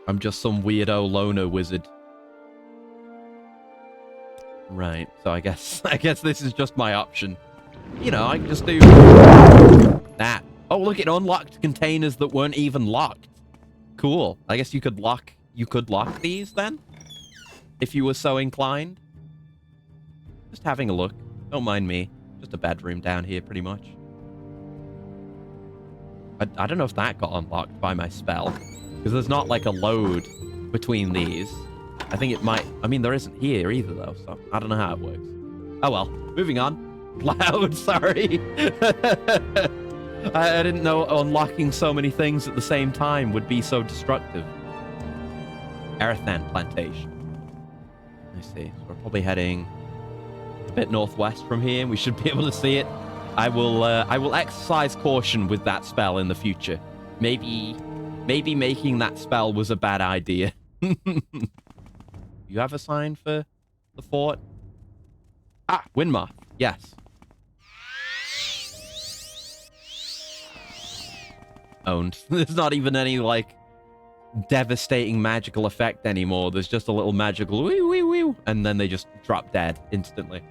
I'm just some weirdo loner wizard. Right, so I guess this is just my option. You know, I can just do that. Oh, look, it unlocked containers that weren't even locked. Cool. I guess you could lock these then? If you were so inclined. Just having a look. Don't mind me. Just a bedroom down here, pretty much. I don't know if that got unlocked by my spell. Because there's not like a load between these. I think it might... I mean, there isn't here either, though. So I don't know how it works. Oh, well. Moving on. Loud, sorry. I didn't know unlocking so many things at the same time would be so destructive. Earthan Plantation. I see. So we're probably heading a bit northwest from here. We should be able to see it. I will exercise caution with that spell in the future. Maybe making that spell was a bad idea. You have a sign for the fort? Ah, Windmoth. Yes. Owned. There's not even any, like, devastating magical effect anymore. There's just a little magical wee wee wee, and then they just drop dead instantly.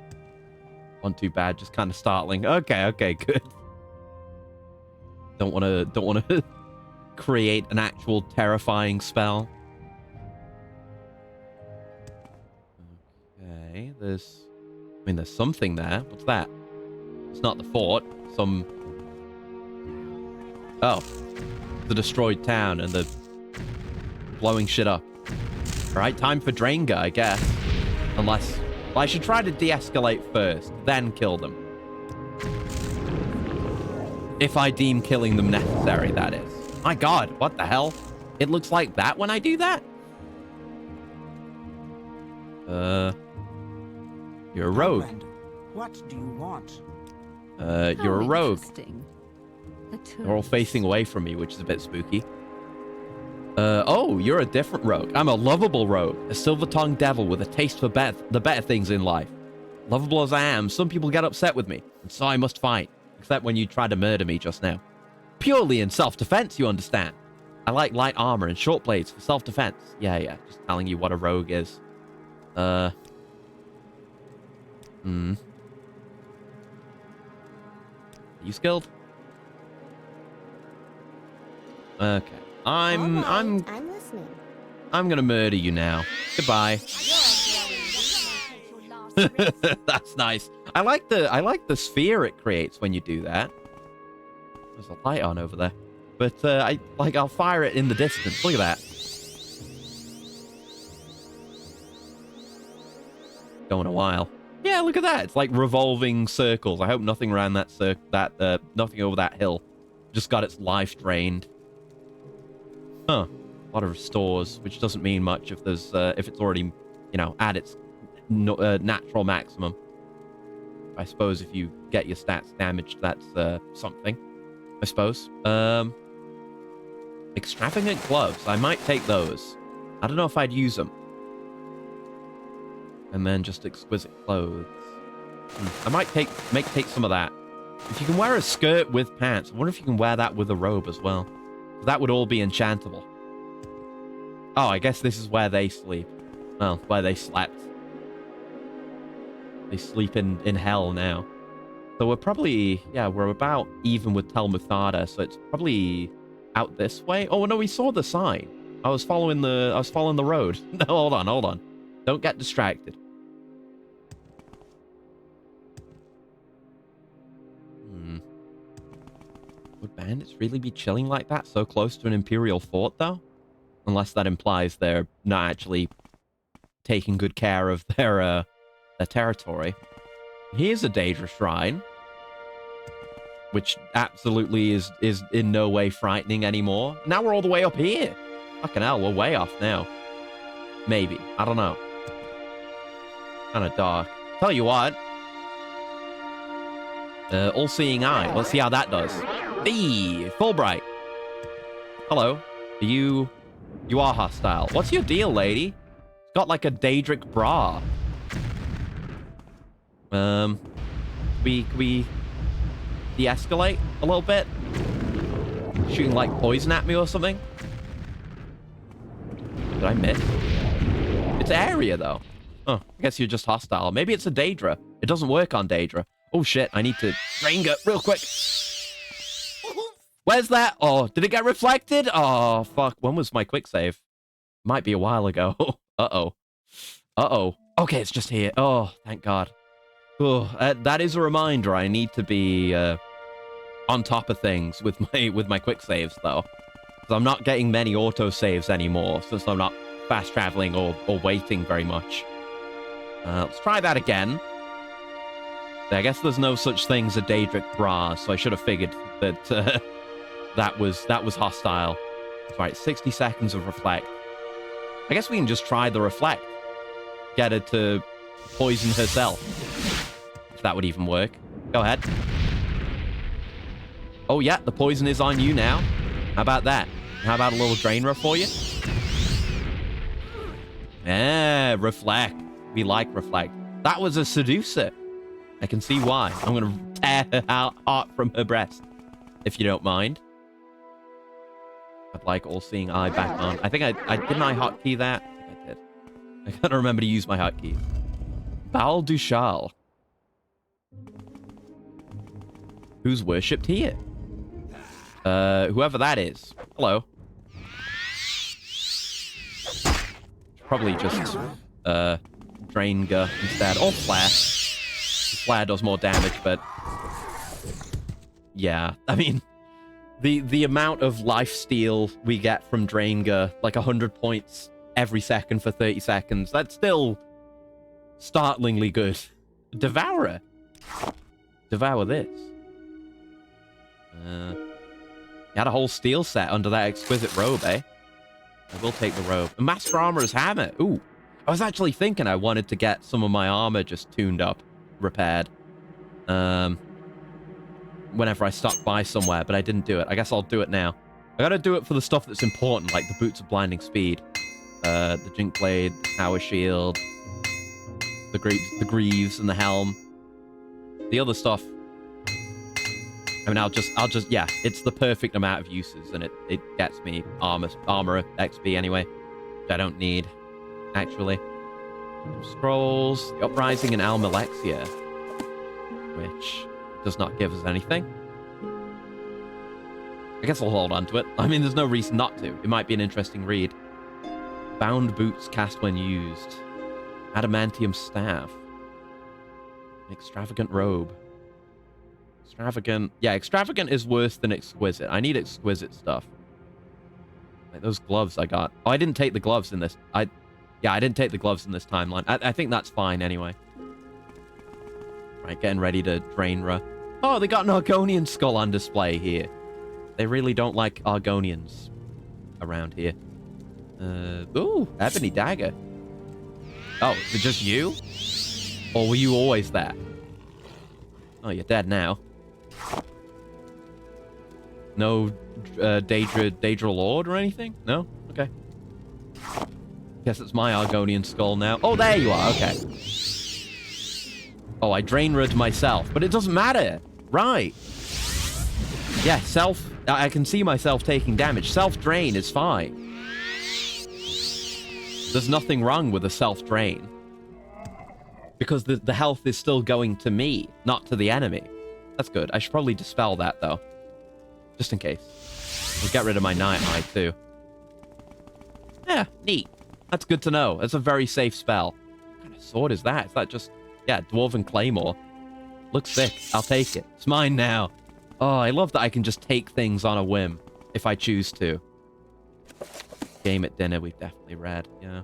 Not too bad, just kind of startling. Okay, good. Don't want to create an actual terrifying spell. Okay, there's something there. What's that? It's not the fort. Oh, the destroyed town and the blowing shit up. All right, time for Draenga, I guess. Unless... Well, I should try to de-escalate first, then kill them. If I deem killing them necessary, that is. My god, what the hell? It looks like that when I do that? You're a rogue. What do you want? You're a rogue. Interesting. They're all facing away from me, which is a bit spooky. Oh, you're a different rogue. I'm a lovable rogue, a silver-tongued devil with a taste for the better things in life. Lovable as I am, some people get upset with me, and so I must fight. Except when you tried to murder me just now. Purely in self-defense, you understand. I like light armor and short blades for self-defense. Yeah, just telling you what a rogue is. Are you skilled? Okay. I'm listening. I'm gonna murder you now. Goodbye. That's nice. I like the sphere it creates when you do that. There's a light on over there. But I'll fire it in the distance. Look at that. Going a while. Yeah, look at that. It's like revolving circles. I hope nothing around that nothing over that hill just got its life drained. Huh. A lot of restores, which doesn't mean much if there's if it's already, you know, at its natural maximum. I suppose if you get your stats damaged, that's something. I suppose. Extravagant gloves. I might take those. I don't know if I'd use them. And then just exquisite clothes. I might take some of that. If you can wear a skirt with pants, I wonder if you can wear that with a robe as well. That would all be enchantable. Oh, I guess this is where they sleep. Well, where they slept. They sleep in hell now. So we're probably, yeah, we're about even with Tel Muthada, so it's probably out this way. Oh no, we saw the sign. I was following the road. No, hold on. Don't get distracted. Would bandits really be chilling like that so close to an Imperial fort, though? Unless that implies they're not actually taking good care of their territory. Here's a Daedra Shrine, which absolutely is in no way frightening anymore. Now we're all the way up here. Fucking hell, we're way off now. Maybe. I don't know. Kind of dark. Tell you what. All-seeing eye. Let's see how that does. Hey, Fulbright. Hello. You are hostile. What's your deal, lady? It's got like a Daedric bra. We de-escalate a little bit? Shooting like poison at me or something? Did I miss? It's area, though. Oh, I guess you're just hostile. Maybe it's a Daedra. It doesn't work on Daedra. Oh, shit. I need to Ranger real quick. Where's that? Oh, did it get reflected? Oh, fuck. When was my quick save? Might be a while ago. Uh-oh. Uh-oh. Okay, it's just here. Oh, thank God. Oh, that is a reminder. I need to be on top of things with my quick saves, though. Because I'm not getting many auto saves anymore, since I'm not fast traveling or waiting very much. Let's try that again. I guess there's no such thing as a Daedric Bra, so I should have figured that that was hostile. That's right, 60 seconds of reflect. I guess we can just try the reflect. Get her to poison herself. If that would even work. Go ahead. Oh yeah, the poison is on you now. How about that? How about a little Draenor for you? Yeah, reflect. We like reflect. That was a seducer. I can see why. I'm going to tear her heart from her breast, if you don't mind. I'd like all-seeing eye back on. I think I didn't I hotkey that? I think I did. I can't remember to use my hotkey. Baal Dushal. Who's worshipped here? Whoever that is. Hello. Probably just Draenga instead, or Flare. Flare does more damage, but yeah, I mean, the amount of lifesteal we get from Draenga, like 100 points every second for 30 seconds, that's still startlingly good. Devourer. Devour this. You had a whole steel set under that exquisite robe, eh? I will take the robe. A Master Armorer's Hammer. Ooh. I was actually thinking I wanted to get some of my armor just tuned up, repaired. Whenever I stopped by somewhere, but I didn't do it. I guess I'll do it now. I gotta do it for the stuff that's important, like the Boots of Blinding Speed. The Jink Blade, the Power Shield, the Greaves, and the Helm. The other stuff, I mean, I'll just, yeah, it's the perfect amount of uses, and it gets me armor XP anyway, which I don't need, actually. Some scrolls, the Uprising in Almalexia, which does not give us anything. I guess I'll hold on to it. I mean, there's no reason not to. It might be an interesting read. Bound Boots cast when used. Adamantium Staff. An Extravagant Robe. Extravagant. Yeah, Extravagant is worse than Exquisite. I need Exquisite stuff. Like those gloves I got. Oh, I didn't take the gloves in this. Yeah, I didn't take the gloves in this timeline. I think that's fine anyway. Right, getting ready to Draenor. Oh, they got an Argonian skull on display here. They really don't like Argonians around here. Ooh, Ebony Dagger. Oh, is it just you? Or were you always there? Oh, you're dead now. No Daedra Lord or anything? No? Okay. Guess it's my Argonian skull now. Oh, there you are. Okay. Oh, I Draenor myself, but it doesn't matter. Right. Yeah, I can see myself taking damage. Self-drain is fine. There's nothing wrong with a self-drain. Because the health is still going to me, not to the enemy. That's good. I should probably dispel that, though. Just in case. I'll get rid of my Night Eye, too. Yeah, neat. That's good to know. That's a very safe spell. What kind of sword is that? Is that just... Yeah, Dwarven Claymore. Looks sick. I'll take it. It's mine now. Oh, I love that I can just take things on a whim, if I choose to. Game at Dinner, we've definitely read, yeah.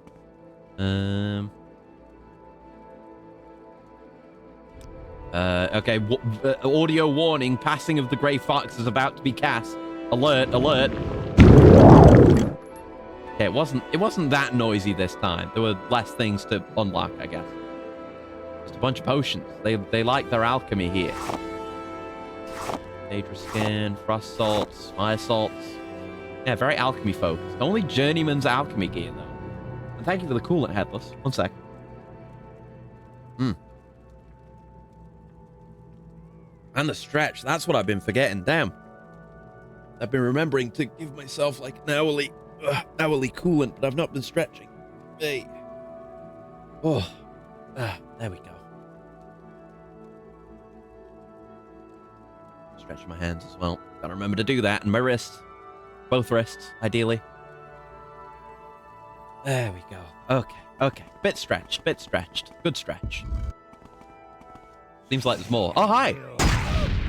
Okay, audio warning, passing of the Grey Fox is about to be cast. Alert, alert. Okay, it wasn't that noisy this time. There were less things to unlock, I guess. Just a bunch of potions. They like their alchemy here. Daedra Skin, Frost Salts, Fire Salts. Yeah, very alchemy focused. Only Journeyman's alchemy gear, though. And thank you for the coolant, Headless. One sec. And the stretch. That's what I've been forgetting. Damn. I've been remembering to give myself like an hourly hourly coolant, but I've not been stretching. Hey. Oh. There we go. Stretch my hands as well. Gotta remember to do that. And my wrists. Both wrists, ideally. There we go. Okay. Bit stretched. Good stretch. Seems like there's more. Oh, hi!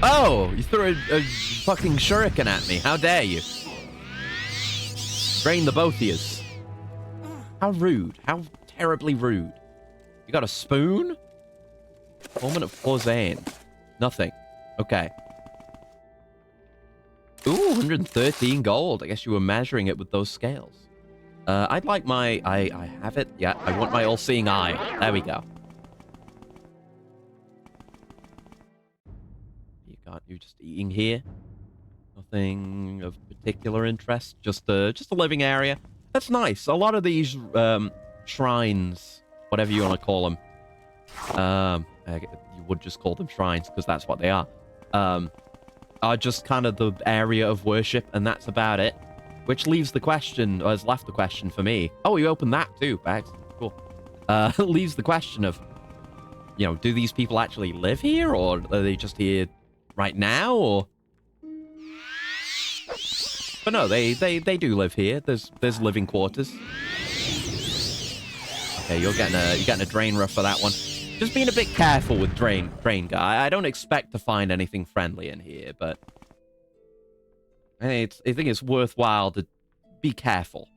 Oh! You threw a fucking shuriken at me. How dare you? Drain the both of yous. How rude. How terribly rude. You got a spoon? Moment of Porzane. Nothing. Okay. Ooh, 113 gold. I guess you were measuring it with those scales. I'd like my... I have it. Yeah, I want my all-seeing eye. There we go. You're just eating here. Nothing of particular interest. Just a living area. That's nice. A lot of these shrines, whatever you want to call them, you would just call them shrines because that's what they are just kind of the area of worship, and that's about it. Which leaves the question, or has left the question for me. Oh, you opened that too, Bags. Cool. Leaves the question of, you know, do these people actually live here, or are they just here right now, or... But no, they do live here. There's living quarters. Okay, you're getting a drain rough for that one. Just being a bit careful with drain guy. I don't expect to find anything friendly in here, but I think it's worthwhile to be careful.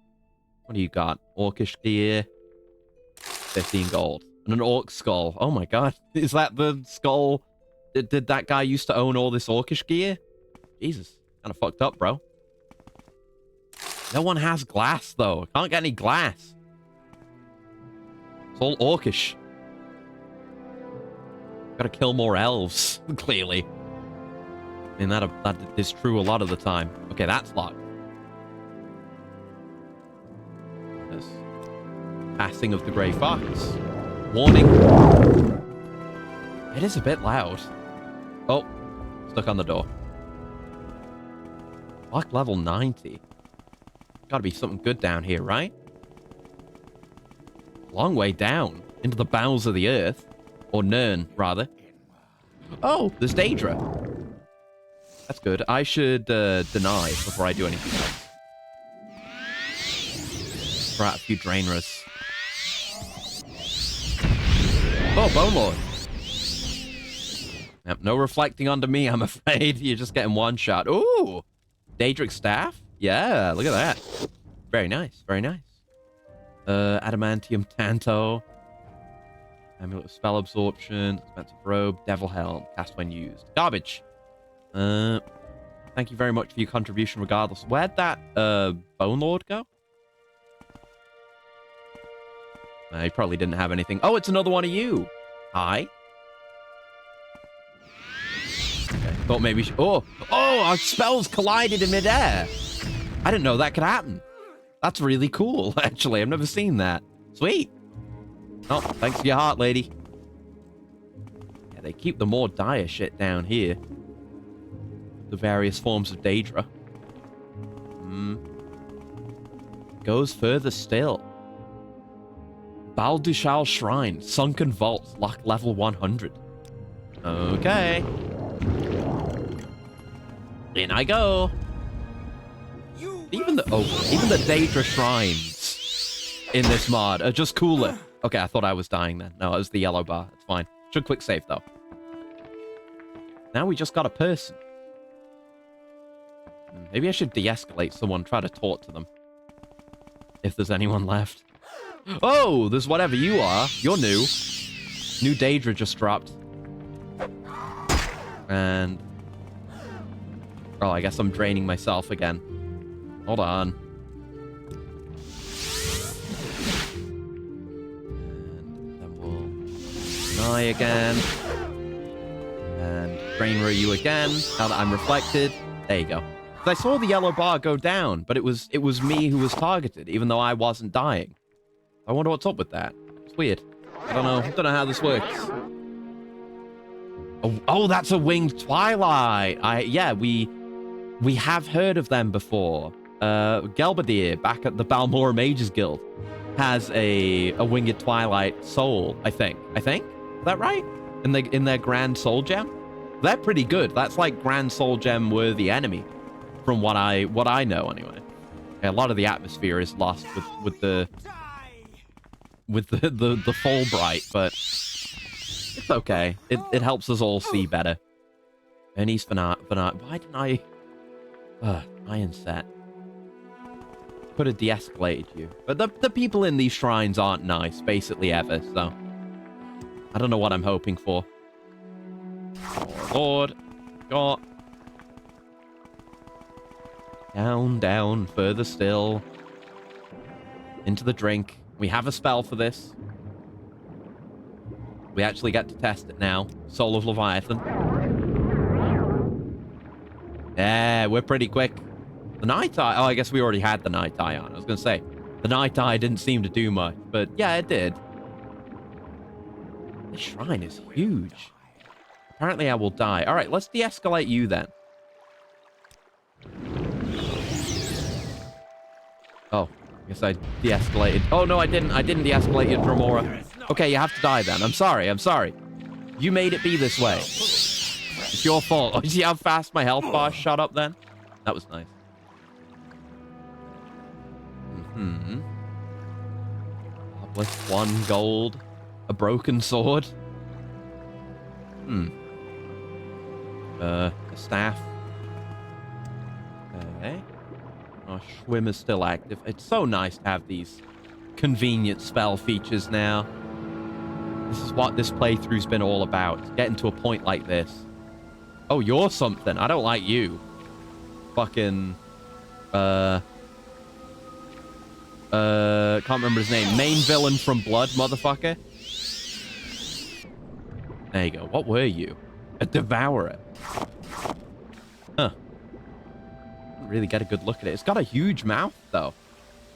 What do you got? Orcish gear, 15 gold, and an orc skull. Oh my god, is that the skull? Did that guy used to own all this orcish gear? Jesus, kind of fucked up, bro. No one has glass though. I can't get any glass. It's all orcish. Gotta kill more elves, clearly. I mean, that is true a lot of the time. Okay, that's locked. There's passing of the Grey Fox. Warning. It is a bit loud. Oh, stuck on the door. Lock level 90. Gotta be something good down here, right? Long way down. Into the bowels of the earth. Or Nern, rather. Oh, there's Daedra. That's good. I should deny before I do anything else. Throw out a few drainers. Oh, Bone Lord. Yep, no reflecting onto me, I'm afraid. You're just getting one shot. Ooh! Daedric Staff? Yeah, look at that. Very nice, very nice. Adamantium Tanto. Amulet of Spell Absorption, Expensive Robe, Devil Helm, cast when used. Garbage. Thank you very much for your contribution regardless. Where'd that Bone Lord go? He probably didn't have anything. Oh, it's another one of you. Hi. Okay, thought maybe... Oh, our spells collided in midair. I didn't know that could happen. That's really cool, actually. I've never seen that. Sweet. Oh, thanks for your heart, lady. Yeah, they keep the more dire shit down here. The various forms of Daedra. Goes further still. Baldushal Shrine, Sunken Vaults, lock level 100. Okay. In I go. Even the Daedra shrines in this mod are just cooler. Okay, I thought I was dying then. No, it was the yellow bar. It's fine. Should quick save, though. Now we just got a person. Maybe I should de-escalate someone, try to talk to them. If there's anyone left. Oh, there's whatever you are. You're new. New Daedra just dropped. And... oh, I guess I'm draining myself again. Hold on. Deny again. And Drainra you again. Now that I'm reflected. There you go. I saw the yellow bar go down, but it was me who was targeted, even though I wasn't dying. I wonder what's up with that. It's weird. I don't know how this works. Oh, that's a winged twilight. Yeah, we have heard of them before. Gelbadier, back at the Balmora Mages Guild, has a Winged Twilight soul, I think. Is that right? In their Grand Soul Gem? They're pretty good. That's like Grand Soul Gem worthy enemy, from what I know anyway. Yeah, a lot of the atmosphere is lost with the Fulbright, but it's okay. It helps us all see better. And he's Why didn't I? Iron set. Could have de-escalated you. But the people in these shrines aren't nice, basically ever, so I don't know what I'm hoping for. Oh, Lord. God. Down, down, further still. Into the drink. We have a spell for this. We actually get to test it now. Soul of Leviathan. Yeah, we're pretty quick. The Night Eye... Oh, I guess we already had the Night Eye on. I was going to say, the Night Eye didn't seem to do much, but yeah, it did. This shrine is huge. Apparently I will die. All right, let's de-escalate you then. Oh, I guess I de-escalated. Oh, no, I didn't. I didn't de-escalate you, Dromora. Okay, you have to die then. I'm sorry. I'm sorry. You made it be this way. It's your fault. Oh, you see how fast my health bar shot up then? That was nice. Obelisk, 1 gold. A broken sword. A staff. Okay. Our Schwim is still active. It's so nice to have these convenient spell features now. This is what this playthrough's been all about. Getting to a point like this. Oh, you're something. I don't like you. Fucking... can't remember his name. Main villain from Blood, motherfucker. There you go. What were you? A devourer. Huh. Didn't really get a good look at it. It's got a huge mouth, though.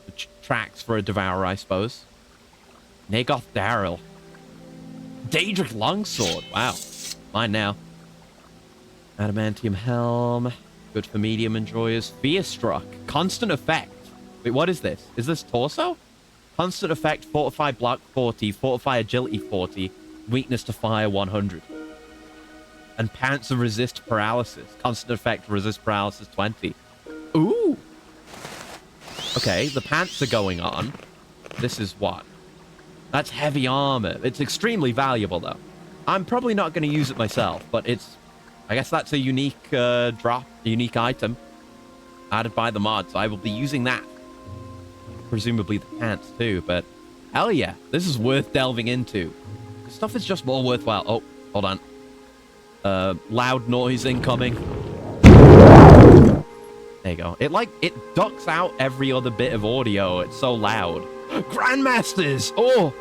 Which tracks for a devourer, I suppose. Nagoth Daryl. Daedric Longsword. Wow. Mine now. Adamantium Helm. Good for medium enjoyers. Fear Struck. Constant effect. Wait, what is this? Is this torso? Constant effect, Fortify Block 40, Fortify Agility 40, Weakness to Fire 100. And Pants of Resist Paralysis. Constant effect, Resist Paralysis 20. Ooh! Okay, the pants are going on. This is what? That's heavy armor. It's extremely valuable, though. I'm probably not going to use it myself, but it's... I guess that's a unique drop, a unique item added by the mod, so I will be using that. Presumably the pants, too, but... Hell yeah, this is worth delving into. This stuff is just more worthwhile. Oh, hold on. Loud noise incoming. There you go. It ducks out every other bit of audio. It's so loud. Grandmasters! Oh!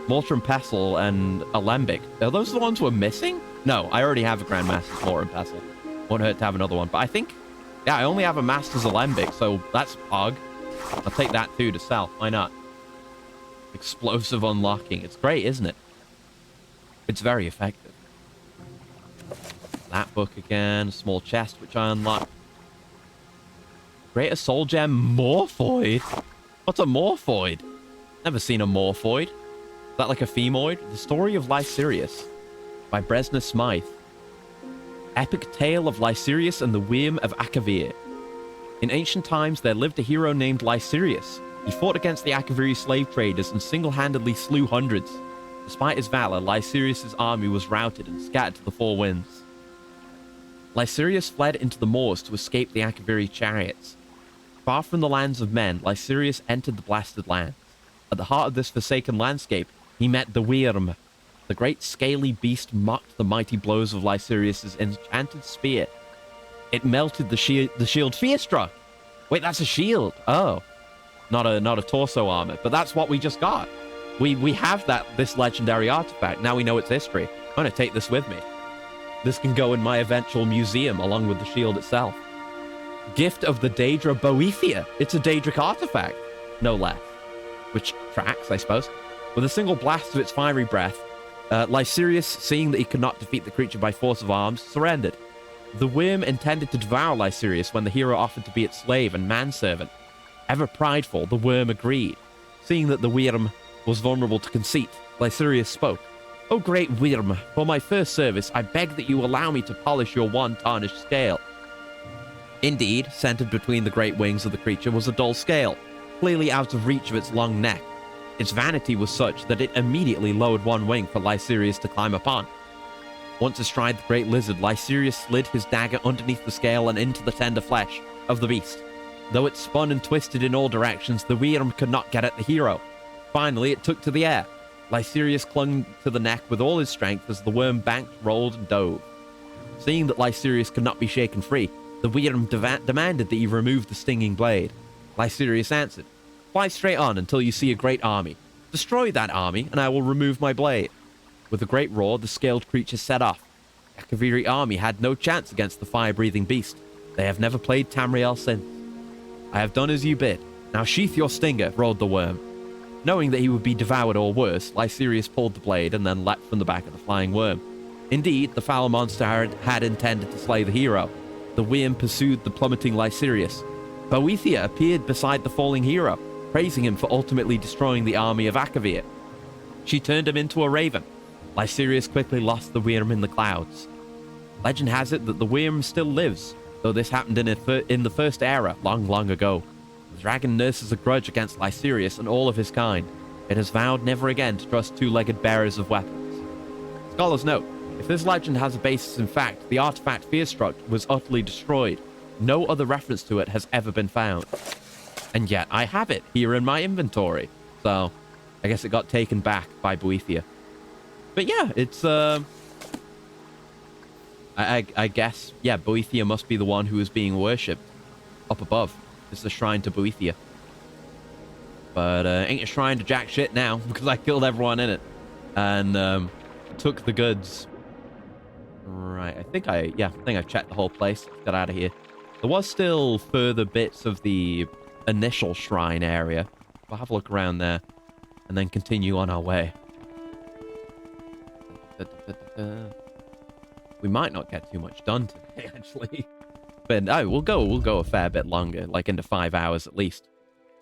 Mortar and Pestle and Alembic. Are those the ones we're missing? No, I already have a Grandmaster's Mortar and Pestle. Won't hurt to have another one. But I think... Yeah, I only have a Master's Alembic, so that's Pog. I'll take that too to sell. Why not? Explosive unlocking. It's great, isn't it? It's very effective. That book again. Small chest, which I unlocked. Greater Soul Gem Morphoid? What's a Morphoid? Never seen a Morphoid. Is that like a Femoid? The Story of Lysirius by Bresna Smythe. Epic Tale of Lysirius and the Wyrm of Akavir. In ancient times, there lived a hero named Lysirius. He fought against the Akaviri slave traders and single-handedly slew hundreds. Despite his valor, Lysirius' army was routed and scattered to the four winds. Lysirius fled into the moors to escape the Akaviri chariots. Far from the lands of men, Lysirius entered the blasted lands. At the heart of this forsaken landscape, he met the Wyrm. The great scaly beast mocked the mighty blows of Lysirius' enchanted spear. It melted the shield Fear Struck. Wait, that's a shield. Oh. Not a torso armor, but that's what we just got. We have this legendary artifact. Now we know its history. I'm going to take this with me. This can go in my eventual museum along with the shield itself. Gift of the Daedra Boethia. It's a Daedric artifact, no less. Which tracks, I suppose. With a single blast of its fiery breath, Lysirius, seeing that he could not defeat the creature by force of arms, surrendered. The worm intended to devour Lysirius when the hero offered to be its slave and manservant. Ever prideful, the worm agreed. Seeing that the worm was vulnerable to conceit, Lysirius spoke. "O great worm, for my first service, I beg that you allow me to polish your one tarnished scale." Indeed, centered between the great wings of the creature was a dull scale, clearly out of reach of its long neck. Its vanity was such that it immediately lowered one wing for Lysirius to climb upon. Once astride the great lizard, Lysirius slid his dagger underneath the scale and into the tender flesh of the beast. Though it spun and twisted in all directions, the worm could not get at the hero. Finally, it took to the air. Lysirius clung to the neck with all his strength as the worm banked, rolled, and dove. Seeing that Lysirius could not be shaken free, the worm demanded that he remove the stinging blade. Lysirius answered, "Fly straight on until you see a great army. Destroy that army, and I will remove my blade." With a great roar, the scaled creature set off. The Akaviri army had no chance against the fire-breathing beast. They have never played Tamriel since. "I have done as you bid. Now sheath your stinger," roared the worm. Knowing that he would be devoured or worse, Lysirius pulled the blade and then leapt from the back of the flying worm. Indeed, the foul monster had intended to slay the hero. The worm pursued the plummeting Lysirius. Boethia appeared beside the falling hero, praising him for ultimately destroying the army of Akavir. She turned him into a raven. Lysirius quickly lost the worm in the clouds. Legend has it that the worm still lives, though this happened in the first era, long, long ago. The dragon nurses a grudge against Lysirius and all of his kind. It has vowed never again to trust two-legged bearers of weapons. Scholars note, if this legend has a basis in fact, the artifact Fearstruck was utterly destroyed. No other reference to it has ever been found. And yet, I have it here in my inventory. So, I guess it got taken back by Boethia. But yeah, it's, I guess, yeah, Boethia must be the one who is being worshipped up above. It's the shrine to Boethia. But, ain't a shrine to jack shit now, because I killed everyone in it. And, took the goods. Right, I think I've checked the whole place. Let's get out of here. There was still further bits of the initial shrine area. We'll have a look around there, and then continue on our way. We might not get too much done today, actually. But we'll go a fair bit longer, like into 5 hours at least.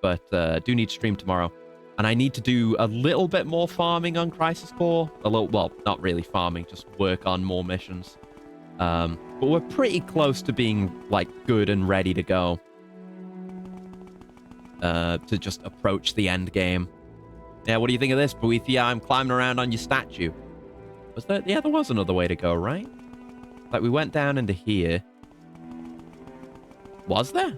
But do need to stream tomorrow. And I need to do a little bit more farming on Crisis Core. Well, not really farming, just work on more missions. But we're pretty close to being, like, good and ready to go. To just approach the end game. Yeah, what do you think of this, Boethia? I'm climbing around on your statue. Was there? Yeah, there was another way to go, right? Like, we went down into here. Was there?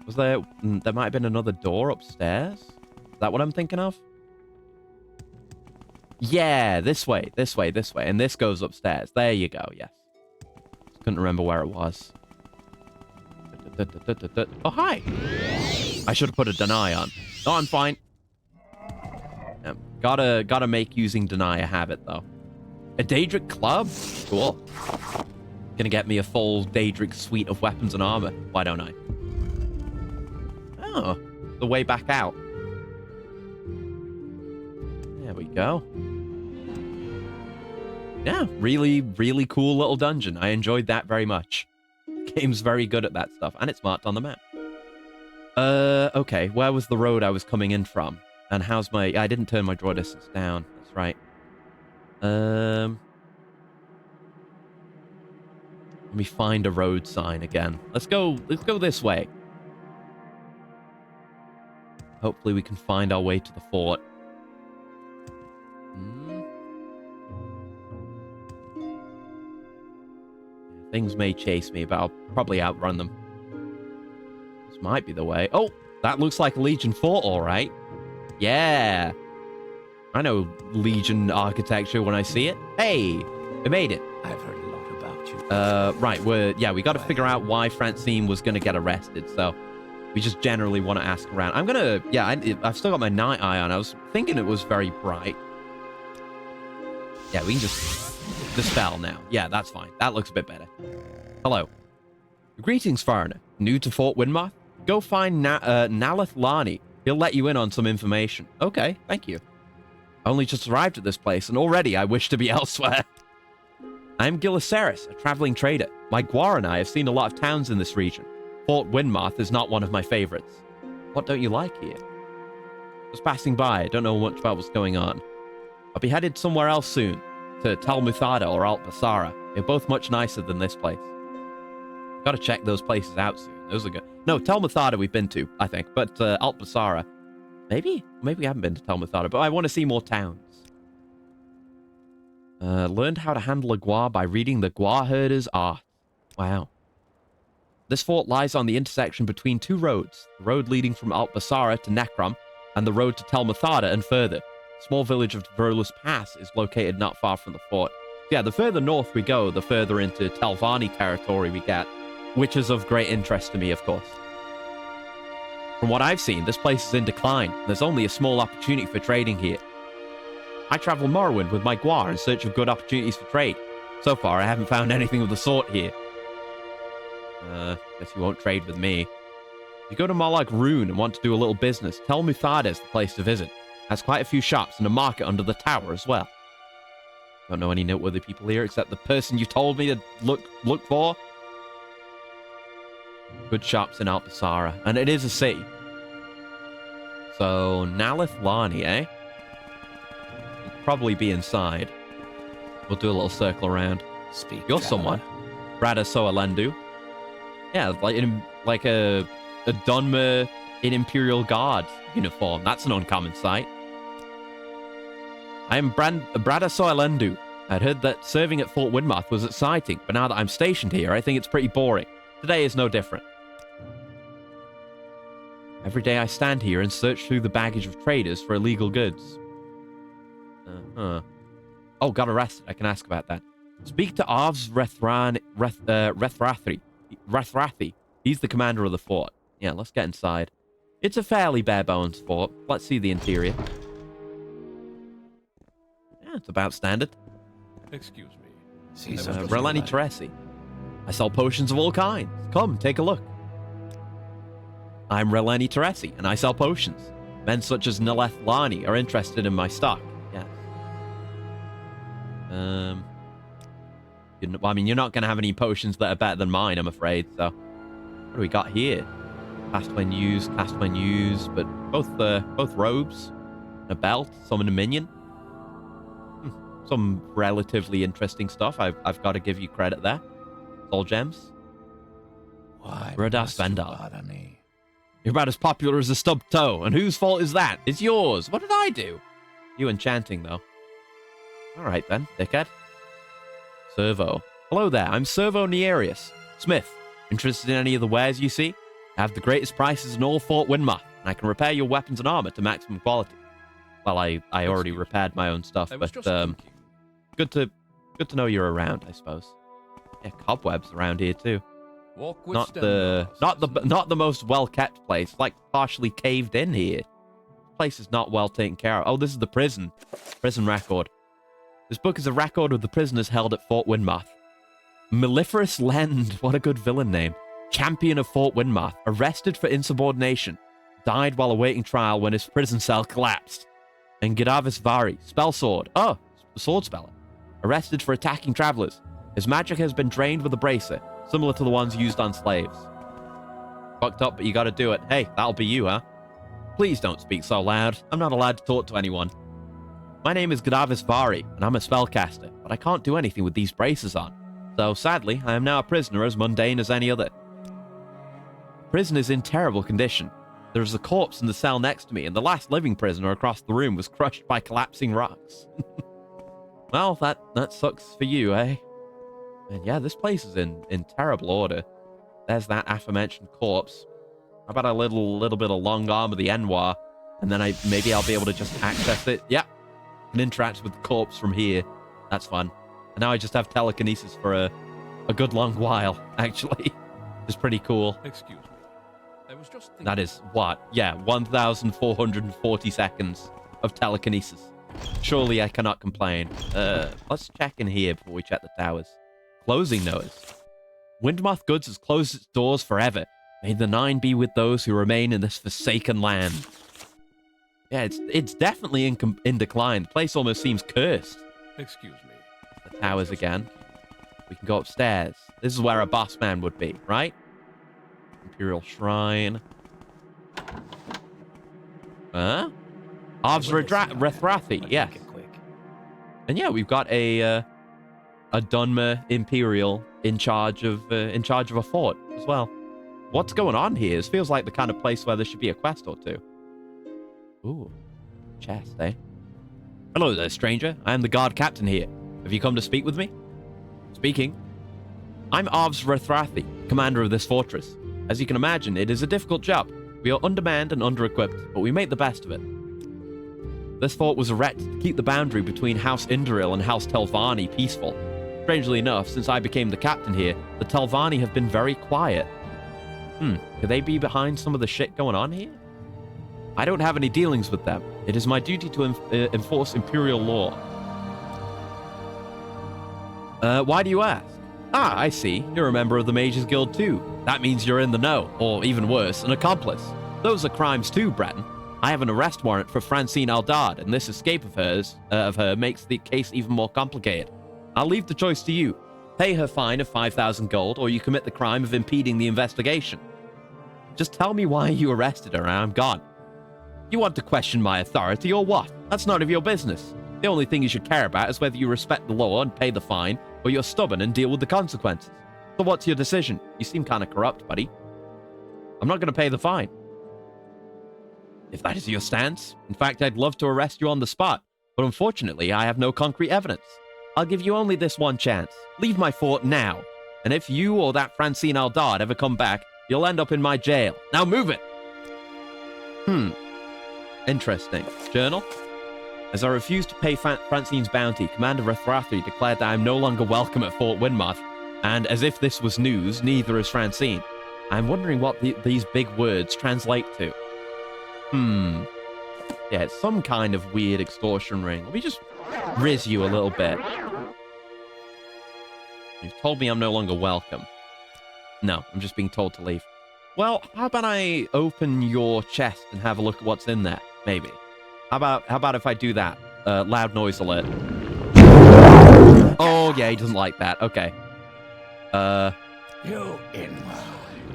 Was there? There might have been another door upstairs. Is that what I'm thinking of? Yeah, this way, this way, this way. And this goes upstairs. There you go, yes. Just couldn't remember where it was. Oh, hi. I should have put a deny on. No, I'm fine. Gotta make using deny a habit, though. A Daedric club? Cool. Gonna get me a full Daedric suite of weapons and armor. Why don't I? Oh, the way back out. There we go. Yeah, really, really cool little dungeon. I enjoyed that very much. Game's very good at that stuff, and it's marked on the map. Okay, where was the road I was coming in from? And how's my... I didn't turn my draw distance down. That's right. Let me find a road sign again. Let's go this way. Hopefully we can find our way to the fort. Things may chase me, but I'll probably outrun them. This might be the way. Oh, that looks like a Legion fort, all right. Yeah. I know Legion architecture when I see it. Hey, we made it. I've heard a lot about you. Right, we got to figure out why Francine was going to get arrested, so we just generally want to ask around. I'm going to, yeah, I've still got my night eye on. I was thinking it was very bright. Yeah, we can just dispel now. Yeah, that's fine. That looks a bit better. Hello. Greetings, foreigner. New to Fort Winmarth? Go find Nalith Lani. He'll let you in on some information. Okay, thank you. I only just arrived at this place, and already I wish to be elsewhere. I'm Giliceris, a traveling trader. My Gwar and I have seen a lot of towns in this region. Fort Windmarth is not one of my favorites. What don't you like here? Just passing by, I don't know much about what's going on. I'll be headed somewhere else soon, to Tal Muthada or Alt Basara. They're both much nicer than this place. Gotta check those places out soon. Those are good. No, Tal Muthada we've been to, I think, but Alt Basara, maybe we haven't been to Tal Muthada, but I want to see more towns. Learned how to handle a Gwar by reading the Gwar Herder's Art. Wow. This fort lies on the intersection between two roads, the road leading from Alt Basara to Necrom, and the road to Tal Muthada and further. The small village of Verulus Pass is located not far from the fort. Yeah, the further north we go, the further into Telvanni territory we get, which is of great interest to me, of course. From what I've seen, this place is in decline. There's only a small opportunity for trading here. I travel Morrowind with my Gwar in search of good opportunities for trade. So far, I haven't found anything of the sort here. Guess you won't trade with me. If you go to Molag Rune and want to do a little business, Tal Muthada is the place to visit. Has quite a few shops and a market under the tower as well. Don't know any noteworthy people here except the person you told me to look for. Good shops in Alt Basara, and it is a city. So Nalith Lani, eh? We'll probably be inside. We'll do a little circle around. Speak. You're someone. Rada Soalendu. Yeah, like a Dunmer in Imperial Guard uniform. That's an uncommon sight. I am Brada Soalendu. I'd heard that serving at Fort Windmarth was exciting, but now that I'm stationed here, I think it's pretty boring. Today is no different. Every day I stand here and search through the baggage of traders for illegal goods. Oh, got arrested. I can ask about that. Speak to Arvs Rethrathi. He's the commander of the fort. Yeah, let's get inside. It's a fairly bare-bones fort. Let's see the interior. Yeah, it's about standard. Excuse me. Relani Teresi. I sell potions of all kinds. Come, take a look. I'm Relani Teresi, and I sell potions. Men such as Naleth Lani are interested in my stock. Yes. I mean, you're not going to have any potions that are better than mine, I'm afraid. So, what do we got here? Cast when used, but both robes, a belt, summon a minion. Some relatively interesting stuff. I've got to give you credit there. Soul gems. Why? Rodas Vendar. You're about as popular as a stubbed toe, and whose fault is that? It's yours. What did I do? You enchanting, though. All right, then, dickhead. Servo. Hello there, I'm Servo Nearius. Smith. Interested in any of the wares you see? I have the greatest prices in all Fort Windmarth, and I can repair your weapons and armor to maximum quality. Well, I already repaired my own stuff, but good to know you're around, I suppose. Yeah, cobwebs around here too. Walk with not the most well kept place. Like partially caved in here. This place is not well taken care of. Oh, this is the prison record. This book is a record of the prisoners held at Fort Windmarth. Mellifluous Lend, what a good villain name. Champion of Fort Windmarth, arrested for insubordination, died while awaiting trial when his prison cell collapsed. And Gidavis Vari, spell sword. Oh, sword speller. Arrested for attacking travelers. His magic has been drained with a bracer, similar to the ones used on slaves. Fucked up, but you gotta do it. Hey, that'll be you, huh? Please don't speak so loud. I'm not allowed to talk to anyone. My name is Gidavis Vari, and I'm a spellcaster, but I can't do anything with these braces on. So, sadly, I am now a prisoner as mundane as any other. The prison is in terrible condition. There is a corpse in the cell next to me, and the last living prisoner across the room was crushed by collapsing rocks. Well, that sucks for you, eh? And yeah, this place is in terrible order. There's that aforementioned corpse. How about a little bit of long arm of the Enwar, and then maybe I'll be able to just access it. Yep. Can interact with the corpse from here. That's fun. And now I just have telekinesis for a good long while, actually. It's pretty cool. Excuse me. I was just thinking... That is what? Yeah, 1,440 seconds of telekinesis. Surely I cannot complain. Let's check in here before we check the towers. Closing notice. Windmarth Goods has closed its doors forever. May the Nine be with those who remain in this forsaken land. Yeah, it's definitely in decline. The place almost seems cursed. Excuse me. The towers again. We can go upstairs. This is where a boss man would be, right? Imperial Shrine. Huh? Arv's Rethrathi, yes. And yeah, we've got a Dunmer Imperial in charge of a fort as well. What's going on here? This feels like the kind of place where there should be a quest or two. Ooh, chest, eh? Hello there, stranger. I am the guard captain here. Have you come to speak with me? Speaking. I'm Arv's Rethrathi, commander of this fortress. As you can imagine, it is a difficult job. We are undermanned and under-equipped, but we make the best of it. This fort was erected to keep the boundary between House Indoril and House Telvanni peaceful. Strangely enough, since I became the captain here, the Telvanni have been very quiet. Could they be behind some of the shit going on here? I don't have any dealings with them. It is my duty to enforce Imperial law. Why do you ask? Ah, I see. You're a member of the Mages Guild too. That means you're in the know, or even worse, an accomplice. Those are crimes too, Breton. I have an arrest warrant for Francine Aldard, and this escape of her makes the case even more complicated. I'll leave the choice to you. Pay her fine of 5,000 gold, or you commit the crime of impeding the investigation. Just tell me why you arrested her, and I'm gone. You want to question my authority, or what? That's none of your business. The only thing you should care about is whether you respect the law and pay the fine, or you're stubborn and deal with the consequences. So what's your decision? You seem kind of corrupt, buddy. I'm not going to pay the fine. If that is your stance, in fact, I'd love to arrest you on the spot, but unfortunately, I have no concrete evidence. I'll give you only this one chance. Leave my fort now, and if you or that Francine Aldard ever come back, you'll end up in my jail. Now move it! Interesting. Journal? As I refused to pay Francine's bounty, Commander Rethrathi declared that I am no longer welcome at Fort Winmoth, and as if this was news, neither is Francine. I'm wondering what these big words translate to. Yeah, it's some kind of weird extortion ring. Let me just riz you a little bit. You've told me I'm no longer welcome. No, I'm just being told to leave. Well, how about I open your chest and have a look at what's in there? Maybe. How about if I do that? Loud noise alert. Oh, yeah, he doesn't like that. Okay. You in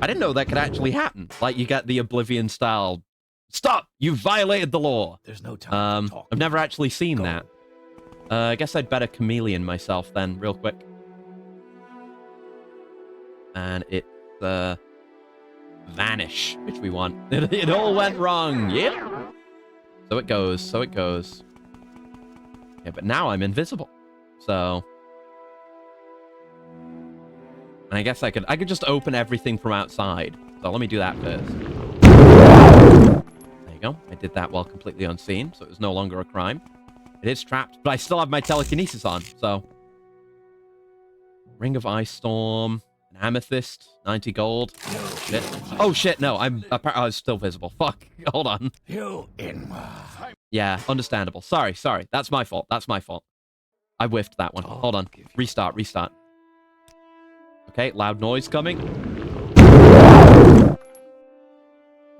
I didn't know that could actually happen. Like, you get the Oblivion style. Stop! You violated the law! There's no time to talk. I've never actually seen that. I guess I'd better chameleon myself then, real quick. And it's, vanish, which we want. It all went wrong. Yep. So it goes. So it goes. Yeah, but now I'm invisible. So. And I guess I could just open everything from outside. So let me do that first. There you go. I did that while completely unseen, so it was no longer a crime. It is trapped, but I still have my telekinesis on, so. Ring of Ice Storm. An amethyst, 90 gold. Shit. Oh shit, no, I was still visible. Fuck. Hold on. Yeah, understandable. Sorry. That's my fault. I whiffed that one. Hold on. Restart. Okay, loud noise coming.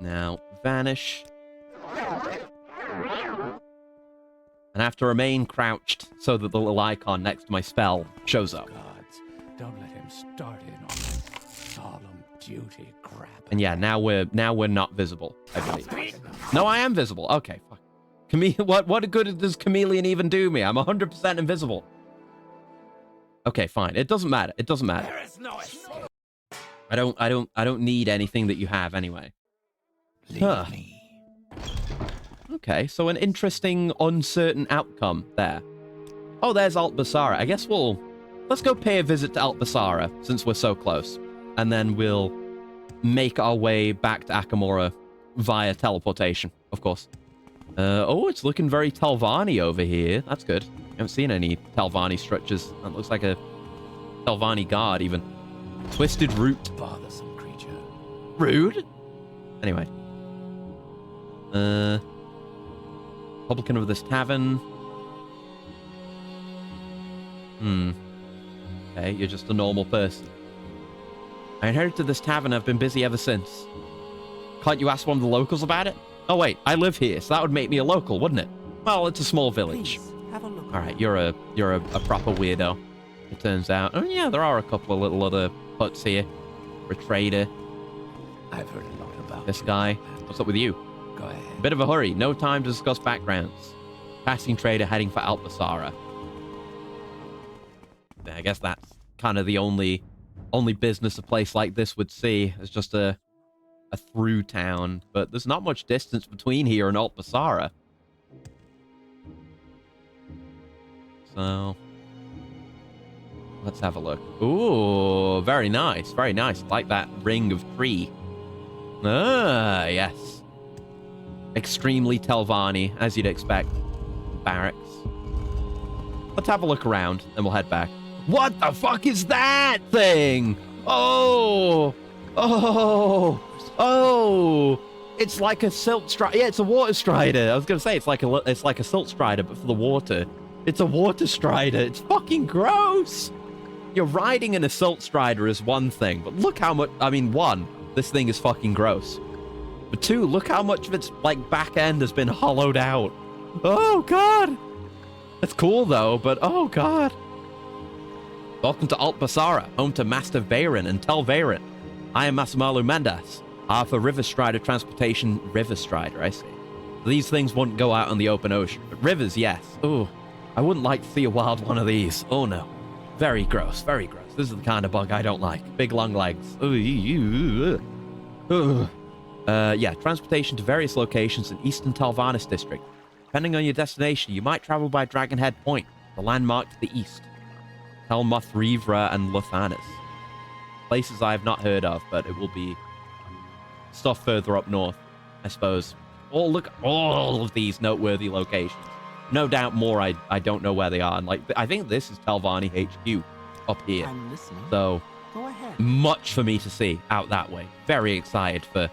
Now, vanish. And I have to remain crouched so that the little icon next to my spell shows up. Gods, don't let him start in on that solemn duty crap. And yeah, now we're not visible, I believe. No, I am visible. Okay, fuck. What good does chameleon even do me? I'm 100% invisible. Okay, fine. It doesn't matter. There is no escape. I don't need anything that you have anyway. Leave me. Okay, so an interesting, uncertain outcome there. Oh, there's Alt Basara. I guess let's go pay a visit to Alt Basara, since we're so close. And then we'll make our way back to Akamora via teleportation, of course. Oh, it's looking very Telvanni over here. That's good. I haven't seen any Telvanni structures. That looks like a Telvanni guard, even. Twisted Root. Bothersome creature. Rude? Anyway. Publican of this tavern. Okay, you're just a normal person. I inherited this tavern. I've been busy ever since. Can't you ask one of the locals about it? Oh wait, I live here, so that would make me a local, wouldn't it? Well, it's a small village. Please, have a look. All right, you're a proper weirdo. it turns out. Oh, yeah, there are a couple of little other huts here. For a trader. I've heard a lot about This you. guy. What's up with you? Go ahead. Bit of a hurry. No time to discuss backgrounds. Passing trader heading for Altbasara. I guess that's kind of the only business a place like this would see. It's just a through town. But there's not much distance between here and Altbasara. So... let's have a look. Ooh, very nice. Very nice. Like that ring of tree. Ah, yes. Extremely Telvanni, as you'd expect. Barracks. Let's have a look around, and we'll head back. What the fuck is that thing? Oh! Oh! Oh! It's like a silt strider. Yeah, it's a water strider. I was gonna say it's like a silt strider, but for the water. It's a water strider. It's fucking gross. You're riding in a silt strider is one thing, but look how much. I mean, one, this thing is fucking gross. But two, look how much of its like back end has been hollowed out. Oh god. That's cool though, but oh god. Welcome to Altbasara, home to Master Varen and Tel Varen. I am Masamalu Mendas. For River Strider transportation. River Strider, I see. These things wouldn't go out on the open ocean, but rivers, yes. Ooh, I wouldn't like to see a wild one of these. Oh no. Very gross, very gross. This is the kind of bug I don't like. Big long legs. Yeah, transportation to various locations in Eastern Talvanis district. Depending on your destination, you might travel by Dragonhead Point, the landmark to the east. Telmothrivra and Luthanis. Places I have not heard of, but it will be stuff further up north, I suppose. Oh, look at all of these noteworthy locations. No doubt more I don't know where they are. And like, I think this is Telvanni HQ up here. I'm listening. So, Go ahead. much for me to see out that way. Very excited for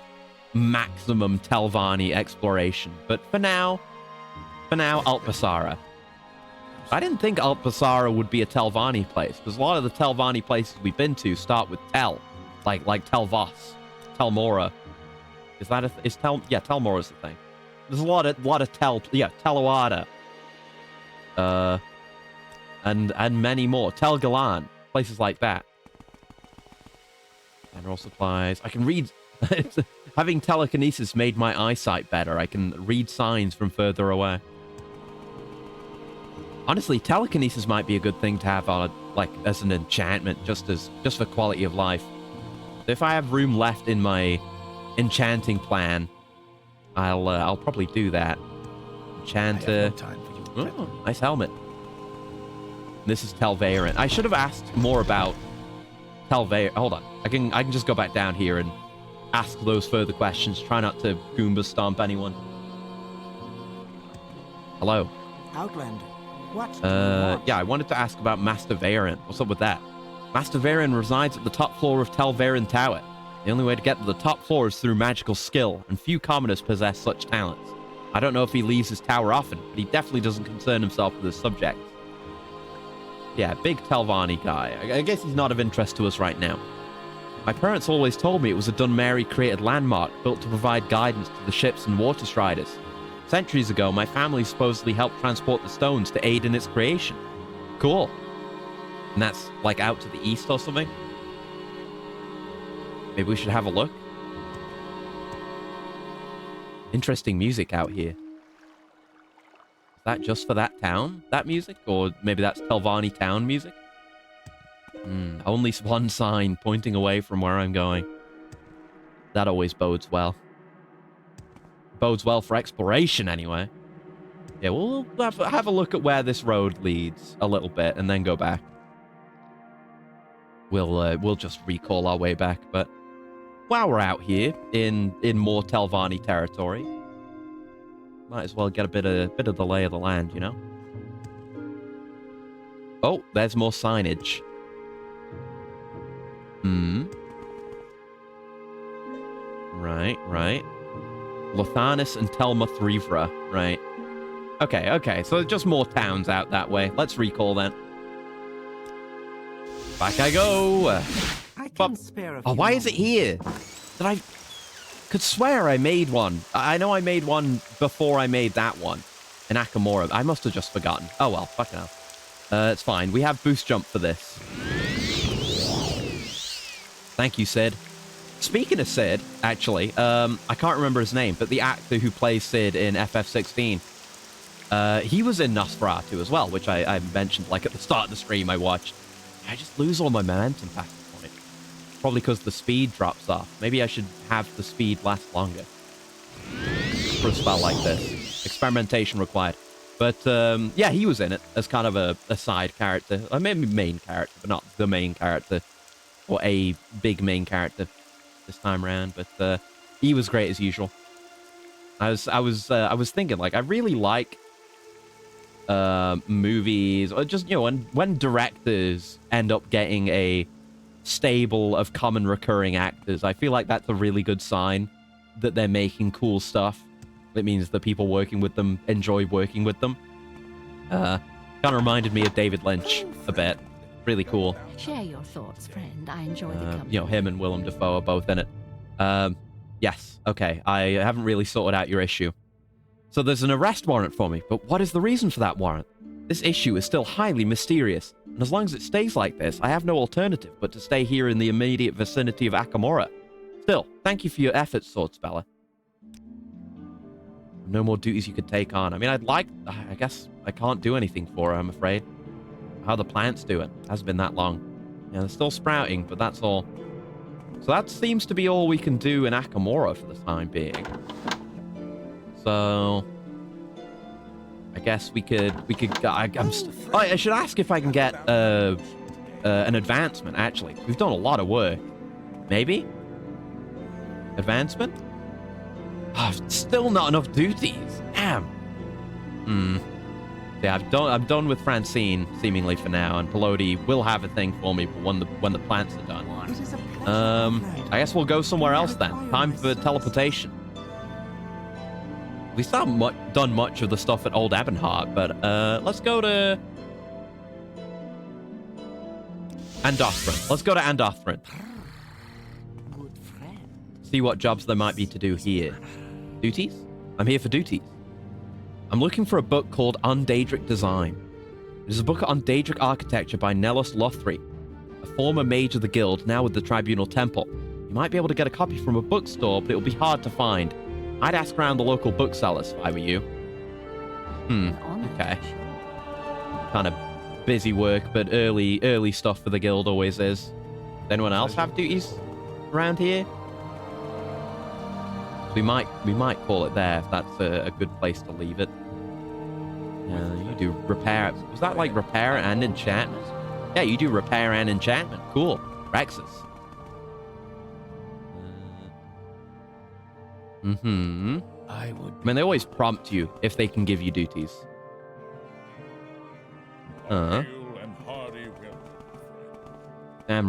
maximum Telvanni exploration. But for now, Altbasara. I didn't think Altbasara would be a Telvanni place, because a lot of the Telvanni places we've been to start with Tel, like Telvos, Telmora. Is that Telmora's the thing. There's a lot of Teloada. And many more. Telgalan, places like that. General supplies. I can read. Having telekinesis made my eyesight better. I can read signs from further away. Honestly, telekinesis might be a good thing to have on, as an enchantment, just for quality of life. So if I have room left in my enchanting plan, I'll probably do that. Enchanter. I have no time for you, Oh, friend. nice helmet. This is Tel Varen. I should have asked more about Tel Varen. Hold on. I can just go back down here and ask those further questions. Try not to Goomba stomp anyone. Hello. Outlander, what do you want? Yeah, I wanted to ask about Master Varen. What's up with that? Master Varen resides at the top floor of Tel Varen Tower. The only way to get to the top floor is through magical skill, and few commoners possess such talents. I don't know if he leaves his tower often, but he definitely doesn't concern himself with his subjects. Yeah, big Telvanni guy. I guess he's not of interest to us right now. My parents always told me it was a Dunmeri-created landmark built to provide guidance to the ships and water striders. Centuries ago, my family supposedly helped transport the stones to aid in its creation. Cool. And that's, like, out to the east or something? Maybe we should have a look? Interesting music out here. Is that just for that town, that music? Or maybe that's Telvanni town music? Only one sign pointing away from where I'm going. That always bodes well. Bodes well for exploration, anyway. Yeah, we'll have a look at where this road leads a little bit and then go back. We'll just recall our way back, but while we're out here in more Telvanni territory, might as well get a bit of the lay of the land, you know? Oh, there's more signage. Right. Luthanis and Telmothrivra, right. Okay, so just more towns out that way. Let's recall then. Back I go. I can spare a few Why is it here? I could swear I made one. I know I made one before I made that one in Akamora. I must have just forgotten. Oh well, fucking hell. It's fine. We have boost jump for this. Thank you, Sid. Speaking of Sid, actually, I can't remember his name, but the actor who plays Sid in FF16, he was in Nosferatu as well, which I mentioned, like, at the start of the stream I watched. I just lose all my momentum past the point. Probably because the speed drops off. Maybe I should have the speed last longer for a spell like this. Experimentation required. But, yeah, he was in it as kind of a side character. Or maybe main character, but not the main character. Or a big main character this time around. But, he was great as usual. I was thinking, like, I really like movies, or just, you know, when directors end up getting a stable of common recurring actors, I feel like that's a really good sign that they're making cool stuff. It means the people working with them enjoy working with them. Kind of reminded me of David Lynch a bit. Really cool. Share your thoughts, friend. I enjoy the company. You know, him and Willem Dafoe are both in it. Yes, okay. I haven't really sorted out your issue. So there's an arrest warrant for me, but what is the reason for that warrant? This issue is still highly mysterious, and as long as it stays like this, I have no alternative but to stay here in the immediate vicinity of Akamora. Still, thank you for your efforts, Swordspeller. No more duties you could take on. I mean, I guess I can't do anything for her, I'm afraid. How are the plants doing? Hasn't been that long. Yeah, they're still sprouting, but that's all. So that seems to be all we can do in Akamora for the time being. So I guess we could. I should ask if I can get an advancement. Actually, we've done a lot of work. Maybe advancement. Oh, still not enough duties. Damn. Yeah, I'm done with Francine seemingly for now, and Pelodi will have a thing for me when the plants are done. I guess we'll go somewhere else then. Time for teleportation. We still haven't done much of the stuff at Old Ebonheart, but let's go to Andothran. Let's go to Andothran. See what jobs there might be to do here. Duties? I'm here for duties. I'm looking for a book called On Daedric Design. It is a book on Daedric architecture by Nellos Lothri, a former mage of the guild, now with the Tribunal Temple. You might be able to get a copy from a bookstore, but it will be hard to find. I'd ask around the local booksellers if I were you. Okay. Kind of busy work, but early stuff for the guild always is. Does anyone else have duties around here? We might call it there if that's a good place to leave it. You do repair. Was that like repair and enchantment? Yeah, you do repair and enchantment. Cool. Rexus. I mean, they always prompt you if they can give you duties. Damn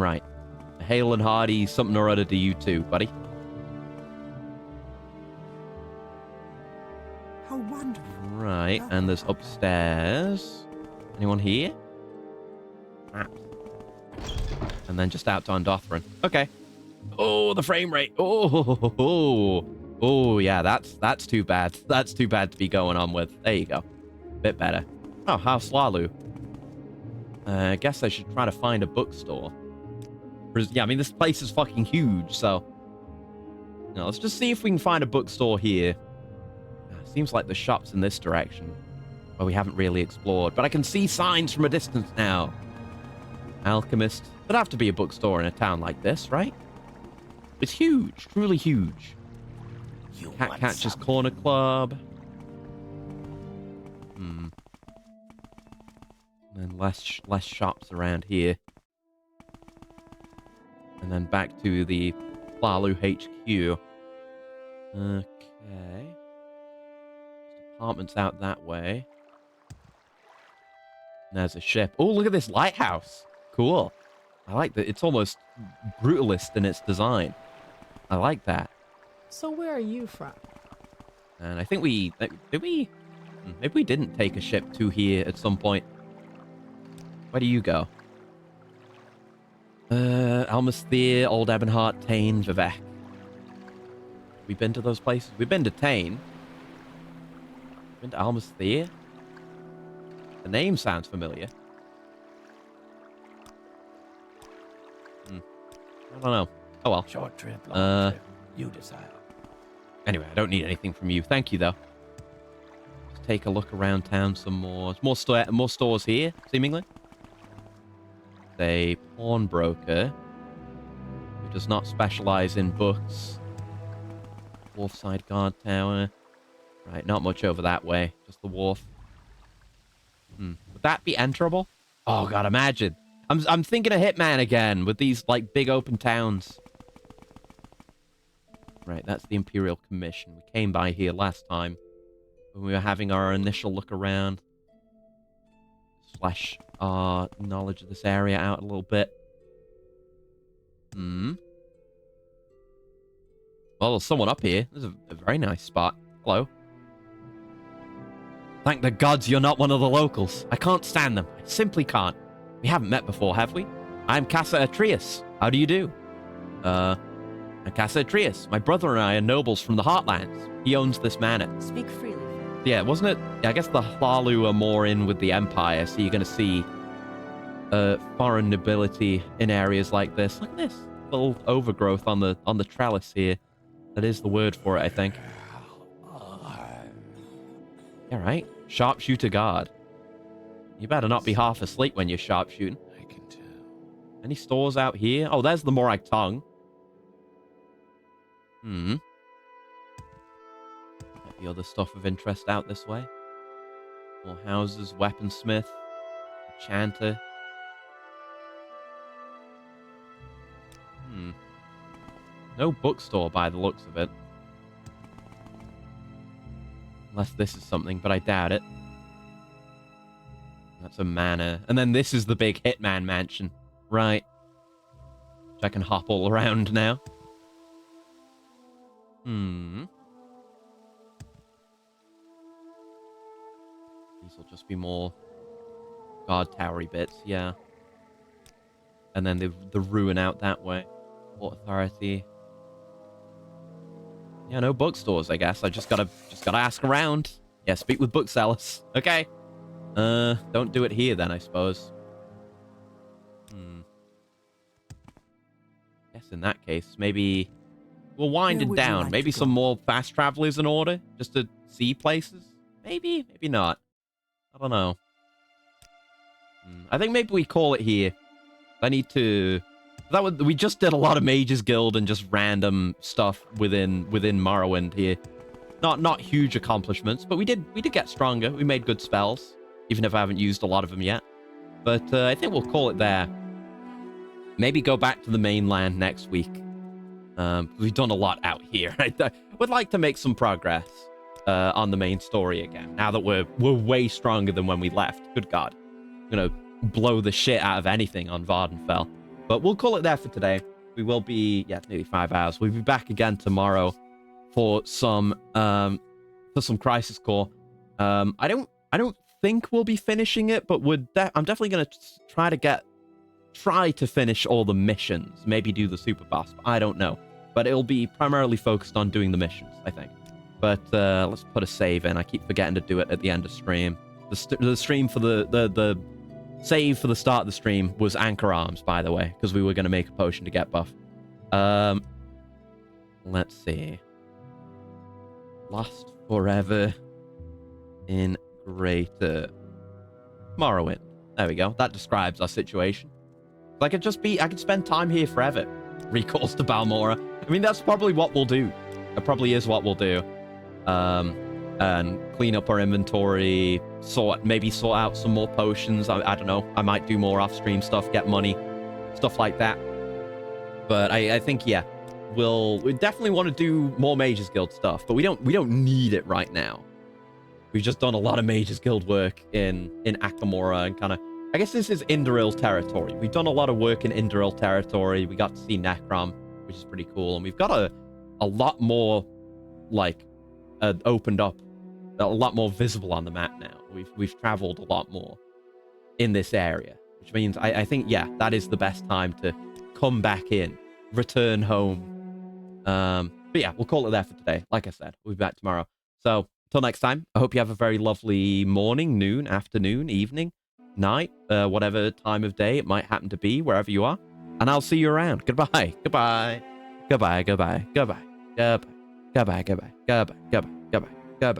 right. Hale and Hardy, something or other to you too, buddy. How wonderful. Right, and there's upstairs. Anyone here? Maps. And then just out to Andothran. Okay. Oh, the frame rate. Oh, yeah, that's too bad. That's too bad to be going on with. There you go. Bit better. Oh, House Lalu. I guess I should try to find a bookstore. Yeah, I mean, this place is fucking huge, so... No, let's just see if we can find a bookstore here. Seems like the shop's in this direction, where we haven't really explored. But I can see signs from a distance now. Alchemist. There'd have to be a bookstore in a town like this, right? It's huge. Truly huge. Cat Catcher's Corner Club. And then less shops around here. And then back to the Plalu HQ. Okay. Apartments out that way. And there's a ship. Oh, look at this lighthouse. Cool. I like that. It's almost brutalist in its design. I like that. So where are you from? And I think we... Did we? Maybe we didn't take a ship to here at some point. Where do you go? Almasthir, Old Ebonheart, Tain, Vivek. We've been to those places? We've been to Tain. Been to Almasthir? The name sounds familiar. I don't know. Oh well. Short trip, long trip. You decide. Anyway, I don't need anything from you. Thank you, though. Let's take a look around town some more. There's more stores here, seemingly. A pawnbroker who does not specialize in books. Wharfside guard tower. Right, not much over that way. Just the wharf. Would that be enterable? Oh god, imagine. I'm thinking of Hitman again with these like big open towns. Right, that's the Imperial Commission. We came by here last time when we were having our initial look around. Flesh our knowledge of this area out a little bit. Well, there's someone up here. This is a very nice spot. Hello. Thank the gods you're not one of the locals. I can't stand them. I simply can't. We haven't met before, have we? I'm Casa Atreus. How do you do? I'm Casa Atreus. My brother and I are nobles from the Heartlands. He owns this manor. Speak freely, friend. Yeah, wasn't it? I guess the Hlalu are more in with the Empire, so you're going to see foreign nobility in areas like this. Look at this little overgrowth on the trellis here. That is the word for it, I think. Yeah, right. Sharpshooter guard. You better not be half asleep when you're sharpshooting. I can tell. Any stores out here? Oh, there's the Morag tongue. Might be other stuff of interest out this way. More houses, weaponsmith, enchanter. No bookstore by the looks of it. Unless this is something, but I doubt it. That's a manor. And then this is the big Hitman mansion. Right. Which I can hop all around now. These will just be more guard towery bits, yeah. And then the ruin out that way. Port Authority. Yeah, no bookstores, I guess. I just gotta ask around. Yeah, speak with booksellers. Okay. Don't do it here then, I suppose. Guess in that case, maybe we'll wind it down. Like maybe some more fast travelers in order, just to see places. Maybe not. I don't know. I think maybe we call it here. I need to. We just did a lot of Mages Guild and just random stuff within Morrowind here. Not huge accomplishments, but we did get stronger. We made good spells, even if I haven't used a lot of them yet. But I think we'll call it there. Maybe go back to the mainland next week. We've done a lot out here. I would like to make some progress on the main story again. Now that we're way stronger than when we left. Good God, I'm gonna blow the shit out of anything on Vardenfell. But we'll call it there for today. We will be nearly 5 hours. We'll be back again tomorrow for some Crisis Core. I don't think we'll be finishing it, but I'm definitely gonna try to finish all the missions. Maybe do the super boss. I don't know, but it'll be primarily focused on doing the missions, I think. But let's put a save in. I keep forgetting to do it at the end of stream. The stream for the save for the start of the stream was Anchor Arms, by the way, because we were going to make a potion to get buff. Let's see. Lost forever in Greater Morrowind. There we go. That describes our situation. I could spend time here forever. Recalls to Balmora. I mean, that's probably what we'll do. That probably is what we'll do. And clean up our inventory, maybe sort out some more potions. I don't know. I might do more off-stream stuff, get money, stuff like that. But I think, yeah, we definitely want to do more Mages Guild stuff, but we don't need it right now. We've just done a lot of Mages Guild work in Akamora and kind of, I guess this is Indoril territory. We've done a lot of work in Indoril territory. We got to see Necrom, which is pretty cool. And we've got a lot more, like, opened up, a lot more visible on the map now. We've traveled a lot more in this area, which means I think, yeah, that is the best time to come back in, return home. But yeah, we'll call it there for today. Like I said, we'll be back tomorrow. So until next time, I hope you have a very lovely morning, noon, afternoon, evening, night, whatever time of day it might happen to be, wherever you are. and I'll see you around. Goodbye. Goodbye. Goodbye. Goodbye. Goodbye. Goodbye. Goodbye. Goodbye. Goodbye. Goodbye. Goodbye. Goodbye.